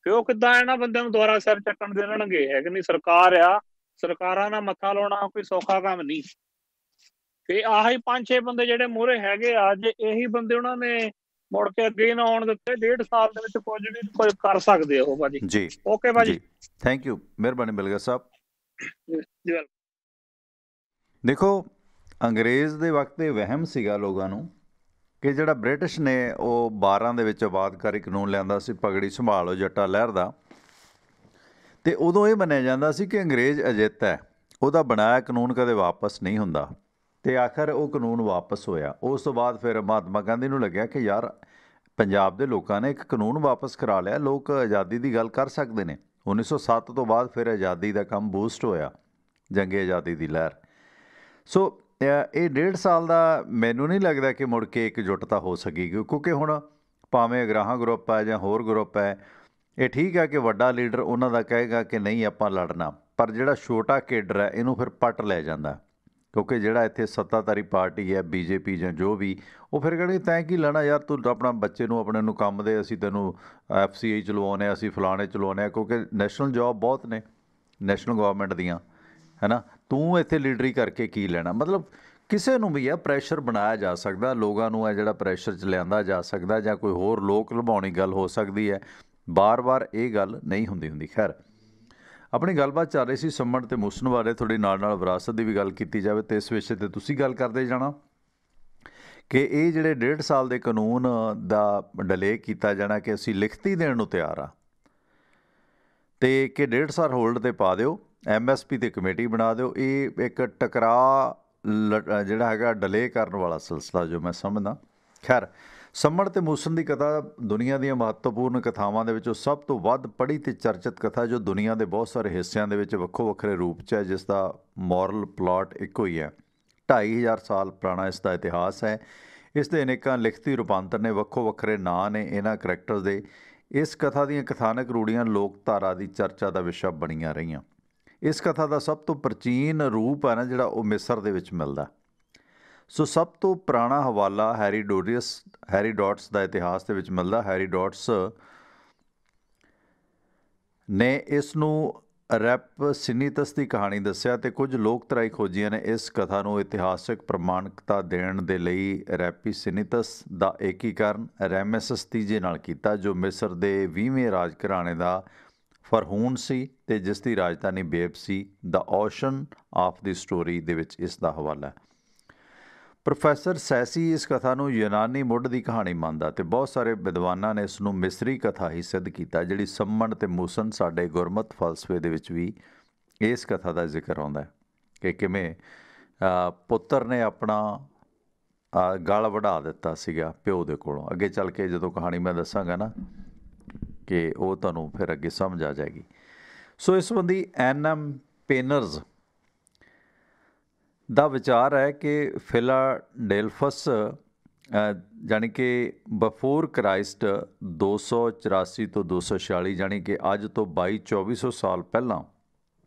ਫਿਰ ਉਹ ਕਿੱਦਾਂ ਇਹਨਾਂ ਬੰਦਿਆਂ ਨੂੰ ਦੁਬਾਰਾ ਸਿਰ ਚੱਕਣ ਦੇ ਦੇਣਗੇ? ਹੈ ਕਿ ਨਹੀਂ? ਸਰਕਾਰ ਆ, ਸਰਕਾਰਾਂ ਨਾਲ ਮੱਥਾ ਲਾਉਣਾ ਕੋਈ ਸੌਖਾ ਕੰਮ ਨਹੀਂ। ਤੇ ਆਹੀ 5-6 ਬੰਦੇ ਜਿਹੜੇ ਮੂਹਰੇ ਹੈਗੇ ਆ, ਜੇ ਇਹੀ ਬੰਦੇ ਉਹਨਾਂ ਨੇ ਮੁੜ ਕੇ ਅੱਗੇ ਨਾ ਆਉਣ ਦਿੱਤੇ, 1.5 ਸਾਲ ਦੇ ਵਿੱਚ ਕੁਝ ਵੀ ਕੋਈ ਕਰ ਸਕਦੇ ਉਹ ਭਾਜੀ। ਜੀ ਓਕੇ ਭਾਜੀ, ਥੈਂਕ ਯੂ, ਮਿਹਰਬਾਨੀ ਬਲਗਰ ਸਾਹਿਬ। ਜੀ ਦੇਖੋ, ਅੰਗਰੇਜ਼ ਦੇ ਵਕਤ ਇਹ ਵਹਿਮ ਸੀਗਾ ਲੋਕਾਂ ਨੂੰ ਕਿ ਜਿਹੜਾ ਬ੍ਰਿਟਿਸ਼ ਨੇ ਉਹ 12 ਦੇ ਵਿੱਚ ਆਬਾਦਕਾਰੀ ਕਾਨੂੰਨ ਲਿਆਂਦਾ ਸੀ, ਪਗੜੀ ਸੰਭਾਲੋ ਜੱਟਾ ਲਹਿਰ ਦਾ। ਅਤੇ ਉਦੋਂ ਇਹ ਮੰਨਿਆ ਜਾਂਦਾ ਸੀ ਕਿ ਅੰਗਰੇਜ਼ ਅਜਿੱਤ ਹੈ, ਉਹਦਾ ਬਣਾਇਆ ਕਾਨੂੰਨ ਕਦੇ ਵਾਪਸ ਨਹੀਂ ਹੁੰਦਾ। ਅਤੇ ਆਖਰ ਉਹ ਕਾਨੂੰਨ ਵਾਪਸ ਹੋਇਆ। ਉਸ ਤੋਂ ਬਾਅਦ ਫਿਰ ਮਹਾਤਮਾ ਗਾਂਧੀ ਨੂੰ ਲੱਗਿਆ ਕਿ ਯਾਰ ਪੰਜਾਬ ਦੇ ਲੋਕਾਂ ਨੇ ਇੱਕ ਕਾਨੂੰਨ ਵਾਪਸ ਕਰਾ ਲਿਆ, ਲੋਕ ਆਜ਼ਾਦੀ ਦੀ ਗੱਲ ਕਰ ਸਕਦੇ ਨੇ। 1907 ਤੋਂ ਬਾਅਦ ਫਿਰ ਆਜ਼ਾਦੀ ਦਾ ਕੰਮ ਬੂਸਟ ਹੋਇਆ, ਜੰਗੇ ਆਜ਼ਾਦੀ ਦੀ ਲਹਿਰ। ਸੋ ਇਹ 1.5 ਸਾਲ ਦਾ ਮੈਨੂੰ ਨਹੀਂ ਲੱਗਦਾ ਕਿ ਮੁੜ ਕੇ ਇਕਜੁੱਟਤਾ ਹੋ ਸਕੇਗੀ, ਕਿਉਂਕਿ ਹੁਣ ਭਾਵੇਂ ਅਗਰਾਹਾਂ ਗਰੁੱਪ ਹੈ ਜਾਂ ਹੋਰ ਗਰੁੱਪ ਹੈ, ਇਹ ਠੀਕ ਹੈ ਕਿ ਵੱਡਾ ਲੀਡਰ ਉਹਨਾਂ ਦਾ ਕਹੇਗਾ ਕਿ ਨਹੀਂ ਆਪਾਂ ਲੜਨਾ, ਪਰ ਜਿਹੜਾ ਛੋਟਾ ਕੇਡਰ ਹੈ ਇਹਨੂੰ ਫਿਰ ਪੱਟ ਲੈ ਜਾਂਦਾ। ਕਿਉਂਕਿ ਜਿਹੜਾ ਇੱਥੇ ਸੱਤਾਧਾਰੀ ਪਾਰਟੀ ਹੈ, BJP ਜਾਂ ਜੋ ਵੀ, ਉਹ ਫਿਰ ਕਹਿੰਦੇ ਤੈਂ ਕੀ ਲੈਣਾ ਯਾਰ, ਤੂੰ ਆਪਣਾ ਬੱਚੇ ਨੂੰ ਆਪਣੇ ਨੂੰ ਕੰਮ ਦੇ, ਅਸੀਂ ਤੈਨੂੰ FCI ਚਲਵਾਉਂਦੇ, ਅਸੀਂ ਫਲਾਣੇ ਚਲਵਾਉਂਦੇ ਹਾਂ, ਕਿਉਂਕਿ ਨੈਸ਼ਨਲ ਜੋਬ ਬਹੁਤ ਨੇ ਨੈਸ਼ਨਲ ਗਵਰਨਮੈਂਟ ਦੀਆਂ, ਹੈ ਨਾ। ਤੂੰ ਇੱਥੇ ਲੀਡਰੀ ਕਰਕੇ ਕੀ ਲੈਣਾ? ਮਤਲਬ ਕਿਸੇ ਨੂੰ ਵੀ ਹੈ ਪ੍ਰੈਸ਼ਰ ਬਣਾਇਆ ਜਾ ਸਕਦਾ, ਲੋਕਾਂ ਨੂੰ ਹੈ ਜਿਹੜਾ ਪ੍ਰੈਸ਼ਰ 'ਚ ਲਿਆਂਦਾ ਜਾ ਸਕਦਾ, ਜਾਂ ਕੋਈ ਹੋਰ ਲੋਕ ਲੁਭਾਉਣੀ ਗੱਲ ਹੋ ਸਕਦੀ ਹੈ। ਬਾਰ-ਬਾਰ ਇਹ ਗੱਲ ਨਹੀਂ ਹੁੰਦੀ। ਖੈਰ, ਆਪਣੀ ਗੱਲਬਾਤ ਚੱਲ ਰਹੀ ਸੀ ਸੰਮਣ ਅਤੇ ਮੂਸਣ ਬਾਰੇ, ਥੋੜ੍ਹੀ ਨਾਲ ਵਿਰਾਸਤ ਦੀ ਵੀ ਗੱਲ ਕੀਤੀ ਜਾਵੇ ਅਤੇ ਇਸ ਵਿਸ਼ੇ 'ਤੇ ਤੁਸੀਂ ਗੱਲ ਕਰਦੇ ਜਾਣਾ ਕਿ ਇਹ ਜਿਹੜੇ 1.5 ਸਾਲ ਦੇ ਕਾਨੂੰਨ ਦਾ ਡਿਲੇ ਕੀਤਾ ਜਾਣਾ ਕਿ ਅਸੀਂ ਲਿਖਤੀ ਦੇਣ ਨੂੰ ਤਿਆਰ ਆ, ਅਤੇ ਕਿ 1.5 ਸਾਲ ਹੋਲਡ 'ਤੇ ਪਾ ਦਿਓ, MSP 'ਤੇ ਕਮੇਟੀ ਬਣਾ ਦਿਓ। ਇਹ ਇੱਕ ਟਕਰਾਅ ਜਿਹੜਾ ਹੈਗਾ ਡਿਲੇ ਕਰਨ ਵਾਲਾ ਸਿਲਸਿਲਾ ਜੋ ਮੈਂ ਸਮਝਦਾ। ਖੈਰ, ਸੰਮਣ ਅਤੇ ਮੂਸਣ ਦੀ ਕਥਾ ਦੁਨੀਆ ਦੀਆਂ ਮਹੱਤਵਪੂਰਨ ਕਥਾਵਾਂ ਦੇ ਵਿੱਚੋਂ ਸਭ ਤੋਂ ਵੱਧ ਪੜ੍ਹੀ ਅਤੇ ਚਰਚਿਤ ਕਥਾ, ਜੋ ਦੁਨੀਆ ਦੇ ਬਹੁਤ ਸਾਰੇ ਹਿੱਸਿਆਂ ਦੇ ਵਿੱਚ ਵੱਖੋ ਵੱਖਰੇ ਰੂਪ 'ਚ ਹੈ, ਜਿਸ ਦਾ ਮੋਰਲ ਪਲਾਟ ਇੱਕੋ ਹੀ ਹੈ। 2500 ਸਾਲ ਪੁਰਾਣਾ ਇਸ ਦਾ ਇਤਿਹਾਸ ਹੈ। ਇਸ ਦੇ ਅਨੇਕਾਂ ਲਿਖਤੀ ਰੂਪਾਂਤਰ ਨੇ, ਵੱਖੋ ਵੱਖਰੇ ਨਾਂ ਨੇ ਇਹਨਾਂ ਕਰੈਕਟਰਸ ਦੇ। ਇਸ ਕਥਾ ਦੀਆਂ ਕਥਾਨਕ ਰੂੜੀਆਂ ਲੋਕ ਧਾਰਾ ਦੀ ਚਰਚਾ ਦਾ ਵਿਸ਼ਾ ਬਣੀਆਂ ਰਹੀਆਂ। ਇਸ ਕਥਾ ਦਾ ਸਭ ਤੋਂ ਪ੍ਰਾਚੀਨ ਰੂਪ ਹੈ ਨਾ ਜਿਹੜਾ, ਉਹ ਮਿਸਰ ਦੇ ਵਿੱਚ ਮਿਲਦਾ। ਸੋ ਸਭ ਤੋਂ ਪੁਰਾਣਾ ਹਵਾਲਾ ਹੈਰੀਡੋਟਸ ਦਾ ਇਤਿਹਾਸ ਦੇ ਵਿੱਚ ਮਿਲਦਾ। ਹੈਰੀਡੋਟਸ ਨੇ ਇਸ ਨੂੰ ਰੈਪਸੀਨੀਤਸ ਦੀ ਕਹਾਣੀ ਦੱਸਿਆ, ਅਤੇ ਕੁਝ ਲੋਕਧਾਰਾਈ ਖੋਜੀਆਂ ਨੇ ਇਸ ਕਥਾ ਨੂੰ ਇਤਿਹਾਸਕ ਪ੍ਰਮਾਣਿਕਤਾ ਦੇਣ ਦੇ ਲਈ ਰੈਪਸੀਨੀਤਸ ਦਾ ਏਕੀਕਰਨ ਰੈਮੇਸਸ ਤੀਜੇ ਨਾਲ ਕੀਤਾ, ਜੋ ਮਿਸਰ ਦੇ 20ਵੇਂ ਰਾਜ ਘਰਾਣੇ ਦਾ ਫਰਹੂਨ ਸੀ ਅਤੇ ਜਿਸ ਦੀ ਰਾਜਧਾਨੀ ਬੇਬ ਸੀ। The ocean of the story ਦੇ ਵਿੱਚ ਇਸ ਦਾ ਹਵਾਲਾ ਹੈ। ਪ੍ਰੋਫੈਸਰ ਸੈਸੀ ਇਸ ਕਥਾ ਨੂੰ ਯੂਨਾਨੀ ਮੁੱਢ ਦੀ ਕਹਾਣੀ ਮੰਨਦਾ, ਅਤੇ ਬਹੁਤ ਸਾਰੇ ਵਿਦਵਾਨਾਂ ਨੇ ਇਸ ਨੂੰ ਮਿਸਰੀ ਕਥਾ ਹੀ ਸਿੱਧ ਕੀਤਾ। ਜਿਹੜੀ ਸੰਮਣ ਅਤੇ ਮੂਸਣ ਸਾਡੇ ਗੁਰਮਤ ਫਲਸਫੇ ਦੇ ਵਿੱਚ ਵੀ ਇਸ ਕਥਾ ਦਾ ਜ਼ਿਕਰ ਆਉਂਦਾ ਹੈ ਕਿ ਕਿਵੇਂ ਪੁੱਤਰ ਨੇ ਆਪਣਾ ਗਲ ਵਢਾ ਦਿੱਤਾ ਸੀਗਾ ਪਿਓ ਦੇ ਕੋਲੋਂ। ਅੱਗੇ ਚੱਲ ਕੇ ਜਦੋਂ ਕਹਾਣੀ ਮੈਂ ਦੱਸਾਂਗਾ ਨਾ ਕਿ ਉਹ ਤੁਹਾਨੂੰ ਫਿਰ ਅੱਗੇ ਸਮਝ ਆ ਜਾਏਗੀ। ਸੋ ਇਸ ਸੰਬੰਧੀ NM ਪੇਨਰਜ਼ ਦਾ ਵਿਚਾਰ ਹੈ ਕਿ ਫਿਲਾਡੇਲਫਸ ਜਾਣੀ ਕਿ ਬਫੋਰ ਕ੍ਰਾਈਸਟ 284 ਤੋਂ 246, ਜਾਣੀ ਕਿ ਅੱਜ ਤੋਂ 2200-2400 ਸਾਲ ਪਹਿਲਾਂ,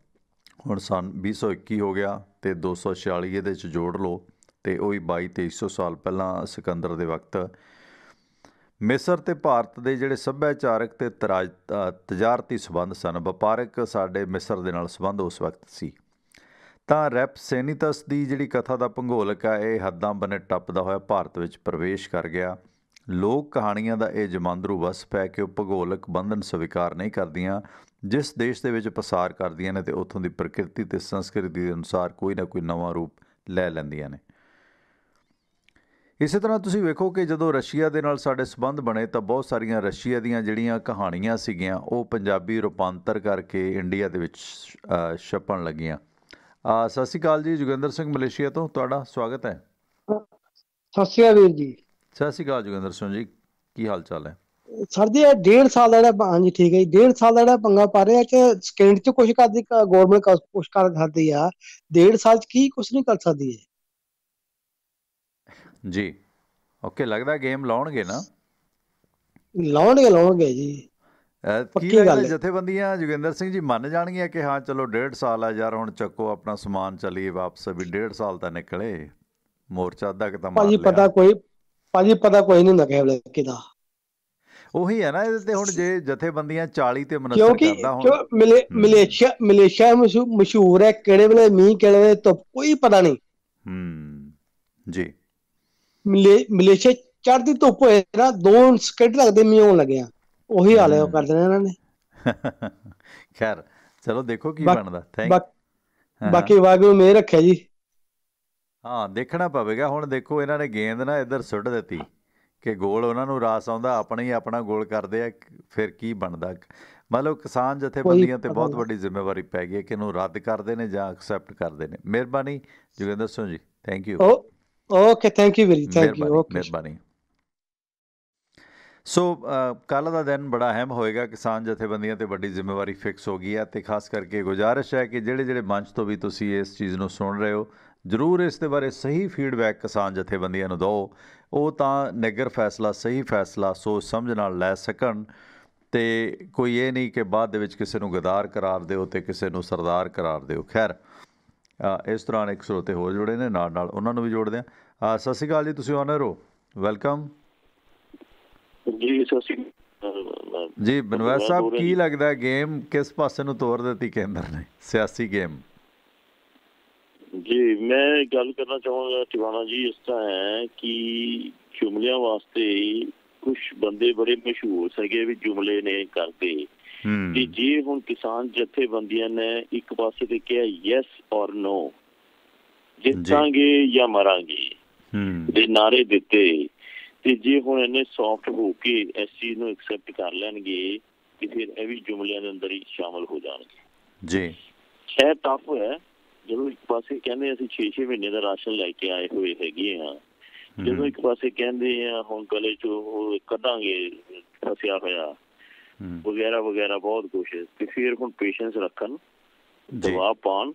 ਹੁਣ ਸਨ 2021 ਹੋ ਗਿਆ ਅਤੇ 246 ਇਹਦੇ 'ਚ ਜੋੜ ਲਓ ਅਤੇ ਉਹੀ 2200-2300 ਸਾਲ ਪਹਿਲਾਂ ਸਿਕੰਦਰ ਦੇ ਵਕਤ ਮਿਸਰ ਅਤੇ ਭਾਰਤ ਦੇ ਜਿਹੜੇ ਸੱਭਿਆਚਾਰਕ ਅਤੇ ਤਜਾਰਤੀ ਸੰਬੰਧ ਸਨ, ਵਪਾਰਕ ਸਾਡੇ ਮਿਸਰ ਦੇ ਨਾਲ ਸੰਬੰਧ ਉਸ ਵਕਤ ਸੀ। ਤਾਂ ਰੈਪਸੀਨੀਤਸ ਦੀ ਜਿਹੜੀ ਕਥਾ ਦਾ ਭੂਗੋਲਕ ਹੈ, ਇਹ ਹੱਦਾਂ ਬੰਨੇ ਟੱਪਦਾ ਹੋਇਆ ਭਾਰਤ ਵਿੱਚ ਪ੍ਰਵੇਸ਼ ਕਰ ਗਿਆ। ਲੋਕ ਕਹਾਣੀਆਂ ਦਾ ਇਹ ਜਮਾਂਦਰੂ ਵਸਫ ਹੈ ਕਿ ਉਹ ਭੂਗੋਲਕ ਬੰਧਨ ਸਵੀਕਾਰ ਨਹੀਂ ਕਰਦੀਆਂ, ਜਿਸ ਦੇਸ਼ ਦੇ ਵਿੱਚ ਪਸਾਰ ਕਰਦੀਆਂ ਨੇ ਅਤੇ ਉੱਥੋਂ ਦੀ ਪ੍ਰਕਿਰਤੀ ਅਤੇ ਸੰਸਕ੍ਰਿਤੀ ਦੇ ਅਨੁਸਾਰ ਕੋਈ ਨਾ ਕੋਈ ਨਵਾਂ ਰੂਪ ਲੈ ਲੈਂਦੀਆਂ ਨੇ। ਇਸੇ ਤਰ੍ਹਾਂ ਤੁਸੀਂ ਵੇਖੋ ਕਿ ਜਦੋਂ ਰਸ਼ੀਆ ਦੇ ਨਾਲ ਸਾਡੇ ਸੰਬੰਧ ਬਣੇ ਤਾਂ ਬਹੁਤ ਸਾਰੀਆਂ ਰਸ਼ੀਆ ਦੀਆਂ ਜਿਹੜੀਆਂ ਕਹਾਣੀਆਂ ਸੀਗੀਆਂ ਉਹ ਪੰਜਾਬੀ ਰੂਪਾਂਤਰ ਕਰਕੇ ਇੰਡੀਆ ਦੇ ਵਿੱਚ ਛਪਣ ਲੱਗੀਆਂ। ਸਤਿ ਸ਼੍ਰੀ ਅਕਾਲ ਜੀ, ਜੋਗਿੰਦਰ ਸਿੰਘ ਮਲੇਸ਼ੀਆ ਤੋਂ ਤੁਹਾਡਾ ਸਵਾਗਤ ਹੈ। ਸਤਿ ਸ਼੍ਰੀ ਅਕਾਲ ਵੀਰ ਜੀ। ਸਤਿ ਸ਼੍ਰੀ ਅਕਾਲ ਜੋਗਿੰਦਰ ਸਿੰਘ ਜੀ, ਕੀ ਹਾਲ ਚਾਲ ਹੈ? ਸਰ ਜੀ, ਇਹ 1.5 ਸਾਲ ਦਾ ਜਿਹੜਾ, ਹਾਂਜੀ ਠੀਕ ਹੈ ਜੀ, 1.5 ਸਾਲ ਦਾ ਜਿਹੜਾ ਪੰਗਾ ਪਾ ਰਿਹਾ ਕਿ ਸਕਿੰਟ 'ਚ ਕੁਛ ਕਰਦੀ ਗੌਰਮੈਂਟ, ਕੁਛ ਕਰ ਸਕਦੀ ਆ, 1.5 ਸਾਲ 'ਚ ਕੀ ਕੁਛ ਨਹੀਂ ਕਰ ਸਕਦੀ ਹੈ ਜੀ। ਓਕੇ, ਲੱਗਦਾ ਗੇਮ ਲਾਉਣਗੇ ਨਾ? ਲਾਉਣਗੇ ਜੀ, ਕੀ ਪੱਕੀ ਲੱਗਦਾ ਗੱਲ ਹੈ। ਜਥੇਬੰਦੀਆਂ ਜੋਗਿੰਦਰ ਸਿੰਘ ਜੀ ਮੰਨ ਜਾਣਗੀਆਂ ਕਿ ਹਾਂ ਚਲੋ 1.5 ਸਾਲ ਆ ਯਾਰ, ਹੁਣ ਚੱਕੋ ਆਪਣਾ ਸਮਾਨ ਚੱਲੀਏ ਵਾਪਸ, ਵੀ 1.5 ਸਾਲ ਤਾਂ ਨਿਕਲੇ, ਮੋਰਚਾ ਅੱਧਾ ਕਿ ਤਾਂ ਮਾਰ ਭਾਜੀ ਲਿਆ। ਪਤਾ ਕੋਈ ਨਹੀਂ ਹੁੰਦਾ ਕਿਸੇ ਵੇਲੇ ਕਿਹਦਾ। ਉਹੀ ਹੈ ਨਾ, ਇਹਦੇ ਤੇ ਹੁਣ ਜੇ ਜਥੇਬੰਦੀਆਂ 40 ਤੇ ਮਨਸਰ ਕਿਉਂਕਿ ਕਰਦਾ ਹੁਣ ਮਲੇਸ਼ੀਆ ਮਸ਼ਹੂਰ ਹੈ, ਕਿਹੜੇ ਵੇਲੇ ਮੀਂਹ ਕਿਹੜੇ ਵੇਲੇ ਧੁੱਪ ਕੋਈ ਪਤਾ ਨਹੀਂ। ਜੀ ਮਲੇਸ਼ੀਆ ਚੜ੍ਹਦੀ ਧੁੱਪ ਹੋਏ ਨਾ 2 ਸਕਿੰਟ ਲੱਗਦੇ ਮੀਂਹ ਆਉਣ ਲੱਗਿਆ, ਉਹੀ ਹਾਲ ਹੈ ਉਹ ਕਰ ਦੇਣਾ ਇਹਨਾਂ ਨੇ। ਖੈਰ ਚਲੋ ਦੇਖੋ ਕੀ ਬਣਦਾ। ਬਾਕੀ ਵਾਹਿਗੁਰੂ ਮਿਹਰ ਰੱਖਿਆ ਜੀ। ਹਾਂ ਦੇਖਣਾ ਪਵੇਗਾ ਹੁਣ। ਦੇਖੋ ਇਹਨਾਂ ਨੇ ਗੇਂਦ ਨਾ ਇੱਧਰ ਸੁੱਟ ਦਿੱਤੀ ਕਿ ਗੋਲ ਉਹਨਾਂ ਨੂੰ ਰਾਸ ਆਉਂਦਾ, ਆਪਣਾ ਹੀ ਆਪਣਾ ਗੋਲ ਕਰਦੇ ਆ, ਫਿਰ ਕੀ ਬਣਦਾ। ਮਤਲਬ ਕਿਸਾਨ ਜਥੇਬੰਦੀਆਂ ਤੇ ਬਹੁਤ ਵੱਡੀ ਜ਼ਿੰਮੇਵਾਰੀ ਪੈ ਗਈ ਹੈ ਕਿ ਇਹਨੂੰ ਰੱਦ ਕਰਦੇ ਨੇ ਜਾਂ ਐਕਸੈਪਟ ਕਰਦੇ ਨੇ। ਮਿਹਰਬਾਨੀ Joginder Singh ji, thank you. Okay, thank you ਵੀਰ ਜੀ, ਥੈਂਕ ਯੂ, ਓਕੇ, ਮਿਹਰਬਾਨੀ। ਸੋ ਕੱਲ੍ਹ ਦਾ ਦਿਨ ਬੜਾ ਅਹਿਮ ਹੋਏਗਾ, ਕਿਸਾਨ ਜਥੇਬੰਦੀਆਂ 'ਤੇ ਵੱਡੀ ਜ਼ਿੰਮੇਵਾਰੀ ਫਿਕਸ ਹੋ ਗਈ ਹੈ। ਅਤੇ ਖਾਸ ਕਰਕੇ ਗੁਜ਼ਾਰਿਸ਼ ਹੈ ਕਿ ਜਿਹੜੇ ਮੰਚ ਤੋਂ ਵੀ ਤੁਸੀਂ ਇਸ ਚੀਜ਼ ਨੂੰ ਸੁਣ ਰਹੇ ਹੋ, ਜ਼ਰੂਰ ਇਸ ਦੇ ਬਾਰੇ ਸਹੀ ਫੀਡਬੈਕ ਕਿਸਾਨ ਜਥੇਬੰਦੀਆਂ ਨੂੰ ਦਿਓ, ਉਹ ਤਾਂ ਨਿੱਘਰ ਫੈਸਲਾ, ਸਹੀ ਫੈਸਲਾ ਸੋਚ ਸਮਝ ਨਾਲ ਲੈ ਸਕਣ। ਅਤੇ ਕੋਈ ਇਹ ਨਹੀਂ ਕਿ ਬਾਅਦ ਦੇ ਵਿੱਚ ਕਿਸੇ ਨੂੰ ਗਦਾਰ ਕਰਾਰ ਦਿਓ ਅਤੇ ਕਿਸੇ ਨੂੰ ਸਰਦਾਰ ਕਰਾਰ ਦਿਓ। ਖੈਰ ਇਸ ਦੌਰਾਨ ਇੱਕ ਸਰੋਤੇ ਹੋਰ ਜੁੜੇ ਨੇ, ਨਾਲ ਉਹਨਾਂ ਨੂੰ ਵੀ ਜੋੜਦੇ ਹਾਂ। ਸਤਿ ਸ਼੍ਰੀ ਅਕਾਲ ਜੀ, ਤੁਸੀਂ ਆਨਰ ਹੋ, ਵੈਲਕਮ ਜੀ। ਸਤਿ ਸ਼੍ਰੀ ਅਕਾਲ ਜੀ। ਬਨਵਾਸ ਸਾਹਿਬ, ਕੀ ਲੱਗਦਾ ਗੇਮ ਕਿਸ ਪਾਸੇ ਨੂੰ ਤੋਰ ਦਿੱਤੀ ਕੇਂਦਰ ਨੇ, ਸਿਆਸੀ ਗੇਮ? ਜੀ ਮੈਂ ਗੱਲ ਕਰਨਾ ਚਾਹਾਂਗਾ ਟਿਵਾਣਾ ਜੀ, ਇਸ ਤਰ੍ਹਾਂ ਹੈ ਕਿ ਜੁਮਲਿਆਂ ਵਾਸਤੇ ਕੁਝ ਬੰਦੇ ਬੜੇ ਮਸ਼ਹੂਰ ਸੀਗੇ ਵੀ ਜੁਮਲੇ ਨੇ ਕਰਦੇ, ਤੇ ਜੇ ਹੁਣ ਕਿਸਾਨ ਜਥੇਬੰਦੀਆਂ ਨੇ ਇੱਕ ਪਾਸੇ ਤੇ ਕਿਹਾ ਯੈਸ ਔਰ ਨੋ, ਜਿੱਤਾਂਗੇ ਜਾਂ ਮਰਾਂਗੇ ਦੇ ਨਾਅਰੇ ਦਿੱਤੇ, ਤੇ ਜੇ ਹੁਣ ਇਹਨੇ ਸੌਫਟ ਹੋ ਕੇ ਇਸ ਚੀਜ਼ ਨੂੰ ਐਕਸੈਪਟ ਕਰ ਲੈਣਗੇ ਤੇ ਫਿਰ ਇਹ ਵੀ ਜੁਮਲਿਆਂ ਦੇ ਅੰਦਰ ਹੀ ਸ਼ਾਮਲ ਹੋ ਜਾਣਗੇ। ਜੀ ਹੈ ਟਫ ਹੈ ਜਦੋਂ ਇੱਕ ਪਾਸੇ ਕਹਿੰਦੇ ਅਸੀਂ 6-6 ਮਹੀਨੇ ਦਾ ਰਾਸ਼ਨ ਲੈ ਕੇ ਆਏ ਹੋਏ ਹੈਗੇ ਹਾਂ, ਜਦੋਂ ਇੱਕ ਪਾਸੇ ਕਹਿੰਦੇ ਆ ਹੁਣ ਗਲੇ ਚੋਂ ਕੱਢਾਂਗੇ ਫਸਿਆ ਹੋਇਆ ਵਗੈਰਾ ਵਗੈਰਾ ਬਹੁਤ ਕੁਛ, ਤੇ ਫਿਰ ਹੁਣ ਪੇਸ਼ੈਂਸ ਰੱਖਣ, ਦਬਾਅ ਪਾਉਣ।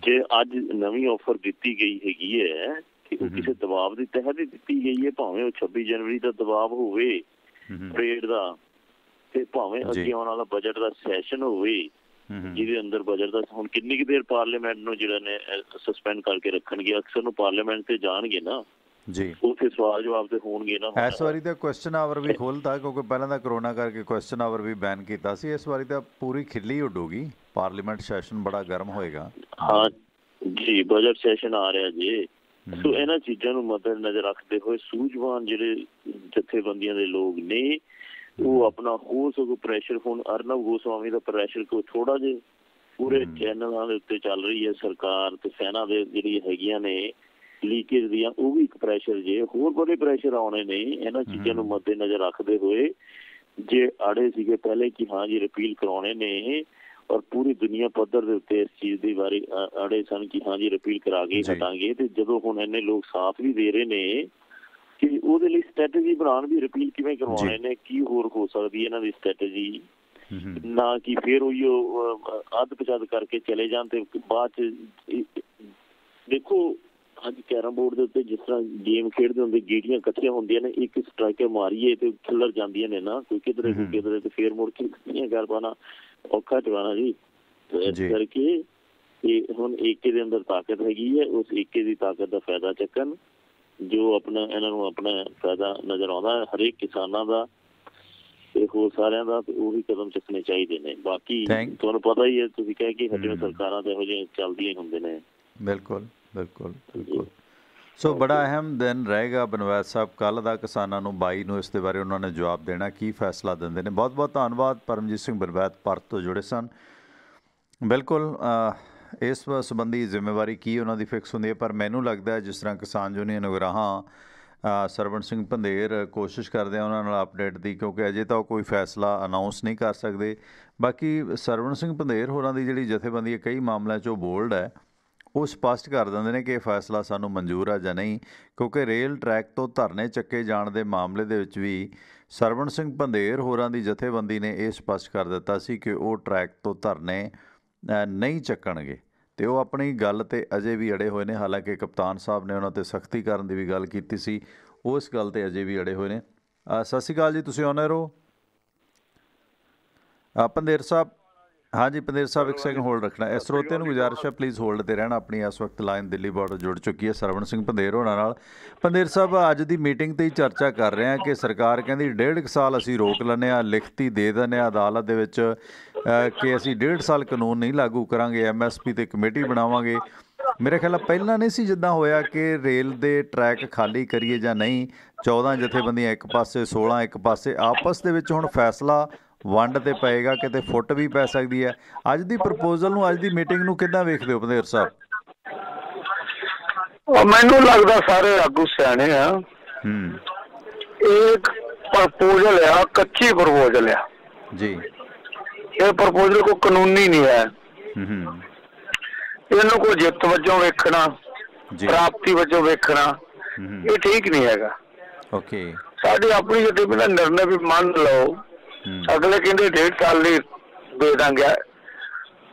ਜੇ ਅੱਜ ਨਵੀਂ ਆਫਰ ਦਿੱਤੀ ਗਈ ਹੈਗੀ ਹੈ ਕਿ ਉਹ ਕਿਸੇ ਦਬਾਅ ਦੇ ਤਹਿਤ ਹੀ ਦਿੱਤੀ ਗਈ ਹੈ, ਭਾਵੇਂ ਉਹ 26 ਜਨਵਰੀ ਦਾ ਦਬਾਅ ਹੋਵੇ ਟਰੇਡ ਦਾ, ਤੇ ਭਾਵੇਂ ਅੱਗੇ ਆਉਣ ਵਾਲਾ ਬਜਟ ਦਾ ਸੈਸ਼ਨ ਹੋਵੇ ਜਿਹਦੇ ਅੰਦਰ ਬਜਟ ਦਾ ਹੁਣ ਕਿੰਨੀ ਕੁ ਦੇਰ ਪਾਰਲੀਮੈਂਟ ਨੂੰ ਜਿਹੜਾ ਨੇ ਸਸਪੈਂਡ ਕਰਕੇ ਰੱਖਣਗੇ। ਅਕਸਰ ਨੂੰ ਪਾਰਲੀਮੈਂਟ ਤੇ ਜਾਣਗੇ ਨਾ ਜੀ, ਉੱਥੇ ਸਵਾਲ ਜਵਾਬ ਤੇ ਹੋਣਗੇ ਨਾ। ਇਸ ਵਾਰੀ ਤਾਂ ਕੁਐਸਚਨ ਆਵਰ ਵੀ ਖੋਲ੍ਹਤਾ, ਕਿਉਂਕਿ ਪਹਿਲਾਂ ਤਾਂ ਕਰੋਨਾ ਕਰਕੇ ਕੁਐਸਚਨ ਆਵਰ ਵੀ ਬੈਨ ਕੀਤਾ ਸੀ। ਇਸ ਵਾਰੀ ਤਾਂ ਪੂਰੀ ਖਿੱਲੀ ਉੱਡੂਗੀ, ਪਾਰਲੀਮੈਂਟ ਸੈਸ਼ਨ ਬੜਾ ਗਰਮ ਹੋਏਗਾ। ਹਾਂ ਜੀ, ਬਜਟ ਸੈਸ਼ਨ ਆ ਰਿਹਾ ਜੀ। ਸੋ ਇਹਨਾਂ ਚੀਜ਼ਾਂ ਨੂੰ ਮੱਦੇ ਨਜ਼ਰ ਰੱਖਦੇ ਹੋਏ ਸੂਝਵਾਨ ਜਿਹੜੇ ਜਥੇਬੰਦੀਆਂ ਦੇ ਲੋਕ ਨੇ ਉਹ ਆਪਣਾ ਹੋ ਸਗੋਂ ਪ੍ਰੈਸ਼ਰ, ਹੁਣ ਅਰਨਬ ਗੋਸਵਾਮੀ ਦਾ ਪ੍ਰੈਸ਼ਰ ਕੋਈ ਥੋੜਾ ਜਿਹਾ ਪੂਰੇ ਚੈਨਲਾਂ ਦੇ ਉੱਤੇ ਚੱਲ ਰਹੀ ਹੈ ਸਰਕਾਰ ਤੇ ਸੈਨਾ ਦੇ ਜਿਹੜੀ ਹੈਗੀਆਂ ਨੇ ਲੀਕੇਜ ਦੀਆਂ, ਉਹ ਵੀ ਇੱਕ ਪ੍ਰੈਸ਼ਰ ਜੇ, ਹੋਰ ਬੜੇ ਪ੍ਰੈਸ਼ਰ ਆਉਣੇ ਨੇ। ਇਹਨਾਂ ਚੀਜ਼ਾਂ ਨੂੰ ਮੱਦੇ ਨਜ਼ਰ ਰੱਖਦੇ ਹੋਏ ਜੇ ਆੜੇ ਸੀਗੇ ਪਹਿਲੇ ਕਿ ਹਾਂ ਜੀ ਰਿਪੀਲ ਕਰਾਉਣੇ ਨੇ, ਔਰ ਪੂਰੀ ਦੁਨੀਆ ਪੱਧਰ ਦੇ ਉੱਤੇ ਇਸ ਚੀਜ਼ ਦੀ ਬਾਰੇ ਆੜੇ ਸਨ ਕਿ ਹਾਂ ਜੀ ਰਿਪੀਲ ਕਰਾ ਕੇ ਹਟਾਂਗੇ, ਤੇ ਜਦੋਂ ਹੁਣ ਇੰਨੇ ਲੋਕ ਸਾਥ ਵੀ ਦੇ ਰਹੇ ਨੇ ਕਿ ਉਹਦੇ ਲਈ ਸਟ੍ਰੈਟਜੀ ਬਣਾਉਣ ਵੀ ਰਿਪੀਲ ਕਿਵੇਂ ਕਰਵਾਉਣੇ ਨੇ, ਕੀ ਹੋਰ ਹੋ ਸਕਦੀ ਇਹਨਾਂ ਦੀ ਸਟ੍ਰੈਟਜੀ, ਨਾ ਕਿ ਫਿਰ ਉਹੀ ਅੱਧ ਪਛਾਦ ਕਰਕੇ ਚਲੇ ਜਾਣ ਤੇ ਬਾਅਦ ਚ ਦੇਖੋ ਅੱਜ ਕੈਰਮ ਬੋਰਡ ਦੇ ਉੱਤੇ ਜਿਸ ਤਰ੍ਹਾਂ ਗੇਮ ਖੇਡਦੇ ਹੁੰਦੇ, ਗੀਟੀਆਂ ਇਕੱਠੀਆਂ ਹੁੰਦੀਆਂ ਨੇ, ਇੱਕ ਸਟ੍ਰਾਈਕਰ ਮਾਰੀਏ ਤੇ ਖਿਲਰ ਜਾਂਦੀਆਂ ਨੇ ਨਾ, ਕੋਈ ਕਿਧਰੇ ਕੋਈ ਕਿਧਰੇ, ਤੇ ਫੇਰ ਮੁੜ ਕੇ ਕਰ ਪਾਉਣਾ ਔਖਾ ਟਿਵਾਣਾ ਜੀ। ਇਸ ਕਰਕੇ ਇਹ ਹੁਣ ਏਕੇ ਦੇ ਅੰਦਰ ਤਾਕਤ ਹੈਗੀ ਹੈ, ਉਸ ਏਕੇ ਦੀ ਤਾਕਤ ਦਾ ਫਾਇਦਾ ਚੱਕਣ, ਜੋ ਆਪਣਾ ਇਹਨਾਂ ਨੂੰ ਆਪਣਾ ਫਾਇਦਾ ਨਜ਼ਰ ਆਉਂਦਾ ਹਰੇਕ ਕਿਸਾਨਾਂ ਦਾ ਤੇ ਹੋਰ ਸਾਰਿਆਂ ਦਾ, ਤੇ ਉਹੀ ਕਦਮ ਚੁੱਕਣੇ ਚਾਹੀਦੇ ਨੇ। ਬਾਕੀ ਤੁਹਾਨੂੰ ਪਤਾ ਹੀ ਹੈ, ਤੁਸੀਂ ਕਹਿ ਕੇ ਹਟੇ ਸਰਕਾਰਾਂ ਤਾਂ ਇਹੋ ਜਿਹੀਆਂ ਚੱਲਦੀਆਂ ਹੀ ਹੁੰਦੇ ਨੇ। ਬਿਲਕੁਲ ਬਿਲਕੁਲ ਬਿਲਕੁਲ। ਸੋ ਬੜਾ ਅਹਿਮ ਦਿਨ ਰਹੇਗਾ ਬਨਵਾਸ ਸਾਹਿਬ ਕੱਲ੍ਹ ਦਾ, ਕਿਸਾਨਾਂ ਨੂੰ 22 ਨੂੰ ਇਸ ਦੇ ਬਾਰੇ ਉਹਨਾਂ ਨੇ ਜਵਾਬ ਦੇਣਾ, ਕੀ ਫੈਸਲਾ ਦਿੰਦੇ ਨੇ। ਬਹੁਤ ਬਹੁਤ ਧੰਨਵਾਦ। ਪਰਮਜੀਤ ਸਿੰਘ ਬਨਵੈਤ ਭਾਰਤ ਤੋਂ ਜੁੜੇ ਸਨ। ਬਿਲਕੁਲ ਇਸ ਸੰਬੰਧੀ ਜ਼ਿੰਮੇਵਾਰੀ ਕੀ ਉਹਨਾਂ ਦੀ ਫਿਕਸ ਹੁੰਦੀ ਹੈ, ਪਰ ਮੈਨੂੰ ਲੱਗਦਾ ਜਿਸ ਤਰ੍ਹਾਂ ਕਿਸਾਨ ਯੂਨੀਅਨ ਉਗਰਾਹਾਂ ਸਰਵਣ ਸਿੰਘ ਭੰਦੇਰ ਕੋਸ਼ਿਸ਼ ਕਰਦੇ ਆ ਉਹਨਾਂ ਨਾਲ ਅਪਡੇਟ ਦੀ, ਕਿਉਂਕਿ ਅਜੇ ਤਾਂ ਉਹ ਕੋਈ ਫੈਸਲਾ ਅਨਾਊਂਸ ਨਹੀਂ ਕਰ ਸਕਦੇ। ਬਾਕੀ ਸਰਵਣ ਸਿੰਘ ਭੰਦੇਰ ਹੋਰਾਂ ਦੀ ਜਿਹੜੀ ਜਥੇਬੰਦੀ ਹੈ ਕਈ ਮਾਮਲਿਆਂ 'ਚ ਉਹ ਬੋਲਡ ਹੈ, ਉਹ ਸਪਸ਼ਟ ਕਰ ਦਿੰਦੇ ਨੇ ਕਿ ਇਹ ਫੈਸਲਾ ਸਾਨੂੰ ਮਨਜ਼ੂਰ ਆ ਜਾਂ ਨਹੀਂ, ਕਿਉਂਕਿ ਰੇਲ ਟਰੈਕ ਤੋਂ ਧਰਨੇ ਚੱਕੇ ਜਾਣ ਦੇ ਮਾਮਲੇ ਦੇ ਵਿੱਚ ਵੀ ਸਰਵਣ ਸਿੰਘ ਭੰਦੇਰ ਹੋਰਾਂ ਦੀ ਜਥੇਬੰਦੀ ਨੇ ਇਹ ਸਪਸ਼ਟ ਕਰ ਦਿੱਤਾ ਸੀ ਕਿ ਉਹ ਟਰੈਕ ਤੋਂ ਧਰਨੇ ਨਹੀਂ ਚੱਕਣਗੇ, ਅਤੇ ਉਹ ਆਪਣੀ ਗੱਲ 'ਤੇ ਅਜੇ ਵੀ ਅੜੇ ਹੋਏ ਨੇ। ਹਾਲਾਂਕਿ ਕਪਤਾਨ ਸਾਹਿਬ ਨੇ ਉਹਨਾਂ 'ਤੇ ਸਖਤੀ ਕਰਨ ਦੀ ਵੀ ਗੱਲ ਕੀਤੀ ਸੀ, ਉਸ ਗੱਲ 'ਤੇ ਅਜੇ ਵੀ ਅੜੇ ਹੋਏ ਨੇ। ਸਤਿ ਸ਼੍ਰੀ ਅਕਾਲ ਜੀ, ਤੁਸੀਂ ਆਨਰ ਹੋ? ਪੰਦੇਰ ਸਾਹਿਬ, ਹਾਂਜੀ ਪੰਦੇਰ ਸਾਹਿਬ ਇੱਕ ਸੈਕਿੰਡ ਹੋਲਡ ਰੱਖਣਾ। ਇਸ ਸਰੋਤੇ ਨੂੰ ਗੁਜ਼ਾਰਿਸ਼ ਹੈ ਪਲੀਜ਼ ਹੋਲਡ ਤੇ ਰਹਿਣਾ। ਆਪਣੀ ਇਸ ਵਕਤ ਲਾਈਨ ਦਿੱਲੀ ਬਾਰਡਰ ਜੁੜ ਚੁੱਕੀ ਹੈ ਸਰਵਣ ਸਿੰਘ ਪੰਦੇਰ ਹੋਣਾ ਨਾਲ। ਪੰਦੇਰ ਸਾਹਿਬ, ਅੱਜ ਦੀ ਮੀਟਿੰਗ 'ਤੇ ਹੀ ਚਰਚਾ ਕਰ ਰਹੇ ਹਾਂ ਕਿ ਸਰਕਾਰ ਕਹਿੰਦੀ 1.5 ਸਾਲ ਅਸੀਂ ਰੋਕ ਲੈਂਦੇ ਹਾਂ, ਲਿਖਤੀ ਦੇ ਦਿੰਦੇ ਹਾਂ ਅਦਾਲਤ ਦੇ ਵਿੱਚ ਕਿ ਅਸੀਂ 1.5 ਸਾਲ ਕਾਨੂੰਨ ਨਹੀਂ ਲਾਗੂ ਕਰਾਂਗੇ, MSP 'ਤੇ ਕਮੇਟੀ ਬਣਾਵਾਂਗੇ। ਮੇਰੇ ਖਿਆਲ ਪਹਿਲਾਂ ਨਹੀਂ ਸੀ ਜਿੱਦਾਂ ਹੋਇਆ ਕਿ ਰੇਲ ਦੇ ਟਰੈਕ ਖਾਲੀ ਕਰੀਏ ਜਾਂ ਨਹੀਂ, 14 ਜਥੇਬੰਦੀਆਂ ਇੱਕ ਪਾਸੇ, 16 ਇੱਕ ਪਾਸੇ, ਆਪਸ ਦੇ ਵਿੱਚ ਹੁਣ ਫੈਸਲਾ ਵੰਡ ਤੇ ਪਏਗਾ, ਕਿਤੇ ਫੁੱਟ ਵੀ ਪੈ ਸਕਦੀ ਹੈ। ਅੱਜ ਦੀ ਪ੍ਰਪੋਜ਼ਲ ਨੂੰ, ਅੱਜ ਦੀ ਮੀਟਿੰਗ ਨੂੰ ਕਿੱਦਾਂ ਵੇਖਦੇ ਹੋ ਪੰਦੇਰ ਸਾਹਿਬ? ਮੈਨੂੰ ਲੱਗਦਾ ਸਾਰੇ ਆਗੂ ਸਿਆਣੇ ਆ। ਇਹ ਪ੍ਰਪੋਜ਼ਲ ਆ, ਕੱਚੀ ਪ੍ਰਪੋਜ਼ਲ ਆ ਜੀ। ਇਹ ਪ੍ਰਪੋਜ਼ਲ ਕੋਈ ਕਾਨੂੰਨੀ ਨਹੀਂ ਹੈ। ਇਹਨੂੰ ਕੋਈ ਜਿੱਤ ਵਜੋਂ ਵੇਖਣਾ, ਪ੍ਰਾਪਤੀ ਵਜੋਂ ਵੇਖਣਾ, ਇਹ ਠੀਕ ਨਹੀਂ ਹੈਗਾ। ਓਕੇ, ਸਾਡੀ ਆਪਣੀ ਜਥੇਬੰਦੀ ਦਾ ਨਿਰਣੇ ਵੀ ਮੰਨ ਲਓ, ਅਗਲੇ ਕਹਿੰਦੇ 1.5 ਸਾਲ ਲਈ ਦੇ ਦਾਂਗੇ।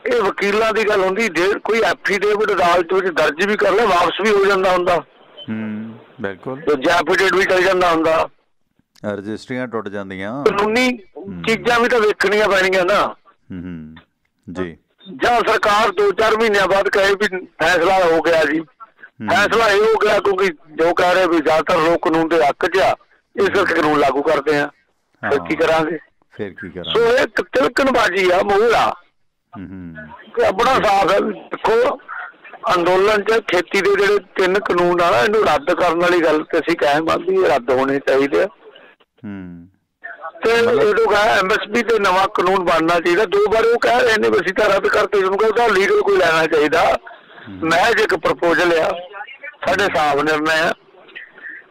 ਇਹ ਵਕੀਲਾਂ ਦੀ ਗੱਲ ਹੁੰਦੀ, ਕੋਈ ਐਫੀਡੇਵਿਟ ਅਦਾਲਤ ਵਿੱਚ ਦਰਜ ਵੀ ਕਰ ਲੈ, ਵਾਪਸ ਵੀ ਹੋ ਜਾਂਦਾ ਹੁੰਦਾ। ਬਿਲਕੁਲ, ਦੂਜਾ ਐਫੀਡੇਵਿਟ ਵੀ ਚੱਲ ਜਾਂਦਾ ਹੁੰਦਾ, ਰਜਿਸਟਰੀਆਂ ਟੁੱਟ ਜਾਂਦੀਆਂ। ਕਾਨੂੰਨੀ ਚੀਜ਼ਾਂ ਵੀ ਤਾਂ ਵੇਖਣੀਆਂ ਪੈਣੀਆਂ ਨਾ ਜੀ। ਜਾਂ ਸਰਕਾਰ 2-4 ਮਹੀਨਿਆਂ ਬਾਅਦ ਕਹੇ ਵੀ ਫੈਸਲਾ ਹੋ ਗਿਆ ਜੀ, ਫੈਸਲਾ ਇਹ ਹੋ ਗਿਆ ਕਿਉਂਕਿ ਜੋ ਕਹਿ ਰਹੇ ਵੀ ਜ਼ਿਆਦਾਤਰ ਲੋਕ ਕਾਨੂੰਨ ਦੇ ਹੱਕ 'ਚ ਆ, ਇਸ ਕਰਕੇ ਕਾਨੂੰਨ ਲਾਗੂ ਕਰਦੇ ਆ, ਫਿਰ ਕੀ ਕਰਾਂਗੇ? ਫਿਰ ਕੀ ਕਰਾਂਗੇ? ਸੋ ਇਹ ਤਿਲਕਣਬਾਜ਼ੀ ਆ, ਮੂਲ ਆ। ਆਪਣਾ ਸਾਫ ਹੈ। ਦੇਖੋ, ਅੰਦੋਲਨ 'ਚ ਖੇਤੀ ਦੇ ਜਿਹੜੇ 3 ਕਾਨੂੰਨ ਆ, ਇਹਨੂੰ ਰੱਦ ਕਰਨ ਵਾਲੀ ਗੱਲ ਤੇ ਅਸੀਂ ਕਾਇਮ ਆ ਵੀ ਇਹ ਰੱਦ ਹੋਣੇ ਚਾਹੀਦੇ ਆ। ਤੇ ਇਹਨੂੰ ਕਹਾਂ MSP ਤੇ ਨਵਾਂ ਕਾਨੂੰਨ ਬਣਨਾ ਚਾਹੀਦਾ। 2 ਵਾਰ ਉਹ ਕਹਿ ਰਹੇ ਨੇ ਵੀ ਅਸੀਂ ਤਾਂ ਰੱਦ ਕਰਤੇ, ਜਿਹਨੂੰ ਕਹਿੰਦਾ ਲੀਗਲ ਕੋਈ ਲੈਣਾ ਚਾਹੀਦਾ। ਮਹਿਜ ਇੱਕ ਪ੍ਰਪੋਜ਼ਲ ਆ, ਸਾਡੇ ਸਾਫ ਨਿਰਣਾ ਆ।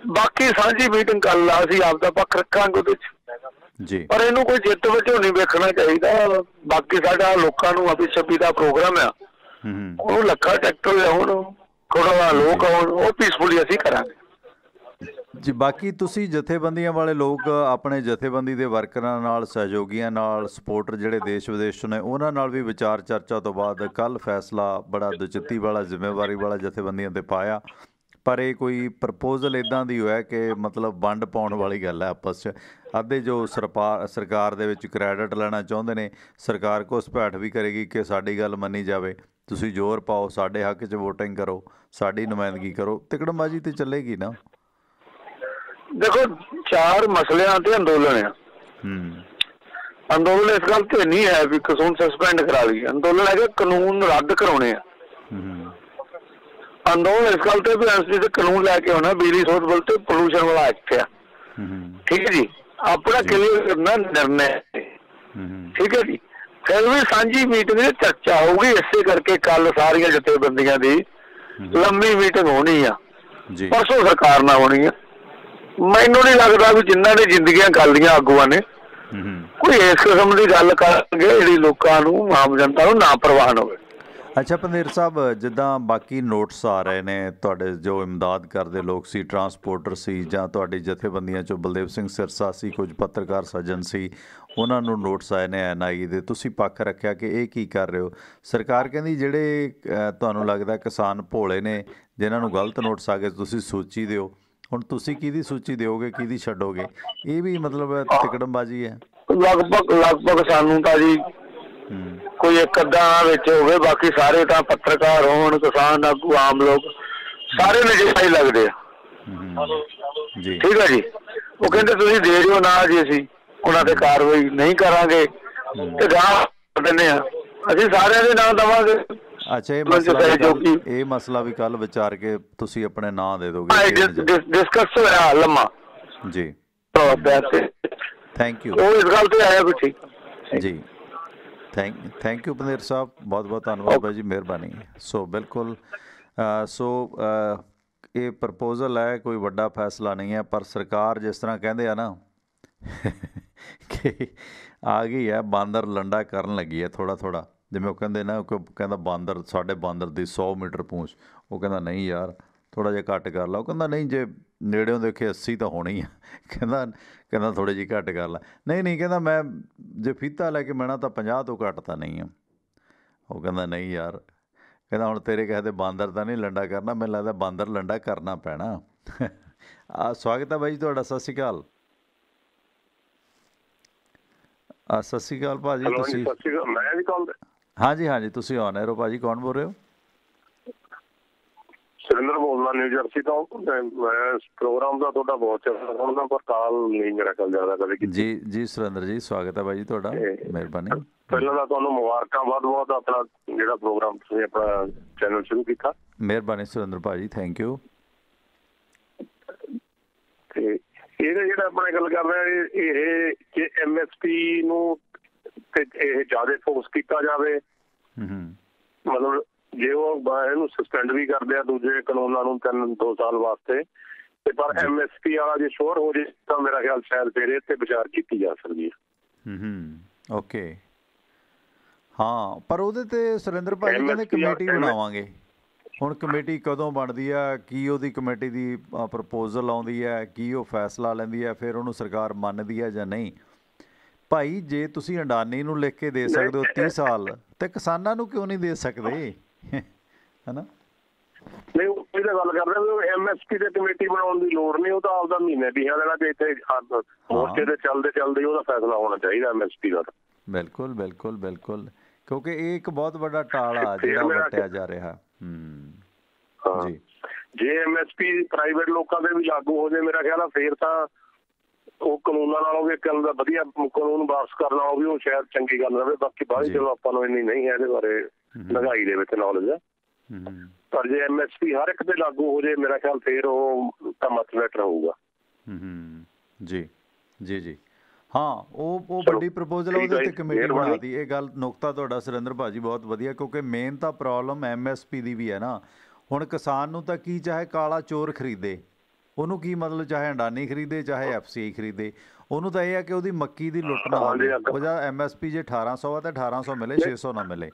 ਬਾਕੀ ਸਾਂਝੀ ਮੀਟਿੰਗ ਕਰ ਲਾ, ਅਸੀਂ ਆਪ ਦਾ ਪੱਖ ਰੱਖਾਂਗੇ ਉਹਦੇ 'ਚ ਜੀ, ਪਰ ਇਹਨੂੰ ਕੋਈ ਜਿੱਤ ਵਜੋਂ ਨਹੀਂ ਵੇਖਣਾ ਚਾਹੀਦਾ। ਬਾਕੀ ਸਾਡਾ ਲੋਕਾਂ ਨੂੰ ਅਭੀ 26 ਦਾ ਪ੍ਰੋਗਰਾਮ ਆ, ਉਹਨੂੰ ਲੱਖਾਂ ਟਰੈਕਟਰ ਲਿਆਉਣ, ਥੋੜਾ ਲੋਕ ਆਉਣ, ਉਹ ਪੀਸਫੁਲੀ ਅਸੀਂ ਕਰਾਂਗੇ ਜੀ। ਬਾਕੀ ਤੁਸੀਂ ਜਥੇਬੰਦੀਆਂ ਵਾਲੇ ਲੋਕ ਆਪਣੇ ਜਥੇਬੰਦੀ ਦੇ ਵਰਕਰਾਂ ਨਾਲ, ਸਹਿਯੋਗੀਆਂ ਨਾਲ, ਸਪੋਰਟਰ ਜਿਹੜੇ ਦੇਸ਼ ਵਿਦੇਸ਼ 'ਚ ਨੇ, ਉਹਨਾਂ ਨਾਲ ਵੀ ਵਿਚਾਰ ਚਰਚਾ ਤੋਂ ਬਾਅਦ ਕੱਲ੍ਹ ਫੈਸਲਾ ਬੜਾ ਦੁਚਿੱਤੀ ਵਾਲਾ, ਜ਼ਿੰਮੇਵਾਰੀ ਵਾਲਾ ਜਥੇਬੰਦੀਆਂ 'ਤੇ ਪਾਇਆ। ਪਰ ਇਹ ਕੋਈ ਪ੍ਰਪੋਜ਼ਲ ਇੱਦਾਂ ਦੀ ਹੋਇਆ ਕਿ ਮਤਲਬ ਵੰਡ ਪਾਉਣ ਵਾਲੀ ਗੱਲ ਹੈ ਆਪਸ 'ਚ। ਅੱਧੇ ਜੋ ਸਰਕਾਰ ਦੇ ਵਿੱਚ ਕ੍ਰੈਡਿਟ ਲੈਣਾ ਚਾਹੁੰਦੇ ਨੇ, ਸਰਕਾਰ ਘੁਸਪੈਠ ਵੀ ਕਰੇਗੀ ਕਿ ਸਾਡੀ ਗੱਲ ਮੰਨੀ ਜਾਵੇ, ਤੁਸੀਂ ਜ਼ੋਰ ਪਾਓ, ਸਾਡੇ ਹੱਕ 'ਚ ਵੋਟਿੰਗ ਕਰੋ, ਸਾਡੀ ਨੁਮਾਇੰਦਗੀ ਕਰੋ। ਤਿਕੜਮਬਾਜ਼ੀ ਤੇ ਚੱਲੇਗੀ ਨਾ। ਦੇਖੋ, 4 ਮਸਲਿਆਂ ਤੇ ਅੰਦੋਲਨ ਆ। ਅੰਦੋਲਨ ਇਸ ਗੱਲ ਤੇ ਨਹੀਂ ਹੈ ਵੀ ਕਾਨੂੰਨ ਸਸਪੈਂਡ ਕਰਾ ਲਈ। ਅੰਦੋਲਨ ਹੈਗਾ ਕਾਨੂੰਨ ਰੱਦ ਕਰਾਉਣੇ ਆ। ਅੰਦੋਲਨ ਇਸ ਗੱਲ ਤੇ ਵੀ ਐਮਐਸਪੀ ਤੇ ਕਾਨੂੰਨ ਲੈ ਕੇ ਆਉਣਾ, ਬਿਜਲੀ ਸੋਧ ਬਿੱਲ ਤੇ ਪੋਲੂਸ਼ਨ ਵਾਲਾ ਐਕਟ ਆ। ਠੀਕ ਹੈ ਜੀ, ਆਪਣਾ ਕਲੀਅਰ ਕਰਨਾ ਨਿਰਣਾ। ਠੀਕ ਹੈ ਜੀ, ਫਿਰ ਵੀ ਸਾਂਝੀ ਮੀਟਿੰਗ ਦੀ ਚਰਚਾ ਹੋਊਗੀ। ਇਸੇ ਕਰਕੇ ਕੱਲ ਸਾਰੀਆਂ ਜਥੇਬੰਦੀਆਂ ਦੀ ਲੰਮੀ ਮੀਟਿੰਗ ਹੋਣੀ ਆ, ਪਰਸੋਂ ਸਰਕਾਰ ਨਾਲ ਹੋਣੀ ਆ। ਮੈਨੂੰ ਨਹੀਂ ਲੱਗਦਾ ਵੀ ਜਿਨ੍ਹਾਂ ਨੇ ਜ਼ਿੰਦਗੀਆਂ ਕਰ ਲਈਆਂ ਆਗੂਆਂ ਨੇ ਕੋਈ ਇਸ ਕਿਸਮ ਦੀ ਗੱਲ ਕਰਨਗੇ ਜਿਹੜੀ ਲੋਕਾਂ ਨੂੰ, ਆਮ ਜਨਤਾ ਨੂੰ ਨਾ ਪ੍ਰਵਾਨ ਹੋਵੇ। ਅੱਛਾ ਪੰਦੇਰ ਸਾਹਿਬ, ਜਿੱਦਾਂ ਬਾਕੀ ਨੋਟਿਸ ਆ ਰਹੇ ਨੇ, ਤੁਹਾਡੇ ਜੋ ਇਮਦਾਦ ਕਰਦੇ ਲੋਕ ਸੀ, ਟਰਾਂਸਪੋਰਟਰ ਸੀ, ਜਾਂ ਤੁਹਾਡੀ ਜਥੇਬੰਦੀਆਂ 'ਚੋਂ ਬਲਦੇਵ ਸਿੰਘ ਸਿਰਸਾ ਸੀ, ਕੁਝ ਪੱਤਰਕਾਰ ਸੱਜਣ ਸੀ, ਉਹਨਾਂ ਨੂੰ ਨੋਟਿਸ ਆਏ ਨੇ NIA ਦੇ। ਤੁਸੀਂ ਪੱਖ ਰੱਖਿਆ ਕਿ ਇਹ ਕੀ ਕਰ ਰਹੇ ਹੋ? ਸਰਕਾਰ ਕਹਿੰਦੀ ਜਿਹੜੇ ਤੁਹਾਨੂੰ ਲੱਗਦਾ ਕਿਸਾਨ ਭੋਲੇ ਨੇ, ਜਿਨ੍ਹਾਂ ਨੂੰ ਗਲਤ ਨੋਟਿਸ ਆ ਗਏ, ਤੁਸੀਂ ਸੂਚੀ ਦਿਓ। ਹੁਣ ਤੁਸੀਂ ਕਿਹਦੀ ਸੂਚੀ ਦਿਓਗੇ, ਕਿਹਦੀ ਛੱਡੋਗੇ? ਇਹ ਵੀ ਮਤਲਬ ਤਿਕੜਮਬਾਜ਼ੀ ਹੈ। ਲਗਭਗ ਸਾਨੂੰ ਤਾਂ ਜੀ ਕੋਈ ਇੱਕ ਅੱਧਾ ਵਿੱਚ ਹੋਵੇ, ਬਾਕੀ ਸਾਰੇ ਤਾਂ ਪੱਤਰਕਾਰ ਹੋਣ, ਕਿਸਾਨ ਆਗੂ, ਆਮ ਲੋਕ, ਸਾਰੇ ਨਜਾਇਜ਼ ਹੀ ਲੱਗਦੇ ਆ। ਠੀਕ ਹੈ ਜੀ, ਉਹ ਕਹਿੰਦੇ ਤੁਸੀਂ ਦੇ ਦਿਓ ਨਾ ਜੀ, ਅਸੀਂ ਉਹਨਾਂ ਤੇ ਕਾਰਵਾਈ ਨਹੀਂ ਕਰਾਂਗੇ ਤੇ ਗਾਹ ਦਿੰਦੇ ਆ, ਅਸੀਂ ਸਾਰਿਆਂ ਦੇ ਨਾਂ ਦੇਵਾਂਗੇ। ਅੱਛਾ, ਇਹ ਮਸਲਾ ਵੀ ਕੱਲ ਵਿਚਾਰ ਕੇ ਤੁਸੀਂ ਆਪਣੇ ਨਾਂ ਦੇ ਦੋਗੇ? ਡਿਸਕਸ ਹੋਇਆ ਲੰਮਾ ਜੀ। Thank you. ਉਹ ਇਸ ਗੱਲ ਤੇ ਆਇਆ ਵੀ ਠੀਕ ਜੀ। ਥੈਂਕ ਯੂ ਪੰਦੇਰ ਸਾਹਿਬ, ਬਹੁਤ ਬਹੁਤ ਧੰਨਵਾਦ ਭਾਈ ਜੀ, ਮਿਹਰਬਾਨੀ। ਸੋ ਬਿਲਕੁਲ, ਇਹ ਪ੍ਰਪੋਜ਼ਲ ਹੈ, ਕੋਈ ਵੱਡਾ ਫੈਸਲਾ ਨਹੀਂ ਹੈ, ਪਰ ਸਰਕਾਰ ਜਿਸ ਤਰ੍ਹਾਂ ਕਹਿੰਦੇ ਆ ਨਾ ਕਿ ਆ ਗਈ ਹੈ ਬਾਂਦਰ ਲੰਡਾ ਕਰਨ ਲੱਗੀ ਹੈ ਥੋੜ੍ਹਾ ਥੋੜ੍ਹਾ। ਜਿਵੇਂ ਉਹ ਕਹਿੰਦੇ ਨਾ, ਕਹਿੰਦਾ ਬਾਂਦਰ, ਸਾਡੇ ਬਾਂਦਰ ਦੀ 100 ਮੀਟਰ ਪੂੰਛ। ਉਹ ਕਹਿੰਦਾ ਨਹੀਂ ਯਾਰ, ਥੋੜ੍ਹਾ ਜਿਹਾ ਘੱਟ ਕਰ ਲਾ। ਉਹ ਕਹਿੰਦਾ ਨਹੀਂ, ਜੇ ਨੇੜਿਓਂ ਦੇਖੇ 80 ਤਾਂ ਹੋਣੀ ਆ। ਕਹਿੰਦਾ ਥੋੜ੍ਹੀ ਜਿਹੀ ਘੱਟ ਕਰ ਲਾ। ਨਹੀਂ ਕਹਿੰਦਾ, ਮੈਂ ਜੇ ਫੀਤਾ ਲੈ ਕੇ ਮੈਣਾ ਤਾਂ 50 ਤੋਂ ਘੱਟ ਤਾਂ ਨਹੀਂ ਆ। ਉਹ ਕਹਿੰਦਾ ਨਹੀਂ ਯਾਰ, ਕਹਿੰਦਾ ਹੁਣ ਤੇਰੇ ਕਿਸੇ ਦੇ ਬਾਂਦਰ ਤਾਂ ਨਹੀਂ ਲੰਡਾ ਕਰਨਾ, ਮੈਨੂੰ ਲੱਗਦਾ ਬਾਂਦਰ ਲੰਡਾ ਕਰਨਾ ਪੈਣਾ। ਸਵਾਗਤ ਹੈ ਬਾਈ ਜੀ ਤੁਹਾਡਾ, ਸਤਿ ਸ਼੍ਰੀ ਅਕਾਲ। ਸਤਿ ਸ਼੍ਰੀ ਅਕਾਲ ਭਾਜੀ। ਹੈਲੋ ਜੀ, ਤੁਸੀਂ ਸਤਿ ਸ਼੍ਰੀ ਅਕਾਲ। ਮੈਂ ਵੀ ਕਾਲ ਹਾਂਜੀ ਹਾਂਜੀ ਤੁਸੀਂ ਔਨ 에ਅਰ ਹੋ ਭਾਜੀ। ਕੌਣ ਬੋਲ ਰਹੇ ਹੋ? ਸੁਰਿੰਦਰ ਬੋਲਦਾ ਨਿਊ ਜਰਸੀ ਤੋਂ। ਮੈਂ ਪ੍ਰੋਗਰਾਮ ਦਾ ਤੁਹਾਡਾ ਬਹੁਤ ਚੰਗਾ ਸੁਣਦਾ, ਪਰ ਕਾਲ ਨਹੀਂ ਮੇਰਾ ਕੋਲ ਜ਼ਿਆਦਾ ਕਦੇ ਕੀਤੀ। ਜੀ ਜੀ ਸੁਰਿੰਦਰ ਜੀ, ਸਵਾਗਤ ਹੈ ਭਾਜੀ ਤੁਹਾਡਾ, ਮਿਹਰਬਾਨੀ। ਪਹਿਲਾਂ ਤਾਂ ਤੁਹਾਨੂੰ ਮੁਬਾਰਕਾਂ ਬਹੁਤ ਬਹੁਤ, ਆਪਣਾ ਜਿਹੜਾ ਪ੍ਰੋਗਰਾਮ ਤੁਸੀਂ ਆਪਣਾ ਚੈਨਲ ਸ਼ੁਰੂ ਕੀਤਾ। ਮਿਹਰਬਾਨੀ ਸੁਰਿੰਦਰ ਭਾਜੀ, ਥੈਂਕ ਯੂ। ਤੇ ਇਹਦੇ ਜਿਹੜਾ ਆਪਣਾ ਗੱਲ ਕਰ ਰਹੇ ਇਹ ਕਿ MSP ਨੂੰ ਤੇ ਇਹ ਜ਼ਿਆਦਾ ਫੋਕਸ ਕੀਤਾ ਜਾਵੇ, ਮਤਲਬ ਜੇ ਉਹ ਇਹਨੂੰ ਸਸਪੈਂਡ ਵੀ ਕਰਦੇ ਆ ਦੂਜੇ ਕਾਨੂੰਨਾਂ ਨੂੰ 2 ਸਾਲ ਵਾਸਤੇ, ਤੇ ਪਰ MSP ਵਾਲਾ ਜੇ ਸ਼ੋਰ ਹੋ ਜੇ ਤਾਂ ਮੇਰਾ ਖਿਆਲ ਸ਼ਾਇਦ ਫਿਰ ਇਹ ਤੇ ਵਿਚਾਰ ਕੀਤੀ ਜਾ ਸਕਦੀ ਹੈ। ਓਕੇ, ਹਾਂ, ਪਰ ਉਹਦੇ ਤੇ ਸੁਰਿੰਦਰ ਭਾਜੀ ਕਹਿੰਦੇ ਕਮੇਟੀ ਬਣਾਵਾਂਗੇ। ਹੁਣ ਕਮੇਟੀ ਕਦੋਂ ਬਣਦੀ ਆ, ਕੀ ਉਹਦੀ ਕਮੇਟੀ ਦੀ ਪ੍ਰਪੋਜ਼ਲ ਆਉਂਦੀ ਹੈ, ਕੀ ਉਹ ਫੈਸਲਾ ਲੈਂਦੀ ਹੈ, ਫਿਰ ਉਹਨੂੰ ਸਰਕਾਰ ਮੰਨਦੀ ਹੈ ਜਾਂ ਨਹੀਂ? ਭਾਈ ਜੇ ਤੁਸੀਂ ਅਡਾਨੀ ਨੂੰ ਲਿਖ ਕੇ ਦੇ ਸਕਦੇ ਹੋ 30 ਸਾਲ, ਤੇ ਕਿਸਾਨਾਂ ਨੂੰ ਕਿਉਂ ਨਹੀਂ ਦੇ ਸਕਦੇ? ਹਨਾ? ਨਹੀਂ, ਉਹ ਤਾਂ ਗੱਲ ਕਰਦੇ ਵੀ MSP ਤੇ ਕਮੇਟੀ ਬਣਾਉਣ ਦੀ ਲੋੜ ਨਹੀਂ, ਉਹ ਤਾਂ ਆਪਦਾ ਮਹੀਨੇ ਦੀਆਂ ਦੇਣਾ ਤੇ ਇੱਥੇ ਮੋਰਚੇ ਤੇ ਚੱਲਦੇ ਚੱਲਦੇ ਉਹਦਾ ਫੈਸਲਾ ਹੋਣਾ ਚਾਹੀਦਾ MSP ਦਾ। ਬਿਲਕੁਲ ਬਿਲਕੁਲ ਬਿਲਕੁਲ, ਕਿਉਂਕਿ ਇਹ ਇੱਕ ਬਹੁਤ ਵੱਡਾ ਟਾਲਾ ਜਿਹੜਾ ਵਰਤਿਆ ਜਾ ਰਿਹਾ। ਜੀ, ਜੇ MSP ਪ੍ਰਾਈਵੇਟ ਲੋਕਾਂ ਦੇ ਵੀ ਲਾਗੂ ਹੋ ਜਾਏ ਮੇਰਾ ਖਿਆਲ ਆ ਫੇਰ ਤਾਂ ਉਹ ਕਾਨੂੰਨਾਂ ਨਾਲੋਂ ਵੀ ਇੱਕ ਦਾ ਵਧੀਆ ਕਾਨੂੰਨ ਵਾਪਸ ਕਰਨਾ ਉਹ ਵੀ ਉਹ ਸ਼ਾਇਦ ਚੰਗੀ ਗੱਲ ਰਹੇ। ਬਾਕੀ ਬਾਹਰ ਚਲੋ ਆਪਾਂ ਨੂੰ ਇੰਨੀ ਨਹੀਂ ਹੈ ਇਹਦੇ ਬਾਰੇ ਮਹਿੰਗਾਈ ਦੇ ਵਿੱਚ ਨੌਲੇਜ, ਪਰ ਜੇ MSP ਹਰ ਇੱਕ ਤੇ ਲਾਗੂ ਹੋ ਜਾਏ ਮੇਰਾ ਖਿਆਲ ਫੇਰ ਉਹ ਤਾਂ ਮਚ ਬੈਟਰ ਹੋਊਗਾ। ਜੀ ਜੀ ਜੀ, ਹਾਂ, ਉਹ ਵੱਡੀ ਪ੍ਰਪੋਜ਼ਲ ਉਹਦੇ ਤੇ ਕਮੇਟੀ ਬਣਾਤੀ। ਇਹ ਗੱਲ ਨੁਕਤਾ ਤੁਹਾਡਾ ਸੁਰਿੰਦਰ ਭਾਜੀ ਬਹੁਤ ਵਧੀਆ, ਕਿਉਂਕਿ ਮੇਨ ਤਾਂ ਪ੍ਰੋਬਲਮ MSP ਦੀ ਵੀ ਹੈ ਨਾ। ਹੁਣ ਕਿਸਾਨ ਨੂੰ ਤਾਂ ਕੀ ਚਾਹੇ ਕਾਲਾ ਚੋਰ ਖਰੀਦੇ, ਉਹਨੂੰ ਕੀ ਮਤਲਬ, ਚਾਹੇ ਅਡਾਨੀ ਖਰੀਦੇ ਚਾਹੇ FCI ਖਰੀਦੇ, ਉਹਨੂੰ ਤਾਂ ਇਹ ਹੈ ਕਿ ਉਹਦੀ ਮੱਕੀ ਦੀ ਲੁੱਟ ਨਾ ਹੋਵੇ। ਉਹ ਜਾਂ MSP ਜੇ 1800 ਆ ਤਾਂ 1800 ਮਿਲੇ, 600 ਨਾ ਮਿਲੇ,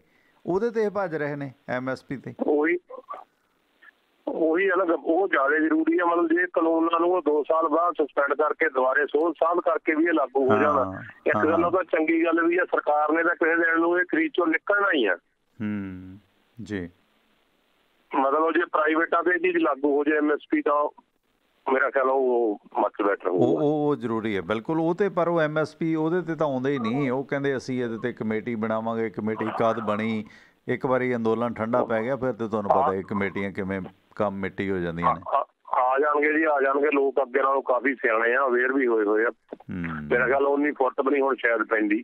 ਉਹਦੇ ਤੇ ਇਹ ਭੱਜ ਰਹੇ ਨੇ MSP ਤੇ। ਉਹੀ ਅਲੱਗ, ਉਹ ਜ਼ਿਆਦਾ ਜ਼ਰੂਰੀ ਹੈ। ਮਤਲਬ ਜੇ ਕਾਨੂੰਨਾਂ ਨੂੰ ਉਹ 2 ਸਾਲ ਬਾਅਦ ਸਸਪੈਂਡ ਕਰਕੇ ਦੁਬਾਰੇ ਸੋਧ ਸਾਧ ਕਰਕੇ ਵੀ ਇਹ ਲਾਗੂ ਹੋ ਜਾਣਾ, ਇੱਕ ਗੱਲ ਉਹ ਤਾਂ ਚੰਗੀ ਗੱਲ ਵੀ ਹੈ। ਸਰਕਾਰ ਨੇ ਤਾਂ ਕਿਸੇ ਦਿਨ ਨੂੰ ਇਹ ਖਰੀਦ ਚੋਂ ਨਿਕਲਣਾ ਹੀ ਆ। ਜੀ, ਮਤਲਬ ਜੇ ਪ੍ਰਾਈਵੇਟਾਂ ਤੇ ਇਹ ਚੀਜ਼ ਲਾਗੂ ਹੋ ਜਾਏ MSP ਤਾਂ ਮੇਰਾ ਖਿਆਲ ਉਹ ਮਚ ਬੈਟਰ ਹੋਊਗਾ। ਉਹ ਜ਼ਰੂਰੀ ਹੈ ਬਿਲਕੁਲ। ਉਹ ਤੇ ਪਰ ਉਹ MSP ਉਹਦੇ ਤੇ ਤਾਂ ਆਉਂਦਾ ਹੀ ਨਹੀਂ। ਉਹ ਕਹਿੰਦੇ ਅਸੀਂ ਇਹਦੇ ਤੇ ਕਮੇਟੀ ਬਣਾਵਾਂਗੇ। ਕਮੇਟੀ ਕਦ ਬਣੀ? ਇੱਕ ਵਾਰੀ ਅੰਦੋਲਨ ਠੰਡਾ ਪੈ ਗਿਆ ਫਿਰ ਤੇ ਤੁਹਾਨੂੰ ਪਤਾ ਇਹ ਕਮੇਟੀਆਂ ਕਿਵੇਂ ਕੰਮ ਮਿੱਟੀ ਹੋ ਜਾਂਦੀਆਂ ਨੇ। ਆ ਜਾਣਗੇ ਜੀ, ਆ ਜਾਣਗੇ। ਲੋਕ ਅੱਗੇ ਨਾਲੋਂ ਕਾਫੀ ਸਿਆਣੇ ਆ, ਅਵੇਅਰ ਵੀ ਹੋਏ ਹੋਏ ਆ। ਮੇਰਾ ਖਿਆਲ ਉਨੀ ਫੁੱਟ ਵੀ ਨਹੀਂ ਹੁਣ ਸ਼ਾਇਦ ਪੈਂਦੀ।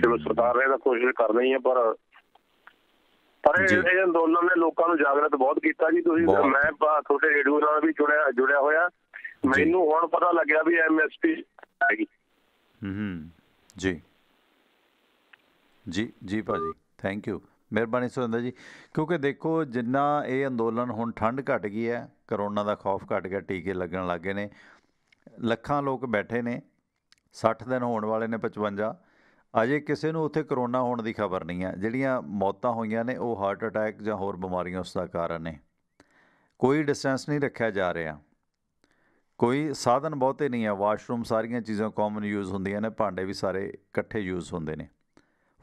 ਚਲੋ ਸਰਕਾਰ ਨੇ ਤਾਂ ਕੋਸ਼ਿਸ਼ ਕਰਨੀ ਹੀ ਹੈ, ਪਰ ਇਹ ਅੰਦੋਲਨ ਨੇ ਲੋਕਾਂ ਨੂੰ ਜਾਗਰਤ ਬਹੁਤ ਕੀਤਾ ਜੀ। ਤੁਸੀਂ, ਮੈਂ ਤੁਹਾਡੇ ਰੇਡੀਓ ਨਾਲ ਵੀ ਜੁੜਿਆ ਹੋਇਆ, ਮੈਨੂੰ ਹੁਣ ਪਤਾ ਲੱਗਿਆ ਵੀ MSP ਹੈਗੀ। ਜੀ ਜੀ ਜੀ ਭਾਜੀ, ਥੈਂਕ ਯੂ, ਮਿਹਰਬਾਨੀ ਸੁਰਿੰਦਰ ਜੀ। ਕਿਉਂਕਿ ਦੇਖੋ ਜਿੰਨਾ ਇਹ ਅੰਦੋਲਨ ਹੁਣ ਠੰਡ ਘੱਟ ਗਈ ਹੈ, ਕਰੋਨਾ ਦਾ ਖੌਫ ਘੱਟ ਗਿਆ, ਟੀਕੇ ਲੱਗਣ ਲੱਗ ਗਏ ਨੇ, ਲੱਖਾਂ ਲੋਕ ਬੈਠੇ ਨੇ, 60 ਦਿਨ ਹੋਣ ਵਾਲੇ ਨੇ, 55। ਅਜੇ ਕਿਸੇ ਨੂੰ ਉੱਥੇ ਕਰੋਨਾ ਹੋਣ ਦੀ ਖਬਰ ਨਹੀਂ ਹੈ। ਜਿਹੜੀਆਂ ਮੌਤਾਂ ਹੋਈਆਂ ਨੇ ਉਹ ਹਾਰਟ ਅਟੈਕ ਜਾਂ ਹੋਰ ਬਿਮਾਰੀਆਂ ਉਸ ਦਾ ਕਾਰਨ ਨੇ। ਕੋਈ ਡਿਸਟੈਂਸ ਨਹੀਂ ਰੱਖਿਆ ਜਾ ਰਿਹਾ, ਕੋਈ ਸਾਧਨ ਬਹੁਤੇ ਨਹੀਂ ਹੈ, ਵਾਸ਼ਰੂਮ ਸਾਰੀਆਂ ਚੀਜ਼ਾਂ ਕਾਮਨ ਯੂਜ਼ ਹੁੰਦੀਆਂ ਨੇ, ਭਾਂਡੇ ਵੀ ਸਾਰੇ ਇਕੱਠੇ ਯੂਜ਼ ਹੁੰਦੇ ਨੇ,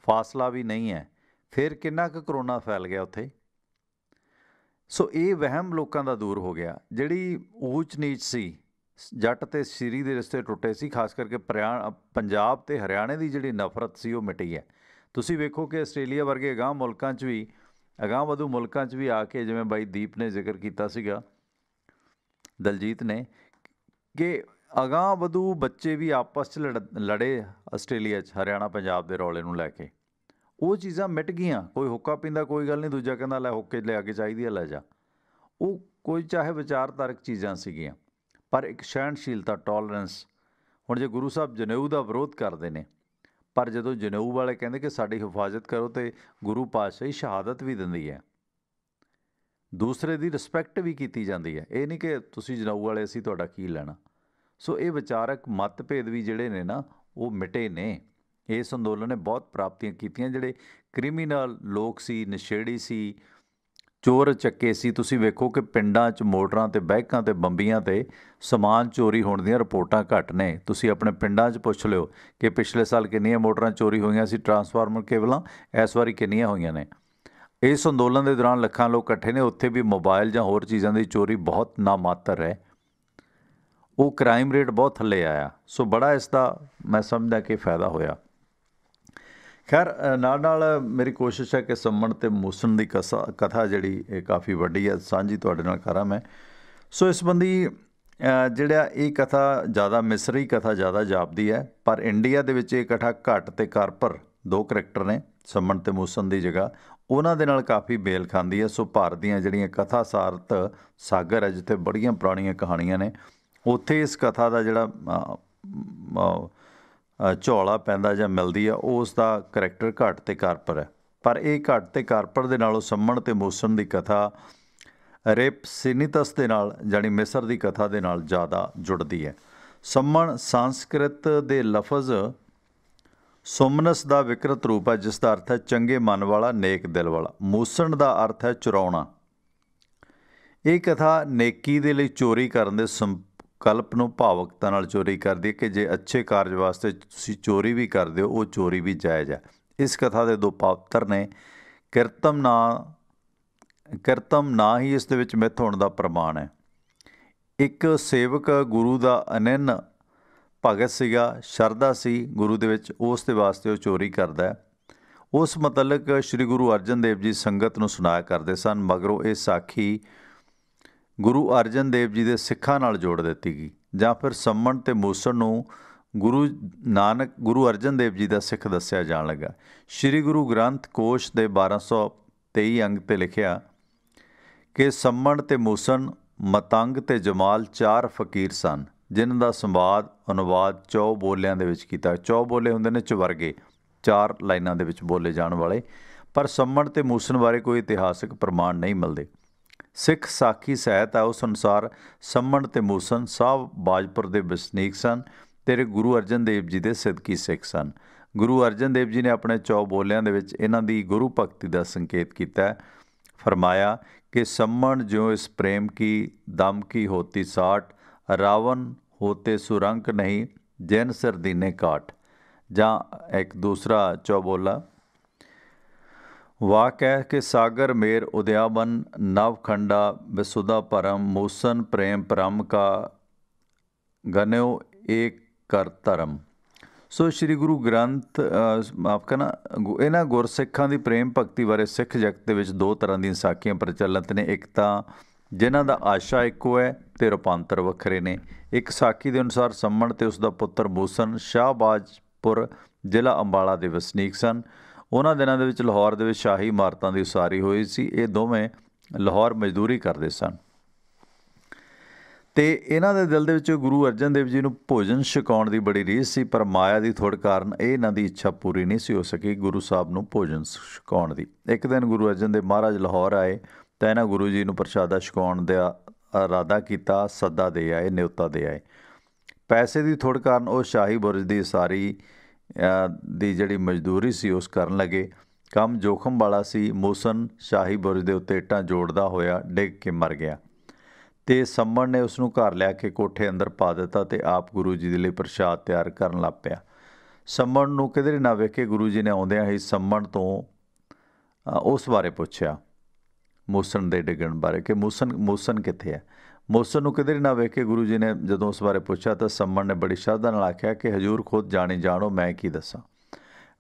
ਫਾਸਲਾ ਵੀ ਨਹੀਂ ਹੈ। ਫਿਰ ਕਿੰਨਾ ਕੁ ਕਰੋਨਾ ਫੈਲ ਗਿਆ ਉੱਥੇ? ਸੋ ਇਹ ਵਹਿਮ ਲੋਕਾਂ ਦਾ ਦੂਰ ਹੋ ਗਿਆ। ਜਿਹੜੀ ਊਚ ਨੀਚ ਸੀ, ਜੱਟ ਤੇ ਸ਼੍ਰੀ ਦੇ ਰਿਸ਼ਤੇ ਟੁੱਟੇ ਸੀ, ਖਾਸ ਕਰਕੇ ਪੰਜਾਬ ਤੇ ਹਰਿਆਣੇ ਦੀ ਜਿਹੜੀ ਨਫ਼ਰਤ ਸੀ ਉਹ ਮਿਟੀ ਹੈ। ਤੁਸੀਂ ਵੇਖੋ ਕਿ ਆਸਟ੍ਰੇਲੀਆ ਵਰਗੇ ਅਗਾਂਹ ਮੁਲਕਾਂ 'ਚ ਵੀ, ਅਗਾਂਹ ਵਧੂ ਮੁਲਕਾਂ 'ਚ ਵੀ ਆ ਕੇ, ਜਿਵੇਂ ਬਾਈ ਦੀਪ ਨੇ ਜ਼ਿਕਰ ਕੀਤਾ ਸੀਗਾ, ਦਲਜੀਤ ਨੇ, ਕਿ ਅਗਾਂਹ ਵਧੂ ਬੱਚੇ ਵੀ ਆਪਸ 'ਚ ਲੜੇ ਆਸਟ੍ਰੇਲੀਆ 'ਚ ਹਰਿਆਣਾ ਪੰਜਾਬ ਦੇ ਰੌਲੇ ਨੂੰ ਲੈ ਕੇ। ਉਹ ਚੀਜ਼ਾਂ ਮਿਟ ਗਈਆਂ। ਕੋਈ ਹੁੱਕਾ ਪੀਂਦਾ ਕੋਈ ਗੱਲ ਨਹੀਂ, ਦੂਜਾ ਕਹਿੰਦਾ ਲੈ ਹੁੱਕੇ ਲਿਆ ਕੇ ਚਾਹੀਦੀ ਹੈ, ਲੈ ਜਾ। ਉਹ ਕੋਈ ਚਾਹੇ ਵਿਚਾਰਧਾਰਕ ਚੀਜ਼ਾਂ ਸੀਗੀਆਂ, ਪਰ ਇੱਕ ਸਹਿਣਸ਼ੀਲਤਾ, ਟੋਲਰੈਂਸ। ਹੁਣ ਜੇ ਗੁਰੂ ਸਾਹਿਬ ਜਨੇਊ ਦਾ ਵਿਰੋਧ ਕਰਦੇ ਨੇ, ਪਰ ਜਦੋਂ ਜਨੇਊ ਵਾਲੇ ਕਹਿੰਦੇ ਕਿ ਸਾਡੀ ਹਿਫਾਜ਼ਤ ਕਰੋ, ਤੇ ਗੁਰੂ ਪਾਤਸ਼ਾਹੀ ਸ਼ਹਾਦਤ ਵੀ ਦਿੰਦੀ ਹੈ, ਦੂਸਰੇ ਦੀ ਰਿਸਪੈਕਟ ਵੀ ਕੀਤੀ ਜਾਂਦੀ ਹੈ। ਇਹ ਨਹੀਂ ਕਿ ਤੁਸੀਂ ਜਨੇਊ ਵਾਲੇ ਅਸੀਂ ਤੁਹਾਡਾ ਕੀ ਲੈਣਾ। ਸੋ ਇਹ ਵਿਚਾਰਕ ਮਤਭੇਦ ਵੀ ਜਿਹੜੇ ਨੇ ਨਾ ਉਹ ਮਿਟੇ ਨੇ। ਇਸ ਅੰਦੋਲਨ ਨੇ ਬਹੁਤ ਪ੍ਰਾਪਤੀਆਂ ਕੀਤੀਆਂ। ਜਿਹੜੇ ਕ੍ਰਿਮੀਨਲ ਲੋਕ ਸੀ, ਨਸ਼ੇੜੀ ਸੀ, ਚੋਰ ਚੱਕੇ ਸੀ, ਤੁਸੀਂ ਵੇਖੋ ਕਿ ਪਿੰਡਾਂ 'ਚ ਮੋਟਰਾਂ ਤੇ ਬਾਈਕਾਂ ਤੇ ਬੰਬੀਆਂ ਤੇ ਸਮਾਨ ਚੋਰੀ ਹੋਣ ਦੀਆਂ ਰਿਪੋਰਟਾਂ ਘੱਟ ਨੇ। ਤੁਸੀਂ ਆਪਣੇ ਪਿੰਡਾਂ 'ਚ ਪੁੱਛ ਲਿਓ ਕਿ ਪਿਛਲੇ ਸਾਲ ਕਿੰਨੀਆਂ ਮੋਟਰਾਂ ਚੋਰੀ ਹੋਈਆਂ ਸੀ, ਟਰਾਂਸਫਾਰਮਰ ਕੇਬਲਾਂ, ਇਸ ਵਾਰੀ ਕਿੰਨੀਆਂ ਹੋਈਆਂ ਨੇ। ਇਸ ਅੰਦੋਲਨ ਦੇ ਦੌਰਾਨ ਲੱਖਾਂ ਲੋਕ ਇਕੱਠੇ ਨੇ, ਉੱਥੇ ਵੀ ਮੋਬਾਈਲ ਜਾਂ ਹੋਰ ਚੀਜ਼ਾਂ ਦੀ ਚੋਰੀ ਬਹੁਤ ਨਾਮਾਤਰ ਹੈ। ਉਹ ਕ੍ਰਾਈਮ ਰੇਟ ਬਹੁਤ ਥੱਲੇ ਆਇਆ। ਸੋ ਬੜਾ ਇਸ ਦਾ ਮੈਂ ਸਮਝਦਾ ਕਿ ਫਾਇਦਾ ਹੋਇਆ। ਖੈਰ ਨਾਲ ਮੇਰੀ ਕੋਸ਼ਿਸ਼ ਹੈ ਕਿ ਸੰਮਣ ਅਤੇ ਮੂਸਣ ਦੀ ਕਥਾ ਜਿਹੜੀ ਇਹ ਕਾਫੀ ਵੱਡੀ ਹੈ, ਸਾਂਝੀ ਤੁਹਾਡੇ ਨਾਲ ਕਰਾਂ ਮੈਂ। ਸੋ ਇਸ ਸੰਬੰਧੀ ਜਿਹੜਾ ਇਹ ਕਥਾ ਜ਼ਿਆਦਾ ਮਿਸਰੀ ਕਥਾ ਜ਼ਿਆਦਾ ਜਾਪਦੀ ਹੈ, ਪਰ ਇੰਡੀਆ ਦੇ ਵਿੱਚ ਇਹ ਕਥਾ ਘੱਟ ਅਤੇ ਕਰਪਰ 2 ਕਰੈਕਟਰ ਨੇ ਸੰਮਣ ਅਤੇ ਮੂਸਣ ਦੀ ਜਗ੍ਹਾ, ਉਹਨਾਂ ਦੇ ਨਾਲ ਕਾਫੀ ਮੇਲ ਖਾਂਦੀ ਹੈ। ਸੋ ਭਾਰਤ ਦੀਆਂ ਜਿਹੜੀਆਂ ਕਥਾ ਸਾਰਤ ਸਾਗਰ ਹੈ, ਜਿੱਥੇ ਬੜੀਆਂ ਪੁਰਾਣੀਆਂ ਕਹਾਣੀਆਂ ਨੇ, ਉੱਥੇ ਇਸ ਕਥਾ ਦਾ ਜਿਹੜਾ ਝੋਲਾ ਪੈਂਦਾ ਜਾਂ ਮਿਲਦੀ ਆ, ਉਸ ਦਾ ਕਰੈਕਟਰ ਘੱਟ ਅਤੇ ਕਾਰਪਰ ਹੈ। ਪਰ ਇਹ ਘੱਟ ਅਤੇ ਕਾਰਪਰ ਦੇ ਨਾਲੋਂ ਸੰਮਣ ਅਤੇ ਮੂਸਣ ਦੀ ਕਥਾ ਰੇਪਸੀਨੀਤਸ ਦੇ ਨਾਲ, ਜਾਣੀ ਮਿਸਰ ਦੀ ਕਥਾ ਦੇ ਨਾਲ ਜ਼ਿਆਦਾ ਜੁੜਦੀ ਹੈ। ਸੰਮਣ ਸੰਸਕ੍ਰਿਤ ਦੇ ਲਫ਼ਜ਼ ਸੁਮਨਸ ਦਾ ਵਿਕਰਤ ਰੂਪ ਹੈ, ਜਿਸ ਦਾ ਅਰਥ ਹੈ ਚੰਗੇ ਮਨ ਵਾਲਾ, ਨੇਕ ਦਿਲ ਵਾਲਾ। ਮੂਸਣ ਦਾ ਅਰਥ ਹੈ ਚੁਰਾਉਣਾ। ਇਹ ਕਥਾ ਨੇਕੀ ਦੇ ਲਈ ਚੋਰੀ ਕਰਨ ਦੇ ਸੰਕਲਪ ਨੂੰ ਭਾਵੁਕਤਾ ਨਾਲ ਚੋਰੀ ਕਰਦੀ ਹੈ ਕਿ ਜੇ ਅੱਛੇ ਕਾਰਜ ਵਾਸਤੇ ਤੁਸੀਂ ਚੋਰੀ ਵੀ ਕਰਦੇ ਹੋ, ਉਹ ਚੋਰੀ ਵੀ ਜਾਇਜ਼ ਹੈ। ਇਸ ਕਥਾ ਦੇ 2 ਪਾਤਰ ਨੇ। ਕਿਰਤਮ ਨਾ ਹੀ ਇਸ ਦੇ ਵਿੱਚ ਮਿੱਥ ਹੋਣ ਦਾ ਪ੍ਰਮਾਣ ਹੈ। ਇੱਕ ਸੇਵਕ ਗੁਰੂ ਦਾ ਅਨੰਨ ਭਗਤ ਸੀਗਾ, ਸ਼ਰਧਾ ਸੀ ਗੁਰੂ ਦੇ ਵਿੱਚ, ਉਸ ਦੇ ਵਾਸਤੇ ਉਹ ਚੋਰੀ ਕਰਦਾ ਹੈ। ਉਸ ਮੁਤਲਕ ਸ਼੍ਰੀ ਗੁਰੂ ਅਰਜਨ ਦੇਵ ਜੀ ਸੰਗਤ ਨੂੰ ਸੁਣਾਇਆ ਕਰਦੇ ਸਨ। ਮਗਰੋਂ ਇਹ ਸਾਖੀ ਗੁਰੂ ਅਰਜਨ ਦੇਵ ਜੀ ਦੇ ਸਿੱਖਾਂ ਨਾਲ ਜੋੜ ਦਿੱਤੀ ਗਈ, ਜਾਂ ਫਿਰ ਸੰਮਣ ਅਤੇ ਮੂਸਣ ਨੂੰ ਗੁਰੂ ਅਰਜਨ ਦੇਵ ਜੀ ਦਾ ਸਿੱਖ ਦੱਸਿਆ ਜਾਣ ਲੱਗਾ। ਸ਼੍ਰੀ ਗੁਰੂ ਗ੍ਰੰਥ ਕੋਸ਼ ਦੇ 1223 ਅੰਗ 'ਤੇ ਲਿਖਿਆ ਕਿ ਸੰਮਣ ਅਤੇ ਮੂਸਣ, ਮਤੰਗ ਅਤੇ ਜਮਾਲ 4 ਫਕੀਰ ਸਨ, ਜਿਨ੍ਹਾਂ ਦਾ ਸੰਵਾਦ ਅਨੁਵਾਦ 4 ਬੋਲਿਆਂ ਦੇ ਵਿੱਚ ਕੀਤਾ। 4 ਬੋਲੇ ਹੁੰਦੇ ਨੇ ਚੁਵਰਗੇ, 4 ਲਾਈਨਾਂ ਦੇ ਵਿੱਚ ਬੋਲੇ ਜਾਣ ਵਾਲੇ। ਪਰ ਸੰਮਣ ਅਤੇ ਮੂਸਣ ਬਾਰੇ ਕੋਈ ਇਤਿਹਾਸਕ ਪ੍ਰਮਾਣ ਨਹੀਂ ਮਿਲਦੇ। ਸਿੱਖ ਸਾਖੀ ਸਾਹਿਤ ਹੈ, ਉਸ ਅਨੁਸਾਰ ਸੰਮਣ ਅਤੇ ਮੂਸਣ ਸਾਹਿਬ ਬਾਜਪੁਰ ਦੇ ਵਸਨੀਕ ਸਨ ਅਤੇ ਗੁਰੂ ਅਰਜਨ ਦੇਵ ਜੀ ਦੇ ਸਿਦਕੀ ਸਿੱਖ ਸਨ। ਗੁਰੂ ਅਰਜਨ ਦੇਵ ਜੀ ਨੇ ਆਪਣੇ 4 ਬੋਲਿਆਂ ਦੇ ਵਿੱਚ ਇਹਨਾਂ ਦੀ ਗੁਰੂ ਭਗਤੀ ਦਾ ਸੰਕੇਤ ਕੀਤਾ। ਫਰਮਾਇਆ कि सम्मण ज्यों इस प्रेम की दम की होती साट, रावण होते सुरंक नहीं जैन सिर दीने काट। ਜਾਂ एक दूसरा चौबोला वाह कह के सागर मेर उदयावन नवखंडा विसुदा परम, मूसन प्रेम परम का गन्यो एक कर धर्म। ਸੋ ਸ਼੍ਰੀ ਗੁਰੂ ਗ੍ਰੰਥ ਮਾਫ ਕਰਨਾ ਇਹਨਾਂ ਗੁਰਸਿੱਖਾਂ ਦੀ ਪ੍ਰੇਮ ਭਗਤੀ ਬਾਰੇ ਸਿੱਖ ਜਗਤ ਦੇ ਵਿੱਚ 2 ਤਰ੍ਹਾਂ ਦੀਆਂ ਸਾਖੀਆਂ ਪ੍ਰਚਲਿਤ ਨੇ। ਇੱਕ ਤਾਂ ਜਿਨ੍ਹਾਂ ਦਾ ਆਸ਼ਾ ਇੱਕੋ ਹੈ ਅਤੇ ਰੂਪਾਂਤਰ ਵੱਖਰੇ ਨੇ। ਇੱਕ ਸਾਖੀ ਦੇ ਅਨੁਸਾਰ ਸੰਮਣ ਅਤੇ ਉਸ ਦਾ ਪੁੱਤਰ ਮੂਸਣ ਸ਼ਾਹਬਾਜ਼ਪੁਰ ਜ਼ਿਲ੍ਹਾ ਅੰਬਾਲਾ ਦੇ ਵਸਨੀਕ ਸਨ। ਉਹਨਾਂ ਦਿਨਾਂ ਦੇ ਵਿੱਚ ਲਾਹੌਰ ਦੇ ਵਿੱਚ ਸ਼ਾਹੀ ਇਮਾਰਤਾਂ ਦੀ ਉਸਾਰੀ ਹੋਈ ਸੀ। ਇਹ ਦੋਵੇਂ ਲਾਹੌਰ ਮਜ਼ਦੂਰੀ ਕਰਦੇ ਸਨ ਅਤੇ ਇਹਨਾਂ ਦੇ ਦਿਲ ਦੇ ਵਿੱਚ ਗੁਰੂ ਅਰਜਨ ਦੇਵ ਜੀ ਨੂੰ ਭੋਜਨ ਛਕਾਉਣ ਦੀ ਬੜੀ ਰੀਝ ਸੀ, ਪਰ ਮਾਇਆ ਦੀ ਥੋੜ੍ਹ ਕਾਰਨ ਇਹ ਇਹਨਾਂ ਦੀ ਇੱਛਾ ਪੂਰੀ ਨਹੀਂ ਸੀ ਹੋ ਸਕੀ ਗੁਰੂ ਸਾਹਿਬ ਨੂੰ ਭੋਜਨ ਛਕਾਉਣ ਦੀ। ਇੱਕ ਦਿਨ ਗੁਰੂ ਅਰਜਨ ਦੇਵ ਮਹਾਰਾਜ ਲਾਹੌਰ ਆਏ ਤਾਂ ਇਹਨਾਂ ਗੁਰੂ ਜੀ ਨੂੰ ਪ੍ਰਸ਼ਾਦਾ ਛਕਾਉਣ ਦਾ ਇਰਾਦਾ ਕੀਤਾ। ਸੱਦਾ ਦੇ ਆਏ, ਨਿਉਤਾ ਦੇ ਆਏ। ਪੈਸੇ ਦੀ ਥੋੜ੍ਹ ਕਾਰਨ ਉਹ ਸ਼ਾਹੀ ਬੁਰਜ ਦੀ ਉਸਾਰੀ ਦੀ ਜਿਹੜੀ ਮਜ਼ਦੂਰੀ ਸੀ ਉਸ ਕਰਨ ਲੱਗੇ। ਕੰਮ ਜੋਖਮ ਵਾਲਾ ਸੀ। ਮੂਸਣ ਸ਼ਾਹੀ ਬੁਰਜ ਦੇ ਉੱਤੇ ਇੱਟਾਂ ਜੋੜਦਾ ਹੋਇਆ ਡਿੱਗ ਕੇ ਮਰ ਗਿਆ ਅਤੇ ਸੰਮਣ ਨੇ ਉਸ ਨੂੰ ਘਰ ਲਿਆ ਕੇ ਕੋਠੇ ਅੰਦਰ ਪਾ ਦਿੱਤਾ ਅਤੇ ਆਪ ਗੁਰੂ ਜੀ ਦੇ ਲਈ ਪ੍ਰਸ਼ਾਦ ਤਿਆਰ ਕਰਨ ਲੱਗ ਪਿਆ। ਸੰਮਣ ਨੂੰ ਕਿਧਰੇ ਨਾ ਵੇਖੇ ਗੁਰੂ ਜੀ ਨੇ ਆਉਂਦਿਆਂ ਹੀ ਸੰਮਣ ਤੋਂ ਉਸ ਬਾਰੇ ਪੁੱਛਿਆ, ਮੂਸਣ ਦੇ ਡਿੱਗਣ ਬਾਰੇ, ਕਿ ਮੂਸਣ ਕਿੱਥੇ ਹੈ। ਮੂਸਣ ਨੂੰ ਕਿਧਰੇ ਨਾ ਵੇਖ ਕੇ ਗੁਰੂ ਜੀ ਨੇ ਜਦੋਂ ਉਸ ਬਾਰੇ ਪੁੱਛਿਆ ਤਾਂ ਸੰਮਣ ਨੇ ਬੜੀ ਸ਼ਰਧਾ ਨਾਲ ਆਖਿਆ ਕਿ ਹਜ਼ੂਰ ਖੁਦ ਜਾਣੀ ਜਾਣੋ, ਮੈਂ ਕੀ ਦੱਸਾਂ।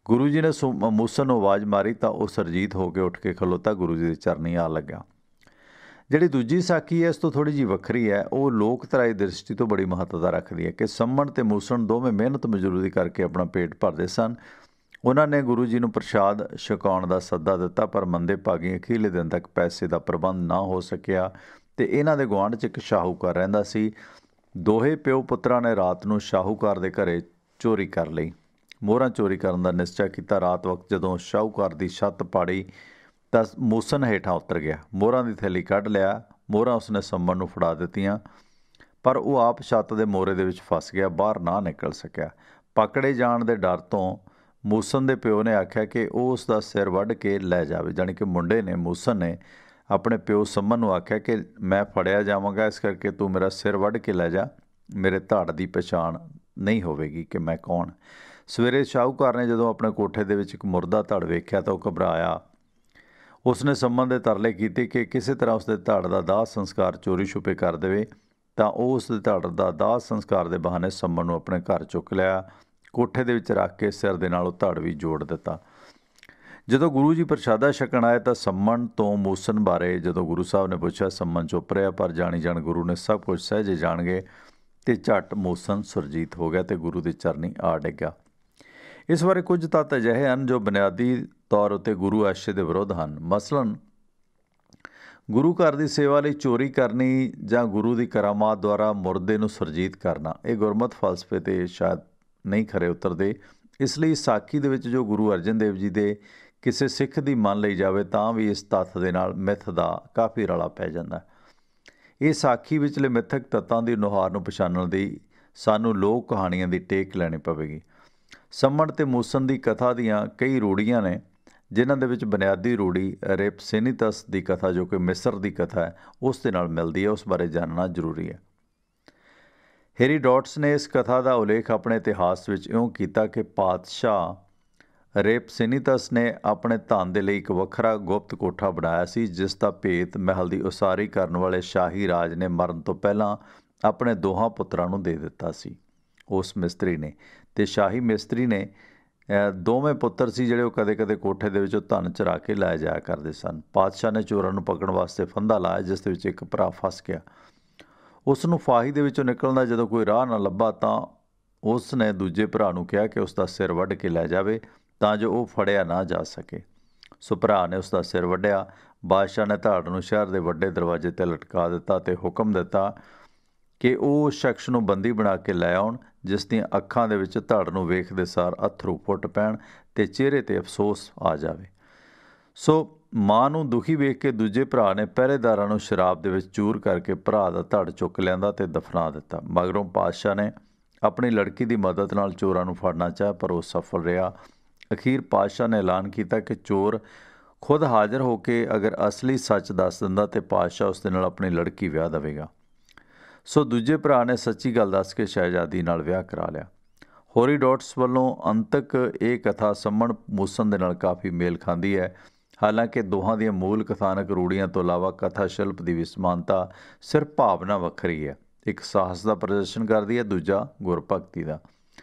ਗੁਰੂ ਜੀ ਨੇ ਮੂਸਣ ਨੂੰ ਆਵਾਜ਼ ਮਾਰੀ ਤਾਂ ਉਹ ਸਰਜੀਤ ਹੋ ਕੇ ਉੱਠ ਕੇ ਖਲੋਤਾ, ਗੁਰੂ ਜੀ ਦੇ ਚਰਨੀ ਆ ਲੱਗਾ। ਜਿਹੜੀ ਦੂਜੀ ਸਾਖੀ ਹੈ ਇਸ ਤੋਂ ਥੋੜ੍ਹੀ ਜਿਹੀ ਵੱਖਰੀ ਹੈ। ਉਹ ਲੋਕ ਧਰਾਈ ਦ੍ਰਿਸ਼ਟੀ ਤੋਂ ਬੜੀ ਮਹੱਤਤਾ ਰੱਖਦੀ ਹੈ ਕਿ ਸੰਮਣ ਅਤੇ ਮੂਸਣ ਦੋਵੇਂ ਮਿਹਨਤ ਮਜ਼ਦੂਰੀ ਕਰਕੇ ਆਪਣਾ ਪੇਟ ਭਰਦੇ ਸਨ। ਉਹਨਾਂ ਨੇ ਗੁਰੂ ਜੀ ਨੂੰ ਪ੍ਰਸ਼ਾਦ ਛਕਾਉਣ ਦਾ ਸੱਦਾ ਦਿੱਤਾ, ਪਰ ਮੰਦੇ ਭਾਗੀ ਅਖੀਰਲੇ ਦਿਨ ਤੱਕ ਪੈਸੇ ਦਾ ਪ੍ਰਬੰਧ ਨਾ ਹੋ ਸਕਿਆ ਅਤੇ ਇਹਨਾਂ ਦੇ ਗੁਆਂਢ 'ਚ ਇੱਕ ਸ਼ਾਹੂਕਾਰ ਰਹਿੰਦਾ ਸੀ। ਦੋਹੇ ਪਿਓ ਪੁੱਤਰਾਂ ਨੇ ਰਾਤ ਨੂੰ ਸ਼ਾਹੂਕਾਰ ਦੇ ਘਰੇ ਚੋਰੀ ਕਰ ਲਈ। ਮੋਹਰਾਂ ਚੋਰੀ ਕਰਨ ਦਾ ਨਿਸ਼ਚਾ ਕੀਤਾ। ਰਾਤ ਵਕਤ ਜਦੋਂ ਸ਼ਾਹੂਕਾਰ ਦੀ ਛੱਤ ਪਾੜੀ ਤਾਂ ਮੂਸਣ ਹੇਠਾਂ ਉਤਰ ਗਿਆ। ਮੋਹਰਾਂ ਦੀ ਥੈਲੀ ਕੱਢ ਲਿਆ। ਮੋਹਰਾਂ ਉਸਨੇ ਸੰਮਣ ਨੂੰ ਫੜਾ ਦਿੱਤੀਆਂ, ਪਰ ਉਹ ਆਪ ਛੱਤ ਦੇ ਮੋਹਰੇ ਦੇ ਵਿੱਚ ਫਸ ਗਿਆ, ਬਾਹਰ ਨਾ ਨਿਕਲ ਸਕਿਆ। ਪਕੜੇ ਜਾਣ ਦੇ ਡਰ ਤੋਂ ਮੂਸਣ ਦੇ ਪਿਓ ਨੇ ਆਖਿਆ ਕਿ ਉਹ ਉਸ ਦਾ ਸਿਰ ਵੱਢ ਕੇ ਲੈ ਜਾਵੇ। ਜਾਣੀ ਕਿ ਮੁੰਡੇ ਨੇ, ਮੂਸਣ ਨੇ ਆਪਣੇ ਪਿਓ ਸੰਮਣ ਨੂੰ ਆਖਿਆ ਕਿ ਮੈਂ ਫੜਿਆ ਜਾਵਾਂਗਾ, ਇਸ ਕਰਕੇ ਤੂੰ ਮੇਰਾ ਸਿਰ ਵੱਢ ਕੇ ਲੈ ਜਾ, ਮੇਰੇ ਧੜ ਦੀ ਪਛਾਣ ਨਹੀਂ ਹੋਵੇਗੀ ਕਿ ਮੈਂ ਕੌਣ। ਸਵੇਰੇ ਸ਼ਾਹੂਕਾਰ ਨੇ ਜਦੋਂ ਆਪਣੇ ਕੋਠੇ ਦੇ ਵਿੱਚ ਇੱਕ ਮੁਰਦਾ ਧੜ ਵੇਖਿਆ ਤਾਂ ਉਹ ਘਬਰਾਇਆ। ਉਸਨੇ ਸੰਮਣ ਦੇ ਤਰਲੇ ਕੀਤੇ ਕਿ ਕਿਸੇ ਤਰ੍ਹਾਂ ਉਸਦੇ ਧੜ ਦਾ ਦਾਹ ਸੰਸਕਾਰ ਚੋਰੀ ਛੁਪੇ ਕਰ ਦੇਵੇ, ਤਾਂ ਉਹ ਉਸਦੇ ਧੜ ਦਾ ਦਾਹ ਸੰਸਕਾਰ ਦੇ ਬਹਾਨੇ ਸੰਮਣ ਨੂੰ ਆਪਣੇ ਘਰ ਚੁੱਕ ਲਿਆ। ਕੋਠੇ ਦੇ ਵਿੱਚ ਰੱਖ ਕੇ ਸਿਰ ਦੇ ਨਾਲ ਉਹ ਧੜ ਵੀ ਜੋੜ ਦਿੱਤਾ। ਜਦੋਂ ਗੁਰੂ ਜੀ ਪ੍ਰਸ਼ਾਦਾ ਛਕਣ ਆਏ ਤਾਂ ਸੰਮਣ ਤੋਂ ਮੂਸਣ ਬਾਰੇ ਜਦੋਂ ਗੁਰੂ ਸਾਹਿਬ ਨੇ ਪੁੱਛਿਆ, ਸੰਮਣ ਚੁੱਪ ਰਿਹਾ, ਪਰ ਜਾਣੀ ਜਾਣ ਗੁਰੂ ਨੇ ਸਭ ਕੁਝ ਸਹਿਜੇ ਜਾਣ ਗਏ ਅਤੇ ਝੱਟ ਮੂਸਣ ਸੁਰਜੀਤ ਹੋ ਗਿਆ ਅਤੇ ਗੁਰੂ ਦੇ ਚਰਨੀ ਆ ਡਿੱਗਾ। ਇਸ ਬਾਰੇ ਕੁਝ ਤੱਤ ਅਜਿਹੇ ਹਨ ਜੋ ਬੁਨਿਆਦੀ ਤੌਰ ਉੱਤੇ ਗੁਰੂ ਆਸ਼ੇ ਦੇ ਵਿਰੁੱਧ ਹਨ। ਮਸਲਨ ਗੁਰੂ ਘਰ ਦੀ ਸੇਵਾ ਲਈ ਚੋਰੀ ਕਰਨੀ ਜਾਂ ਗੁਰੂ ਦੀ ਕਰਾਮਾਤ ਦੁਆਰਾ ਮੁਰਦੇ ਨੂੰ ਸੁਰਜੀਤ ਕਰਨਾ, ਇਹ ਗੁਰਮਤ ਫਲਸਫੇ 'ਤੇ ਸ਼ਾਇਦ ਨਹੀਂ ਖਰੇ ਉਤਰਦੇ। ਇਸ ਲਈ ਸਾਖੀ ਦੇ ਵਿੱਚ ਜੋ ਗੁਰੂ ਅਰਜਨ ਦੇਵ ਜੀ ਦੇ ਕਿਸੇ ਸਿੱਖ ਦੀ ਮੰਨ ਲਈ ਜਾਵੇ ਤਾਂ ਵੀ ਇਸ ਤੱਥ ਦੇ ਨਾਲ ਮਿੱਥ ਦਾ ਕਾਫੀ ਰੌਲਾ ਪੈ ਜਾਂਦਾ। ਇਹ ਸਾਖੀ ਵਿਚਲੇ ਮਿੱਥਕ ਤੱਤਾਂ ਦੀ ਨੁਹਾਰ ਨੂੰ ਪਛਾਣਨ ਦੀ ਸਾਨੂੰ ਲੋਕ ਕਹਾਣੀਆਂ ਦੀ ਟੇਕ ਲੈਣੀ ਪਵੇਗੀ। ਸੰਮਣ ਅਤੇ ਮੂਸਣ ਦੀ ਕਥਾ ਦੀਆਂ ਕਈ ਰੂੜੀਆਂ ਨੇ, ਜਿਨ੍ਹਾਂ ਦੇ ਵਿੱਚ ਬੁਨਿਆਦੀ ਰੂੜੀ ਰੇਪਸੇਨੀਤਸ ਦੀ ਕਥਾ ਜੋ ਕਿ ਮਿਸਰ ਦੀ ਕਥਾ ਹੈ ਉਸ ਦੇ ਨਾਲ ਮਿਲਦੀ ਹੈ। ਉਸ ਬਾਰੇ ਜਾਣਨਾ ਜ਼ਰੂਰੀ ਹੈ। ਹੈਰੀਡੋਟਸ ਨੇ ਇਸ ਕਥਾ ਦਾ ਉਲੇਖ ਆਪਣੇ ਇਤਿਹਾਸ ਵਿੱਚ ਇਉਂ ਕੀਤਾ ਕਿ ਪਾਤਸ਼ਾਹ ਰੇਪਸੇਨੀਤਸ ਨੇ ਆਪਣੇ ਧਨ ਦੇ ਲਈ ਇੱਕ ਵੱਖਰਾ ਗੁਪਤ ਕੋਠਾ ਬਣਾਇਆ ਸੀ, ਜਿਸ ਦਾ ਭੇਤ ਮਹਿਲ ਦੀ ਉਸਾਰੀ ਕਰਨ ਵਾਲੇ ਸ਼ਾਹੀ ਰਾਜ ਨੇ ਮਰਨ ਤੋਂ ਪਹਿਲਾਂ ਆਪਣੇ ਦੋਹਾਂ ਪੁੱਤਰਾਂ ਨੂੰ ਦੇ ਦਿੱਤਾ ਸੀ, ਉਸ ਮਿਸਤਰੀ ਨੇ। ਅਤੇ ਸ਼ਾਹੀ ਮਿਸਤਰੀ ਨੇ ਦੋਵੇਂ ਪੁੱਤਰ ਸੀ ਜਿਹੜੇ ਉਹ ਕਦੇ ਕਦੇ ਕੋਠੇ ਦੇ ਵਿੱਚੋਂ ਧਨ ਚੁਰਾ ਕੇ ਲੈ ਜਾਇਆ ਕਰਦੇ ਸਨ। ਪਾਤਸ਼ਾਹ ਨੇ ਚੋਰਾਂ ਨੂੰ ਪਕੜਨ ਵਾਸਤੇ ਫੰਦਾ ਲਾਇਆ, ਜਿਸ ਦੇ ਵਿੱਚ ਇੱਕ ਭਰਾ ਫਸ ਗਿਆ। ਉਸ ਨੂੰ ਫਾਹੀ ਦੇ ਵਿੱਚੋਂ ਨਿਕਲਣ ਦਾ ਜਦੋਂ ਕੋਈ ਰਾਹ ਨਾ ਲੱਭਾ ਤਾਂ ਉਸ ਨੇ ਦੂਜੇ ਭਰਾ ਨੂੰ ਕਿਹਾ ਕਿ ਉਸ ਦਾ ਸਿਰ ਵੱਢ ਕੇ ਲੈ ਜਾਵੇ ਤਾਂ ਜੋ ਉਹ ਫੜਿਆ ਨਾ ਜਾ ਸਕੇ। ਸੋ ਭਰਾ ਨੇ ਉਸ ਦਾ ਸਿਰ ਵੱਢਿਆ। ਬਾਦਸ਼ਾਹ ਨੇ ਧਾੜ ਨੂੰ ਸ਼ਹਿਰ ਦੇ ਵੱਡੇ ਦਰਵਾਜ਼ੇ 'ਤੇ ਲਟਕਾ ਦਿੱਤਾ ਅਤੇ ਹੁਕਮ ਦਿੱਤਾ ਕਿ ਉਹ ਸ਼ਖਸ ਨੂੰ ਬੰਦੀ ਬਣਾ ਕੇ ਲੈ ਆਉਣ, ਜਿਸ ਦੀਆਂ ਅੱਖਾਂ ਦੇ ਵਿੱਚ ਧੜ ਨੂੰ ਵੇਖਦੇ ਸਾਰ ਅੱਥਰੂ ਫੁੱਟ ਪੈਣ ਅਤੇ ਚਿਹਰੇ 'ਤੇ ਅਫਸੋਸ ਆ ਜਾਵੇ। ਸੋ ਮਾਂ ਨੂੰ ਦੁਖੀ ਵੇਖ ਕੇ ਦੂਜੇ ਭਰਾ ਨੇ ਪਹਿਰੇਦਾਰਾਂ ਨੂੰ ਸ਼ਰਾਬ ਦੇ ਵਿੱਚ ਚੂਰ ਕਰਕੇ ਭਰਾ ਦਾ ਧੜ ਚੁੱਕ ਲਿਆਂਦਾ ਅਤੇ ਦਫਨਾ ਦਿੱਤਾ। ਮਗਰੋਂ ਪਾਤਸ਼ਾਹ ਨੇ ਆਪਣੀ ਲੜਕੀ ਦੀ ਮਦਦ ਨਾਲ ਚੋਰਾਂ ਨੂੰ ਫੜਨਾ ਚਾਹਿਆ, ਪਰ ਉਹ ਸਫਲ ਰਿਹਾ। ਅਖੀਰ ਪਾਤਸ਼ਾਹ ਨੇ ਐਲਾਨ ਕੀਤਾ ਕਿ ਚੋਰ ਖੁਦ ਹਾਜ਼ਰ ਹੋ ਕੇ ਅਗਰ ਅਸਲੀ ਸੱਚ ਦੱਸ ਦਿੰਦਾ ਤਾਂ ਪਾਤਸ਼ਾਹ ਉਸ ਦੇ ਨਾਲ ਆਪਣੀ ਲੜਕੀ ਵਿਆਹ ਦੇਵੇਗਾ। ਸੋ ਦੂਜੇ ਭਰਾ ਨੇ ਸੱਚੀ ਗੱਲ ਦੱਸ ਕੇ ਸ਼ਹਿਜ਼ਾਦੀ ਨਾਲ ਵਿਆਹ ਕਰਾ ਲਿਆ। ਹੈਰੀਡੋਟਸ ਵੱਲੋਂ ਅੰਤਕ ਇਹ ਕਥਾ ਸੰਮਣ ਮੂਸਣ ਦੇ ਨਾਲ ਕਾਫੀ ਮੇਲ ਖਾਂਦੀ ਹੈ। ਹਾਲਾਂਕਿ ਦੋਹਾਂ ਦੀਆਂ ਮੂਲ ਕਥਾਨਕ ਰੂੜੀਆਂ ਤੋਂ ਇਲਾਵਾ ਕਥਾ ਸ਼ਿਲਪ ਦੀ ਵੀ ਸਮਾਨਤਾ ਸਿਰਫ ਭਾਵਨਾ ਵੱਖਰੀ ਹੈ। ਇੱਕ ਸਾਹਸ ਦਾ ਪ੍ਰਦਰਸ਼ਨ ਕਰਦੀ ਹੈ, ਦੂਜਾ ਗੁਰਭਗਤੀ ਦਾ।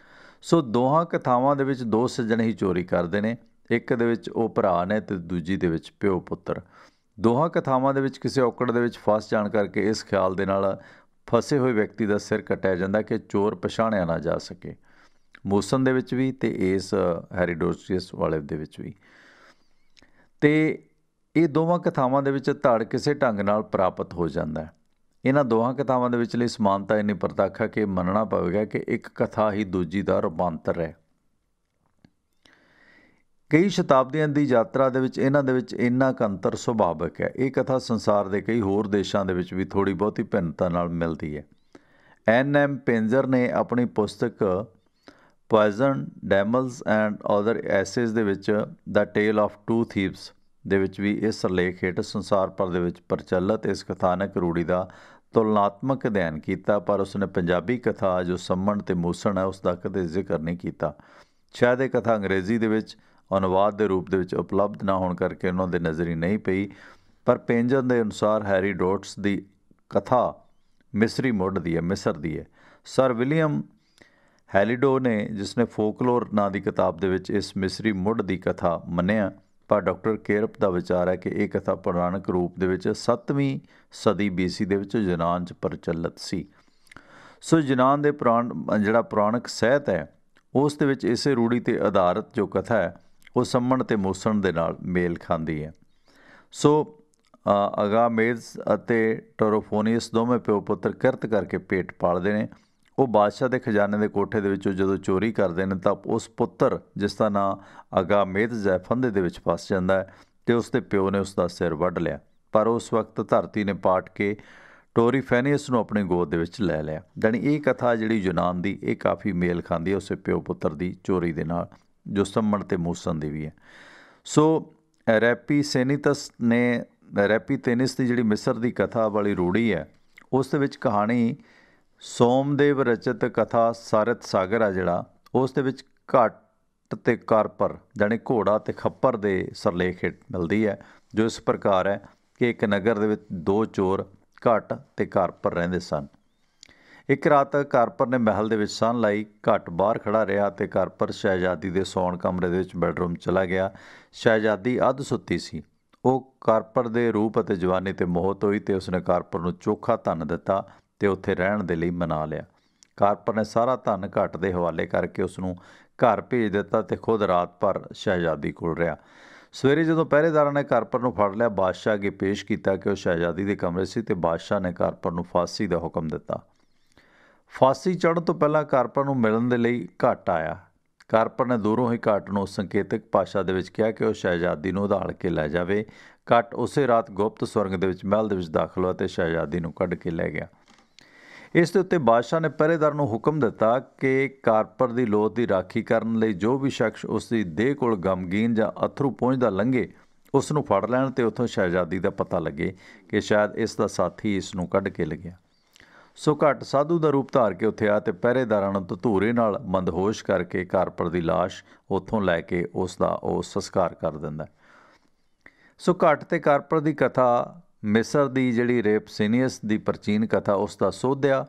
ਸੋ ਦੋਹਾਂ ਕਥਾਵਾਂ ਦੇ ਵਿੱਚ ਦੋ ਸੱਜਣ ਹੀ ਚੋਰੀ ਕਰਦੇ ਨੇ, ਇੱਕ ਦੇ ਵਿੱਚ ਉਹ ਭਰਾ ਨੇ ਅਤੇ ਦੂਜੀ ਦੇ ਵਿੱਚ ਪਿਓ ਪੁੱਤਰ। ਦੋਹਾਂ ਕਥਾਵਾਂ ਦੇ ਵਿੱਚ ਕਿਸੇ ਔਕੜ ਦੇ ਵਿੱਚ ਫਸ ਜਾਣ ਕਰਕੇ ਇਸ ਖਿਆਲ ਦੇ ਨਾਲ ਫਸੇ ਹੋਏ ਵਿਅਕਤੀ ਦਾ ਸਿਰ ਕੱਟਿਆ ਜਾਂਦਾ ਕਿ ਚੋਰ ਪਛਾਣਿਆ ਨਾ ਜਾ ਸਕੇ। ਮੂਸਣ ਦੇ ਵਿੱਚ ਵੀ ਅਤੇ ਇਸ ਹੈਰੀਡੋਟਸ ਵਾਲੇ ਦੇ ਵਿੱਚ ਵੀ। ਅਤੇ ਇਹ ਦੋਵਾਂ ਕਥਾਵਾਂ ਦੇ ਵਿੱਚ ਧੜ ਕਿਸੇ ਢੰਗ ਨਾਲ ਪ੍ਰਾਪਤ ਹੋ ਜਾਂਦਾ ਹੈ। ਇਹਨਾਂ ਦੋਹਾਂ ਕਥਾਵਾਂ ਦੇ ਵਿਚਲੀ ਸਮਾਨਤਾ ਇੰਨੀ ਪ੍ਰਤੱਖ ਹੈ ਕਿ ਮੰਨਣਾ ਪਵੇਗਾ ਕਿ ਇੱਕ ਕਥਾ ਹੀ ਦੂਜੀ ਦਾ ਰੂਪਾਂਤਰ ਹੈ। ਕਈ ਸ਼ਤਾਬਦੀਆਂ ਦੀ ਯਾਤਰਾ ਦੇ ਵਿੱਚ ਇਹਨਾਂ ਦੇ ਵਿੱਚ ਇੰਨਾ ਕੁ ਅੰਤਰ ਸੁਭਾਵਿਕ ਹੈ। ਇਹ ਕਥਾ ਸੰਸਾਰ ਦੇ ਕਈ ਹੋਰ ਦੇਸ਼ਾਂ ਦੇ ਵਿੱਚ ਵੀ ਥੋੜ੍ਹੀ ਬਹੁਤੀ ਭਿੰਨਤਾ ਨਾਲ ਮਿਲਦੀ ਹੈ। N.M. ਪੇਂਜਰ ਨੇ ਆਪਣੀ ਪੁਸਤਕ ਪੋਇਜ਼ਨ ਡੈਮਲਸ ਐਂਡ ਅਦਰ ਐਸੇਜ਼ ਦੇ ਵਿੱਚ ਦ ਟੇਲ ਆਫ ਟੂ ਥੀਵਸ ਦੇ ਵਿੱਚ ਵੀ ਇਸ ਸਿਰਲੇਖ ਹੇਠ ਸੰਸਾਰ ਭਰ ਦੇ ਵਿੱਚ ਪ੍ਰਚਲਿਤ ਇਸ ਕਥਾਨਕ ਰੂੜੀ ਦਾ ਤੁਲਨਾਤਮਕ ਅਧਿਐਨ ਕੀਤਾ, ਪਰ ਉਸਨੇ ਪੰਜਾਬੀ ਕਥਾ ਜੋ ਸੰਮਣ ਅਤੇ ਮੂਸਣ ਹੈ ਉਸ ਦਾ ਕਦੇ ਜ਼ਿਕਰ ਨਹੀਂ ਕੀਤਾ। ਸ਼ਾਇਦ ਇਹ ਕਥਾ ਅੰਗਰੇਜ਼ੀ ਦੇ ਵਿੱਚ ਅਨੁਵਾਦ ਦੇ ਰੂਪ ਦੇ ਵਿੱਚ ਉਪਲਬਧ ਨਾ ਹੋਣ ਕਰਕੇ ਉਹਨਾਂ ਦੇ ਨਜ਼ਰੀ ਨਹੀਂ ਪਈ, ਪਰ ਪੇਂਜਰ ਦੇ ਅਨੁਸਾਰ ਹੈਰੀਡੋਟਸ ਦੀ ਕਥਾ ਮਿਸਰੀ ਮੁੱਢ ਦੀ ਹੈ, ਮਿਸਰ ਦੀ ਹੈ। ਸਰ ਵਿਲੀਅਮ ਹੈਲੀਡੋ ਨੇ, ਜਿਸ ਨੇ ਫੋਕਲੋਰ ਨਾਂ ਦੀ ਕਿਤਾਬ ਦੇ ਵਿੱਚ ਇਸ ਮਿਸਰੀ ਮੁੱਢ ਦੀ ਕਥਾ ਮੰਨਿਆ, ਪਰ ਡਾਕਟਰ ਕੇਰਪ ਦਾ ਵਿਚਾਰ ਹੈ ਕਿ ਇਹ ਕਥਾ ਪੁਰਾਣਕ ਰੂਪ ਦੇ ਵਿੱਚ 7ਵੀਂ ਸਦੀ BC ਦੇ ਵਿੱਚ ਯੂਨਾਨ 'ਚ ਪ੍ਰਚਲਿਤ ਸੀ। ਸੋ ਯੂਨਾਨ ਦੇ ਜਿਹੜਾ ਪੁਰਾਣਕ ਸਾਹਿਤ ਹੈ ਉਸ ਦੇ ਵਿੱਚ ਇਸੇ ਰੂੜੀ 'ਤੇ ਆਧਾਰਿਤ ਜੋ ਕਥਾ ਹੈ ਉਹ ਸੰਮਣ ਅਤੇ ਮੂਸਣ ਦੇ ਨਾਲ ਮੇਲ ਖਾਂਦੀ ਹੈ। ਸੋ ਅਗਾਮੇਜ਼ ਅਤੇ ਟੋਰੋਫੋਨੀਅਸ ਦੋਵੇਂ ਪਿਓ ਪੁੱਤਰ ਕਿਰਤ ਕਰਕੇ ਪੇਟ ਪਾਲਦੇ ਨੇ। ਉਹ ਬਾਦਸ਼ਾਹ ਦੇ ਖਜ਼ਾਨੇ ਦੇ ਕੋਠੇ ਦੇ ਵਿੱਚੋਂ ਜਦੋਂ ਚੋਰੀ ਕਰਦੇ ਨੇ ਤਾਂ ਉਸ ਪੁੱਤਰ ਜਿਸ ਦਾ ਨਾਂ ਅਗਾਮੇਜ਼ ਹੈ ਫੰਦੇ ਦੇ ਵਿੱਚ ਫਸ ਜਾਂਦਾ ਹੈ ਅਤੇ ਉਸ ਦੇ ਪਿਓ ਨੇ ਉਸ ਦਾ ਸਿਰ ਵੱਢ ਲਿਆ, ਪਰ ਉਸ ਵਕਤ ਧਰਤੀ ਨੇ ਪਾਟ ਕੇ ਟੋਰੀਫੈਨੀਅਸ ਨੂੰ ਆਪਣੀ ਗੋਦ ਦੇ ਵਿੱਚ ਲੈ ਲਿਆ। ਜਾਣੀ ਇਹ ਕਥਾ ਜਿਹੜੀ ਯੂਨਾਨ ਦੀ ਇਹ ਕਾਫੀ ਮੇਲ ਖਾਂਦੀ ਹੈ ਉਸੇ ਪਿਓ ਪੁੱਤਰ ਦੀ ਚੋਰੀ ਦੇ ਨਾਲ ਜੋ ਸੰਮਣ ਅਤੇ ਮੂਸਣ ਦੀ ਵੀ ਹੈ। ਸੋ ਰੈਪੀਸੇਨੀਤਸ ਨੇ ਰੈਪੀਤੇਨਿਸ ਦੀ ਜਿਹੜੀ ਮਿਸਰ ਦੀ ਕਥਾ ਵਾਲੀ ਰੂੜੀ ਹੈ ਉਸ ਦੇ ਵਿੱਚ ਕਹਾਣੀ ਸੋਮਦੇਵ ਰਚਿਤ ਕਥਾ ਸਾਰਿਤ ਸਾਗਰ ਆ ਜਿਹੜਾ ਉਸ ਦੇ ਵਿੱਚ ਘਟ ਅਤੇ ਕਾਰਪਰ ਜਾਣੀ ਘੋੜਾ ਅਤੇ ਖੱਪਰ ਦੇ ਸਿਰਲੇਖ ਹੇਠ ਮਿਲਦੀ ਹੈ, ਜੋ ਇਸ ਪ੍ਰਕਾਰ ਹੈ ਕਿ ਇੱਕ ਨਗਰ ਦੇ ਵਿੱਚ ਦੋ ਚੋਰ ਘਟ ਅਤੇ ਕਾਰਪਰ ਰਹਿੰਦੇ ਸਨ। ਇੱਕ ਰਾਤ ਕਾਰਪਰ ਨੇ ਮਹਿਲ ਦੇ ਵਿੱਚ ਸੰਨ ਲਾਈ। ਘੱਟ ਬਾਹਰ ਖੜਾ ਰਿਹਾ ਅਤੇ ਕਾਰਪਰ ਸ਼ਹਿਜ਼ਾਦੀ ਦੇ ਸੌਣ ਕਮਰੇ ਦੇ ਵਿੱਚ ਬੈਡਰੂਮ ਚਲਾ ਗਿਆ। ਸ਼ਹਿਜ਼ਾਦੀ ਅੱਧ ਸੁੱਤੀ ਸੀ। ਉਹ ਕਾਰਪਰ ਦੇ ਰੂਪ ਅਤੇ ਜਵਾਨੀ 'ਤੇ ਮੋਹਿਤ ਹੋਈ ਅਤੇ ਉਸਨੇ ਕਾਰਪਰ ਨੂੰ ਚੋਖਾ ਧਨ ਦਿੱਤਾ ਅਤੇ ਉੱਥੇ ਰਹਿਣ ਦੇ ਲਈ ਮਨਾ ਲਿਆ। ਕਾਰਪਰ ਨੇ ਸਾਰਾ ਧਨ ਘੱਟ ਦੇ ਹਵਾਲੇ ਕਰਕੇ ਉਸਨੂੰ ਘਰ ਭੇਜ ਦਿੱਤਾ ਅਤੇ ਖੁਦ ਰਾਤ ਭਰ ਸ਼ਹਿਜ਼ਾਦੀ ਕੋਲ ਰਿਹਾ। ਸਵੇਰੇ ਜਦੋਂ ਪਹਿਰੇਦਾਰਾਂ ਨੇ ਕਾਰਪਰ ਨੂੰ ਫੜ ਲਿਆ, ਬਾਦਸ਼ਾਹ ਅੱਗੇ ਪੇਸ਼ ਕੀਤਾ ਕਿ ਉਹ ਸ਼ਹਿਜ਼ਾਦੀ ਦੇ ਕਮਰੇ ਸੀ ਅਤੇ ਬਾਦਸ਼ਾਹ ਨੇ ਕਾਰਪਰ ਨੂੰ ਫਾਂਸੀ ਦਾ ਹੁਕਮ ਦਿੱਤਾ। ਫਾਂਸੀ ਚੜ੍ਹਨ ਤੋਂ ਪਹਿਲਾਂ ਕਾਰਪਰ ਨੂੰ ਮਿਲਣ ਦੇ ਲਈ ਘੱਟ ਆਇਆ। ਕਾਰਪਰ ਨੇ ਦੂਰੋਂ ਹੀ ਘੱਟ ਨੂੰ ਸੰਕੇਤਕ ਭਾਸ਼ਾ ਦੇ ਵਿੱਚ ਕਿਹਾ ਕਿ ਉਹ ਸ਼ਹਿਜ਼ਾਦੀ ਨੂੰ ਉਧਾਲ ਕੇ ਲੈ ਜਾਵੇ। ਘੱਟ ਉਸੇ ਰਾਤ ਗੁਪਤ ਸੁਰੰਗ ਦੇ ਵਿੱਚ ਮਹਿਲ ਦੇ ਵਿੱਚ ਦਾਖਲ ਹੋਇਆ ਅਤੇ ਸ਼ਹਿਜ਼ਾਦੀ ਨੂੰ ਕੱਢ ਕੇ ਲੈ ਗਿਆ। ਇਸ ਦੇ ਉੱਤੇ ਬਾਦਸ਼ਾਹ ਨੇ ਪਹਿਰੇਦਾਰ ਨੂੰ ਹੁਕਮ ਦਿੱਤਾ ਕਿ ਕਾਰਪਰ ਦੀ ਲੋਥ ਦੀ ਰਾਖੀ ਕਰਨ ਲਈ ਜੋ ਵੀ ਸ਼ਖਸ ਉਸ ਦੀ ਦੇਹ ਕੋਲ ਗਮਗੀਨ ਜਾਂ ਅਥਰੂ ਪਹੁੰਚਦਾ ਲੰਘੇ ਉਸ ਨੂੰ ਫੜ ਲੈਣ ਅਤੇ ਉੱਥੋਂ ਸ਼ਹਿਜ਼ਾਦੀ ਦਾ ਪਤਾ ਲੱਗੇ ਕਿ ਸ਼ਾਇਦ ਇਸ ਦਾ ਸਾਥੀ ਇਸ ਨੂੰ ਕੱਢ ਕੇ ਲੱਗਿਆ। ਸੋ ਘੱਟ ਸਾਧੂ ਦਾ ਰੂਪ ਧਾਰ ਕੇ ਉੱਥੇ ਆ ਅਤੇ ਪਹਿਰੇਦਾਰਾਂ ਨੂੰ ਧਤੂਰੇ ਨਾਲ ਮੰਦਹੋਸ਼ ਕਰਕੇ ਕਾਰਪਰ ਦੀ ਲਾਸ਼ ਉੱਥੋਂ ਲੈ ਕੇ ਉਸ ਦਾ ਉਹ ਸੰਸਕਾਰ ਕਰ ਦਿੰਦਾ। ਸੋ ਘੱਟ ਅਤੇ ਕਾਰਪਰ ਦੀ ਕਥਾ ਮਿਸਰ ਦੀ ਜਿਹੜੀ ਰੇਪਸੀਨੀਅਸ ਦੀ ਪ੍ਰਾਚੀਨ ਕਥਾ ਉਸ ਦਾ ਸੋਧਿਆ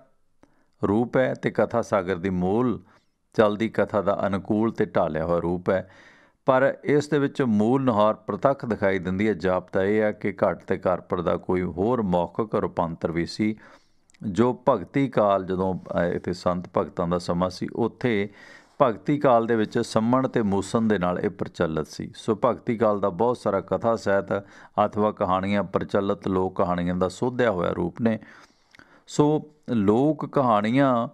ਰੂਪ ਹੈ ਅਤੇ ਕਥਾ ਸਾਗਰ ਦੀ ਮੂਲ ਚਲਦੀ ਕਥਾ ਦਾ ਅਨੁਕੂਲ ਅਤੇ ਢਾਲਿਆ ਹੋਇਆ ਰੂਪ ਹੈ। ਪਰ ਇਸ ਦੇ ਵਿੱਚ ਮੂਲ ਨੁਹਾਰ ਪ੍ਰਤੱਖ ਦਿਖਾਈ ਦਿੰਦੀ ਹੈ। ਜਾਪਦਾ ਇਹ ਹੈ ਕਿ ਘੱਟ ਅਤੇ ਕਾਰਪਰ ਦਾ ਕੋਈ ਹੋਰ ਮੌਖਿਕ ਰੂਪਾਂਤਰ ਵੀ ਸੀ ਜੋ ਭਗਤੀ ਕਾਲ, ਜਦੋਂ ਇੱਥੇ ਸੰਤ ਭਗਤਾਂ ਦਾ ਸਮਾਂ ਸੀ, ਉੱਥੇ ਭਗਤੀ ਕਾਲ ਦੇ ਵਿੱਚ ਸੰਮਣ ਅਤੇ ਮੂਸਨ ਦੇ ਨਾਲ ਇਹ ਪ੍ਰਚਲਿਤ ਸੀ। ਸੋ ਭਗਤੀ ਕਾਲ ਦਾ ਬਹੁਤ ਸਾਰਾ ਕਥਾ ਸਾਹਿਤ ਅਥਵਾ ਕਹਾਣੀਆਂ ਪ੍ਰਚਲਿਤ ਲੋਕ ਕਹਾਣੀਆਂ ਦਾ ਸੋਧਿਆ ਹੋਇਆ ਰੂਪ ਨੇ। ਸੋ ਲੋਕ ਕਹਾਣੀਆਂ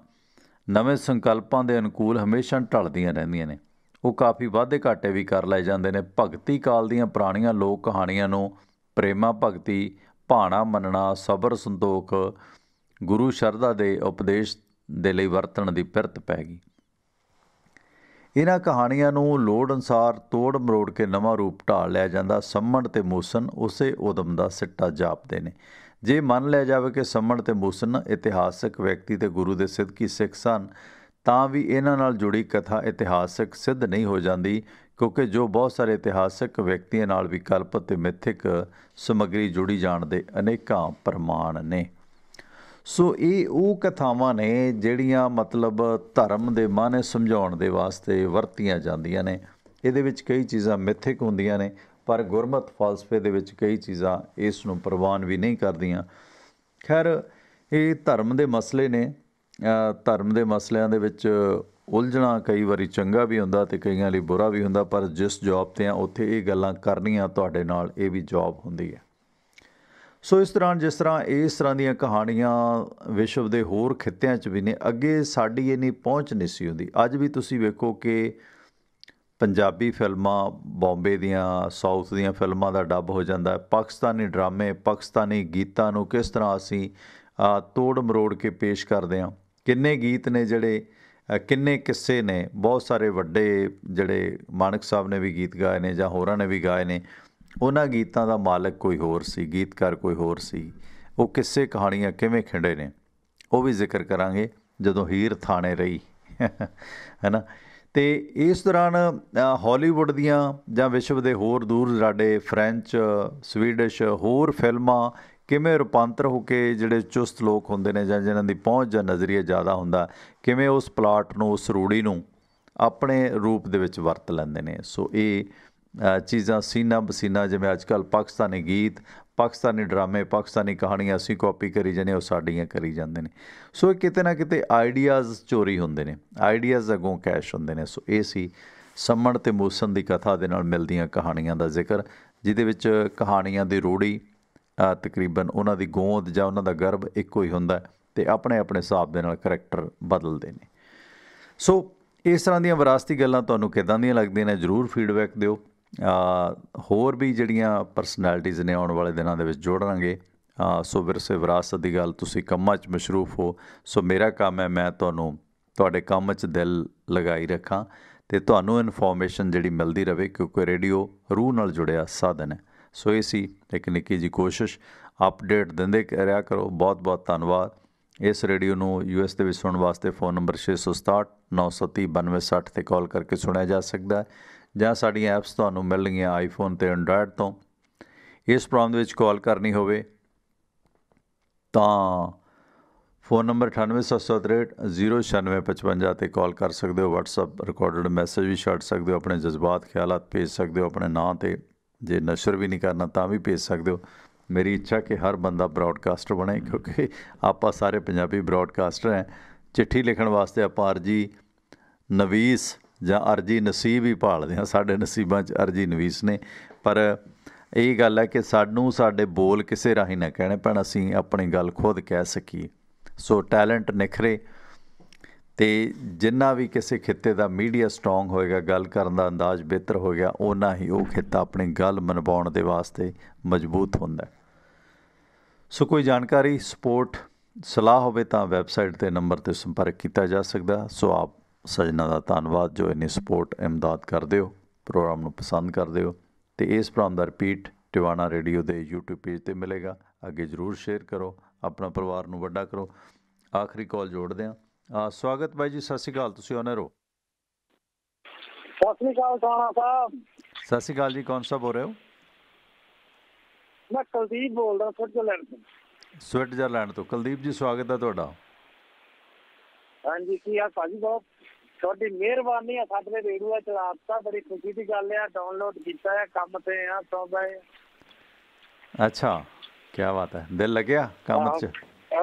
ਨਵੇਂ ਸੰਕਲਪਾਂ ਦੇ ਅਨੁਕੂਲ ਹਮੇਸ਼ਾ ਢਲਦੀਆਂ ਰਹਿੰਦੀਆਂ ਨੇ। ਉਹ ਕਾਫੀ ਵਾਧੇ ਘਾਟੇ ਵੀ ਕਰ ਲਏ ਜਾਂਦੇ ਨੇ। ਭਗਤੀ ਕਾਲ ਦੀਆਂ ਪੁਰਾਣੀਆਂ ਲੋਕ ਕਹਾਣੀਆਂ ਨੂੰ ਪ੍ਰੇਮਾ ਭਗਤੀ, ਭਾਣਾ ਮੰਨਣਾ, ਸਬਰ ਸੰਤੋਖ, ਗੁਰੂ ਸ਼ਰਧਾ ਦੇ ਉਪਦੇਸ਼ ਦੇ ਲਈ ਵਰਤਣ ਦੀ ਪਿਰਤ ਪੈ ਗਈ। ਇਹਨਾਂ ਕਹਾਣੀਆਂ ਨੂੰ ਲੋੜ ਅਨੁਸਾਰ ਤੋੜ ਮਰੋੜ ਕੇ ਨਵਾਂ ਰੂਪ ਢਾਲ ਲਿਆ ਜਾਂਦਾ। ਸੰਮਣ ਅਤੇ ਮੂਸਨ ਉਸੇ ਉਦਮ ਦਾ ਸਿੱਟਾ ਜਾਪਦੇ ਨੇ। ਜੇ ਮੰਨ ਲਿਆ ਜਾਵੇ ਕਿ ਸੰਮਣ ਅਤੇ ਮੂਸਨ ਇਤਿਹਾਸਕ ਵਿਅਕਤੀ ਅਤੇ ਗੁਰੂ ਦੇ ਸਿੱਧਕੀ ਸਿੱਖ ਸਨ, ਤਾਂ ਵੀ ਇਹਨਾਂ ਨਾਲ ਜੁੜੀ ਕਥਾ ਇਤਿਹਾਸਕ ਸਿੱਧ ਨਹੀਂ ਹੋ ਜਾਂਦੀ, ਕਿਉਂਕਿ ਜੋ ਬਹੁਤ ਸਾਰੇ ਇਤਿਹਾਸਕ ਵਿਅਕਤੀਆਂ ਨਾਲ ਵੀ ਕਲਪ ਅਤੇ ਮਿਥਿਕ ਸਮੱਗਰੀ ਜੁੜੀ ਜਾਣ ਦੇ ਅਨੇਕਾਂ ਪ੍ਰਮਾਣ ਨੇ। ਸੋ ਇਹ ਉਹ ਕਥਾਵਾਂ ਨੇ ਜਿਹੜੀਆਂ ਮਤਲਬ ਧਰਮ ਦੇ ਮਾਅਨੇ ਸਮਝਾਉਣ ਦੇ ਵਾਸਤੇ ਵਰਤੀਆਂ ਜਾਂਦੀਆਂ ਨੇ। ਇਹਦੇ ਵਿੱਚ ਕਈ ਚੀਜ਼ਾਂ ਮਿਥਿਕ ਹੁੰਦੀਆਂ ਨੇ, ਪਰ ਗੁਰਮਤਿ ਫਲਸਫੇ ਦੇ ਵਿੱਚ ਕਈ ਚੀਜ਼ਾਂ ਇਸ ਨੂੰ ਪ੍ਰਵਾਨ ਵੀ ਨਹੀਂ ਕਰਦੀਆਂ। ਖੈਰ, ਇਹ ਧਰਮ ਦੇ ਮਸਲੇ ਨੇ। ਧਰਮ ਦੇ ਮਸਲਿਆਂ ਦੇ ਵਿੱਚ ਉਲਝਣਾ ਕਈ ਵਾਰੀ ਚੰਗਾ ਵੀ ਹੁੰਦਾ ਅਤੇ ਕਈਆਂ ਲਈ ਬੁਰਾ ਵੀ ਹੁੰਦਾ, ਪਰ ਜਿਸ ਜੌਬ 'ਤੇ ਆ ਉੱਥੇ ਇਹ ਗੱਲਾਂ ਕਰਨੀਆਂ ਤੁਹਾਡੇ ਨਾਲ ਇਹ ਵੀ ਜੌਬ ਹੁੰਦੀ ਹੈ। ਸੋ ਇਸ ਤਰ੍ਹਾਂ ਦੀਆਂ ਕਹਾਣੀਆਂ ਵਿਸ਼ਵ ਦੇ ਹੋਰ ਖਿੱਤਿਆਂ 'ਚ ਵੀ ਨੇ। ਅੱਗੇ ਸਾਡੀ ਇੰਨੀ ਪਹੁੰਚ ਨਹੀਂ ਸੀ ਹੁੰਦੀ। ਅੱਜ ਵੀ ਤੁਸੀਂ ਵੇਖੋ ਕਿ ਪੰਜਾਬੀ ਫਿਲਮਾਂ, ਬੰਬੇ ਦੀਆਂ, ਸਾਊਥ ਦੀਆਂ ਫਿਲਮਾਂ ਦਾ ਡੱਬ ਹੋ ਜਾਂਦਾ। ਪਾਕਿਸਤਾਨੀ ਡਰਾਮੇ, ਪਾਕਿਸਤਾਨੀ ਗੀਤਾਂ ਨੂੰ ਕਿਸ ਤਰ੍ਹਾਂ ਅਸੀਂ ਤੋੜ ਮਰੋੜ ਕੇ ਪੇਸ਼ ਕਰਦੇ ਹਾਂ। ਕਿੰਨੇ ਗੀਤ ਨੇ ਜਿਹੜੇ, ਕਿੰਨੇ ਕਿੱਸੇ ਨੇ। ਬਹੁਤ ਸਾਰੇ ਵੱਡੇ ਜਿਹੜੇ ਮਾਨਕ ਸਾਹਿਬ ਨੇ ਵੀ ਗੀਤ ਗਾਏ ਨੇ ਜਾਂ ਹੋਰਾਂ ਨੇ ਵੀ ਗਾਏ ਨੇ, ਉਹਨਾਂ ਗੀਤਾਂ ਦਾ ਮਾਲਕ ਕੋਈ ਹੋਰ ਸੀ, ਗੀਤਕਾਰ ਕੋਈ ਹੋਰ ਸੀ। ਉਹ ਕਿੱਸੇ ਕਹਾਣੀਆਂ ਕਿਵੇਂ ਖਿੰਡੇ ਨੇ ਉਹ ਵੀ ਜ਼ਿਕਰ ਕਰਾਂਗੇ ਜਦੋਂ ਹੀਰ ਥਾਣੇ ਰਹੀ, ਹੈ ਨਾ। ਅਤੇ ਇਸ ਦੌਰਾਨ ਹਾਲੀਵੁੱਡ ਦੀਆਂ ਜਾਂ ਵਿਸ਼ਵ ਦੇ ਹੋਰ ਦੂਰ ਦੁਰਾਡੇ ਫਰੈਂਚ, ਸਵੀਡਿਸ਼ ਹੋਰ ਫਿਲਮਾਂ ਕਿਵੇਂ ਰੂਪਾਂਤਰ ਹੋ ਕੇ ਜਿਹੜੇ ਚੁਸਤ ਲੋਕ ਹੁੰਦੇ ਨੇ ਜਾਂ ਜਿਨ੍ਹਾਂ ਦੀ ਪਹੁੰਚ ਜਾਂ ਨਜ਼ਰੀਆ ਜ਼ਿਆਦਾ ਹੁੰਦਾ, ਕਿਵੇਂ ਉਸ ਪਲਾਟ ਨੂੰ, ਉਸ ਰੂੜੀ ਨੂੰ ਆਪਣੇ ਰੂਪ ਦੇ ਵਿੱਚ ਵਰਤ ਲੈਂਦੇ ਨੇ। ਸੋ ਇਹ ਚੀਜ਼ਾਂ ਸੀਨਾ ਬਸੀਨਾ, ਜਿਵੇਂ ਅੱਜ ਕੱਲ੍ਹ ਪਾਕਿਸਤਾਨੀ ਗੀਤ, ਪਾਕਿਸਤਾਨੀ ਡਰਾਮੇ, ਪਾਕਿਸਤਾਨੀ ਕਹਾਣੀਆਂ ਅਸੀਂ ਕਾਪੀ ਕਰੀ ਜਾਂਦੇ, ਉਹ ਸਾਡੀਆਂ ਕਰੀ ਜਾਂਦੇ ਨੇ। ਸੋ ਇਹ ਕਿਤੇ ਨਾ ਕਿਤੇ ਆਈਡੀਆਜ਼ ਚੋਰੀ ਹੁੰਦੇ ਨੇ, ਆਈਡੀਆਜ਼ ਅੱਗੋਂ ਕੈਸ਼ ਹੁੰਦੇ ਨੇ। ਸੋ ਇਹ ਸੀ ਸੰਮਣ ਅਤੇ ਮੂਸਨ ਦੀ ਕਥਾ ਦੇ ਨਾਲ ਮਿਲਦੀਆਂ ਕਹਾਣੀਆਂ ਦਾ ਜ਼ਿਕਰ, ਜਿਹਦੇ ਵਿੱਚ ਕਹਾਣੀਆਂ ਦੀ ਰੂੜੀ ਤਕਰੀਬਨ ਉਹਨਾਂ ਦੀ ਗੋਂਦ ਜਾਂ ਉਹਨਾਂ ਦਾ ਗਰਭ ਇੱਕੋ ਹੀ ਹੁੰਦਾ ਅਤੇ ਆਪਣੇ ਆਪਣੇ ਹਿਸਾਬ ਦੇ ਨਾਲ ਕਰੈਕਟਰ ਬਦਲਦੇ ਨੇ। ਸੋ ਇਸ ਤਰ੍ਹਾਂ ਦੀਆਂ ਵਿਰਾਸਤੀ ਗੱਲਾਂ ਤੁਹਾਨੂੰ ਕਿੱਦਾਂ ਦੀਆਂ ਲੱਗਦੀਆਂ ਨੇ, ਜ਼ਰੂਰ ਫੀਡਬੈਕ ਦਿਓ। ਹੋਰ ਵੀ ਜਿਹੜੀਆਂ ਪਰਸਨੈਲਿਟੀਜ਼ ਨੇ ਆਉਣ ਵਾਲੇ ਦਿਨਾਂ ਦੇ ਵਿੱਚ ਜੋੜਾਂਗੇ। ਸੋ ਵਿਰਸੇ ਵਿਰਾਸਤ ਦੀ ਗੱਲ, ਤੁਸੀਂ ਕੰਮਾਂ 'ਚ ਮਸ਼ਰੂਫ ਹੋ, ਸੋ ਮੇਰਾ ਕੰਮ ਹੈ ਮੈਂ ਤੁਹਾਨੂੰ ਤੁਹਾਡੇ ਕੰਮ 'ਚ ਦਿਲ ਲਗਾਈ ਰੱਖਾਂ ਅਤੇ ਤੁਹਾਨੂੰ ਇਨਫੋਰਮੇਸ਼ਨ ਜਿਹੜੀ ਮਿਲਦੀ ਰਹੇ, ਕਿਉਂਕਿ ਰੇਡੀਓ ਰੂਹ ਨਾਲ ਜੁੜਿਆ ਸਾਧਨ ਹੈ। ਸੋ ਇਹ ਸੀ ਇੱਕ ਨਿੱਕੀ ਜਿਹੀ ਕੋਸ਼ਿਸ਼, ਅਪਡੇਟ ਦਿੰਦੇ ਰਿਹਾ ਕਰੋ। ਬਹੁਤ ਬਹੁਤ ਧੰਨਵਾਦ। ਇਸ ਰੇਡੀਓ ਨੂੰ US ਦੇ ਵਿੱਚ ਸੁਣਨ ਵਾਸਤੇ ਫ਼ੋਨ ਨੰਬਰ 667 930 9260 'ਤੇ ਕਾਲ ਕਰਕੇ ਸੁਣਿਆ ਜਾ ਸਕਦਾ ਹੈ, ਜਾਂ ਸਾਡੀਆਂ ਐਪਸ ਤੁਹਾਨੂੰ ਮਿਲਣਗੀਆਂ ਆਈਫੋਨ ਅਤੇ ਐਂਡਰਾਇਡ ਤੋਂ। ਇਸ ਪ੍ਰੋਗਰਾਮ ਦੇ ਵਿੱਚ ਕਾਲ ਕਰਨੀ ਹੋਵੇ ਤਾਂ फ़ोन नंबर 9876609655 ਤੇ ਕਾਲ ਕਰ ਸਕਦੇ ਹੋ। WhatsApp ਰਿਕਾਰਡਡ ਮੈਸੇਜ ਵੀ ਛੱਡ ਸਕਦੇ ਹੋ, ਆਪਣੇ ਜਜ਼ਬਾਤ ਖਿਆਲਾਤ ਭੇਜ ਸਕਦੇ ਹੋ ਆਪਣੇ ਨਾਂ 'ਤੇ। ਜੇ ਨਸ਼ਰ ਵੀ ਨਹੀਂ ਕਰਨਾ ਤਾਂ ਵੀ ਭੇਜ ਸਕਦੇ ਹੋ। ਮੇਰੀ ਇੱਛਾ ਕਿ ਹਰ ਬੰਦਾ ਬਰੋਡਕਾਸਟਰ ਬਣੇ, ਕਿਉਂਕਿ ਆਪਾਂ ਸਾਰੇ ਪੰਜਾਬੀ ਬਰੋਡਕਾਸਟਰ ਹੈ। ਚਿੱਠੀ ਲਿਖਣ ਵਾਸਤੇ ਆਪਾਂ ਅਰਜੀ ਨਵੀਸ ਜਾਂ ਅਰਜੀ ਨਸੀਬ ਹੀ ਭਾਲਦੇ ਹਾਂ। ਸਾਡੇ ਨਸੀਬਾਂ 'ਚ ਅਰਜੀ ਨਵੀਸ ਨੇ, ਪਰ ਇਹ ਗੱਲ ਹੈ ਕਿ ਸਾਨੂੰ ਸਾਡੇ ਬੋਲ ਕਿਸੇ ਰਾਹੀਂ ਨਾ ਕਹਿਣੇ ਪੈਣ, ਅਸੀਂ ਆਪਣੀ ਗੱਲ ਖੁਦ ਕਹਿ ਸਕੀਏ। ਸੋ ਟੈਲੈਂਟ ਨਿਖਰੇ ਅਤੇ ਜਿੰਨਾ ਵੀ ਕਿਸੇ ਖਿੱਤੇ ਦਾ ਮੀਡੀਆ ਸਟਰੋਂਗ ਹੋਏਗਾ, ਗੱਲ ਕਰਨ ਦਾ ਅੰਦਾਜ਼ ਬਿਹਤਰ ਹੋ ਗਿਆ, ਓਨਾ ਹੀ ਉਹ ਖਿੱਤਾ ਆਪਣੀ ਗੱਲ ਮਨਵਾਉਣ ਦੇ ਵਾਸਤੇ ਮਜ਼ਬੂਤ ਹੁੰਦਾ। ਸੋ ਕੋਈ ਜਾਣਕਾਰੀ, ਸਪੋਰਟ, ਸਲਾਹ ਹੋਵੇ ਤਾਂ ਵੈਬਸਾਈਟ 'ਤੇ ਨੰਬਰ 'ਤੇ ਸੰਪਰਕ ਕੀਤਾ ਜਾ ਸਕਦਾ। ਸੋ ਆਪ ਸੱਜਣਾ ਦਾ ਧੰਨਵਾਦ ਜੋ ਇੰਨੀ ਸਪੋਰਟ ਇਮਦਾਦ ਕਰਦੇ ਹੋ, ਪ੍ਰੋਗਰਾਮ ਨੂੰ ਪਸੰਦ ਕਰਦੇ ਹੋ। ਅਤੇ ਇਸ ਪ੍ਰੋਗਰਾਮ ਦਾ ਰਿਪੀਟ ਟਿਵਾਣਾ ਰੇਡੀਓ ਦੇ YouTube ਪੇਜ 'ਤੇ ਮਿਲੇਗਾ। ਅੱਗੇ ਜ਼ਰੂਰ ਸ਼ੇਅਰ ਕਰੋ, ਆਪਣਾ ਪਰਿਵਾਰ ਨੂੰ ਵੱਡਾ ਕਰੋ। ਆਖਰੀ ਕਾਲ ਜੋੜਦੇ ਹਾਂ। ਸਵਾਗਤ ਬਾਈ ਜੀ, ਸਤਿ ਸ਼੍ਰੀ ਅਕਾਲ, ਤੁਸੀਂ ਔਨਰ ਹੋ। ਸਤਿ ਸ਼੍ਰੀ ਅਕਾਲ ਟਿਵਾਣਾ ਸਾਹਿਬ। ਸਤਿ ਸ਼੍ਰੀ ਅਕਾਲ ਜੀ, ਕੌਣ ਸਾਹਿਬ ਬੋਲ ਰਹੇ ਹੋ? ਮੈਂ ਕੁਲਦੀਪ ਬੋਲਦਾ ਸਵਿਟਜ਼ਰਲੈਂਡ ਤੋਂ। ਸਵਿਟਜ਼ਰਲੈਂਡ ਤੋਂ ਕੁਲਦੀਪ ਜੀ, ਸਵਾਗਤ ਹੈ ਤੁਹਾਡਾ। ਹਾਂਜੀ, ਕੀ ਆ ਭਾਜੀ, ਬਹੁਤ ਤੁਹਾਡੀ ਮਿਹਰਬਾਨੀ ਆ, ਸਾਡੇ ਰੇਡੀਓ ਚਲਾ ਦਿੱਤਾ, ਬੜੀ ਖੁਸ਼ੀ ਦੀ ਗੱਲ ਆ। ਡਾਊਨਲੋਡ ਕੀਤਾ ਹੈ, ਕੰਮ ਤੇ ਆ, ਸੌਂਦਾ ਹੈ। ਅੱਛਾ, ਕਿਆ ਬਾਤ ਹੈ, ਦਿਲ ਲੱਗਿਆ ਕੰਮ 'ਚ?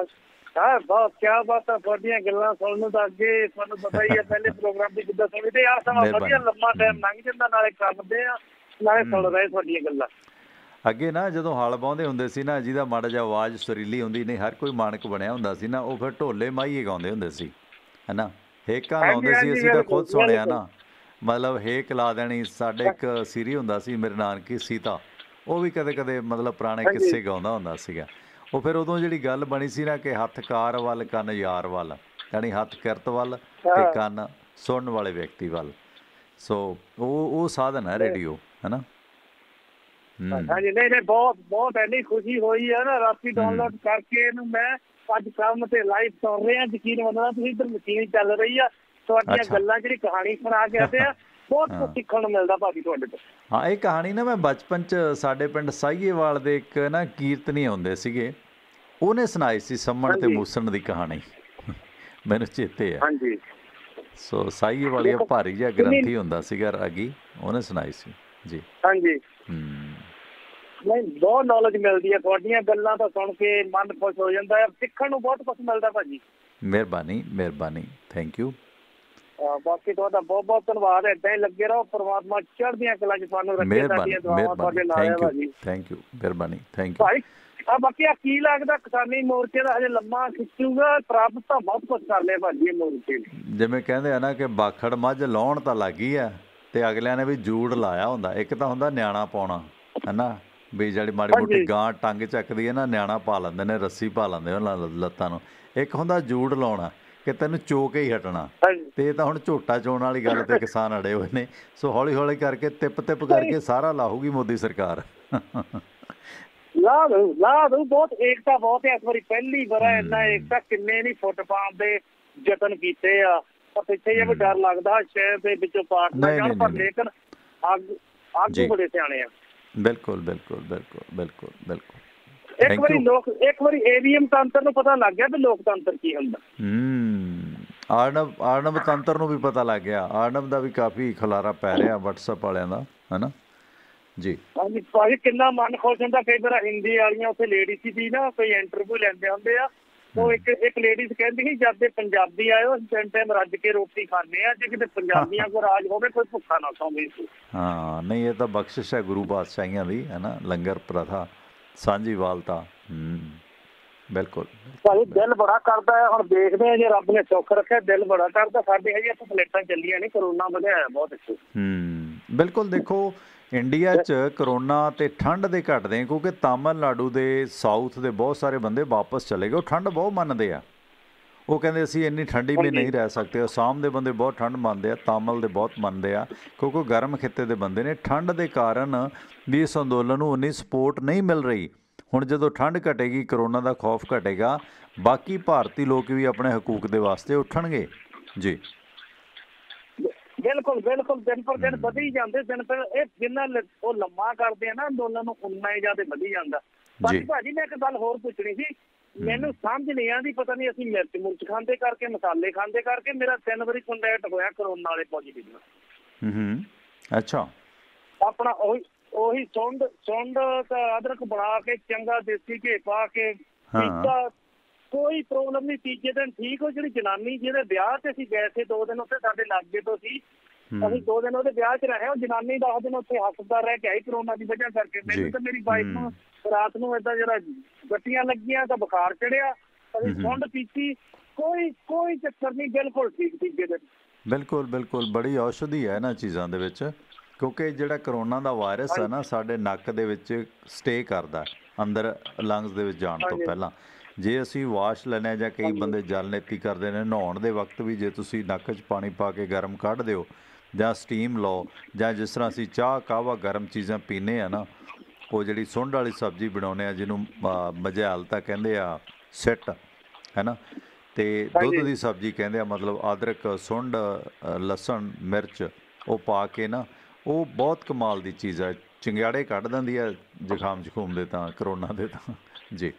ਹਾਂ, ਬਹੁਤ ਕਿਆ ਬਾਤ ਹੈ। ਤੁਹਾਡੀਆਂ ਗੱਲਾਂ ਸੁਣਨ ਨੂੰ ਤਾਂ ਅੱਗੇ ਤੁਹਾਨੂੰ ਪਤਾ ਹੀ ਹੈ, ਪਹਿਲੇ ਪ੍ਰੋਗਰਾਮ ਦੀ ਕਿੱਦਾਂ ਸੁਣਦੇ ਆ। ਸਮਾਂ ਵਧੀਆ ਲੰਮਾ ਟਾਈਮ ਲੰਘ ਜਾਂਦਾ, ਨਾਲੇ ਕਰਦੇ ਆ ਨਾਲੇ ਸੁਣ ਰਹੇ ਤੁਹਾਡੀਆਂ ਗੱਲਾਂ। ਅੱਗੇ ਨਾ ਜਦੋਂ ਹਲ ਵਾਹੁੰਦੇ ਹੁੰਦੇ ਸੀ ਨਾ, ਜਿਹਦਾ ਮਾੜਾ ਜਿਹਾ ਆਵਾਜ਼ ਸੁਰੀਲੀ ਹੁੰਦੀ ਨਹੀਂ, ਹਰ ਕੋਈ ਮਾਣਕ ਬਣਿਆ ਹੁੰਦਾ ਸੀ ਨਾ, ਉਹ ਫਿਰ ਢੋਲੇ ਮਾਈਏ ਗਾਉਂਦੇ ਹੁੰਦੇ ਸੀ, ਹੈ ਨਾ। ਹੇਕਾਂ ਲਾਉਂਦੇ ਸੀ, ਅਸੀਂ ਤਾਂ ਖੁਦ ਸੁਣਿਆ ਨਾ, ਮਤਲਬ ਹੇਕ ਲਾ ਦੇਣੀ। ਸਾਡੇ ਇੱਕ ਸੀਰੀ ਹੁੰਦਾ ਸੀ ਮੇਰੇ ਨਾਨਕੀ ਸੀਤਾ, ਉਹ ਵੀ ਕਦੇ ਕਦੇ ਮਤਲਬ ਪੁਰਾਣੇ ਕਿੱਸੇ ਗਾਉਂਦਾ ਹੁੰਦਾ ਸੀਗਾ। ਉਹ ਫਿਰ ਉਦੋਂ ਜਿਹੜੀ ਗੱਲ ਬਣੀ ਸੀ ਨਾ ਕਿ ਹੱਥ ਕਾਰ ਵੱਲ ਕੰਨ ਯਾਰ ਵੱਲ, ਯਾਨੀ ਹੱਥ ਕਿਰਤ ਵੱਲ ਅਤੇ ਕੰਨ ਸੁਣਨ ਵਾਲੇ ਵਿਅਕਤੀ ਵੱਲ। ਸੋ ਉਹ ਸਾਧਨ ਹੈ ਰੇਡੀਓ, ਹੈ ਨਾ। ਹਾਂਜੀ, ਨਹੀਂ ਬਹੁਤ ਬਹੁਤ ਇੰਨੀ ਖੁਸ਼ੀ ਹੋਈ ਹੈ ਨਾ, ਰਾਤੀ ਡਾਊਨਲੋਡ ਕਰਕੇ ਇਹਨੂੰ ਮੈਂ ਅੱਜ ਕੰਮ ਤੇ ਲਾਈਵ ਸੁਣ ਰਿਹਾ। ਯਕੀਨ ਮੰਨਣਾ ਤੁਸੀਂ, ਇੱਧਰ ਮਸ਼ੀਨ ਚੱਲ ਰਹੀ ਆ, ਤੁਹਾਡੀਆਂ ਗੱਲਾਂ ਜਿਹੜੀ ਕਹਾਣੀ ਸੁਣਾ ਕੇ ਆਦੇ ਆ, ਬਹੁਤ ਕੁਝ ਸਿੱਖਣ ਨੂੰ ਮਿਲਦਾ ਭਾਜੀ ਤੁਹਾਡੇ ਤੋਂ। ਹਾਂ, ਇਹ ਕਹਾਣੀ ਨਾ ਮੈਂ ਬਚਪਨ 'ਚ ਸਾਡੇ ਪਿੰਡ ਸਾਹੀਏਵਾਲ ਦੇ ਇੱਕ ਨਾ ਕੀਰਤਨੀ ਆਉਂਦੇ ਸੀਗੇ, ਉਹਨੇ ਸੁਣਾਈ ਸੀ ਸੰਮਣ ਤੇ ਮੂਸਣ ਦੀ ਕਹਾਣੀ, ਮੈਨੂੰ ਚੇਤੇ ਹੈ। ਹਾਂਜੀ, ਸੋ ਸਾਹੀਏਵਾਲੀ ਭਾਰੀ ਜਿਹਾ ਗ੍ਰੰਥੀ ਹੁੰਦਾ ਸੀਗਾ ਰਾਗੀ, ਉਹਨੇ ਸੁਣਾਈ ਸੀ ਜੀ। ਹਾਂਜੀ, ਨਹੀਂ ਬਹੁਤ ਨੌਲੇਜ ਮਿਲਦੀ ਹੈ ਤੁਹਾਡੀਆਂ ਗੱਲਾਂ ਤਾਂ ਸੁਣ ਕੇ, ਮਨ ਖੁਸ਼ ਹੋ ਜਾਂਦਾ ਹੈ, ਸਿੱਖਣ ਨੂੰ ਬਹੁਤ ਕੁਝ ਮਿਲਦਾ ਭਾਜੀ। ਮਿਹਰਬਾਨੀ ਮਿਹਰਬਾਨੀ, ਥੈਂਕ ਯੂ। ਬਾਕੀ ਤੁਹਾਡਾ ਬਹੁਤ ਬਹੁਤ ਧੰਨਵਾਦ, ਏਦਾਂ ਹੀ ਲੱਗੇ ਰਹੋ, ਪਰਮਾਤਮਾ ਚੜ੍ਹਦੀਆਂ ਕਲਾ 'ਚ ਤੁਹਾਨੂੰ ਰੱਖੇ। ਸਾਡੀਆਂ ਦੁਆਵਾਂ ਤੁਹਾਡੇ ਨਾਲ ਹੈ ਭਾਜੀ। ਥੈਂਕ ਯੂ, ਮਿਹਰਬਾਨੀ, ਥੈਂਕ ਯੂ ਭਾਈ। ਬਾਕੀ ਆ ਕੀ ਲੱਗਦਾ ਕਿਸਾਨੀ ਮੋਰਚੇ ਦਾ ਹਜੇ ਲੰਮਾ ਖਿੱਚੂਗਾ? ਪ੍ਰਾਪਤ ਤਾਂ ਬਹੁਤ ਕੁਝ ਕਰ ਲਿਆ ਭਾਜੀ ਇਹ ਮੋਰਚੇ ਨੇ। ਜਿਵੇਂ ਕਹਿੰਦੇ ਆ ਨਾ ਕਿ ਬਾਖੜ ਮੱਝ ਲਾਉਣ ਤਾਂ ਲੱਗ ਗਈ ਆ, ਤੇ ਅਗਲਿਆਂ ਨੇ ਵੀ ਜੂੜ ਲਾਇਆ ਹੁੰਦਾ। ਇੱਕ ਤਾਂ ਹੁੰਦਾ ਨਿਆਣਾ ਪਾਉਣਾ, ਹੈ ਨਾ, ਵੀ ਜਿਹੜੀ ਮਾੜੀ ਮੋਟੀ ਗਾਂ ਟੰਗ ਚੱਕਦੀ ਹੈ ਨਾ, ਨਿਆਣਾ ਪਾ ਲੈਂਦੇ ਨੇ, ਰੱਸੀ ਪਾ ਲੈਂਦੇ ਉਹਨਾਂ ਲੱਤਾਂ ਨੂੰ। ਇੱਕ ਹੁੰਦਾ ਜੂੜ ਲਾਉਣਾ ਕਿ ਤੈਨੂੰ ਚੋ ਕੇ ਹੀ ਹਟਣਾ। ਤੇ ਇਹ ਤਾਂ ਹੁਣ ਝੋਟਾ ਚੋਣ ਵਾਲੀ ਗੱਲ ਤੇ ਕਿਸਾਨ ਅੜੇ ਹੋਏ ਨੇ। ਸੋ ਹੌਲੀ ਹੌਲੀ ਕਰਕੇ ਤਿੱਪ ਕਰਕੇ ਸਾਰਾ ਲਾਹੂਗੀ ਮੋਦੀ ਸਰਕਾਰ। ਲਾ ਦੂ ਬਹੁਤ ਏਕਤਾ ਬਹੁਤ ਹੈ। ਇਸ ਵਾਰੀ ਪਹਿਲੀ ਵਾਰ ਇੰਨਾ ਏਕਤਾ, ਕਿੰਨੇ ਨਹੀਂ ਫੁੱਟ ਪਾਉਣ ਦੇ ਯਤਨ ਕੀਤੇ ਆ, ਪਰ ਪਿੱਛੇ ਜੇ ਕੋਈ ਡਰ ਲੱਗਦਾ ਸ਼ਹਿਰ ਦੇ ਵਿੱਚੋਂ ਪਾਟ ਨਾ ਜਾਣ, ਪਰ ਲੇਕਿਨ ਆਗੂ ਬੜੇ ਸਿਆਣੇ ਆ। ਬਿਲਕੁਲ ਬਿਲਕੁਲ ਬਿਲਕੁਲ ਬਿਲਕੁਲ ਬਿਲਕੁਲ। ਇੱਕ ਵਾਰੀ ਏਵੀਐਮ ਤੰਤਰ ਨੂੰ ਪਤਾ ਲੱਗ ਗਿਆ ਵੀ ਲੋਕਤੰਤਰ ਕੀ ਹੁੰਦਾ। ਆਰਨਬ ਤੰਤਰ ਨੂੰ ਵੀ ਪਤਾ ਲੱਗ ਗਿਆ। ਆਰਨਬ ਦਾ ਵੀ ਕਾਫੀ ਖਲਾਰਾ ਪੈ ਰਿਹਾ WhatsApp ਵਾਲਿਆਂ ਦਾ, ਹੈ ਨਾ ਜੀ। ਹਾਂਜੀ ਭਾਜੀ, ਕਿੰਨਾ ਮਨ ਖੁਸ਼ ਹੁੰਦਾ। ਕਈ ਵਾਰ ਹਿੰਦੀ ਵਾਲੀਆਂ ਉੱਥੇ ਲੇਡੀਜ਼ ਸੀ ਨਾ, ਕੋਈ ਇੰਟਰਵਿਊ ਲੈਂਦੇ ਹੁੰਦੇ ਆ, ਉਹ ਇੱਕ ਲੇਡੀਜ਼ ਕਹਿੰਦੀ ਸੀ ਜਦ ਦੇ ਪੰਜਾਬੀ ਆਏ ਉਹ ਤਿੰਨ ਟਾਈਮ ਰੱਜ ਕੇ ਰੋਟੀ ਖਾਂਦੇ ਆ, ਜੇ ਕਿਤੇ ਪੰਜਾਬੀਆਂ ਕੋਲ ਰਾਜ ਹੋਵੇ ਕੋਈ ਭੁੱਖਾ ਨਾ ਸੌਂਵੇ। ਹਾਂ, ਨਹੀਂ ਇਹ ਤਾਂ ਬਖਸ਼ਿਸ਼ ਹੈ ਗੁਰੂ ਪਾਤਸ਼ਾਹੀਆਂ ਦੀ, ਹੈ ਨਾ, ਲੰਗਰ ਪ੍ਰਥਾ ਸਾਂਝੀਵਾਲਤਾ। ਬਿਲਕੁਲ ਭਾਜੀ, ਦਿਲ ਬੜਾ ਕਰਦਾ ਹੈ। ਹੁਣ ਦੇਖਦੇ ਆ ਜੇ ਰੱਬ ਨੇ ਸੁੱਖ ਰੱਖਿਆ, ਦਿਲ ਬੜਾ ਕਰਦਾ। ਸਾਡੇ ਹਜੇ ਇੱਥੇ ਪਲੇਟਾਂ ਚੱਲੀਆਂ ਨਹੀਂ, ਕਰੋਨਾ ਵਧਿਆ ਬਹੁਤ ਇੱਥੇ। ਬਿਲਕੁਲ। ਦੇਖੋ ਇੰਡੀਆ 'ਚ ਕਰੋਨਾ ਅਤੇ ਠੰਡ ਦੇ ਘਟਦੇ, ਕਿਉਂਕਿ ਤਾਮਿਲਨਾਡੂ ਦੇ ਸਾਊਥ ਦੇ ਬਹੁਤ ਸਾਰੇ ਬੰਦੇ ਵਾਪਸ ਚਲੇ ਗਏ। ਉਹ ਠੰਡ ਬਹੁਤ ਮੰਨਦੇ ਆ, ਉਹ ਕਹਿੰਦੇ ਅਸੀਂ ਇੰਨੀ ਠੰਡੀ ਵੀ ਨਹੀਂ ਰਹਿ ਸਕਦੇ। ਅਸਾਮ ਦੇ ਬੰਦੇ ਬਹੁਤ ਠੰਡ ਮੰਨਦੇ ਆ, ਤਾਮਿਲ ਦੇ ਬਹੁਤ ਮੰਨਦੇ ਆ, ਕਿਉਂਕਿ ਗਰਮ ਖਿੱਤੇ ਦੇ ਬੰਦੇ ਨੇ। ਠੰਡ ਦੇ ਕਾਰਨ ਵੀ ਇਸ ਅੰਦੋਲਨ ਨੂੰ ਉਨੀ ਸਪੋਰਟ ਨਹੀਂ ਮਿਲ ਰਹੀ। ਹੁਣ ਜਦੋਂ ਠੰਡ ਘਟੇਗੀ, ਕਰੋਨਾ ਦਾ ਖੌਫ ਘਟੇਗਾ, ਬਾਕੀ ਭਾਰਤੀ ਲੋਕ ਵੀ ਆਪਣੇ ਹਕੂਕ ਦੇ ਵਾਸਤੇ ਉੱਠਣਗੇ ਜੀ। ਬਿਲਕੁਲ ਬਿਲਕੁਲ, ਦਿਨ ਪਰ ਦਿਨ ਵਧੀ ਜਾਂਦੇ। ਦਿਨ ਪਰ ਇਹ ਜਿੰਨਾ ਉਹ ਲੰਮਾ ਕਰਦੇ ਆ ਨਾ ਅੰਦੋਲਨ ਨੂੰ, ਉਨਾ ਹੀ ਜ਼ਿਆਦਾ ਵਧੀ ਜਾਂਦਾ। ਬਾਕੀ ਭਾਜੀ ਮੈਂ ਇੱਕ ਗੱਲ ਹੋਰ ਪੁੱਛਣੀ ਸੀ, ਮੈਨੂੰ ਸਮਝ ਨਹੀਂ ਆਉਂਦੀ, ਪਤਾ ਨਹੀਂ ਅਸੀਂ ਮਿਰਚ ਮੁਰਚ ਖਾਂਦੇ ਕਰਕੇ, ਮਸਾਲੇ ਖਾਂਦੇ ਕਰਕੇ ਮੇਰਾ 3 ਵਾਰੀ ਕੰਟੈਕਟ ਹੋਇਆ ਕਰੋਨਾ ਵਾਲੇ ਪੋਜ਼ਿਟਿਵ। ਅੱਛਾ। ਆਪਣਾ ਉਹੀ ਸੁੰਡ ਤੇ ਅਦਰਕ ਬਣਾ ਕੇ ਚੰਗਾ ਦੇਸੀ ਘੇ ਪਾ ਕੇ ਪੀਤਾ, ਕੋਈ ਪ੍ਰੋਬਲਮ ਨਹੀਂ। ਤੀਜੇ ਦਿਨ ਠੀਕ ਹੋ। ਜਿਹੜੀ ਜਨਾਨੀ ਜਿਹਦੇ ਵਿਆਹ ਤੇ ਅਸੀਂ ਗਏ ਸੀ 2 ਦਿਨ ਉੱਥੇ ਸਾਡੇ ਲਾਗੇ ਤੋਂ ਸੀ, ਅਸੀਂ 2 ਦਿਨ ਉਹਦੇ ਵਿਆਹ 'ਚ ਰਹੇ। ਉਹ ਜਨਾਨੀ 10 ਦਿਨ ਉੱਥੇ ਹਸਪਤਾਲ ਰਹਿ ਕੇ ਆਈ ਕਰੋਨਾ ਦੀ ਵਜ੍ਹਾ ਕਰਕੇ। ਮੈਨੂੰ ਤੇ ਮੇਰੀ ਵਾਈਫ ਨੂੰ ਰਾਤ ਨੂੰ ਏਦਾਂ ਜਿਹੜਾ ਗੱਟੀਆਂ ਲੱਗੀਆਂ ਤਾਂ ਬੁਖਾਰ ਚੜਿਆ, ਅਸੀਂ ਸੁੰਡ ਪੀਤੀ, ਕੋਈ ਚੱਕਰ ਨਹੀਂ, ਬਿਲਕੁਲ ਠੀਕ ਤੀਜੇ ਦਿਨ। ਬਿਲਕੁਲ ਬੜੀ ਔਸ਼ਧੀ ਹੈ ਇਹਨਾਂ ਚੀਜ਼ਾਂ ਦੇ ਵਿੱਚ, ਕਿਉਂਕਿ ਜਿਹੜਾ ਕਰੋਨਾ ਦਾ ਵਾਇਰਸ ਹੈ ਨਾ ਸਾਡੇ ਨੱਕ ਦੇ ਵਿੱਚ ਸਟੇ ਕਰਦਾ ਅੰਦਰ ਲੰਗਸ ਦੇ ਵਿੱਚ ਜਾਣ ਤੋਂ ਪਹਿਲਾਂ। ਜੇ ਅਸੀਂ ਵਾਸ਼ ਲੈਂਦੇ ਜਾਂ ਕਈ ਬੰਦੇ ਜਲ ਨੇਤੀ ਕਰਦੇ ਨੇ, ਨਹਾਉਣ ਦੇ ਵਕਤ ਵੀ ਜੇ ਤੁਸੀਂ ਨੱਕ 'ਚ ਪਾਣੀ ਪਾ ਕੇ ਗਰਮ ਕੱਢ ਦਿਓ ਜਾਂ ਸਟੀਮ ਲਓ, ਜਾਂ ਜਿਸ ਤਰ੍ਹਾਂ ਅਸੀਂ ਚਾਹ ਕਾਹਵਾ ਗਰਮ ਚੀਜ਼ਾਂ ਪੀਂਦੇ ਆ ਨਾ, ਉਹ ਜਿਹੜੀ ਸੁੰਡ ਵਾਲੀ ਸਬਜ਼ੀ ਬਣਾਉਂਦੇ ਆ ਜਿਹਨੂੰ ਮਜੈਲ ਤਾਂ ਕਹਿੰਦੇ ਆ, ਸਿੱਟ ਹੈ ਨਾ, ਅਤੇ ਦੁੱਧ ਦੀ ਸਬਜ਼ੀ ਕਹਿੰਦੇ ਆ, ਮਤਲਬ ਅਦਰਕ ਸੁੰਡ ਲਸਣ ਮਿਰਚ ਉਹ ਪਾ ਕੇ ਨਾ, ਉਹ ਬਹੁਤ ਕਮਾਲ ਦੀ ਚੀਜ਼ ਹੈ, ਚੰਗਿਆੜੇ ਕੱਢ ਦਿੰਦੀ ਹੈ ਜ਼ੁਕਾਮ ਜ਼ਖੂਮ ਦੇ ਤਾਂ, ਕਰੋਨਾ ਦੇ ਤਾਂ ਜੀ।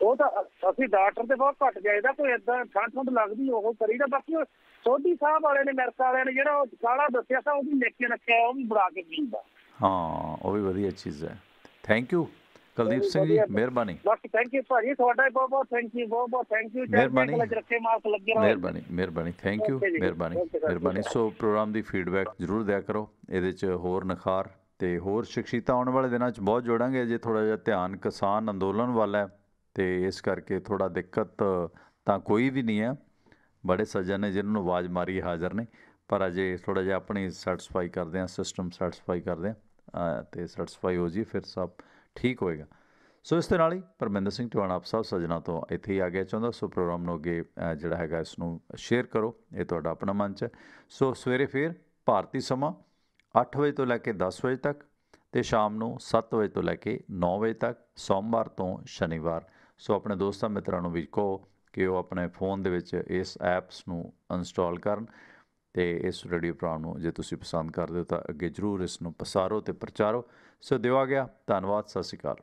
ਉਹ ਤਾਂ ਅਸੀਂ ਡਾਕਟਰ ਤੇ ਬਹੁਤ ਘੱਟ ਜਾਈਦਾ, ਕੋਈ ਏਦਾਂ ਠੰਡ ਲੱਗਦੀ ਉਹ ਕਰੀਦਾ। ਬਾਕੀ ਉਹ ਸੋਢੀ ਸਾਹਿਬ ਵਾਲੇ ਨੇ, ਅਮਰੀਕਾ ਵਾਲਿਆਂ ਨੇ ਜਿਹੜਾ ਉਹ ਕਾੜਾ ਦੱਸਿਆ ਸੀ, ਉਹ ਵੀ ਲਿਖ ਕੇ ਰੱਖਿਆ, ਉਹ ਵੀ ਬਣਾ ਕੇ ਪੀਂਦਾ। ਹਾਂ, ਉਹ ਵੀ ਵਧੀਆ ਚੀਜ਼ ਹੈ। ਥੈਂਕ ਯੂ ਕੁਲਦੀਪ ਸਿੰਘ ਜੀ, ਮਿਹਰਬਾਨੀ। ਬਾਕੀ ਥੈਂਕ ਯੂ ਭਾਜੀ, ਤੁਹਾਡਾ ਬਹੁਤ ਥੈਂਕ ਯੂ, ਬਹੁਤ ਥੈਂਕ ਯੂ। ਮਿਹਰਬਾਨੀ, ਥੈਂਕ ਯੂ, ਮਿਹਰਬਾਨੀ। ਸੋ ਪ੍ਰੋਗਰਾਮ ਦੀ ਫੀਡਬੈਕ ਜ਼ਰੂਰ ਦਿਆ ਕਰੋ, ਇਹਦੇ 'ਚ ਹੋਰ ਨਿਖਾਰ ਅਤੇ ਹੋਰ ਸ਼ਖਸੀਅਤਾਂ ਆਉਣ ਵਾਲੇ ਦਿਨਾਂ 'ਚ ਬਹੁਤ ਜੋੜਾਂਗੇ। ਜੇ ਥੋੜ੍ਹਾ ਜਿਹਾ ਧਿਆਨ ਕਿਸਾਨ ਅੰਦੋਲਨ ਵੱਲ ਹੈ ਅਤੇ ਇਸ ਕਰਕੇ ਥੋੜ੍ਹਾ ਦਿੱਕਤ ਤਾਂ ਕੋਈ ਵੀ ਨਹੀਂ ਹੈ, ਬੜੇ ਸੱਜਣ ਨੇ ਜਿਹਨਾਂ ਨੂੰ ਆਵਾਜ਼ ਮਾਰੀ ਹਾਜ਼ਰ ਨੇ, ਪਰ ਅਜੇ ਥੋੜ੍ਹਾ ਜਿਹਾ ਆਪਣੀ ਸੈਟਿਸਫਾਈ ਕਰਦੇ ਹਾਂ, ਸਿਸਟਮ ਸੈਟਿਸਫਾਈ ਕਰਦੇ ਹਾਂ ਅਤੇ ਸੈਟਿਸਫਾਈ ਹੋ ਜੀ, ਫਿਰ ਸਭ ਠੀਕ ਹੋਏਗਾ। ਸੋ ਇਸ ਦੇ ਨਾਲ ਹੀ ਪਰਮਿੰਦਰ ਸਿੰਘ ਟਿਵਾਣਾ ਆਪ ਸਾਹਿਬ ਸੱਜਣਾ ਤੋਂ ਇੱਥੇ ਹੀ ਆ ਗਿਆ ਚਾਹੁੰਦਾ। ਸੋ ਪ੍ਰੋਗਰਾਮ ਨੂੰ ਅੱਗੇ ਜਿਹੜਾ ਹੈਗਾ ਇਸ ਨੂੰ ਸ਼ੇਅਰ ਕਰੋ, ਇਹ ਤੁਹਾਡਾ ਆਪਣਾ ਮੰਚ ਹੈ। ਸੋ ਸਵੇਰੇ ਫਿਰ ਭਾਰਤੀ ਸਮਾਂ 8 ਵਜੇ ਤੋਂ ਲੈ ਕੇ 10 ਵਜੇ ਤੱਕ ਅਤੇ ਸ਼ਾਮ ਨੂੰ 7 ਵਜੇ ਤੋਂ ਲੈ ਕੇ 9 ਵਜੇ ਤੱਕ, ਸੋਮਵਾਰ ਤੋਂ ਸ਼ਨੀਵਾਰ। ਸੋ ਆਪਣੇ ਦੋਸਤਾਂ ਮਿੱਤਰਾਂ ਨੂੰ ਵੀ ਕਹੋ ਕਿ ਉਹ ਆਪਣੇ ਫੋਨ ਦੇ ਵਿੱਚ ਇਸ ਐਪਸ ਨੂੰ ਇੰਸਟਾਲ ਕਰਨ ਅਤੇ ਇਸ ਰੇਡੀਓ ਪ੍ਰੋਗਰਾਮ ਨੂੰ ਜੇ ਤੁਸੀਂ ਪਸੰਦ ਕਰਦੇ ਹੋ ਤਾਂ ਅੱਗੇ ਜ਼ਰੂਰ ਇਸ ਨੂੰ ਪਸਾਰੋ ਅਤੇ ਪ੍ਰਚਾਰੋ। ਸੋ ਦਿਓ ਆ ਗਿਆ, ਧੰਨਵਾਦ, ਸਤਿ ਸ਼੍ਰੀ ਅਕਾਲ।